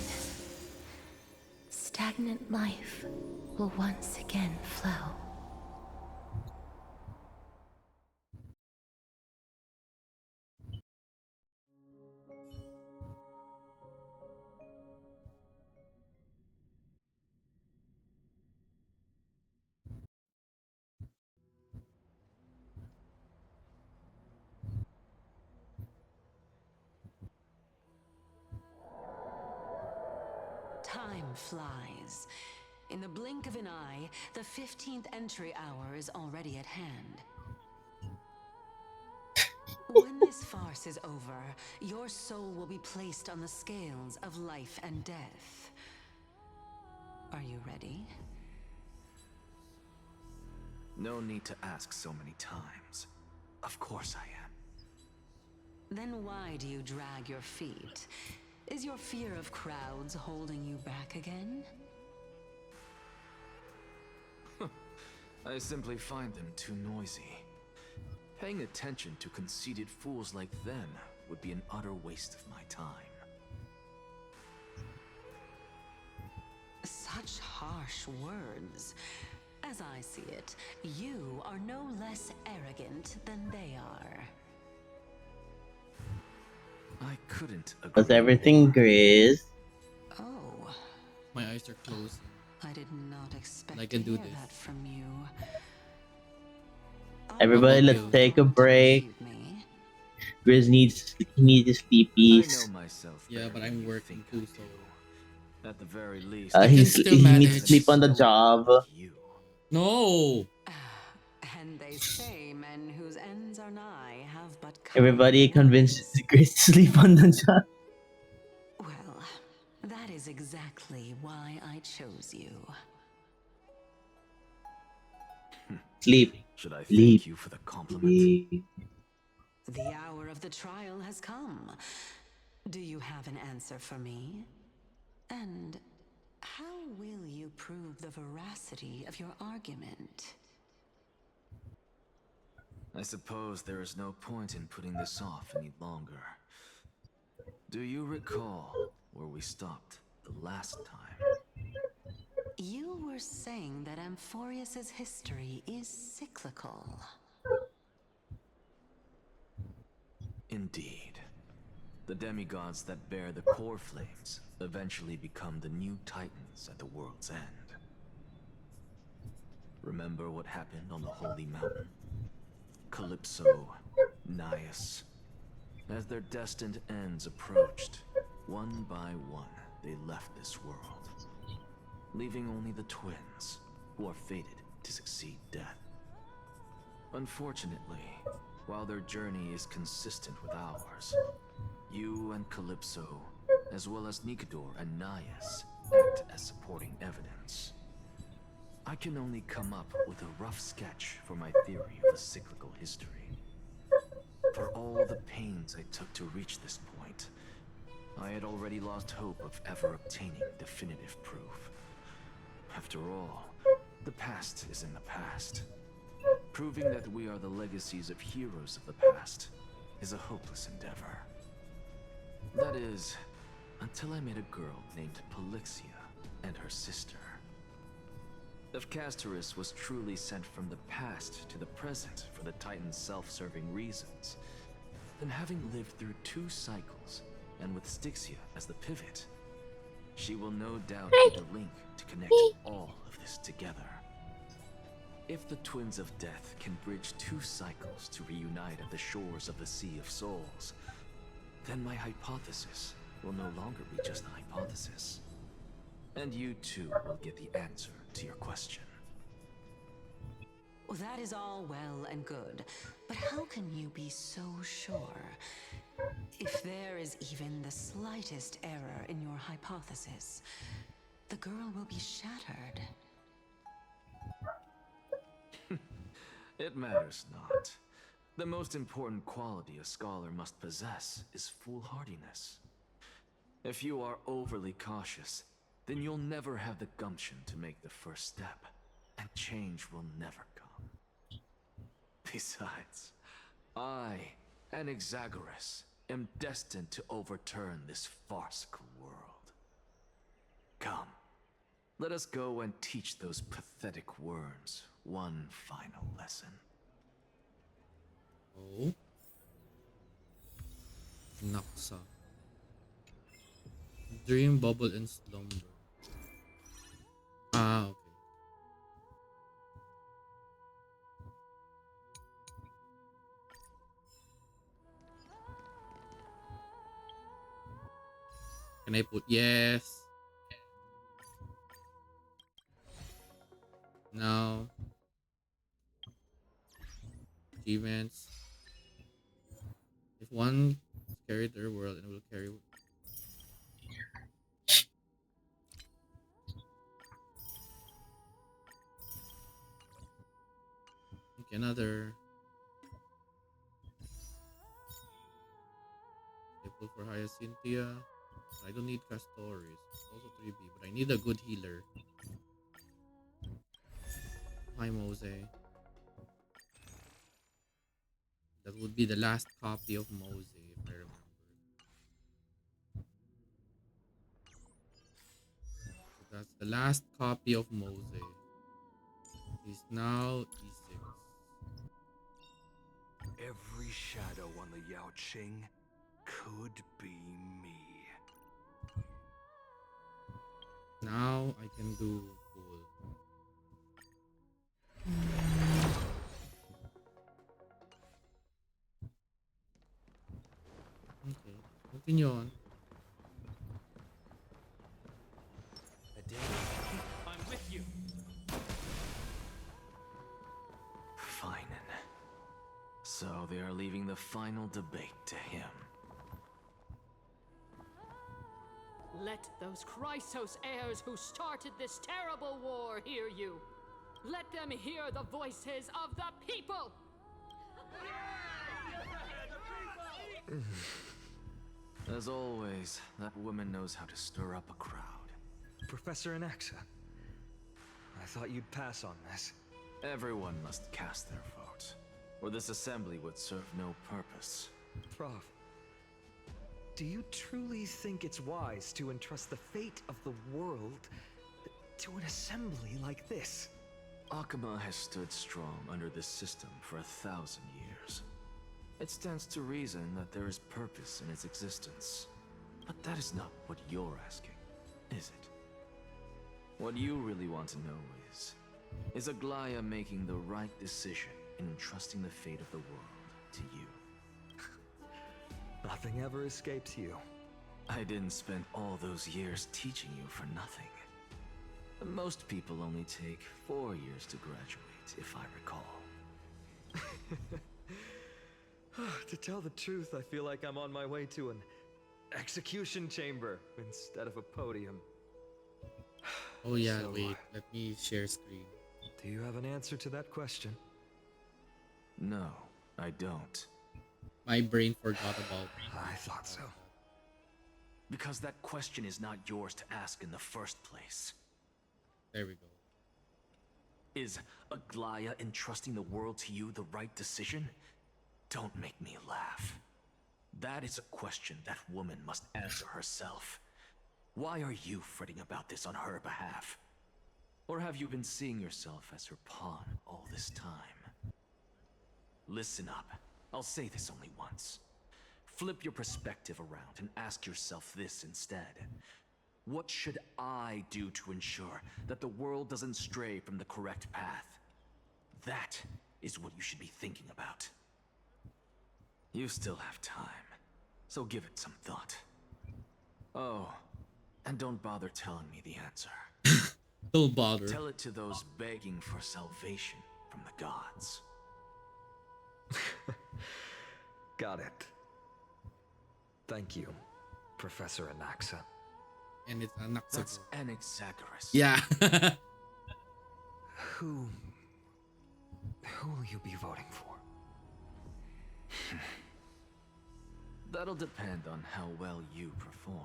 stagnant life will once again flow. Time flies. In the blink of an eye, the 15th entry hour is already at hand. When this farce is over, your soul will be placed on the scales of life and death. Are you ready? No need to ask so many times. Of course I am. Then why do you drag your feet? Is your fear of crowds holding you back again? I simply find them too noisy. Paying attention to conceited fools like them would be an utter waste of my time. Such harsh words. As I see it, you are no less arrogant than they are. I couldn't agree. How's everything, Grizz? Oh. My eyes are closed. I did not expect I to can do hear this. that from you. Everybody, let's take a break. Grizz needs his I know sleepies. myself Yeah, but better than I'm you working think too, I so do. At the very least, He needs to sleep on the job. No. And they say men whose ends are nigh have but Everybody kind convinced words. Grizz to sleep on the job. Well, that is exactly why I chose you. Sleep. Should I Sleep. thank you for the compliment? Sleep. The hour of the trial has come. Do you have an answer for me? And how will you prove the veracity of your argument? I suppose there is no point in putting this off any longer. Do you recall where we stopped the last time? You were saying that Amphorius's history is cyclical. Indeed. The demigods that bear the core flames eventually become the new titans at the world's end. Remember what happened on the Holy Mountain? Calypso, Naias. As their destined ends approached, one by one, they left this world, leaving only the twins, who are fated to succeed death. Unfortunately, while their journey is consistent with ours, you and Calypso, as well as Nikador and Naias, act as supporting evidence. I can only come up with a rough sketch for my theory of the cyclical history. For all the pains I took to reach this point, I had already lost hope of ever obtaining definitive proof. After all, the past is in the past. Proving that we are the legacies of heroes of the past is a hopeless endeavor. That is, until I met a girl named Polixia and her sister. If Castorus was truly sent from the past to the present for the Titan's self-serving reasons, then having lived through 2 cycles, and with Styxia as the pivot, she will no doubt be the link to connect all of this together. If the Twins of Death can bridge 2 cycles to reunite at the shores of the Sea of Souls, then my hypothesis will no longer be just a hypothesis. And you too will get the answer to your question. Well, that is all well and good, but how can you be so sure? If there is even the slightest error in your hypothesis, the girl will be shattered. It matters not. The most important quality a scholar must possess is foolhardiness. If you are overly cautious, then you'll never have the gumption to make the first step, and change will never come. Besides, I, an Exagoras, am destined to overturn this farcical world. Come, let us go and teach those pathetic worms one final lesson. Oh. Naksa. Dream, bubble, and slumber. Ah, okay. Can I put yes? No. Achievements. If one carried their world and will carry. Okay, another. I pull for Hyacinthia. I don't need Castoris. Also 3B, but I need a good healer. Hi, Mose. That would be the last copy of Mose, if I remember. So that's the last copy of Mose. He's now E6. Every shadow on the Yao Qing could be me. Now I can do Yun yun. I'm with you. Fine. So they are leaving the final debate to him. Let those Chrysos heirs who started this terrible war hear you. Let them hear the voices of the people! As always, that woman knows how to stir up a crowd. Professor Anaxa, I thought you'd pass on this. Everyone must cast their vote, or this assembly would serve no purpose. Prof, do you truly think it's wise to entrust the fate of the world to an assembly like this? Akama has stood strong under this system for 1,000 years. It stands to reason that there is purpose in its existence. But that is not what you're asking, is it? What you really want to know is Aglaya making the right decision in entrusting the fate of the world to you? Nothing ever escapes you. I didn't spend all those years teaching you for nothing. Most people only take 4 years to graduate, if I recall. To tell the truth, I feel like I'm on my way to an execution chamber instead of a podium. Oh yeah, So, wait. Let me share screen. Do you have an answer to that question? No, I don't. My brain forgot about. I thought so. Because that question is not yours to ask in the first place. There we go. Is Aglaya entrusting the world to you the right decision? Don't make me laugh. That is a question that woman must answer herself. Why are you fretting about this on her behalf? Or have you been seeing yourself as her pawn all this time? Listen up. I'll say this only once. Flip your perspective around and ask yourself this instead. What should I do to ensure that the world doesn't stray from the correct path? That is what you should be thinking about. You still have time, so give it some thought. Oh, and don't bother telling me the answer. Don't bother. Tell it to those begging for salvation from the gods. Got it. Thank you, Professor Anaxa. And it's Anaxa. That's Anaxagoras. Yeah. Who will you be voting for? That'll depend on how well you perform.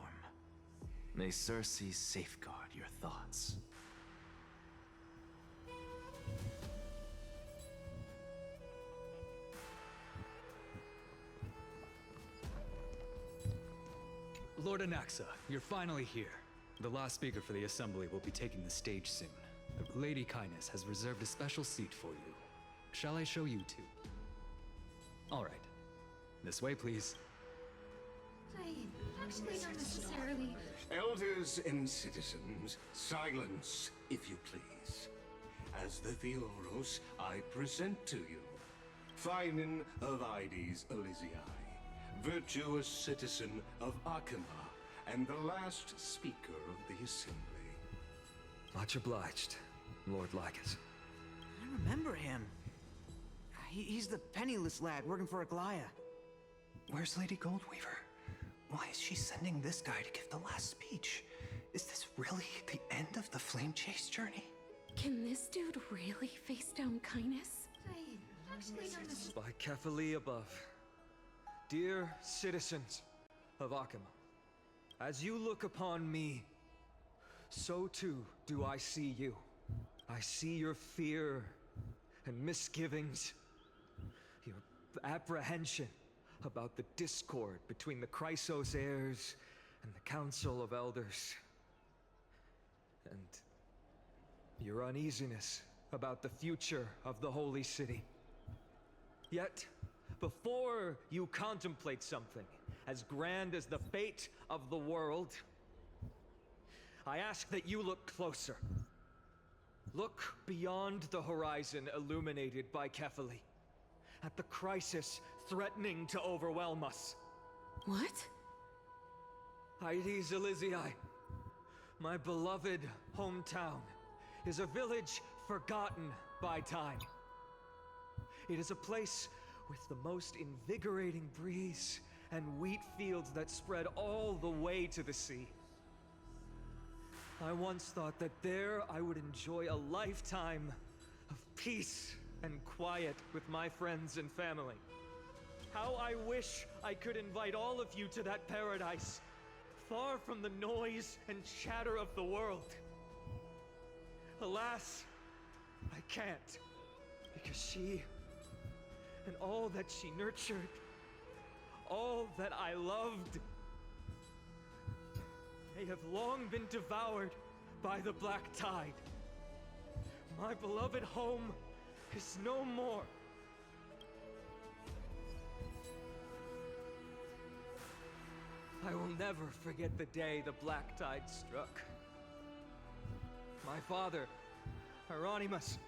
May Circe safeguard your thoughts. Lord Anaxa, you're finally here. The last speaker for the assembly will be taking the stage soon. Lady Kindness has reserved a special seat for you. Shall I show you too? All right. This way, please. Actually, not necessarily. Elders and citizens, silence, if you please. As the Theoros, I present to you Finan of Ides Elysiae, virtuous citizen of Akama, and the last speaker of the assembly. Much obliged, Lord Lycus. I remember him. He's the penniless lad working for Aglaya. Where's Lady Goldweaver? Why is she sending this guy to give the last speech? Is this really the end of the Flame Chase journey? Can this dude really face down kindness? Actually, not necessarily. By Kefali above. Dear citizens of Akama, as you look upon me, so too do I see you. I see your fear and misgivings, your apprehension about the discord between the Chrysos heirs and the Council of Elders, and your uneasiness about the future of the Holy City. Yet, before you contemplate something as grand as the fate of the world, I ask that you look closer. Look beyond the horizon illuminated by Kefali, at the crisis threatening to overwhelm us. What? Hydes Elysiae, my beloved hometown, is a village forgotten by time. It is a place with the most invigorating breeze and wheat fields that spread all the way to the sea. I once thought that there I would enjoy a lifetime of peace and quiet with my friends and family. How I wish I could invite all of you to that paradise, far from the noise and chatter of the world. Alas, I can't, because she and all that she nurtured, all that I loved, they have long been devoured by the black tide. My beloved home is no more. I will never forget the day the black tide struck. My father, Hieronymus,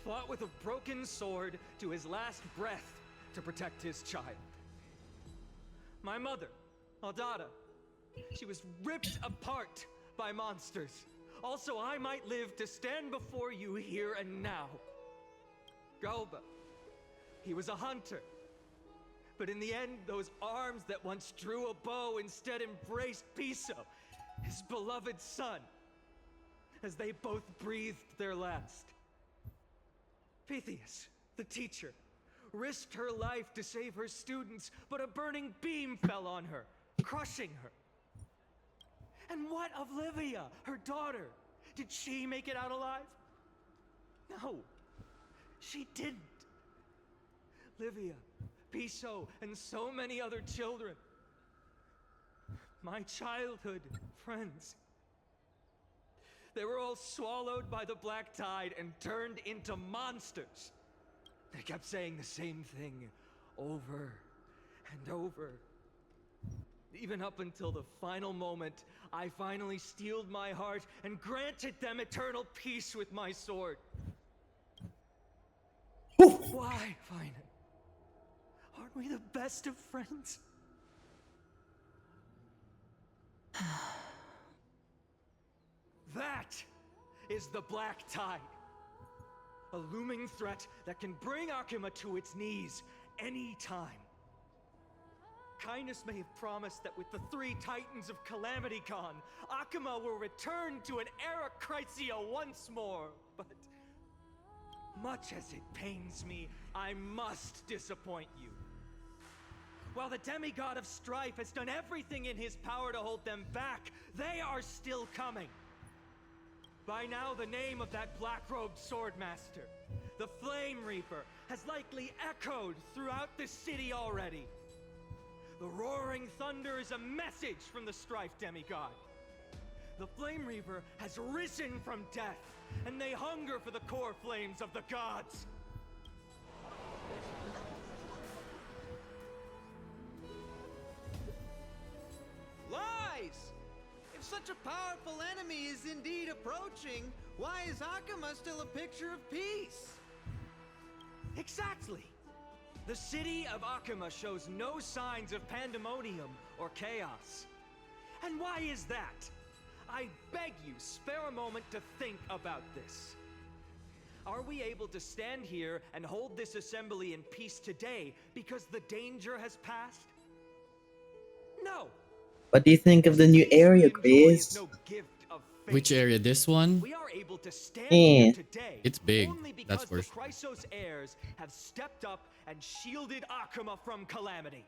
fought with a broken sword to his last breath to protect his child. My mother, Aldada, she was ripped apart by monsters. Also, I might live to stand before you here and now. Galba, he was a hunter. But in the end, those arms that once drew a bow instead embraced Piso, his beloved son, as they both breathed their last. Pythias, the teacher, risked her life to save her students, but a burning beam fell on her, crushing her. And what of Livia, her daughter? Did she make it out alive? No, she didn't. Livia, Piso, and so many other children, my childhood friends, they were all swallowed by the black tide and turned into monsters. They kept saying the same thing over and over. Even up until the final moment, I finally steeled my heart and granted them eternal peace with my sword. Why, Fine? Aren't we the best of friends? That is the black tide. A looming threat that can bring Akuma to its knees any time. Kindness may have promised that with the 3 Titans of Calamity Con, Akuma will return to an era Chrysia once more, but much as it pains me, I must disappoint you. While the demigod of strife has done everything in his power to hold them back, they are still coming. By now, the name of that black-robed swordmaster, the Flame Reaper, has likely echoed throughout the city already. The roaring thunder is a message from the strife demigod. The Flame Reaper has risen from death, and they hunger for the core flames of the gods. Lies! If such a powerful enemy is indeed approaching, why is Akuma still a picture of peace? Exactly! The city of Akuma shows no signs of pandemonium or chaos. And why is that? I beg you, spare a moment to think about this. Are we able to stand here and hold this assembly in peace today because the danger has passed? No! What do you think of the new area, Chris? Which area? This one? We are able to stand Yeah. here today It's big. only That's because for the sure. Chrysos heirs have stepped up and shielded Akuma from calamity.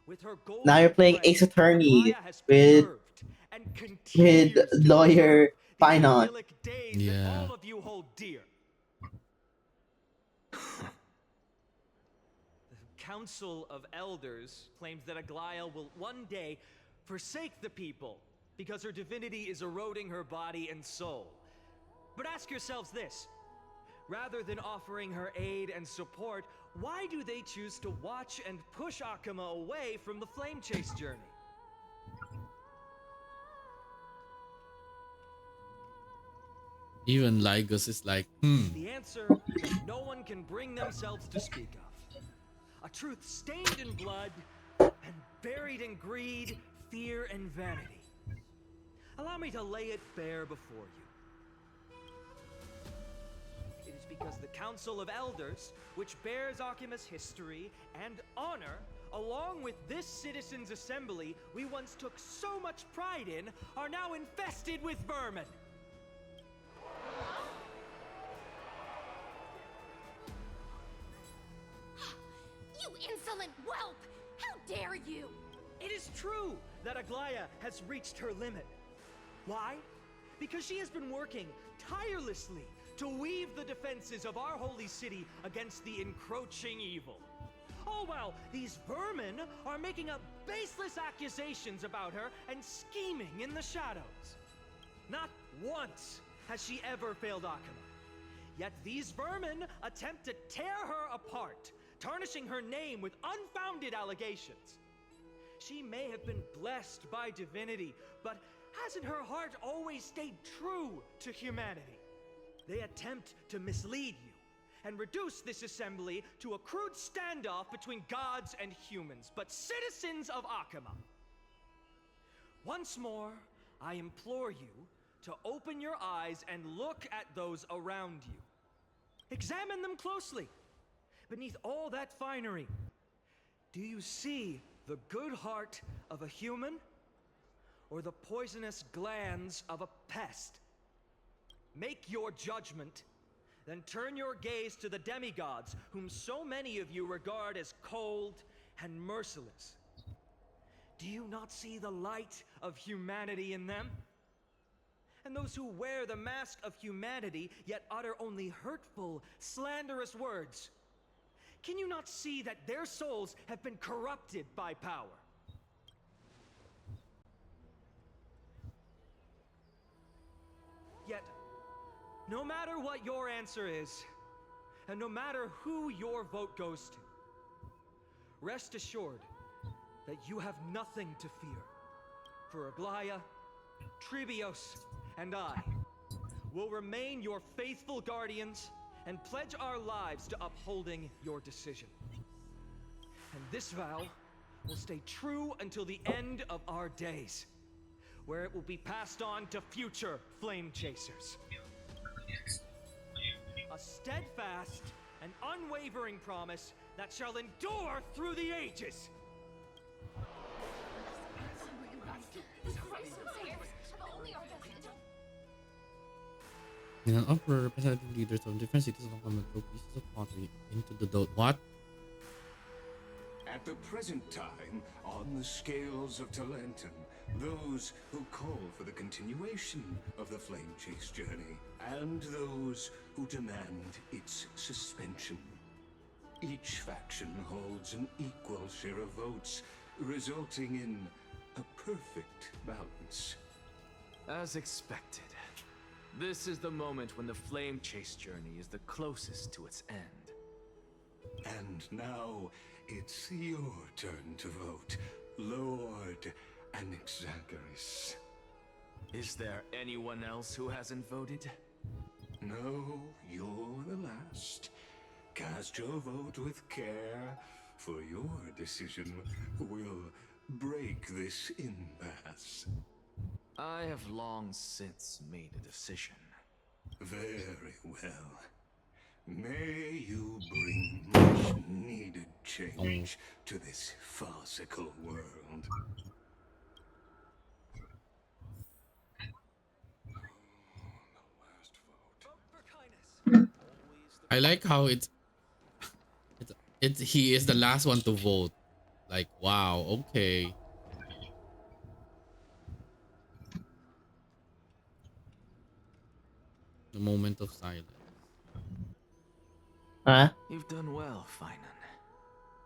With her golden Now you're playing blade, Ace Attorney Gaia has with preserved and continues to lawyer preserve the Pinon. idyllic days that Yeah. all of you hold dear. The Council of Elders claims that Aglaia will one day forsake the people because her divinity is eroding her body and soul. But ask yourselves this. Rather than offering her aid and support, why do they choose to watch and push Akuma away from the flame chase journey? Even Lygos is like, The answer that no one can bring themselves to speak of. A truth stained in blood and buried in greed, fear, and vanity. Allow me to lay it bare before you. It is because the Council of Elders, which bears Akima's history and honor, along with this citizens' assembly we once took so much pride in, are now infested with vermin. You insolent whelp! How dare you! It is true that Aglaya has reached her limit. Why? Because she has been working tirelessly to weave the defenses of our holy city against the encroaching evil. All while these vermin are making up baseless accusations about her and scheming in the shadows. Not once has she ever failed Akama. Yet these vermin attempt to tear her apart, tarnishing her name with unfounded allegations. She may have been blessed by divinity, but hasn't her heart always stayed true to humanity? They attempt to mislead you and reduce this assembly to a crude standoff between gods and humans, but citizens of Akama. Once more, I implore you to open your eyes and look at those around you. Examine them closely. Beneath all that finery, do you see the good heart of a human or the poisonous glands of a pest? Make your judgment, then turn your gaze to the demigods whom so many of you regard as cold and merciless. Do you not see the light of humanity in them? And those who wear the mask of humanity yet utter only hurtful, slanderous words. Can you not see that their souls have been corrupted by power? Yet, no matter what your answer is, and no matter who your vote goes to, rest assured that you have nothing to fear. For Aglaya, Tribios, and I will remain your faithful guardians and pledge our lives to upholding your decision. And this vow will stay true until the end of our days, where it will be passed on to future flame chasers. A steadfast and unwavering promise that shall endure through the ages. In an uproar, representative leaders of different cities of Akama throw pieces of pottery into the dough. What? At the present time, on the scales of Talentum, those who call for the continuation of the Flame Chase journey, and those who demand its suspension. Each faction holds an equal share of votes, resulting in a perfect balance. As expected. This is the moment when the Flame Chase journey is the closest to its end. And now, it's your turn to vote, Lord Anaxagoras. Is there anyone else who hasn't voted? No, you're the last. Cast your vote with care, for your decision will break this impasse. I have long since made a decision. Very well. May you bring much needed change to this farcical world. I like how it's he is the last one to vote. Like, wow, okay. The moment of silence. Huh? You've done well, Finan.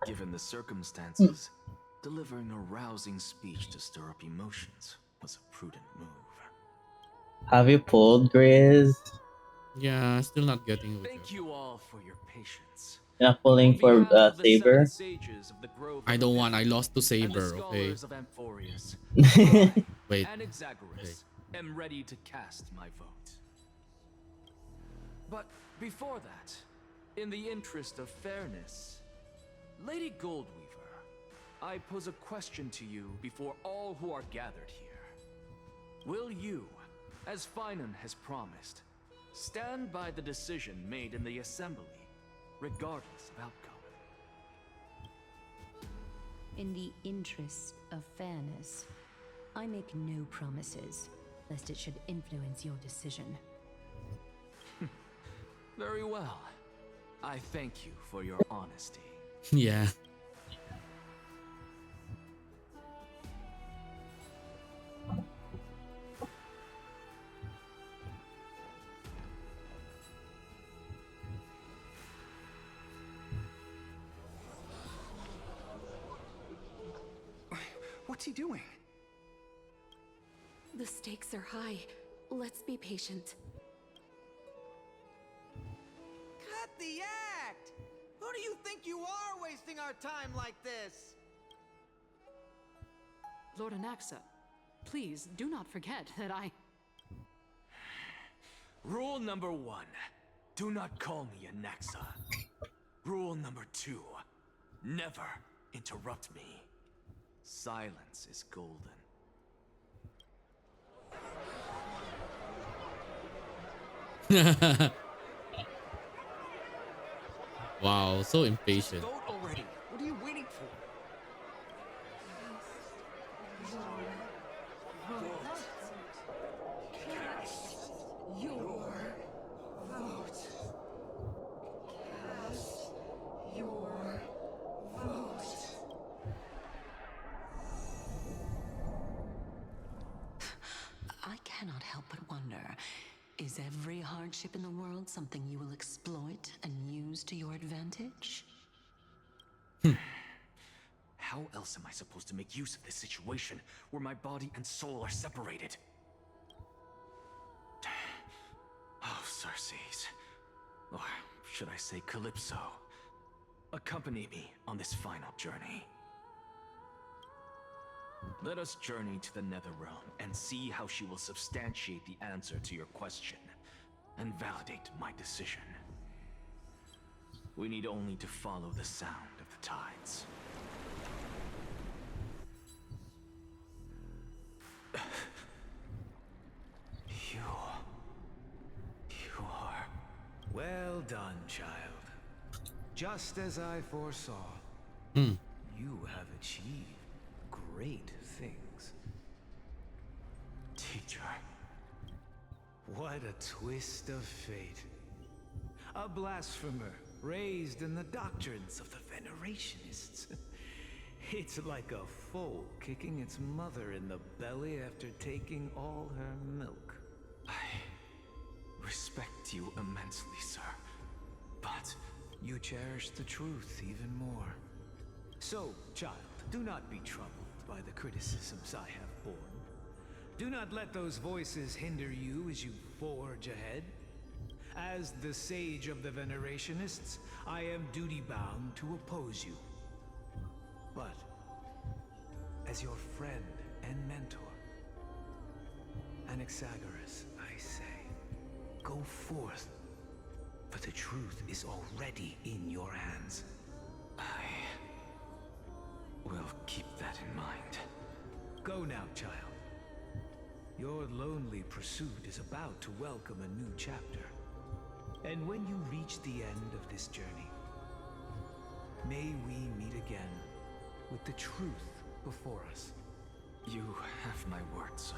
Given the circumstances, delivering a rousing speech to stir up emotions was a prudent move. Have you pulled, Grizz? Yeah, still not getting it. Thank you all for your patience. You're not pulling On for behalf of the Saber? 7 sages of the Grove I of don't want. I Epiphany lost to and the Saber. Okay. scholars of Amphorius, I, Wait. Anaxagoras, am ready to cast my vote. But before that, in the interest of fairness, Lady Goldweaver, I pose a question to you before all who are gathered here. Will you, as Finan has promised, stand by the decision made in the assembly, regardless of outcome? In the interest of fairness, I make no promises, lest it should influence your decision. Very well. I thank you for your honesty. Yeah. What's he doing? The stakes are high. Let's be patient. Cut the act! Who do you think you are wasting our time like this? Lord Anaxa, please do not forget that I... Rule number 1. Do not call me Anaxa. Rule number 2. Never interrupt me. Silence is golden. Wow, so impatient. Vote already. What are you waiting for? I cannot help but wonder, is every hardship in the world something you will exploit and use to your advantage? How else am I supposed to make use of this situation where my body and soul are separated? Oh, Circes. Or should I say Calypso? Accompany me on this final journey. Let us journey to the Netherrealm and see how she will substantiate the answer to your question and validate my decision. We need only to follow the sound of the tides. You are... Well done, child. Just as I foresaw, you have achieved great things. Teacher. What a twist of fate. A blasphemer raised in the doctrines of the Venerationists. It's like a foal kicking its mother in the belly after taking all her milk. I respect you immensely, sir. But you cherish the truth even more. So, child, do not be troubled by the criticisms I have borne. Do not let those voices hinder you as you forge ahead. As the sage of the Venerationists, I am duty-bound to oppose you. But, as your friend and mentor, Anaxagoras, I say, go forth, for the truth is already in your hands. I will keep that in mind. Go now, child. Your lonely pursuit is about to welcome a new chapter. And when you reach the end of this journey, may we meet again with the truth before us. You have my word, sir.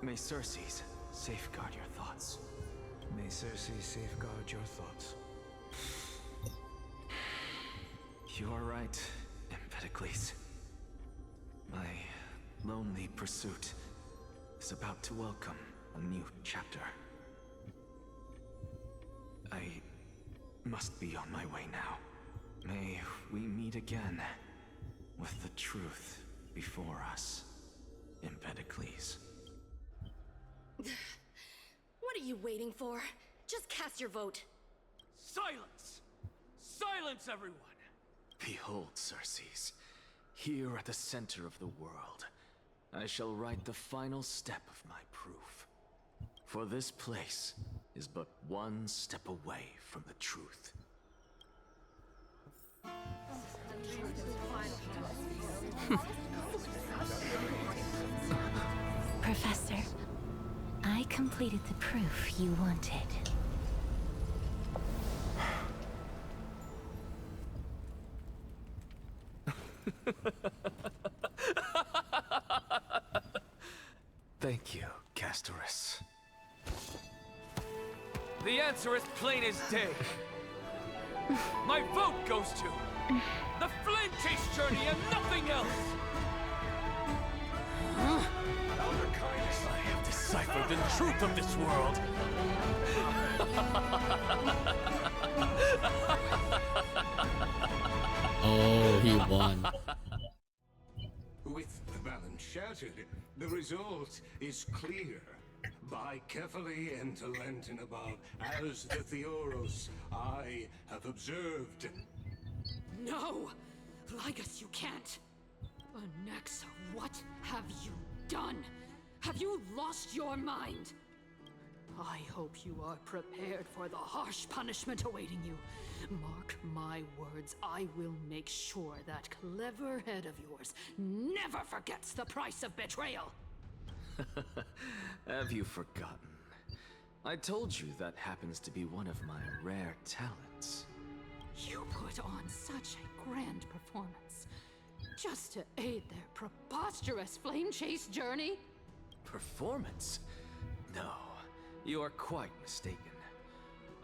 May Circes safeguard your thoughts. May Circes safeguard your thoughts. You are right, Empedocles. My lonely pursuit is about to welcome a new chapter. I must be on my way now. May we meet again with the truth before us, Empedocles. What are you waiting for? Just cast your vote. Silence! Silence, everyone! Behold, Circes, here at the center of the world, I shall write the final step of my proof. For this place is but one step away from the truth. Professor, I completed the proof you wanted. Thank you, Castorus. The answer is plain as day. My vote goes to the Flame Chase Journey and nothing else! Elder Kindness, I have deciphered the truth of this world. Oh, he won. With the balance shattered, the result is clear. By carefully enter Lenten above, as the Theoros I have observed. No! Ligus, you can't! Anaxa, what have you done? Have you lost your mind? I hope you are prepared for the harsh punishment awaiting you. Mark my words, I will make sure that clever head of yours never forgets the price of betrayal. Have you forgotten? I told you that happens to be one of my rare talents. You put on such a grand performance just to aid their preposterous flame chase journey? Performance? No, you are quite mistaken.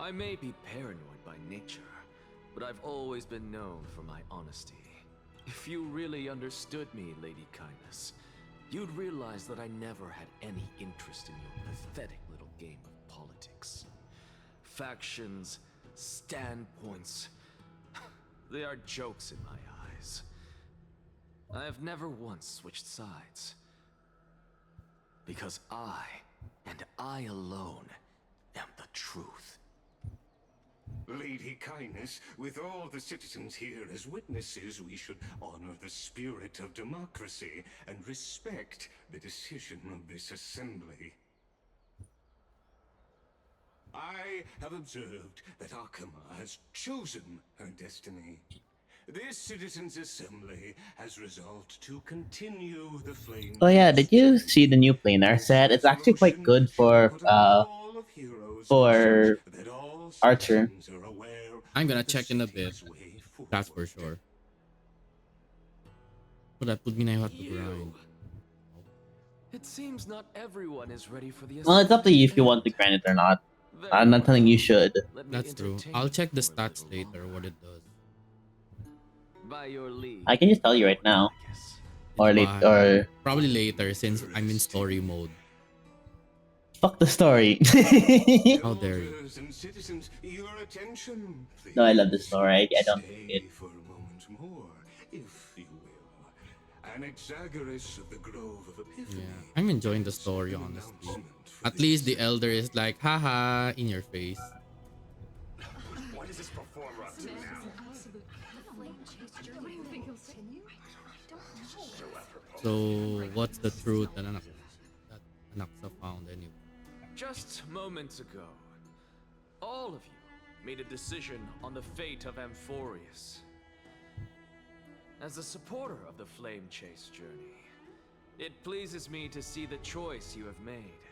I may be paranoid by nature, but I've always been known for my honesty. If you really understood me, Lady Kindness, you'd realize that I never had any interest in your pathetic little game of politics. Factions, standpoints, they are jokes in my eyes. I have never once switched sides. Because I, and I alone, am the truth. Lady Kindness, with all the citizens here as witnesses, we should honor the spirit of democracy and respect the decision of this assembly. I have observed that Akama has chosen her destiny. This citizens' assembly has resolved to continue the flame. Oh yeah, did you see the new planar set? It's actually quite good for Archer. I'm gonna check in a bit. That's for sure. But that put me na have to grind. It seems not everyone is ready for the Well, it's up to you if you want to grind it or not. I'm not telling you should. That's true. I'll check the stats later, what it does. By your leave. I can just tell you right now. Or late, or probably later since I'm in story mode. Fuck the story. How dare you? No, I love the story. I don't hate it. For a moment more, if you will. Anaxagoras of the Grove of Epiphany. Yeah, I'm enjoying the story, honestly. At least the elder is like, haha, in your face. What is this performer up to now? So, what's the truth that Anaxa found anyway? Just moments ago, all of you made a decision on the fate of Amphorius. As a supporter of the Flame Chase journey, it pleases me to see the choice you have made.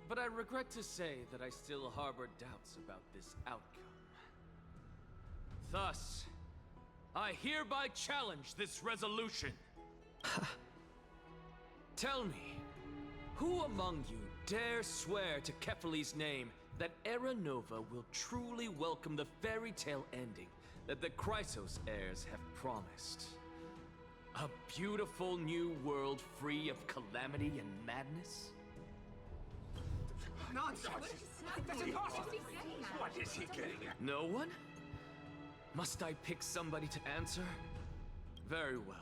But I regret to say that I still harbor doubts about this outcome. Thus, I hereby challenge this resolution. Tell me, who among you dare swear to Kefali's name that Era Nova will truly welcome the fairy tale ending that the Chrysos heirs have promised? A beautiful new world free of calamity and madness? Nonsense! That's impossible! What is he getting at? No one? Must I pick somebody to answer? Very well.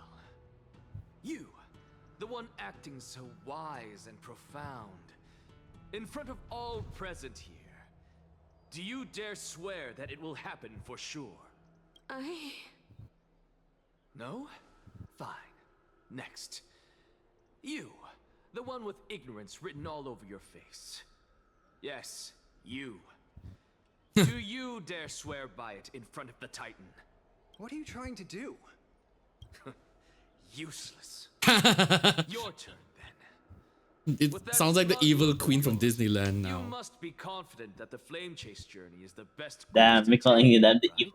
You, the one acting so wise and profound, in front of all present here, do you dare swear that it will happen for sure? No? Fine. Next. You, the one with ignorance written all over your face. Yes, you. Do you dare swear by it in front of the Titan? What are you trying to do? Useless. Your turn. It sounds like the evil queen from Disneyland You now. must be confident that the flame chase journey is the best Damn, we're calling it that the evil.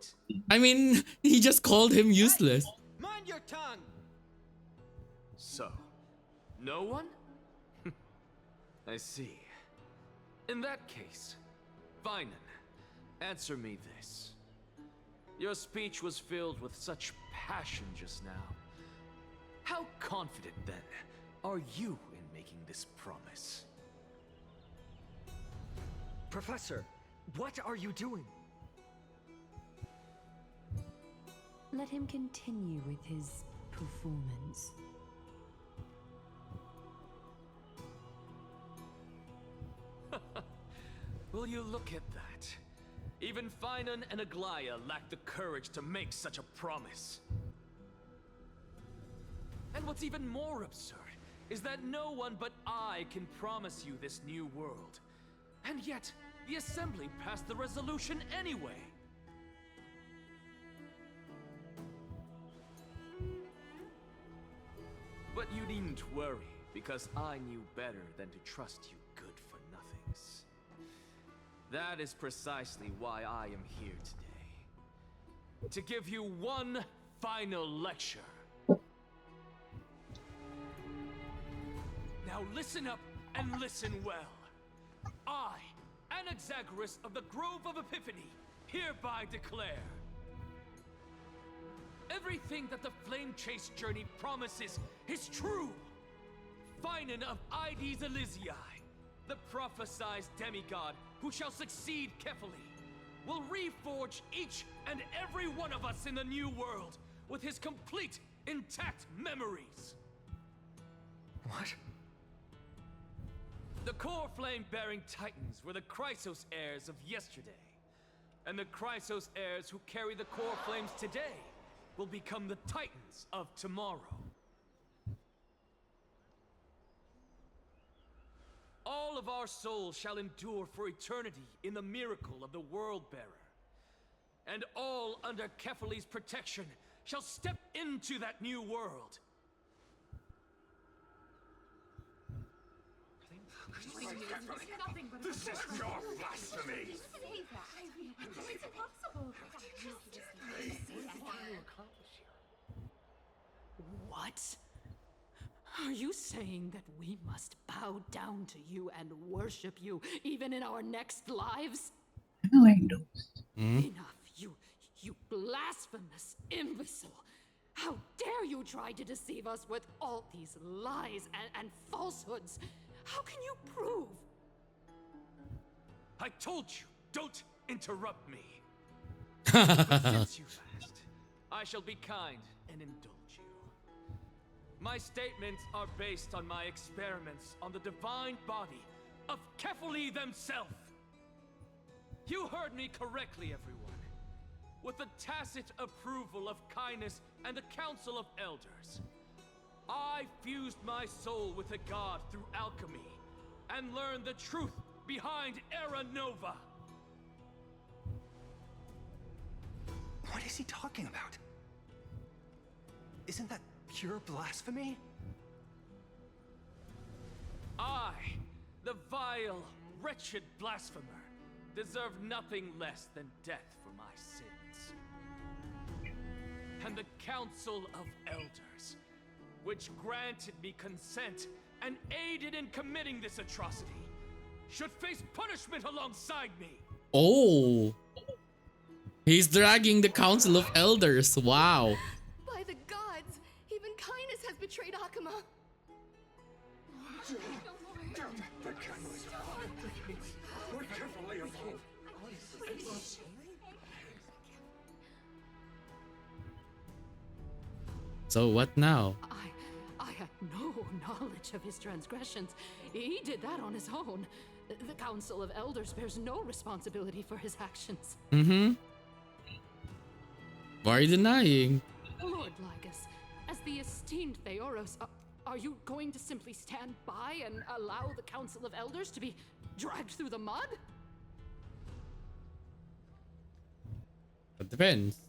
I mean, he just called him useless. Mind your tongue. So, no one? I see. In that case, Finan, answer me this. Your speech was filled with such passion just now. How confident, then, are you in making this promise? Professor, what are you doing? Let him continue with his performance. Will you look at that? Even Finan and Aglaya lack the courage to make such a promise. And what's even more absurd is that no one but I can promise you this new world. And yet, the Assembly passed the resolution anyway. But you needn't worry, because I knew better than to trust you good-for-nothings. That is precisely why I am here today. To give you one final lecture. Now listen up and listen well. I, Anaxagoras of the Grove of Epiphany, hereby declare everything that the Flame Chase journey promises is true. Finan of Ides Elysiae, the prophesized demigod who shall succeed Kefali, will reforge each and every one of us in the new world with his complete, intact memories. What? The core flame-bearing titans were the Chrysos heirs of yesterday. And the Chrysos heirs who carry the core flames today will become the titans of tomorrow. All of our souls shall endure for eternity in the miracle of the World-Bearer. And all under Kefali's protection shall step into that new world. This is your blasphemy! It's impossible. What? Are you saying that we must bow down to you and worship you even in our next lives? Enough, you blasphemous imbecile! How dare you try to deceive us with all these lies and falsehoods? How can you prove? I told you, don't interrupt me. But since you've asked, I shall be kind and indulge you. My statements are based on my experiments on the divine body of Kefali themselves. You heard me correctly, everyone. With the tacit approval of Kindness and the Council of Elders, I fused my soul with a god through alchemy and learned the truth behind Era Nova. What is he talking about? Isn't that pure blasphemy? I, the vile, wretched blasphemer, deserve nothing less than death for my sins. And the Council of Elders, which granted me consent and aided in committing this atrocity, should face punishment alongside me. Oh. He's dragging the Council of Elders. Wow. By the gods, even Kindness has betrayed Akuma. So what now? I had no knowledge of his transgressions. He did that on his own. The Council of Elders bears no responsibility for his actions. Mm-hmm. Why are you denying? Lord Lygus, as the esteemed Theoros, are you going to simply stand by and allow the Council of Elders to be dragged through the mud? It depends.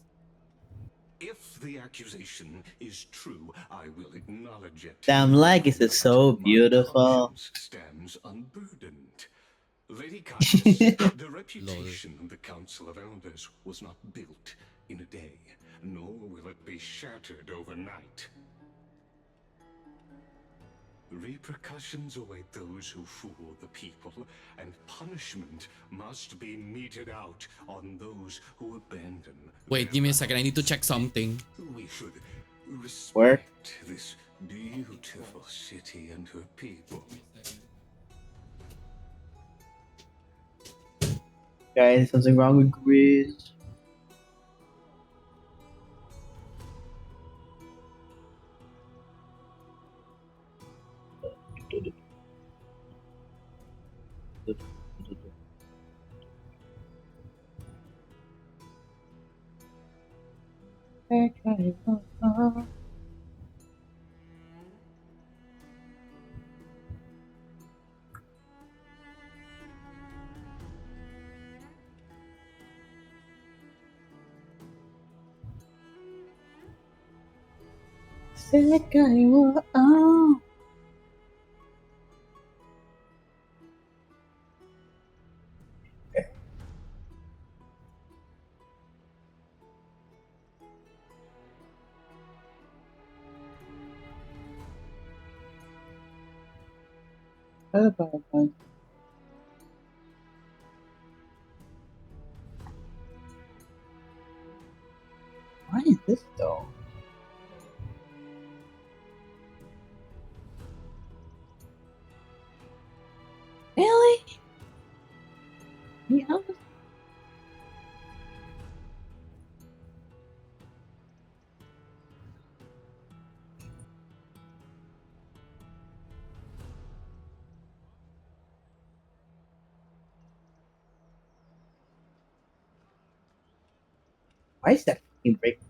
If the accusation is true, I will acknowledge it. Damn, Legacy is so beautiful. Conscience stands unburdened. Lady Kindness, the Lol. reputation of the Council of Elders was not built in a day, nor will it be shattered overnight. Repercussions await those who fool the people, and punishment must be meted out on those who abandon. Wait, give me a second. I need to check something. We should Where? respect this beautiful city and her people. Guys, something wrong with Grizz. Why is this though? Really? Yeah. Why is that fucking break?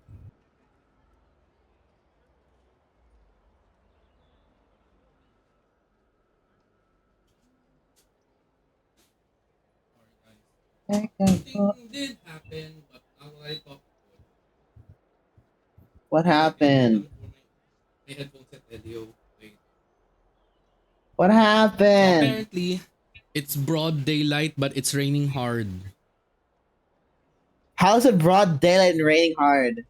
Something did happen, but I thought What I got happened? my headphones at Elio. Wait. What So happened? apparently, it's broad daylight, but it's raining hard. How's it broad daylight and raining hard?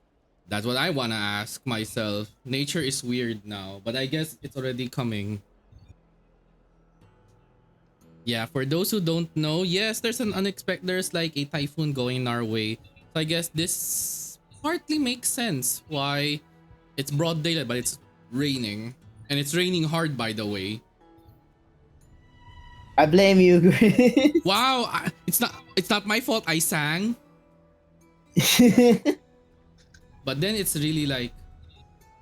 That's what I wanna ask myself. Nature is weird now, but I guess it's already coming. Yeah, for those who don't know, yes, there's like a typhoon going our way. So I guess this partly makes sense why it's broad daylight, but it's raining. And it's raining hard, by the way. I blame you, Grizz. Wow, it's not my fault I sang. But then it's really like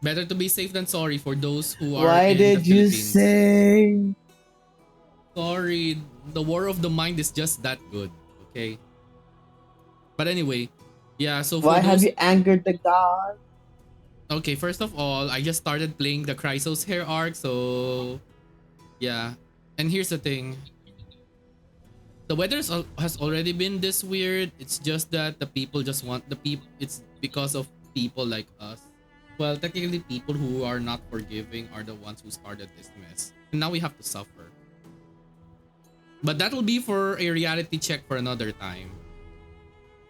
better to be safe than sorry for those who are Why in the did you Philippines. sing? Sorry, the war of the mind is just that good, okay? But anyway, yeah, so for Why have those you angered the god? Okay, first of all, I just started playing the Chrysos hair arc, so yeah. And here's the thing. The weather has already been this weird. It's just that the people just want the people. It's because of people like us. Well, technically, people who are not forgiving are the ones who started this mess. And now we have to suffer. But that'll be for a reality check for another time.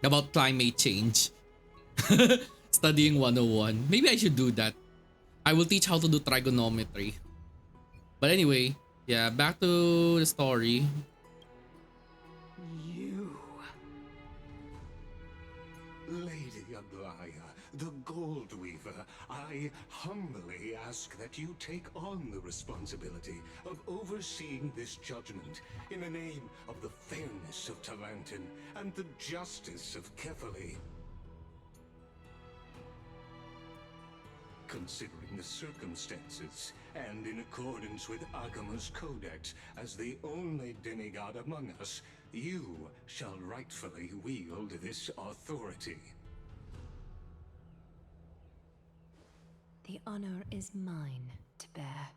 About climate change. Studying 101. Maybe I should do that. I will teach how to do trigonometry. But anyway, yeah, back to the story. You. Lady Aglaya, the Gold Weaver, I humbly ask that you take on the responsibility of overseeing this judgment in the name of the fairness of Talantin and the justice of Kefali. Considering the circumstances, and in accordance with Akama's codex, as the only demigod among us, you shall rightfully wield this authority. The honor is mine to bear.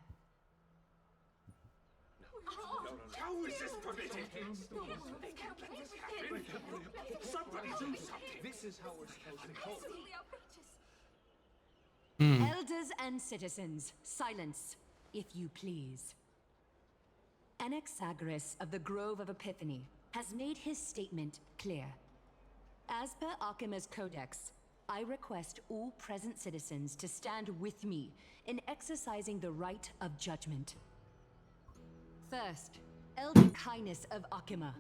How is this permitted? Somebody do something. This is how we're supposed to hold. Hmm. Elders and citizens, silence, if you please. Anaxagoras of the Grove of Epiphany has made his statement clear. As per Archima's Codex, I request all present citizens to stand with me in exercising the right of judgment. First, Elder Kindness of Archima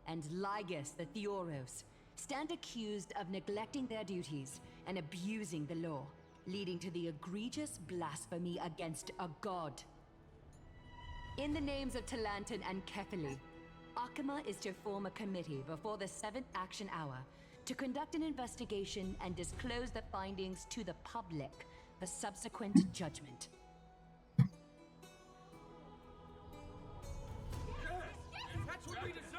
and Ligus the Theoros stand accused of neglecting their duties and abusing the law, leading to the egregious blasphemy against a god. In the names of Talantan and Kefili, Archima is to form a committee before the 7th action hour to conduct an investigation and disclose the findings to the public for subsequent judgment. That's what we deserve!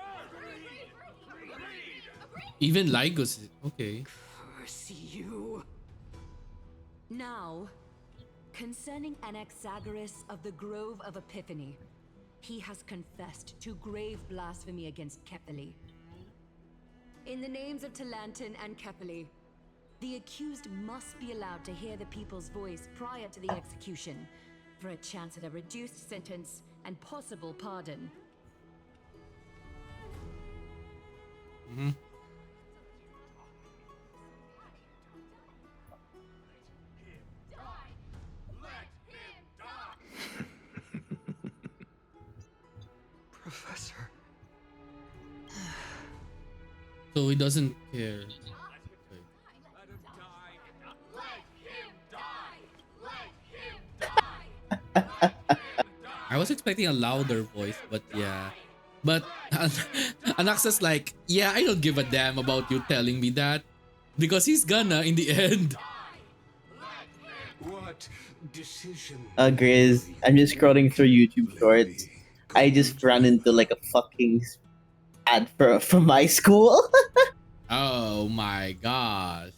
Even Lygus. Okay. Curse you. Now, concerning Anaxagoras of the Grove of Epiphany, he has confessed to grave blasphemy against Kefili. In the names of Talantan and Kefili, the accused must be allowed to hear the people's voice prior to the execution, for a chance at a reduced sentence and possible pardon. Mm-hmm. Professor. So he doesn't care. I was expecting a louder voice, but yeah. But Anaxa's like, yeah, I don't give a damn about you telling me that. Because he's gonna in the end. What decision? Grizz, I'm just scrolling through YouTube shorts. I just ran into like a fucking ad from my school. Oh my gosh.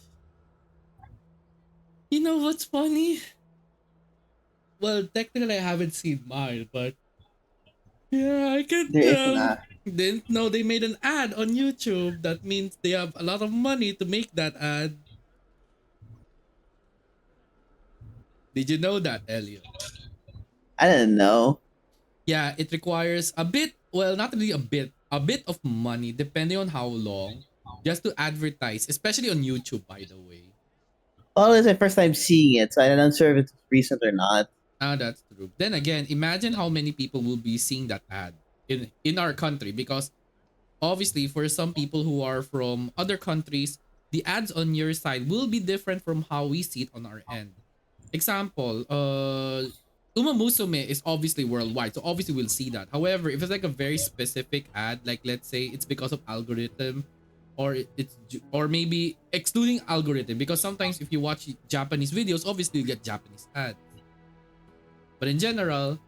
You know what's funny? Well, technically I haven't seen mine, but yeah, I can There is an tell. ad. Didn't know they made an ad on YouTube. That means they have a lot of money to make that ad. Did you know that, Elliot? I didn't know. Yeah, it requires a bit, well, not really a bit of money, depending on how long, just to advertise, especially on YouTube, by the way. Well, it's my first time seeing it, so I'm not sure if it's recent or not. Ah, that's true. Then again, imagine how many people will be seeing that ad in our country, because obviously for some people who are from other countries, the ads on your side will be different from how we see it on our end. Example, Uma Musume is obviously worldwide, so obviously we'll see that. However, if it's like a very specific ad, like let's say it's because of algorithm, or or maybe excluding algorithm, because sometimes if you watch Japanese videos, obviously you get Japanese ads. But in general,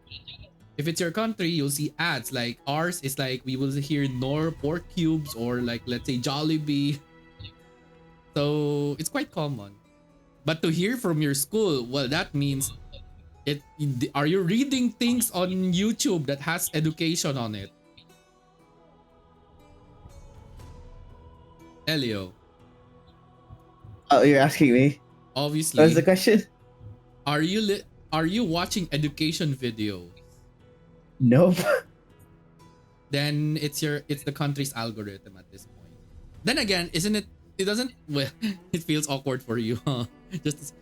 if it's your country, you'll see ads. Like ours is like we will hear Nor pork cubes or like let's say Jollibee. So it's quite common. But to hear from your school, well, that means it. Are you reading things on YouTube that has education on it? Elio. Oh, you're asking me? Obviously. What's the question? Are you watching education videos? Nope. Then it's the country's algorithm at this point. Then again, isn't it? It doesn't. Well, it feels awkward for you, huh? Just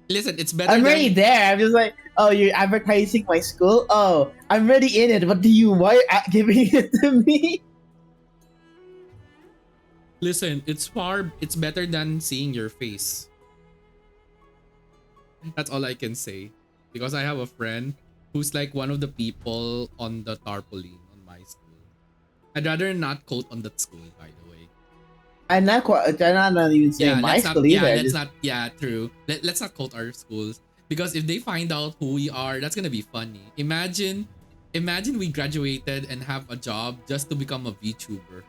listen. It's better. I'm already there. I'm just like, oh, you're advertising my school? Oh, I'm already in it. What do you? Why are you giving it to me? Listen, it's better than seeing your face. That's all I can say. Because I have a friend who's like one of the people on the tarpaulin on my school. I'd rather not quote on that school, by the way. I'm not quite. I'm not even saying my school either. Yeah, true. Let's not quote our schools. Because if they find out who we are, that's gonna be funny. Imagine we graduated and have a job just to become a VTuber.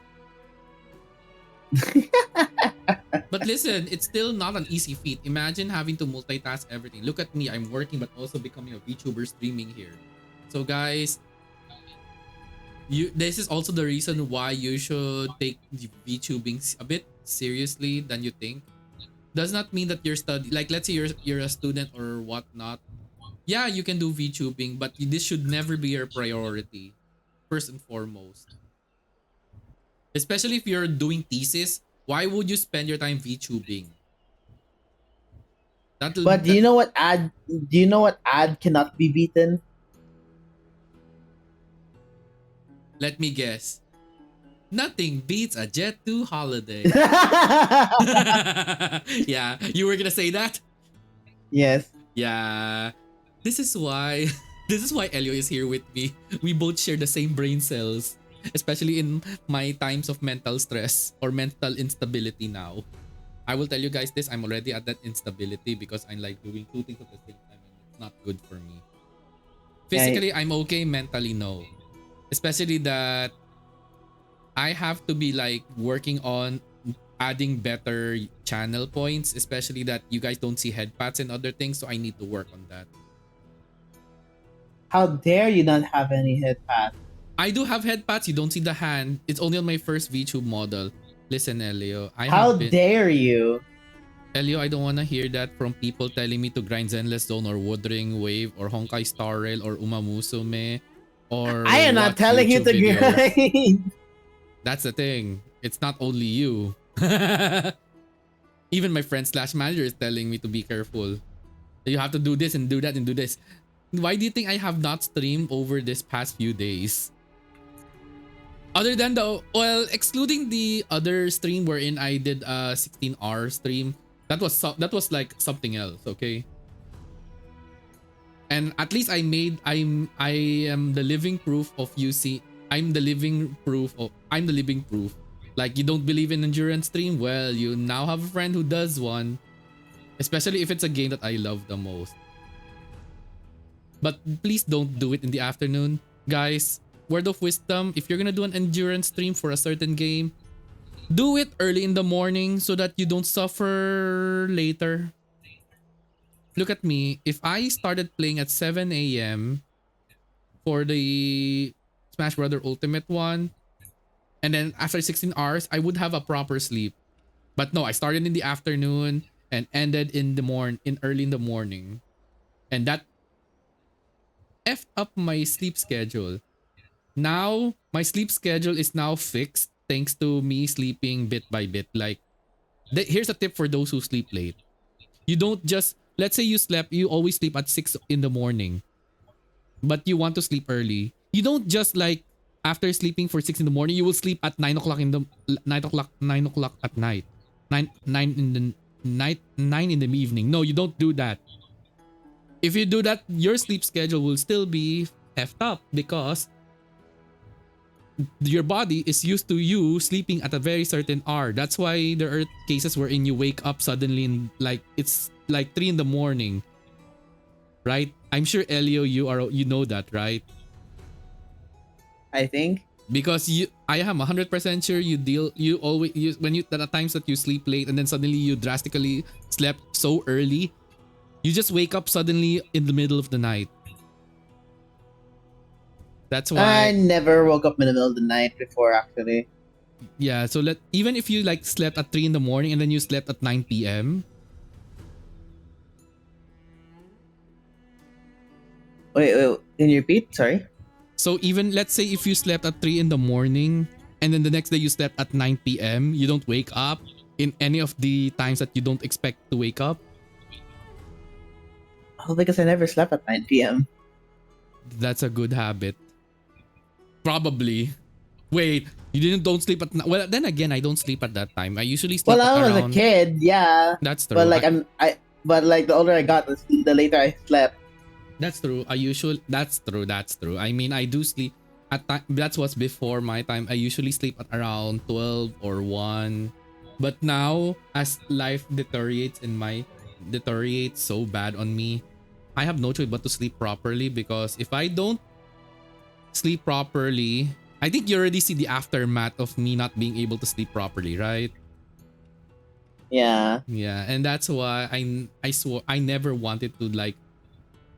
But listen, it's still not an easy feat. Imagine having to multitask everything. Look at me, I'm working but also becoming a VTuber streaming here. So guys, this is also the reason why you should take VTubing a bit seriously than you think. does not mean that you're study. Like let's say you're a student or whatnot. Yeah, you can do VTubing, but this should never be your priority, first and foremost. Especially if you're doing thesis, why would you spend your time VTubing? But do That you know what ad? Do you know what ad cannot be beaten? let me guess. Nothing beats a Jet 2 holiday. Yeah, you were gonna say that? Yes. Yeah. This is why this is why Elio is here with me. We both share the same brain cells, especially in my times of mental stress or mental instability now. I will tell you guys this, I'm already at that instability because I'm like doing two things at the same time and it's not good for me. Physically, I'm okay, mentally no. Especially that I have to be like working on adding better channel points, especially that you guys don't see headpads and other things, so I need to work on that. How dare you not have any head pads? I do have headpads, you don't see the hand. It's only on my first VTube model. Listen, Elio, How dare you? Elio, I don't want to hear that from people telling me to grind Zenless Zone or Woodring Wave or Honkai Star Rail or Umamusume or I am not watch telling you YouTube to videos. grind. That's the thing. It's not only you. Even my friend slash manager is telling me to be careful. You have to do this and do that and do this. Why do you think I have not streamed over this past few days? Other than well, excluding the other stream wherein I did a 16-hour stream, that was like something else, okay? And at least I am the living proof of UC. I'm the living proof. Like you don't believe in endurance stream? Well, you now have a friend who does one. Especially if it's a game that I love the most. But please don't do it in the afternoon. Guys, word of wisdom, if you're gonna do an endurance stream for a certain game, do it early in the morning so that you don't suffer later. Look at me. If I started playing at 7 a.m. for the Smash Brother Ultimate one, and then after 16 hours, I would have a proper sleep. But no, I started in the afternoon and ended in early in the morning. And that effed up my sleep schedule. Now, my sleep schedule is now fixed thanks to me sleeping bit by bit. Like, here's a tip for those who sleep late. You don't just, let's say you always sleep at 6 in the morning, but you want to sleep early. You don't just like, after sleeping for 6 in the morning, you will sleep at 9 o'clock in the, 9 o'clock at night. 9 in the night, 9 in the evening. No, you don't do that. If you do that, your sleep schedule will still be effed up because your body is used to you sleeping at a very certain hour. That's why there are cases wherein you wake up suddenly and like it's like 3 in the morning. Right? I'm sure Elio, you know that, right? I think. Because I am 100% sure when there are times that you sleep late and then suddenly you drastically slept so early, you just wake up suddenly in the middle of the night. That's why I never woke up in the middle of the night before, actually. Yeah, so even if you like slept at 3 in the morning and then you slept at 9 p.m. Wait, can you repeat? Sorry. So even let's say if you slept at 3 in the morning and then the next day you slept at 9 p.m., you don't wake up in any of the times that you don't expect to wake up? Oh, because I never slept at 9 p.m. That's a good habit. Probably. Wait, don't sleep at, well, then again, I don't sleep at that time. I usually sleep Well, at I was around, a kid, yeah. That's true. But like but like the older I got, the later I slept. That's true. That's true. I mean, I do sleep at time. That's what's before my time. I usually sleep at around 12 or 1. But now, as life deteriorates so bad on me, I have no choice but to sleep properly, because if I don't sleep properly, I think you already see the aftermath of me not being able to sleep properly, right? Yeah. Yeah, and that's why I swore I never wanted to like.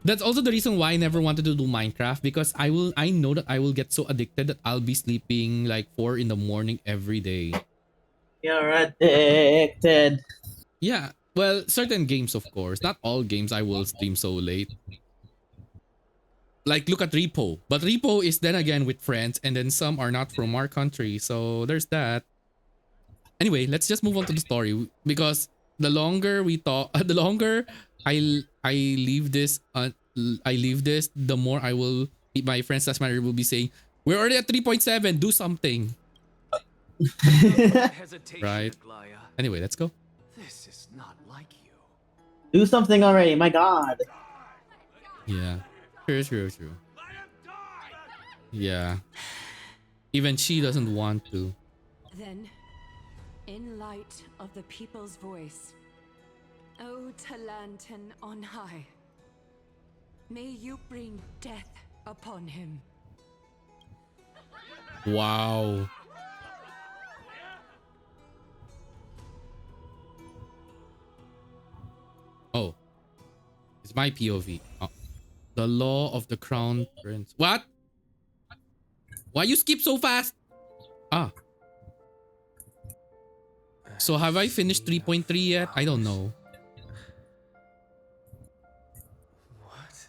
That's also the reason why I never wanted to do Minecraft, because I know that I will get so addicted that I'll be sleeping like 4 in the morning every day. You're addicted. Yeah, Well, certain games, of course. Not all games I will stream so late. Like, look at Repo. But Repo is then again with friends, and then some are not from our country. So there's that. Anyway, let's just move on to the story because the longer we talk, the longer I leave this, the more I will. My friends slash manager will be saying, "We're already at 3.7. Do something." Right. Anyway, let's go. This is not like you. Do something already, my god. Yeah. True. Yeah. Even she doesn't want to. Then, in light of the people's voice, O Talantan on high, may you bring death upon him. Wow. Oh. It's my POV. Oh. The law of the crown prince. What? Why you skip so fast? Ah. So have I finished 3.3 yet? I don't know.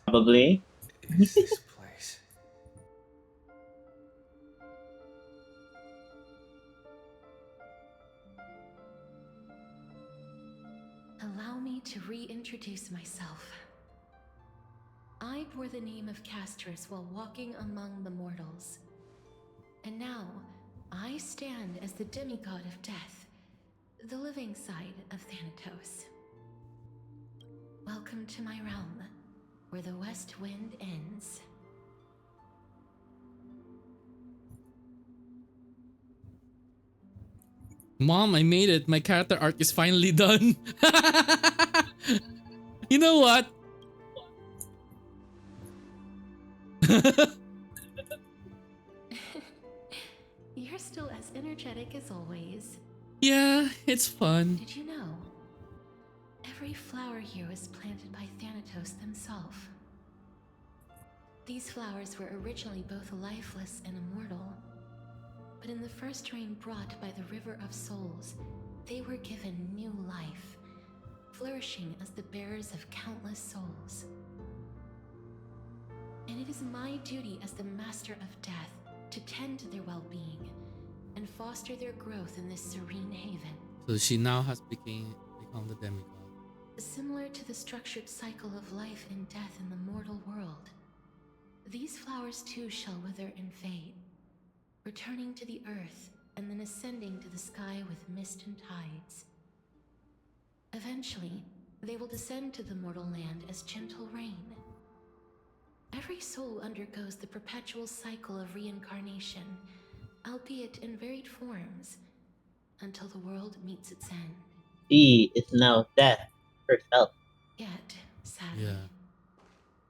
Probably. Is this place? Allow me to reintroduce myself. I bore the name of Castris while walking among the mortals. And now, I stand as the demigod of death, the living side of Thanatos. Welcome to my realm, where the west wind ends. Mom, I made it. My character arc is finally done. You know what? You're still as energetic as always. Yeah, it's fun. Did you know? Every flower here was planted by Thanatos themselves. These flowers were originally both lifeless and immortal. But in the first rain brought by the River of Souls, they were given new life, flourishing as the bearers of countless souls. And it is my duty as the Master of Death to tend to their well-being and foster their growth in this serene haven. So she now has become the demigod. Similar to the structured cycle of life and death in the mortal world, these flowers too shall wither and fade, returning to the earth and then ascending to the sky with mist and tides. Eventually, they will descend to the mortal land as gentle rain. Every soul undergoes the perpetual cycle of reincarnation, albeit in varied forms, until the world meets its end. She is now death herself. Yet, sadly,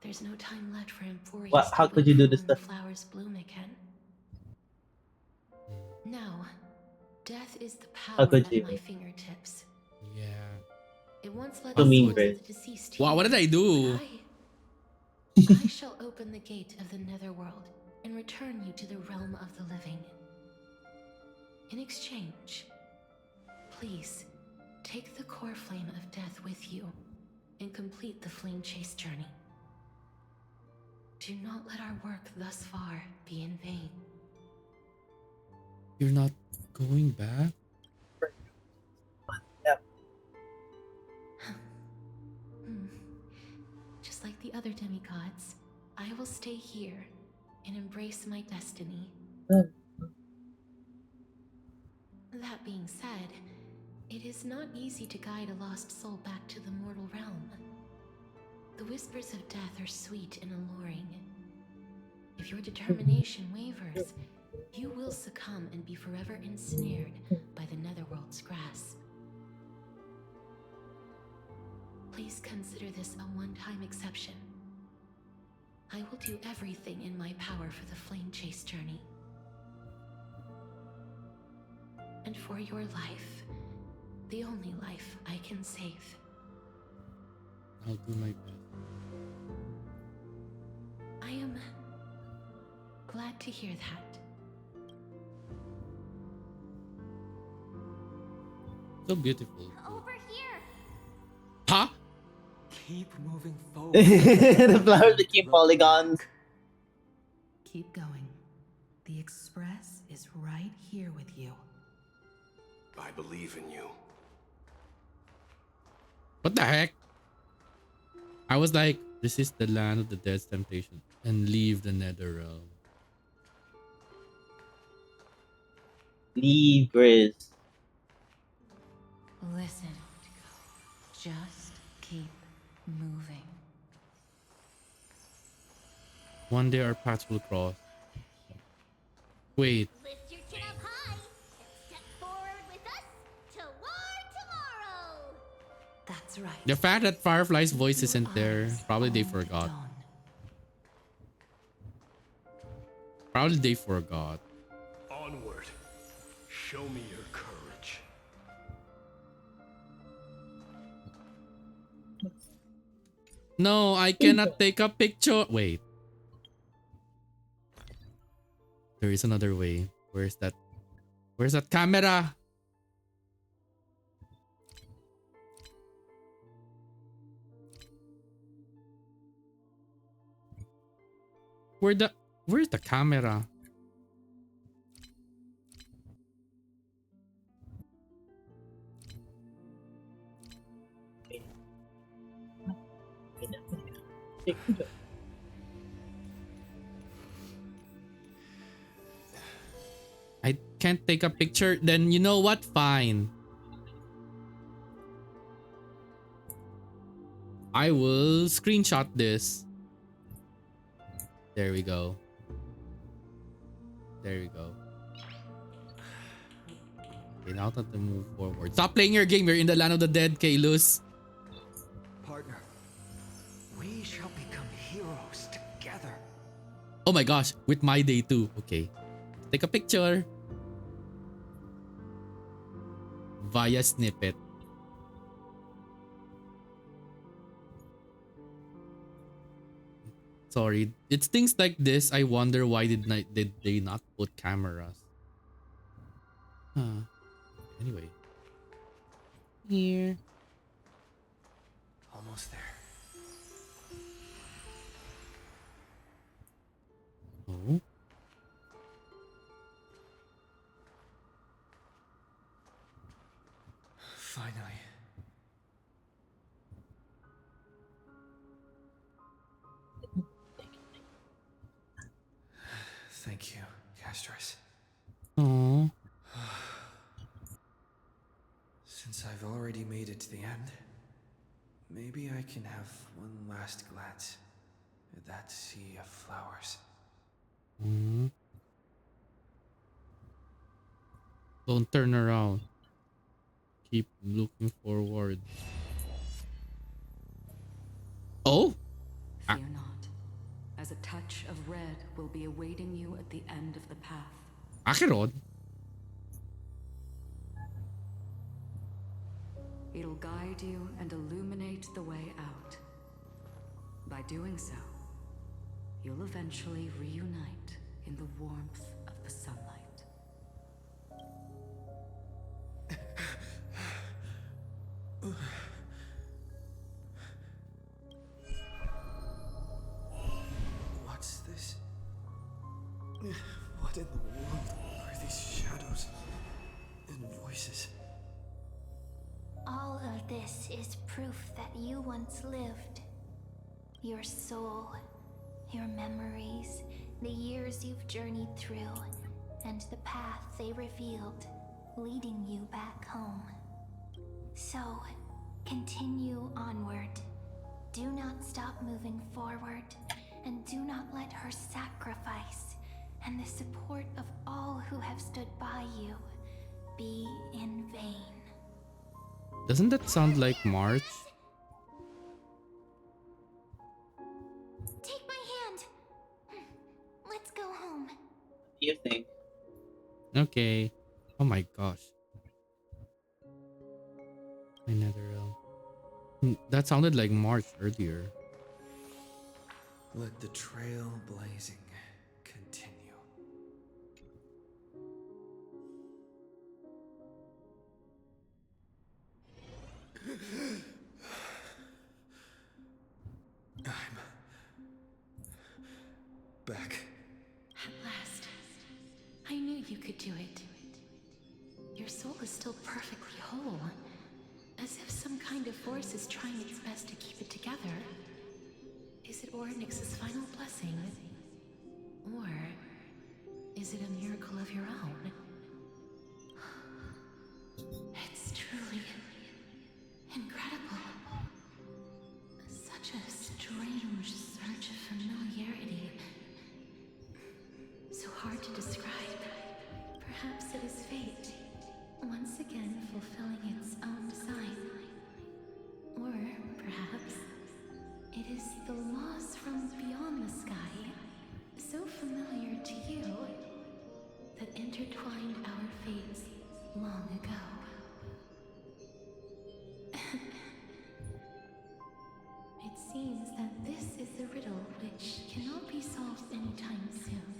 there's no time left for Emporius What? How to could wait you do for this when the stuff? flowers bloom again. Now, death is the How power could at you? my fingertips. Yeah. It once led So the mean, souls Grace. of the deceased Wow, what did I here, do? but I shall open the gate of the netherworld and return you to the realm of the living. In exchange, please take the core flame of death with you and complete the flame chase journey. Do not let our work thus far be in vain. You're not going back? Just like the other demigods, I will stay here and embrace my destiny. That being said, it is not easy to guide a lost soul back to the mortal realm. The whispers of death are sweet and alluring. If your determination wavers, you will succumb and be forever ensnared by the netherworld's grasp. Please consider this a one-time exception. I will do everything in my power for the flame chase journey. And for your life, the only life I can save. I'll do my best. I am glad to hear that. So beautiful. Over here! Keep moving forward. The flowers became polygons. Keep going. The Express is right here with you. I believe in you. What the heck? I was like, this is the land of the dead's temptation and leave the nether realm. Leave, Grizz. Listen. Just keep moving. One day our paths will cross. Wait. Lift your chin up high and step forward with us toward tomorrow. That's right. The fact that Firefly's voice isn't there, probably they forgot. Probably they forgot. Onward. Show me your courage. No, I cannot take a picture. Wait. There is another way. Where's that? Where's that camera? Where's the camera? I can't take a picture. Then you know what? Fine. I will screenshot this. There we go. There we go. Okay, now time to move forward. Stop playing your game. You're in the land of the dead, Kaelus. Partner, we shall become heroes together. Oh my gosh, with my day too. Okay. Take a picture. Via snippet. Sorry. It's things like this. I wonder why did they not put cameras? Huh. Anyway. Here. Almost there. Oh. Finally. Thank you, Castris. Oh. Since I've already made it to the end, maybe I can have one last glance at that sea of flowers. Mhm. Don't turn around. Keep looking forward. Oh? Fear not, as a touch of red will be awaiting you at the end of the path. Acheron? It'll guide you and illuminate the way out. By doing so, you'll eventually reunite in the warmth of the sunlight. What's this? What in the world are these shadows and voices? All of this is proof that you once lived. Your soul, your memories, the years you've journeyed through, and the path they revealed, leading you back home. So, continue onward. Do not stop moving forward, and do not let her sacrifice and the support of all who have stood by you be in vain. Doesn't that sound like March? Take my hand. Let's go home. What do you think? Okay. Oh my gosh. My netherrealm. That sounded like March earlier. Let the trail blazing continue. soul is still perfectly whole. As if some kind of force is trying its best to keep it together. Is it Ornyx's final blessing? Or is it a miracle of your own? It's truly incredible. Such a strange surge of familiarity. So hard to describe. Perhaps it is fate, once again fulfilling its own design. Or perhaps it is the laws from beyond the sky, so familiar to you, that intertwined our fates long ago. It seems that this is the riddle which cannot be solved anytime soon.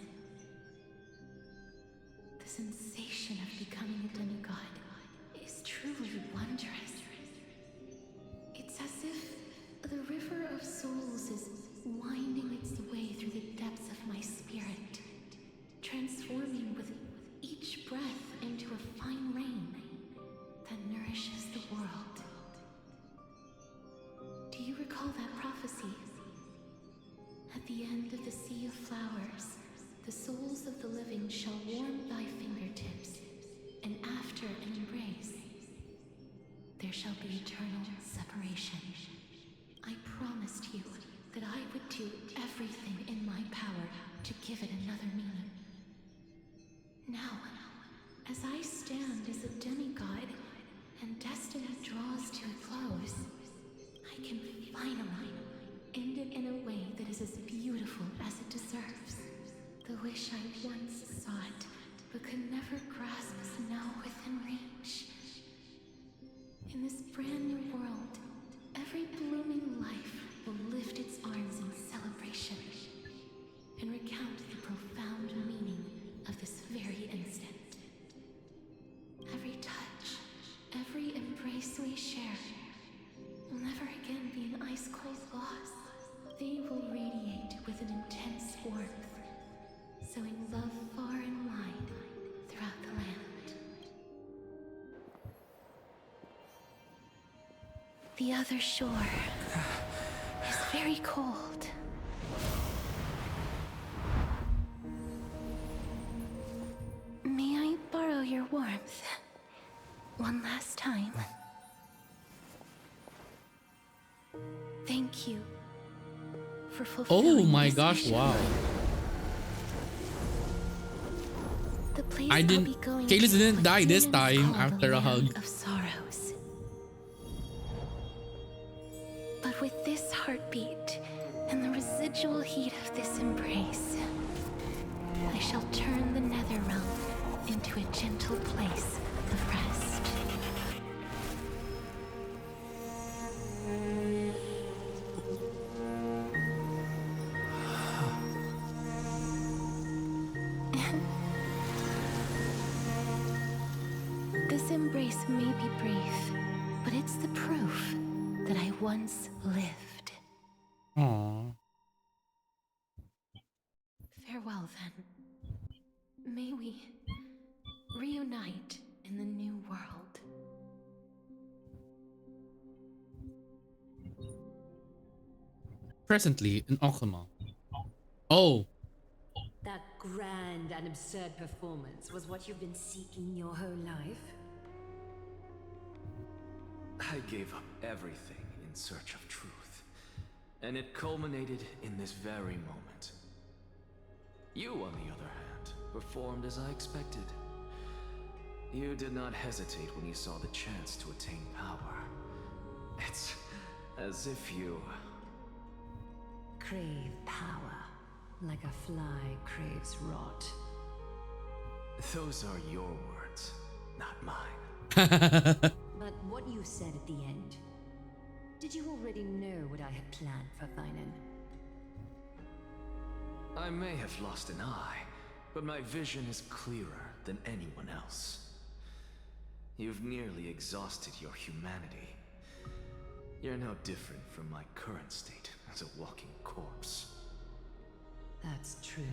The sensation of becoming a demigod is truly wondrous. It's as if the river of souls is winding its way through the depths of my spirit, transforming with each breath into a fine rain that nourishes the world. Do you recall that prophecy? At the end of the sea of flowers, the souls of the living shall warm thy fingertips, and after an embrace, there shall be eternal separation. I promised you that I would do everything in my power to give it another meaning. Now, as I stand as a demigod and destiny draws to a close, I can finally end it in a way that is as beautiful as it deserves. The wish I once sought, but could never grasp, is now within reach. In this brand new world, every blooming life will lift its arms in celebration and recount the profound meaning of this very instant. Every touch, every embrace we share will never again be an ice-cold loss. They will radiate with an intense warmth, sowing love far and wide throughout the land. The other shore is very cold. May I borrow your warmth one last time? Thank you for fulfilling Oh my this gosh, mission. wow. The place I I'll didn't. be going Kaylis to didn't with die this Kanan is time called after the a hug. Land of Sorrows. But with this heartbeat and the residual heat of this embrace, I shall turn the nether realm into a gentle place of rest. This embrace may be brief, but it's the proof that I once lived. Aww. Farewell, then. May we reunite in the new world. Presently in Okama. Oh, That grand and absurd performance was what you've been seeking your whole life? I gave up everything in search of truth, and it culminated in this very moment. You, on the other hand, performed as I expected. You did not hesitate when you saw the chance to attain power. It's as if you Crave power, like a fly craves rot. Those are your words, not mine. But what you said at the end, did you already know what I had planned for Finan? I may have lost an eye, but my vision is clearer than anyone else. You've nearly exhausted your humanity. You're no different from my current state as a walking corpse. That's true.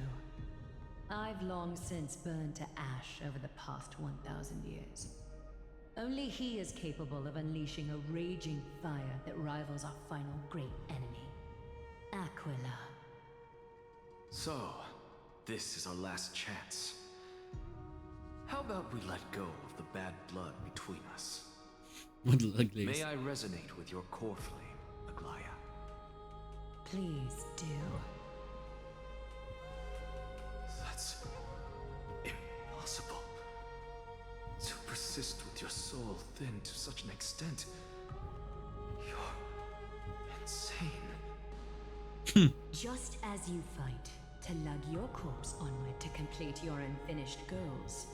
I've long since burned to ash over the past 1,000 years. Only he is capable of unleashing a raging fire that rivals our final great enemy, Aquila. So, this is our last chance. How about we let go of the bad blood between us? May I resonate with your core flame, Aglaya? Please do. That's impossible. To persist with your soul thinned to such an extent. You're insane. Just as you fight to lug your corpse onward to complete your unfinished goals,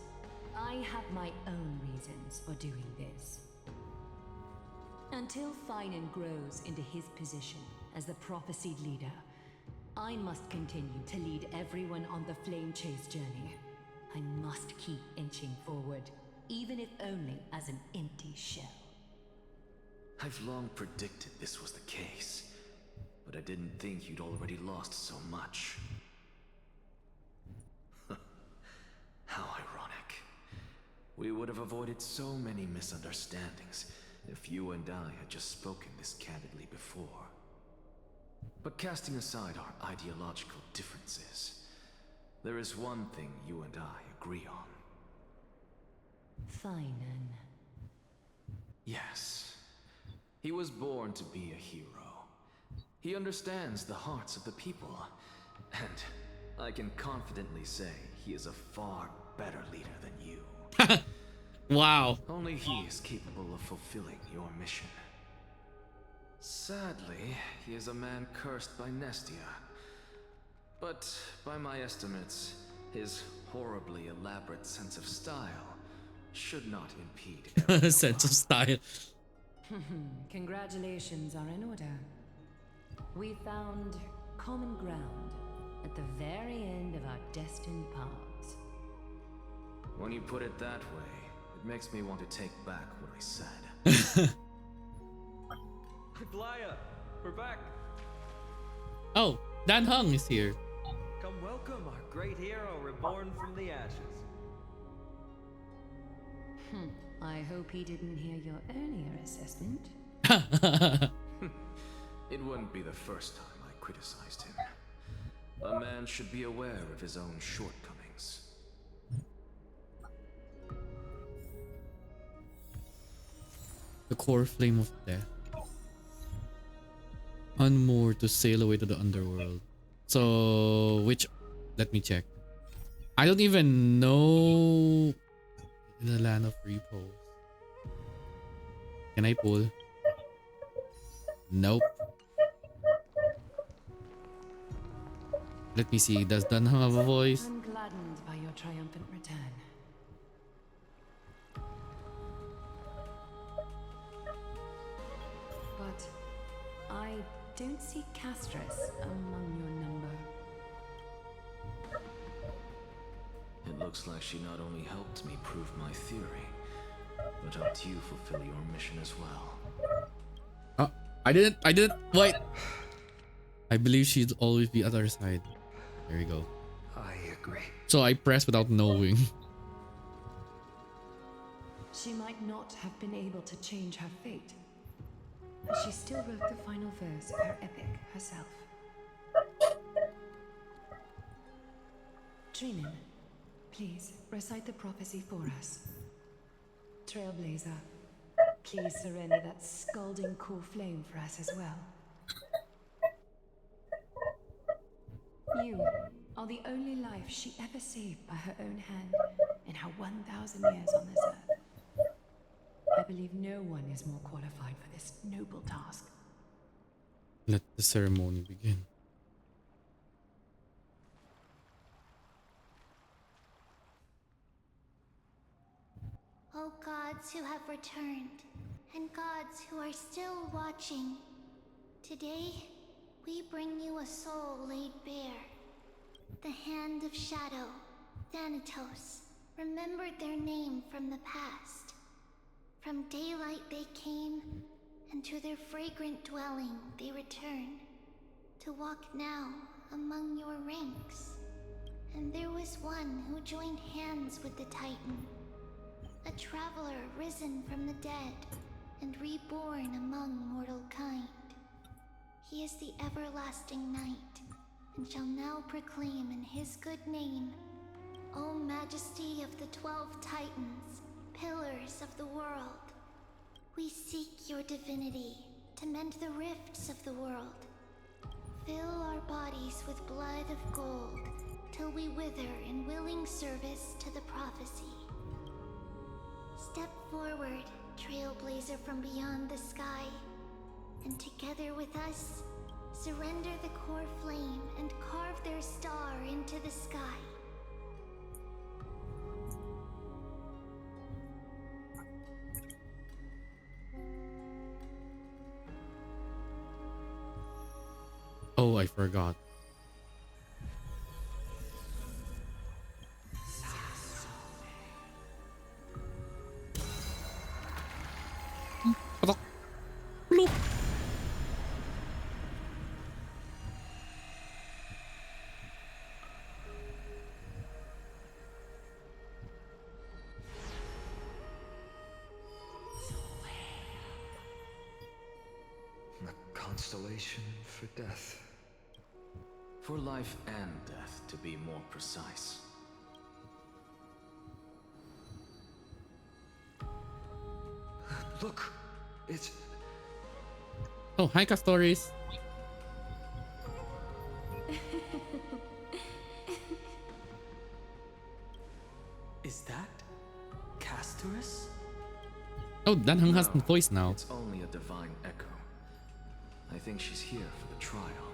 I have my own reasons for doing this. Until Finan grows into his position as the prophesied leader, I must continue to lead everyone on the flame chase journey. I must keep inching forward, even if only as an empty shell. I've long predicted this was the case, but I didn't think you'd already lost so much. How ironic. We would have avoided so many misunderstandings if you and I had just spoken this candidly before. But casting aside our ideological differences, there is one thing you and I agree on. Finan. Yes. He was born to be a hero. He understands the hearts of the people, and I can confidently say he is a far better leader than you. Wow. Only he is capable of fulfilling your mission. Sadly, he is a man cursed by Nestia. But by my estimates, his horribly elaborate sense of style should not impede sense of style. Congratulations are in order. We found common ground at the very end of our destined paths. When you put it that way, it makes me want to take back what I said. Aglaya, we're back. Oh, Dan Hung is here. Come welcome our great hero reborn from the ashes. I hope he didn't hear your earlier assessment. It wouldn't be the first time I criticized him. A man should be aware of his own shortcomings. The core flame of death. Unmoored to sail away to the underworld. So, which... Let me check. I don't even know... In the land of repose. Can I pull? Nope. Let me see. Does Dan have a voice? I'm gladdened by your triumphant return. But I don't see Castris among your number. It looks like she not only helped me prove my theory, but helped you fulfill your mission as well. Oh, I didn't, wait. I believe she'd always be at our side. There we go. I agree. So I pressed without knowing. She might not have been able to change her fate, but she still wrote the final verse of her epic herself. Trinin, please recite the prophecy for us. Trailblazer, please surrender that scalding core flame for us as well. You are the only life she ever saved by her own hand in her 1,000 years on this earth. I believe no one is more qualified for this noble task. Let the ceremony begin. O gods who have returned, and gods who are still watching, today we bring you a soul laid bare. The Hand of Shadow, Thanatos, remembered their name from the past. From daylight they came, and to their fragrant dwelling they return, to walk now among your ranks. And there was one who joined hands with the Titan, a traveler risen from the dead and reborn among mortal kind. He is the everlasting night, and shall now proclaim in his good name, O Majesty of the 12 Titans, pillars of the world, we seek your divinity to mend the rifts of the world. Fill our bodies with blood of gold, till we wither in willing service to the prophecy. Step forward, trailblazer from beyond the sky, and together with us, surrender the core flame and carve their star into the sky. Oh, I forgot. Bloop. A constellation for death. For life and death, to be more precise. Look, it's... Oh, Honkai stories. Is that Castorus? Oh, Danheng has No, a voice now. It's only a divine echo. I think she's here for the trial.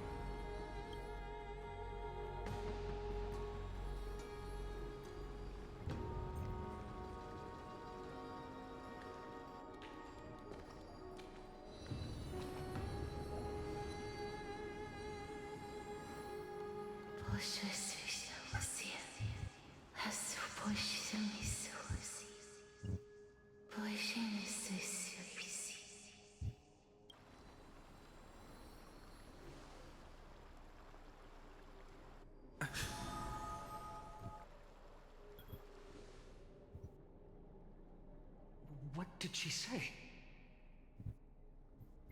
What did she say?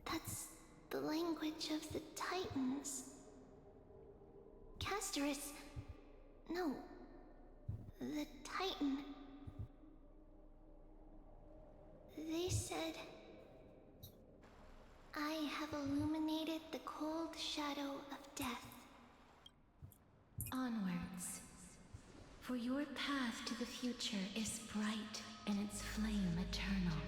That's the language of the Titans. Castorus... No. The Titan. They said... I have illuminated the cold shadow of death. Onwards. For your path to the future is bright and its flame eternal.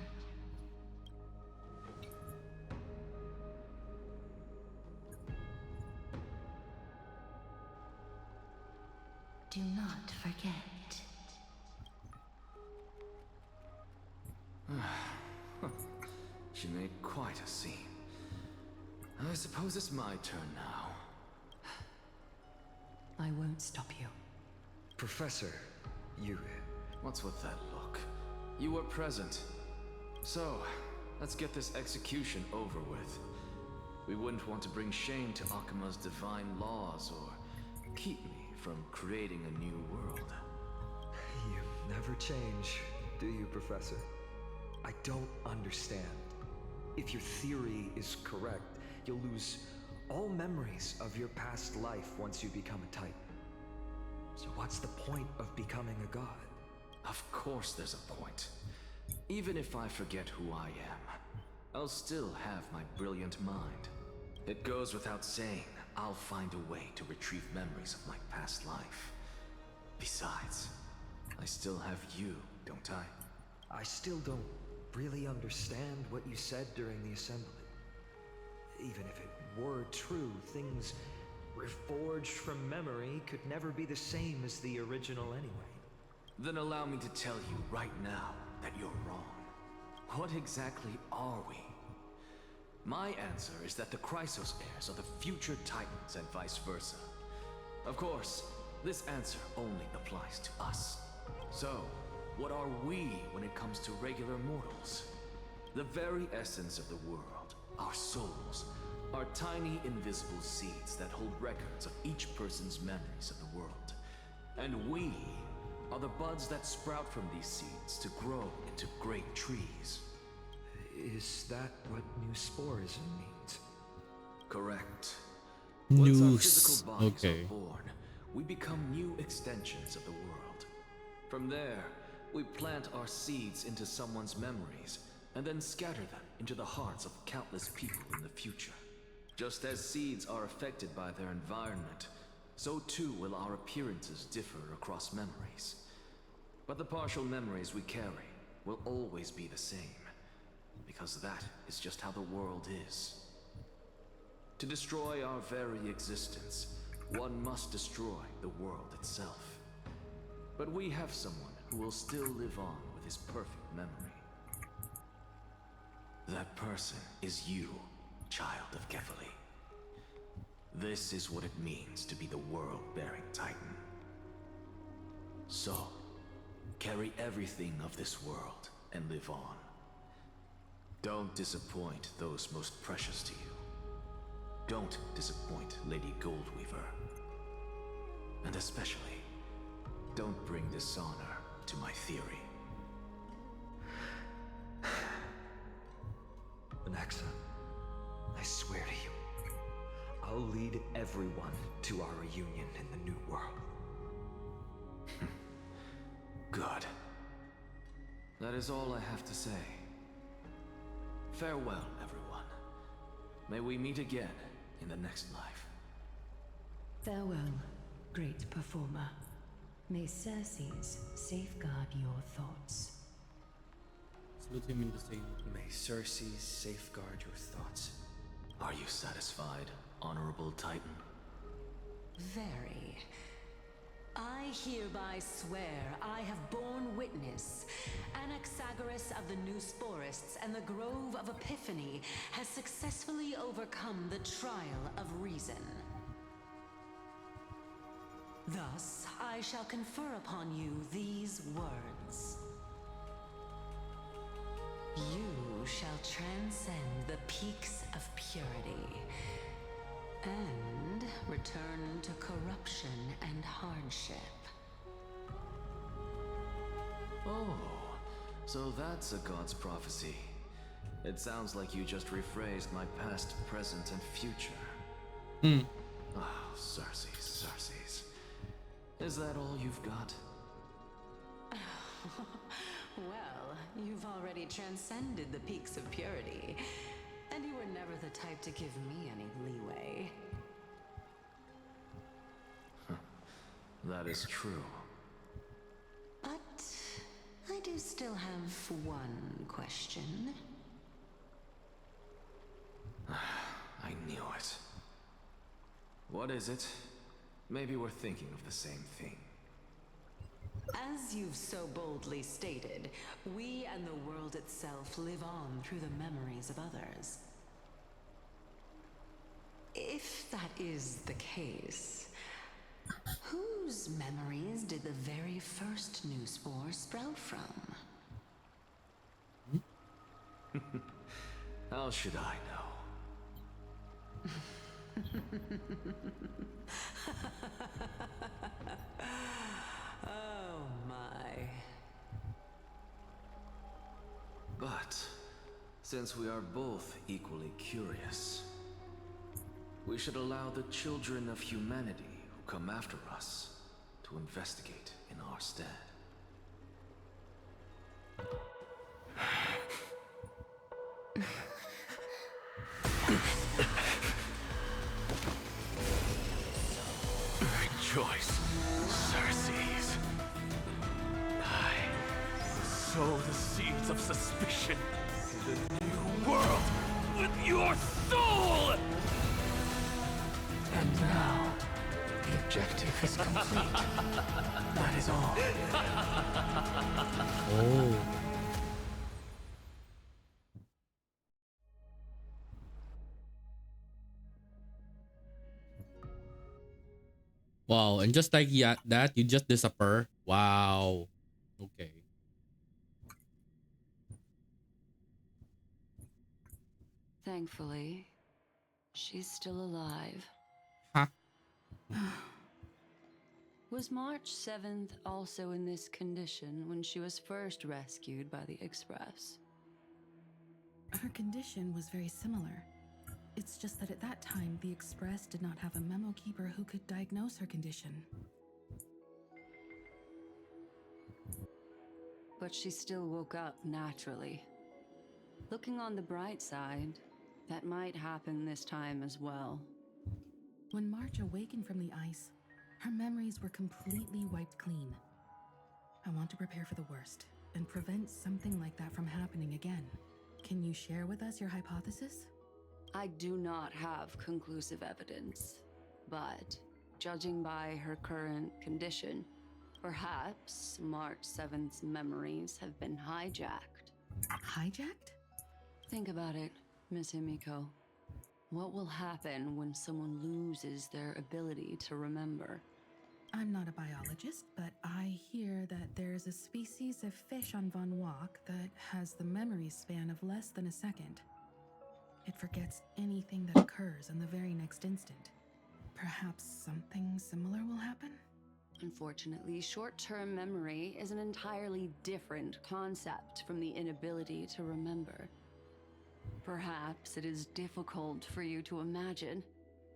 Do not forget. She made quite a scene. I suppose it's my turn now. I won't stop you. Professor, you... What's with that look? You were present. So, let's get this execution over with. We wouldn't want to bring shame to Akima's divine laws or keep me from creating a new world. You never change, do you, Professor? I don't understand. If your theory is correct, you'll lose all memories of your past life once you become a Titan. So what's the point of becoming a god? Of course there's a point. Even if I forget who I am, I'll still have my brilliant mind. It goes without saying, I'll find a way to retrieve memories of my past life. Besides, I still have you, don't I? I still don't really understand what you said during the assembly. Even if it were true, things reforged from memory could never be the same as the original anyway. Then allow me to tell you right now that you're wrong. What exactly are we? My answer is that the Chrysos heirs are the future Titans and vice versa. Of course, this answer only applies to us. So, what are we when it comes to regular mortals? The very essence of the world, our souls, are tiny invisible seeds that hold records of each person's memories of the world. And we are the buds that sprout from these seeds to grow into great trees. Is that what new sporism means? Correct. Once our News. physical bodies Okay. are born, we become new extensions of the world. From there, we plant our seeds into someone's memories and then scatter them into the hearts of countless people in the future. Just as seeds are affected by their environment, so too will our appearances differ across memories. But the partial memories we carry will always be the same, because that is just how the world is. To destroy our very existence, one must destroy the world itself. But we have someone who will still live on with his perfect memory. That person is you, child of Kefali. This is what it means to be the world-bearing Titan. So, carry everything of this world and live on. Don't disappoint those most precious to you. Don't disappoint Lady Goldweaver. And especially, don't bring dishonor to my theory. Anaxa, I swear to you, I'll lead everyone to our reunion in the new world. Good. That is all I have to say. Farewell, everyone. May we meet again in the next life. Farewell, great performer. May Circes safeguard your thoughts. Salute him in the same. May Circes safeguard your thoughts. Are you satisfied, Honorable Titan? Very. I hereby swear I have borne witness. Anaxagoras of the New Sporists and the Grove of Epiphany has successfully overcome the trial of reason. Thus, I shall confer upon you these words. You shall transcend the peaks of purity and return to corruption and hardship. Oh, so that's a god's prophecy. It sounds like you just rephrased my past, present, and future. Oh, Circes, Circes. Is that all you've got? Well, you've already transcended the peaks of purity, and you were never the type to give me any leeway. That is true. But I do still have one question. I knew it. What is it? Maybe we're thinking of the same thing. As you've so boldly stated, we and the world itself live on through the memories of others. If that is the case, whose memories did the very first new spore sprout from? How should I know? Oh my. But, since we are both equally curious, we should allow the children of humanity who come after us to investigate in our stead. Rejoice, Circes. I sow the seeds of suspicion in the new world with your soul! And now, the objective is complete. That is all. Oh. Wow, and just like that, you just disappear. Wow. Okay. Thankfully, she's still alive. Huh? Was March 7th also in this condition when she was first rescued by the Express? Her condition was very similar. It's just that at that time, the Express did not have a memo keeper who could diagnose her condition. But she still woke up naturally. Looking on the bright side, that might happen this time as well. When March awakened from the ice, her memories were completely wiped clean. I want to prepare for the worst and prevent something like that from happening again. Can you share with us your hypothesis? I do not have conclusive evidence, but judging by her current condition, perhaps March 7th's memories have been hijacked. Hijacked? Think about it, Miss Himiko. What will happen when someone loses their ability to remember? I'm not a biologist, but I hear that there's a species of fish on Von Walk that has the memory span of less than a second. It forgets anything that occurs in the very next instant. Perhaps something similar will happen? Unfortunately, short-term memory is an entirely different concept from the inability to remember. Perhaps it is difficult for you to imagine,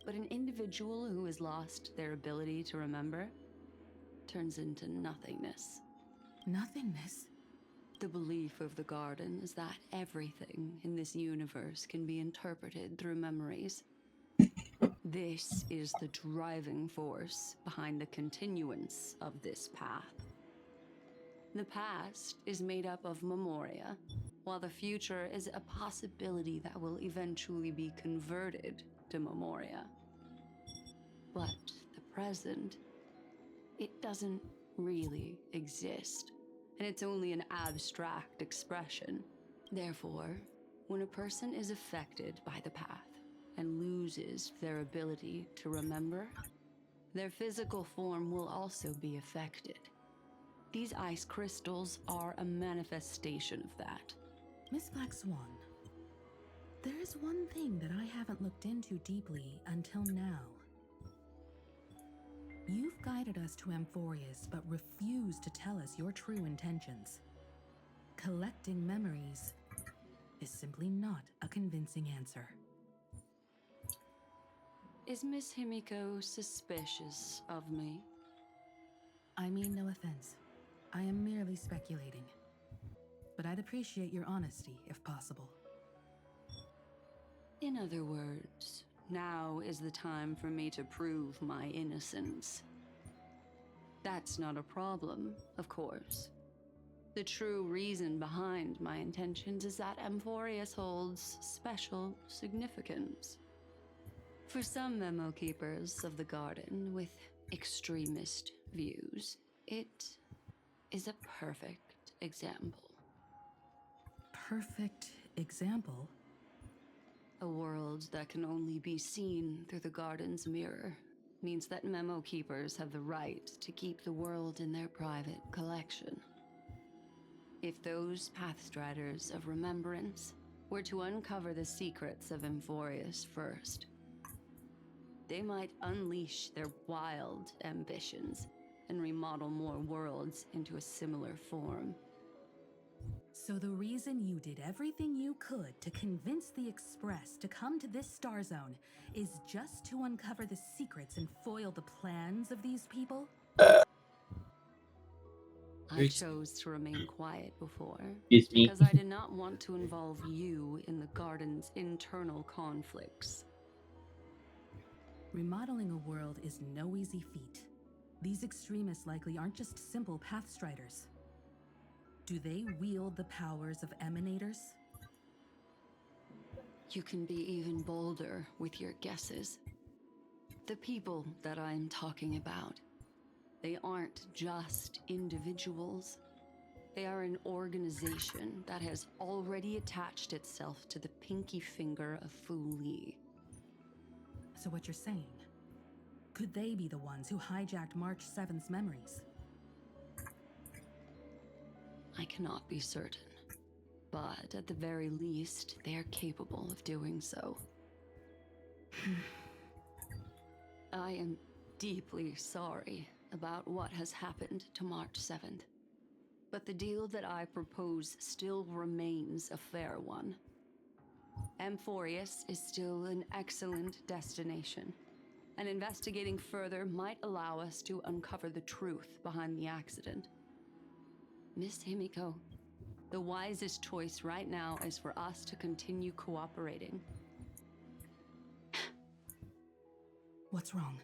but an individual who has lost their ability to remember turns into nothingness. Nothingness? The belief of the Garden is that everything in this universe can be interpreted through memories. This is the driving force behind the continuance of this path. The past is made up of memoria, while the future is a possibility that will eventually be converted to memoria. But the present, it doesn't really exist, and it's only an abstract expression. Therefore, when a person is affected by the path and loses their ability to remember, their physical form will also be affected. These ice crystals are a manifestation of that. Miss Black Swan, there is one thing that I haven't looked into deeply until now. You've guided us to Amphorius, but refused to tell us your true intentions. Collecting memories is simply not a convincing answer. Is Miss Himiko suspicious of me? I mean no offense. I am merely speculating. But I'd appreciate your honesty, if possible. In other words, now is the time for me to prove my innocence. That's not a problem, of course. The true reason behind my intentions is that Amphorius holds special significance. For some memo keepers of the Garden with extremist views, it is a perfect example. Perfect example? A world that can only be seen through the Garden's mirror means that memo keepers have the right to keep the world in their private collection. If those Pathstriders of Remembrance were to uncover the secrets of Amphorius first, they might unleash their wild ambitions and remodel more worlds into a similar form. So the reason you did everything you could to convince the Express to come to this star zone is just to uncover the secrets and foil the plans of these people? I chose to remain quiet before, Excuse me. because I did not want to involve you in the Garden's internal conflicts. Remodeling a world is no easy feat. These extremists likely aren't just simple Pathstriders. Do they wield the powers of Emanators? You can be even bolder with your guesses. The people that I'm talking about, they aren't just individuals. They are an organization that has already attached itself to the pinky finger of Fu Li. So what you're saying, could they be the ones who hijacked March 7th's memories? I cannot be certain, but at the very least, they are capable of doing so. I am deeply sorry about what has happened to March 7th. But the deal that I propose still remains a fair one. Amphorius is still an excellent destination, and investigating further might allow us to uncover the truth behind the accident. Miss Himiko, the wisest choice right now is for us to continue cooperating. What's wrong?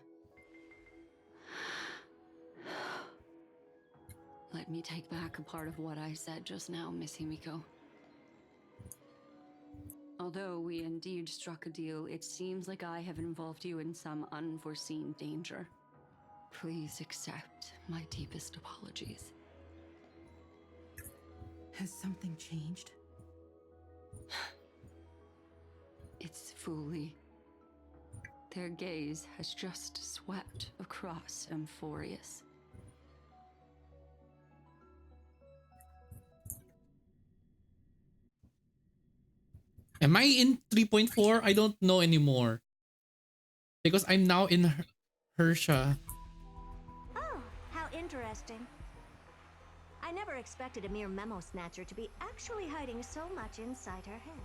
Let me take back a part of what I said just now, Miss Himiko. Although we indeed struck a deal, it seems like I have involved you in some unforeseen danger. Please accept my deepest apologies. Has something changed? It's Fuli. Their gaze has just swept across Amphorius. Am I in 3.4? I don't know anymore. Because I'm now in Hersha. Oh, how interesting. I never expected a mere memo snatcher to be actually hiding so much inside her head.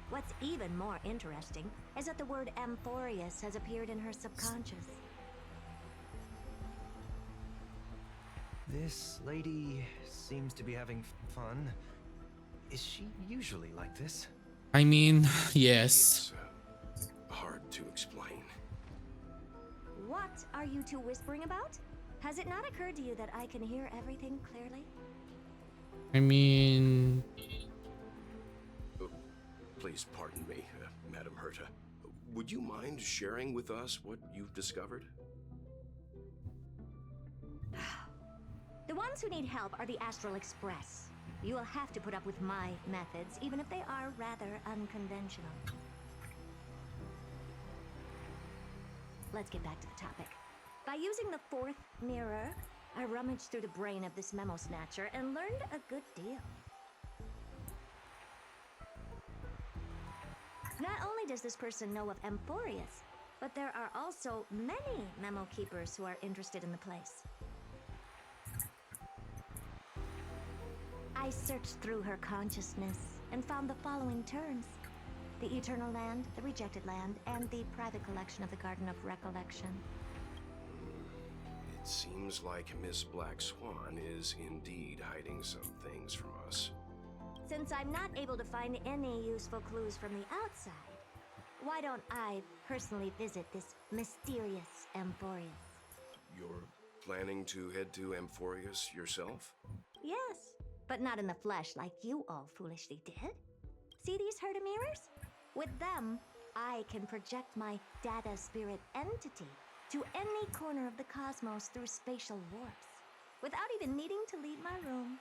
What's even more interesting is that the word Amphorius has appeared in her subconscious. This lady seems to be having fun. Is she usually like this? I mean, yes. It's hard to explain. What are you two whispering about? Has it not occurred to you that I can hear everything clearly? I mean... Please pardon me, Madam Herta. Would you mind sharing with us what you've discovered? The ones who need help are the Astral Express. You will have to put up with my methods, even if they are rather unconventional. Let's get back to the topic. By using the fourth mirror, I rummaged through the brain of this memo snatcher and learned a good deal. Not only does this person know of Amphorius, but there are also many memo keepers who are interested in the place. I searched through her consciousness and found the following terms: the Eternal Land, the Rejected Land, and the private collection of the Garden of Recollection. It seems like Miss Black Swan is indeed hiding some things from us. Since I'm not able to find any useful clues from the outside, why don't I personally visit this mysterious Amphorius? You're planning to head to Amphorius yourself? Yes, but not in the flesh like you all foolishly did. See these Herta mirrors? With them, I can project my data spirit entity to any corner of the cosmos through spatial warps, without even needing to leave my room.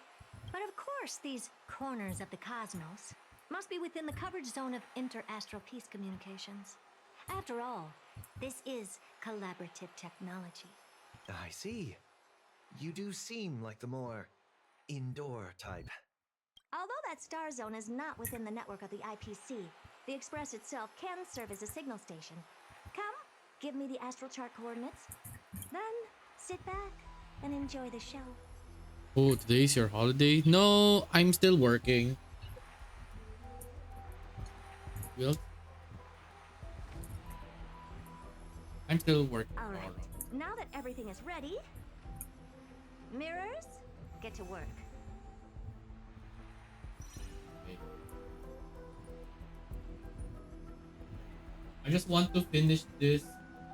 But of course, these corners of the cosmos must be within the coverage zone of inter-astral peace communications. After all, this is collaborative technology. I see. You do seem like the more indoor type. Although that star zone is not within the network of the IPC, the Express itself can serve as a signal station. Come, give me the astral chart coordinates. Then, sit back and enjoy the show. Oh, today's your holiday? No, I'm still working. Well, I'm still working. All right, now that everything is ready, mirrors, get to work. I just want to finish this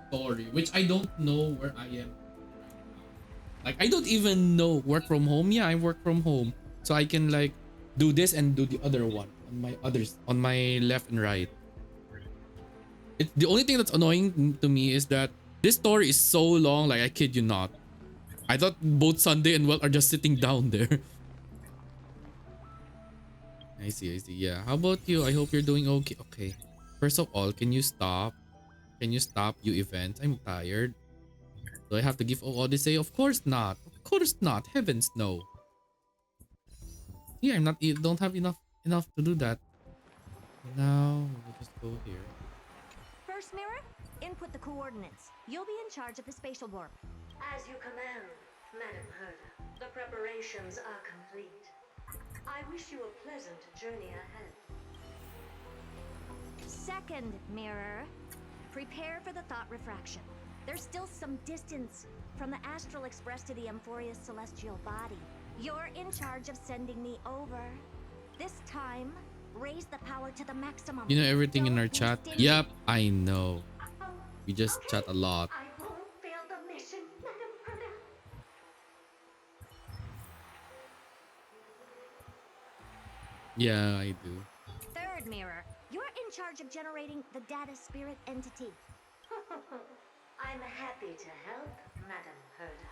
story, which I don't know where I am. Like, I don't even know work from home. Yeah, I work from home. So I can like do this and do the other one on my left and right. The only thing that's annoying to me is that this story is so long, like I kid you not. I thought both Sunday and Welt are just sitting down there. I see. Yeah. How about you? I hope you're doing okay. Okay. First of all, can you stop? Can you stop, you event? I'm tired. Do I have to give Odyssey? Of course not. Of course not. Heavens no. Yeah, don't have enough to do that. Now we'll just go here. First mirror, Input the coordinates. You'll be in charge of the spatial warp. As you command, Madam Herda. The preparations are complete. I wish you a pleasant journey ahead. Second mirror, prepare for the thought refraction. There's still some distance from the Astral Express to the Amphoria's celestial body. You're in charge of sending me over. This time, raise the power to the maximum. You know everything in our Don't be chat? stingy. Yep, I know. We just chat a lot. I won't fail the mission, Madam Herda. Yeah, I do. Third mirror, you're in charge of generating the data spirit entity. I'm happy to help, Madam Herda.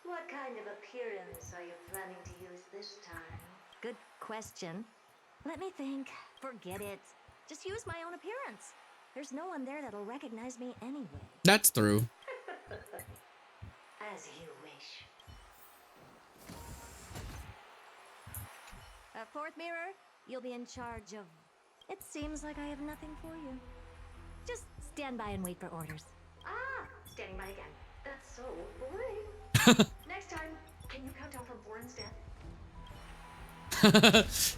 What kind of appearance are you planning to use this time? Good question. Let me think. Forget it. Just use my own appearance. There's no one there that'll recognize me anyway. That's true. As you wish. Fourth mirror, you'll be in charge of... It seems like I have nothing for you. Just stand by and wait for orders. Ah, standing by again. That's so boring. Next time, can you count down from 4 instead?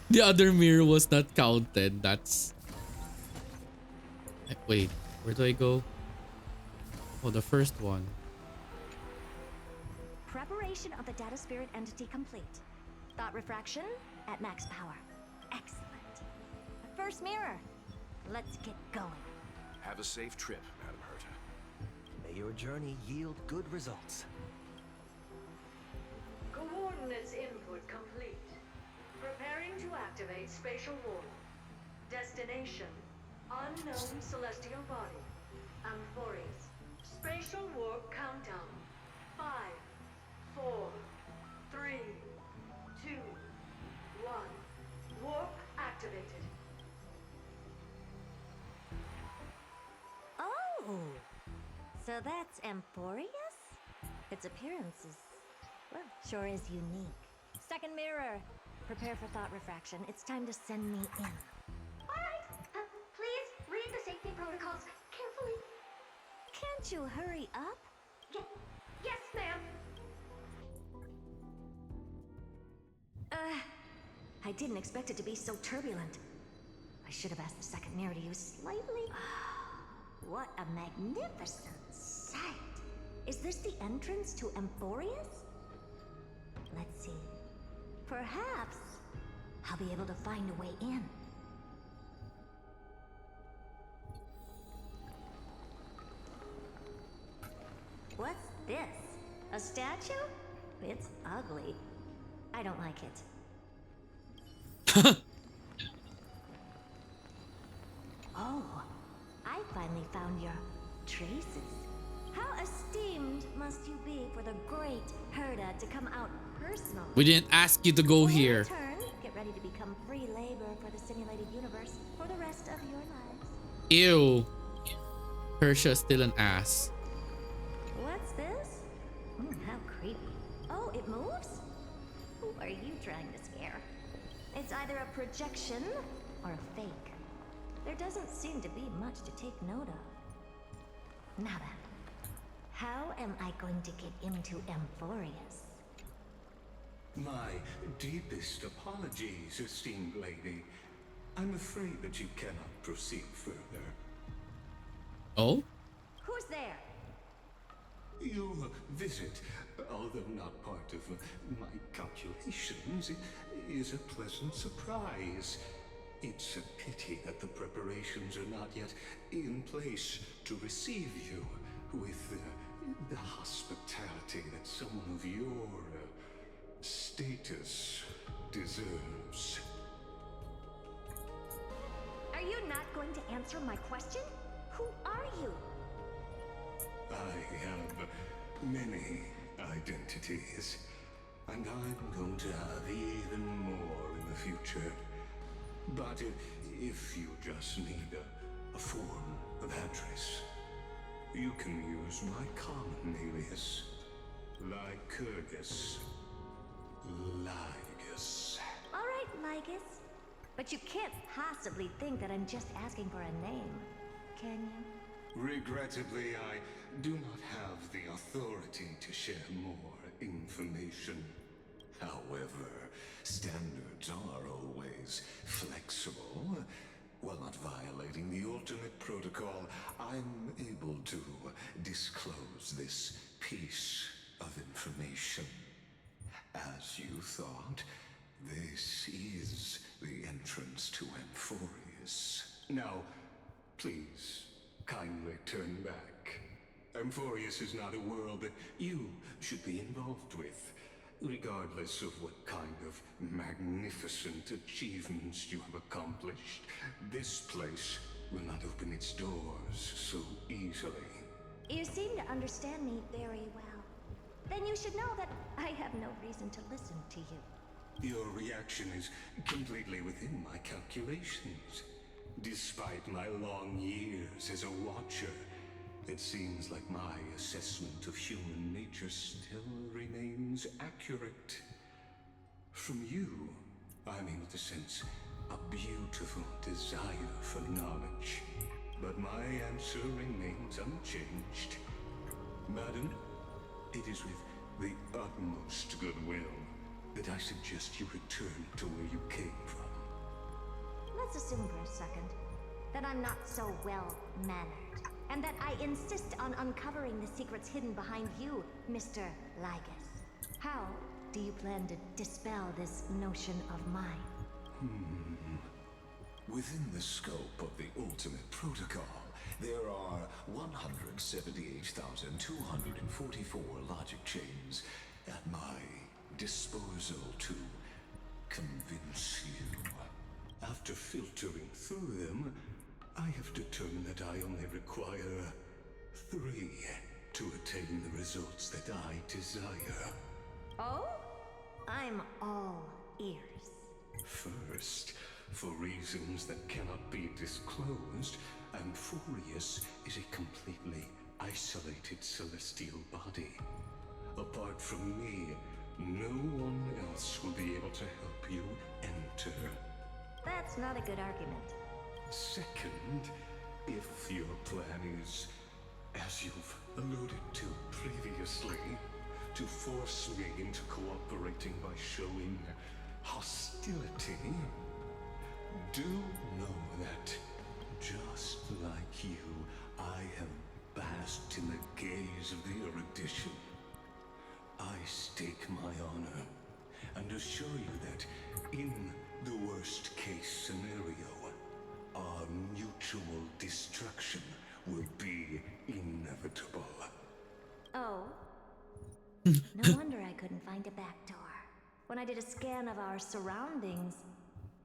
The other mirror was not counted. That's... Wait, where do I go? Oh, the first one. Preparation of the data spirit entity complete. Thought refraction at max power. Excellent. First mirror. Let's get going. Have a safe trip, Madam Herta. May your journey yield good results. Coordinates input complete. Preparing to activate spatial warp. Destination: unknown celestial body. Amphorius. Spatial warp countdown. 5, 4, 3, 2, 1. Warp activated. Oh! So that's Amphorius? Its appearance is, well, sure is unique. Second mirror. Prepare for thought refraction. It's time to send me in. Alright, please read the safety protocols carefully. Can't you hurry up? Yes, ma'am. I didn't expect it to be so turbulent. I should have asked the second mirror to use slightly... What a magnificent sight. Is this the entrance to Amphorius? Let's see. Perhaps I'll be able to find a way in. What's this? A statue? It's ugly. I don't like it. Oh, I finally found your traces. How esteemed must you be for the great Herda to come out personally? We didn't ask you to go here. In turn, get ready to become free labor for the simulated universe for the rest of your lives. Ew. Hersha's still an ass. What's this? How creepy. Oh, it moves? Who are you trying to scare? It's either a projection or a fake. There doesn't seem to be much to take note of. Now then, how am I going to get into Amphorius? My deepest apologies, esteemed lady. I'm afraid that you cannot proceed further. Oh? Who's there? Your visit, although not part of my calculations, is a pleasant surprise. It's a pity that the preparations are not yet in place to receive you with the hospitality that someone of your status deserves. Are you not going to answer my question? Who are you? I have many identities, and I'm going to have even more in the future. But if you just need a form of address, you can use my common alias, Lycurgus. Lygus. All right, Lygus. But you can't possibly think that I'm just asking for a name, can you? Regrettably, I do not have the authority to share more information. However, standards are always flexible. While not violating the ultimate protocol, I'm able to disclose this piece of information. As you thought, this is the entrance to Amphorius. Now, please, kindly turn back. Amphorius is not a world that you should be involved with. Regardless of what kind of magnificent achievements you have accomplished, this place will not open its doors so easily. You seem to understand me very well. Then you should know that I have no reason to listen to you. Your reaction is completely within my calculations. Despite my long years as a watcher, it seems like my assessment of human nature still remains accurate. From you, I'm able to sense a beautiful desire for knowledge. But my answer remains unchanged. Madam, it is with the utmost goodwill that I suggest you return to where you came from. Let's assume for a second that I'm not so well-mannered, and that I insist on uncovering the secrets hidden behind you, Mr. Lygus. How do you plan to dispel this notion of mine? Within the scope of the ultimate protocol, there are 178,244 logic chains at my disposal to convince you. After filtering through them, I have determined that I only require 3 to attain the results that I desire. Oh? I'm all ears. First, for reasons that cannot be disclosed, Amphorius is a completely isolated celestial body. Apart from me, no one else will be able to help you enter. That's not a good argument. Second, if your plan is, as you've alluded to previously, to force me into cooperating by showing hostility, do know that, just like you, I have basked in the gaze of the erudition. I stake my honor and assure you that, in the worst case scenario, our mutual destruction will be inevitable. Oh? No wonder I couldn't find a back door. When I did a scan of our surroundings,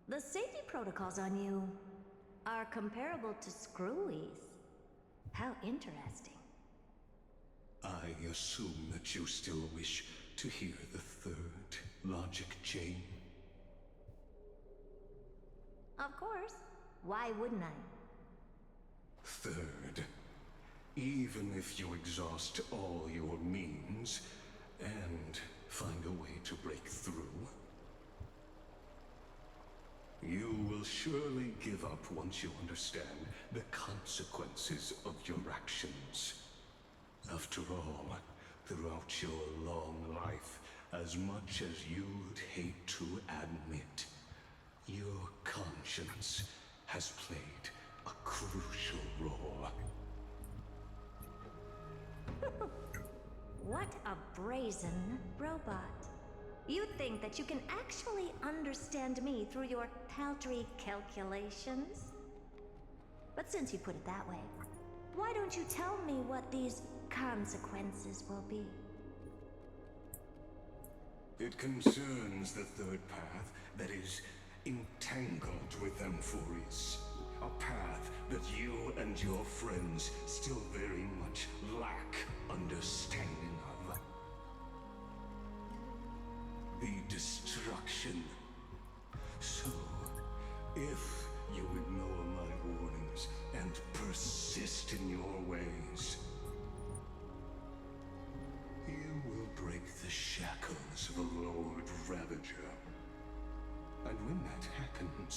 the safety protocols on you are comparable to Screwy's. How interesting. I assume that you still wish to hear the third logic chain. Of course. Why wouldn't I? Third, even if you exhaust all your means and find a way to break through, you will surely give up once you understand the consequences of your actions. After all, throughout your long life, as much as you'd hate to admit, your conscience has played a crucial role. What a brazen robot. You think that you can actually understand me through your paltry calculations? But since you put it that way, why don't you tell me what these consequences will be? It concerns the third path that is entangled with Amphorius. A path that you and your friends still very much lack understanding of. The destruction. So, if you ignore my warnings and persist in your ways, you will break the shackles of a Lord Ravager. And when that happens,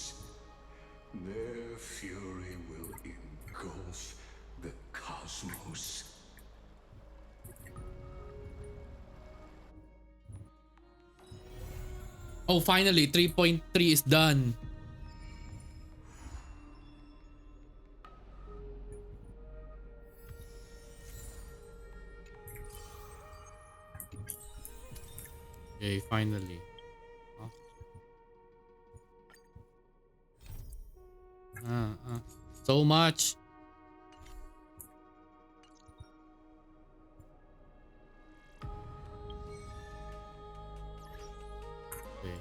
their fury will engulf the cosmos. Oh, finally, 3.3 is done. Okay, finally. Huh? So much. Okay.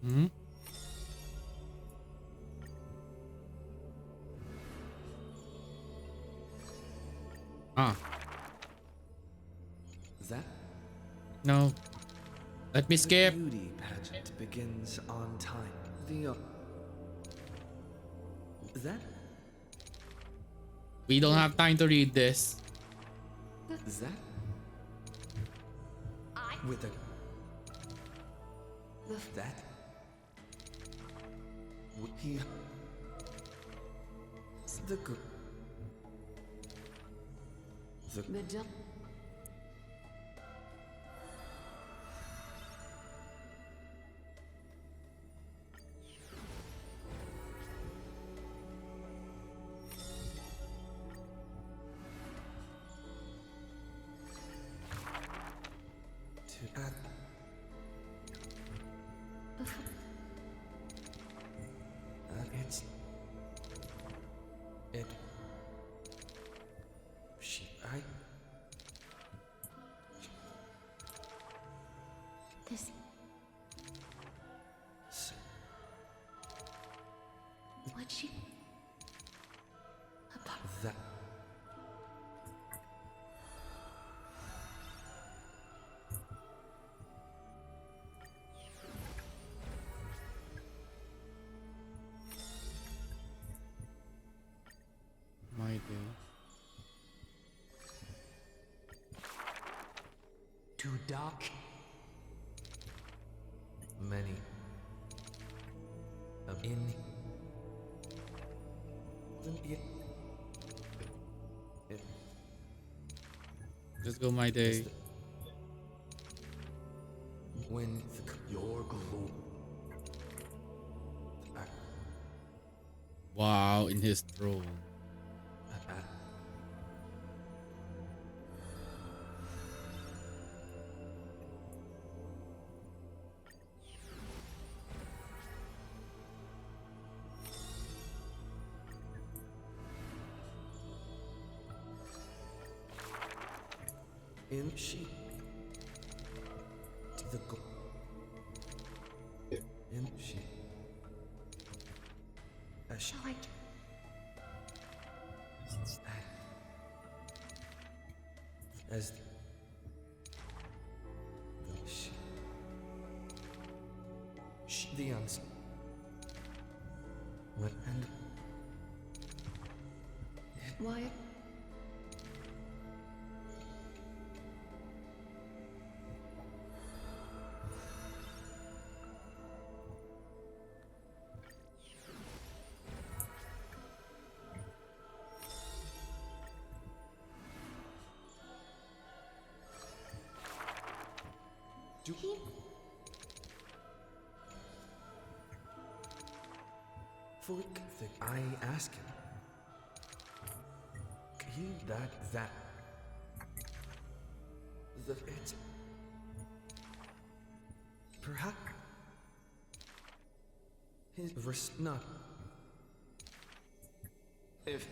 Hmm? Ah, That no. Let me the skip. beauty pageant begins on time. That We don't have time to read this. that with a that he the good The jump. to add it's it she I This. What she. that My day. to dock many in it Just go my day. when your glow Wow, in his throne. in she the go in she she as she the answer what and Why? do he for I ask him he that the it's perhaps his verse not if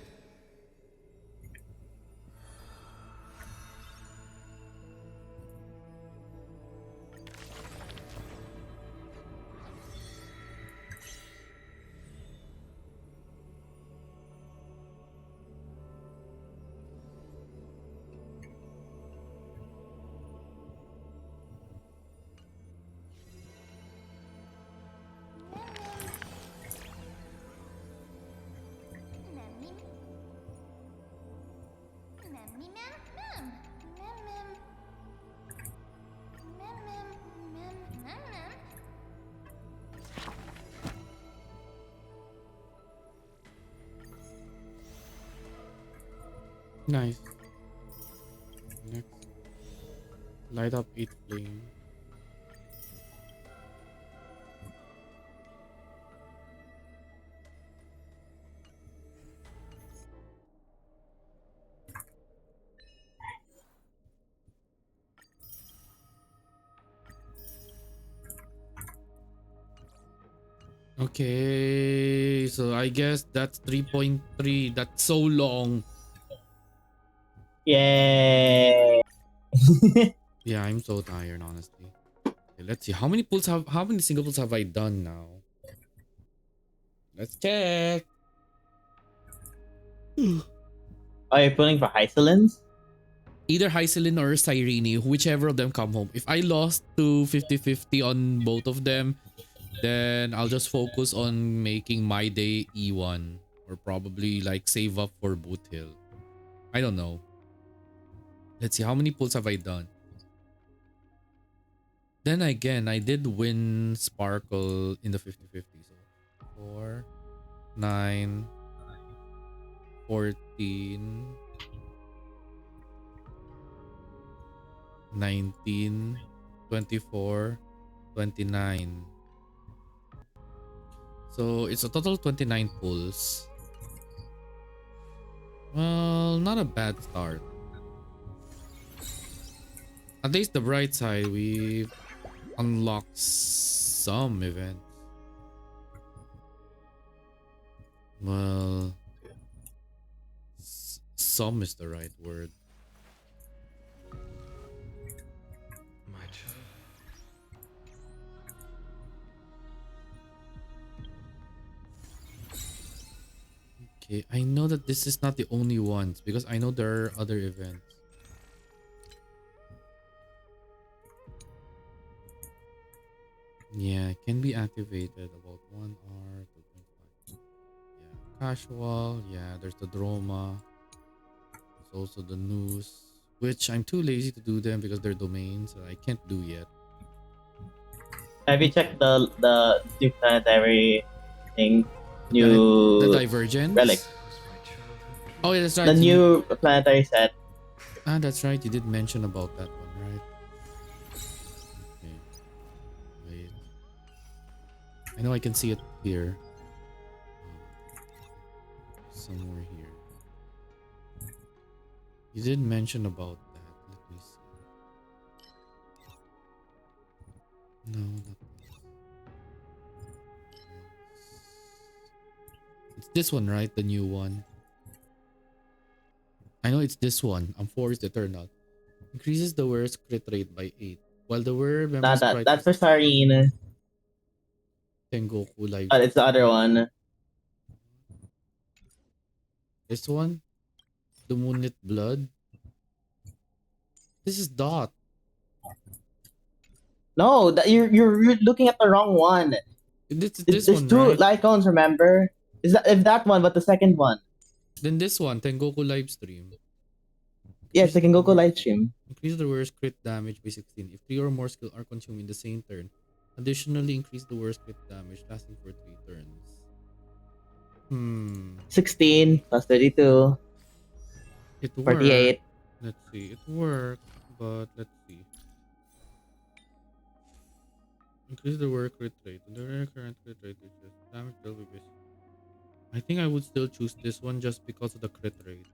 Nice. Next. Light up 8 flame. Okay, so I guess that's 3.3. That's so long. Yay! Yeah, I'm so tired, honestly. Okay, let's see. How many single pulls have I done now? Let's check. Are you pulling for Hysolins? Either Hyselin or Cyrene, whichever of them come home. If I lost to 50-50 on both of them, then I'll just focus on making my day E1 or probably like save up for Boot Hill. I don't know. Let's see, how many pulls have I done? Then again, I did win Sparkle in the 50-50. So 4, 9, 14, 19, 24, 29. So it's a total of 29 pulls. Well, not a bad start. At least the bright side, we've unlocked some events. Well, some is the right word. My child. Okay, I know that this is not the only ones because I know there are other events. Yeah, it can be activated about 1 hour, 2.5. Yeah, casual. Yeah, there's the drama. There's also the news, which I'm too lazy to do them because they're domains that I can't do yet. Have you checked the new planetary thing? The New relic. divergence. Oh, yeah, that's right. The new planetary set. Ah, that's right. You did mention about that one, right? Okay. Wait. I know I can see it here. Somewhere here. You did mention about that. Let me see. No, not this. It's this one, right? The new one. I know it's this one. I'm forced to turn out. Increases the wearer's crit rate by 8. While the wearer memory Not that. sprite That's is for Sarine. Tengoku live. But it's the other one. This one? The Moonlit Blood? This is Dot. No, that you're looking at the wrong one. This There's one, two right? Lycons, remember? Is that if that one, but the second one? Then this one, Tengoku live stream. Yes, the Kengoku live stream. Increase the wearer's crit damage by 16 if 3 or more skill are consumed in the same turn. Additionally, increase the wearer's crit damage lasting for 3 turns. 16 plus 32. It worked. 48. Let's see. It worked, but let's see. Increase the wearer crit rate. The wearer current crit rate is just damage dealt with. I think I would still choose this one just because of the crit rate.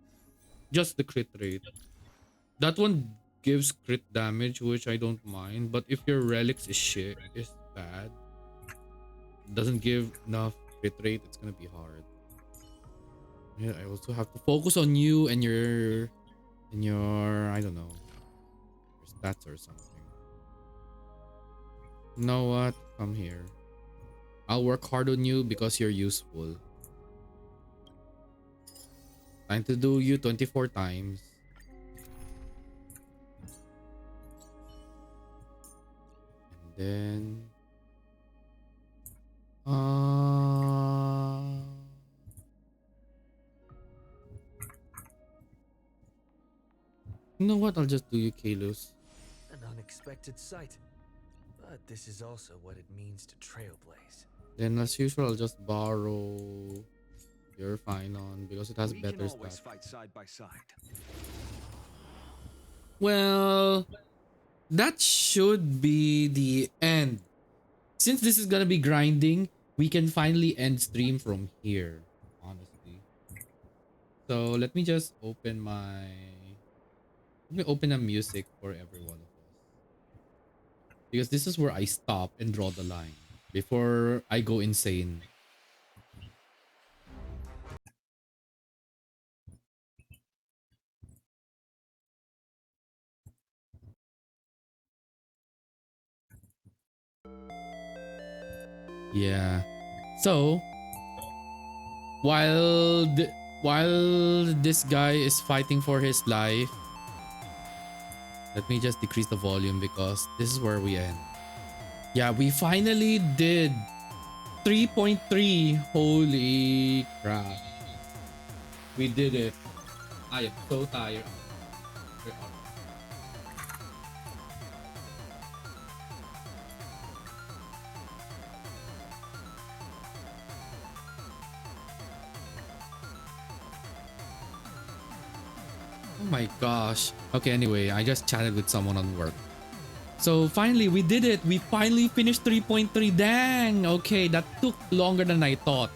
Just the crit rate. That one gives crit damage, which I don't mind. But if your relics is bad, doesn't give enough crit rate, it's gonna be hard. Yeah, I also have to focus on you and your I don't know, your stats or something. You know what? Come here. I'll work hard on you because you're useful. Time to do you 24 times. And then you know what? I'll just do you, Kalos. An unexpected sight. But this is also what it means to trailblaze. Then as usual, I'll just borrow You're fine on because it has We can better always stats. fight side by side. Well, that should be the end. Since this is gonna be grinding, we can finally end stream from here, honestly. So let me open a music for every one of us. Because this is where I stop and draw the line before I go insane. Yeah. So while while this guy is fighting for his life, let me just decrease the volume because this is where we end. Yeah, we finally did 3.3. Holy crap. We did it. I am so tired. Oh my gosh. Okay, anyway, I just chatted with someone on work. So finally, we did it. We finally finished 3.3. Dang. Okay, that took longer than I thought.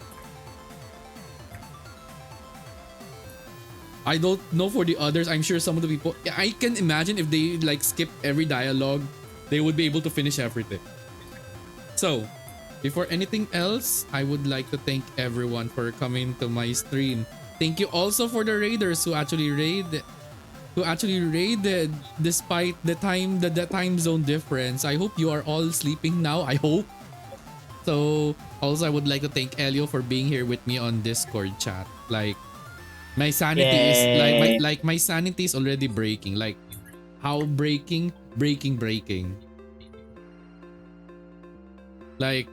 I don't know for the others. I'm sure some of the people, yeah, I can imagine if they like skip every dialogue, they would be able to finish everything. So, before anything else, I would like to thank everyone for coming to my stream. Thank you also for the raiders who actually raided despite the time zone difference. I hope you are all sleeping now. I hope. So, also I would like to thank Elio for being here with me on Discord chat. Like my sanity is Yay. like my sanity is already breaking. Like how breaking. Like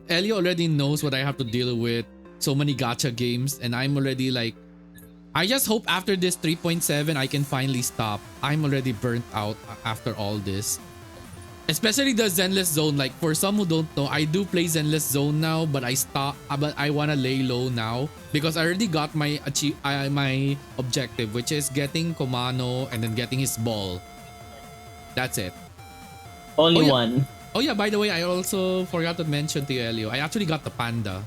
Ellie already knows what I have to deal with. So many gacha games, and I'm already like, I just hope after this 3.7 I can finally stop. I'm already burnt out after all this. Especially the Zenless Zone. Like for some who don't know, I do play Zenless Zone now, but but I wanna lay low now because I already got my my objective, which is getting Komano and then getting his ball. That's it. Only Oh yeah. one. Oh yeah, by the way, I also forgot to mention to you, Elio. I actually got the panda.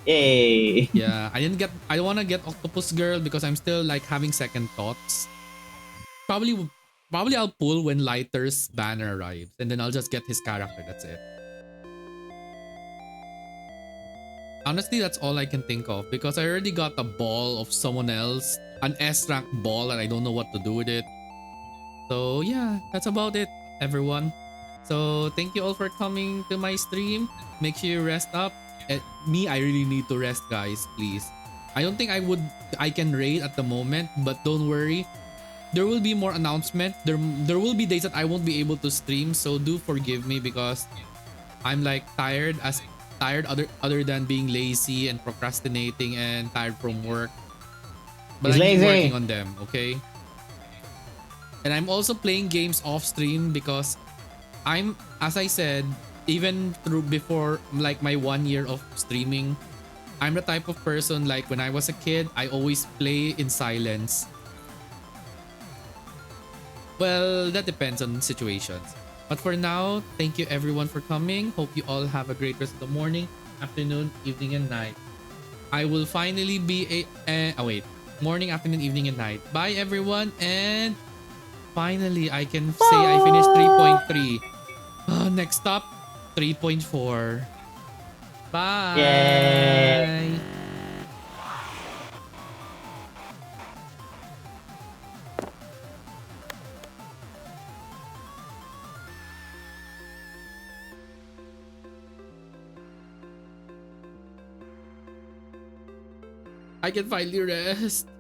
Yay. Yeah, I don't wanna get Octopus Girl because I'm still like having second thoughts. Probably probably I'll pull when Lighter's banner arrives and then I'll just get his character. That's it. Honestly, that's all I can think of because I already got a ball of someone else, an S rank ball, and I don't know what to do with it. So yeah, that's about it, everyone. So thank you all for coming to my stream. Make sure you rest up. Me, I really need to rest, guys. Please. I don't think I can raid at the moment, but don't worry. There will be more announcement. There will be days that I won't be able to stream, so do forgive me because I'm like tired other than being lazy and procrastinating and tired from work. But He's I keep working lazy. on them, okay? And I'm also playing games off stream because as I said, even through before like my 1 year of streaming, I'm the type of person like when I was a kid, I always play in silence. Well, that depends on situations. But for now, thank you everyone for coming. Hope you all have a great rest of the morning, afternoon, evening, and night. I will finally be morning, afternoon, evening, and night. Bye everyone, and finally I can say I finished 3.3. Next stop, 3.4. Yay. Bye. I can finally rest.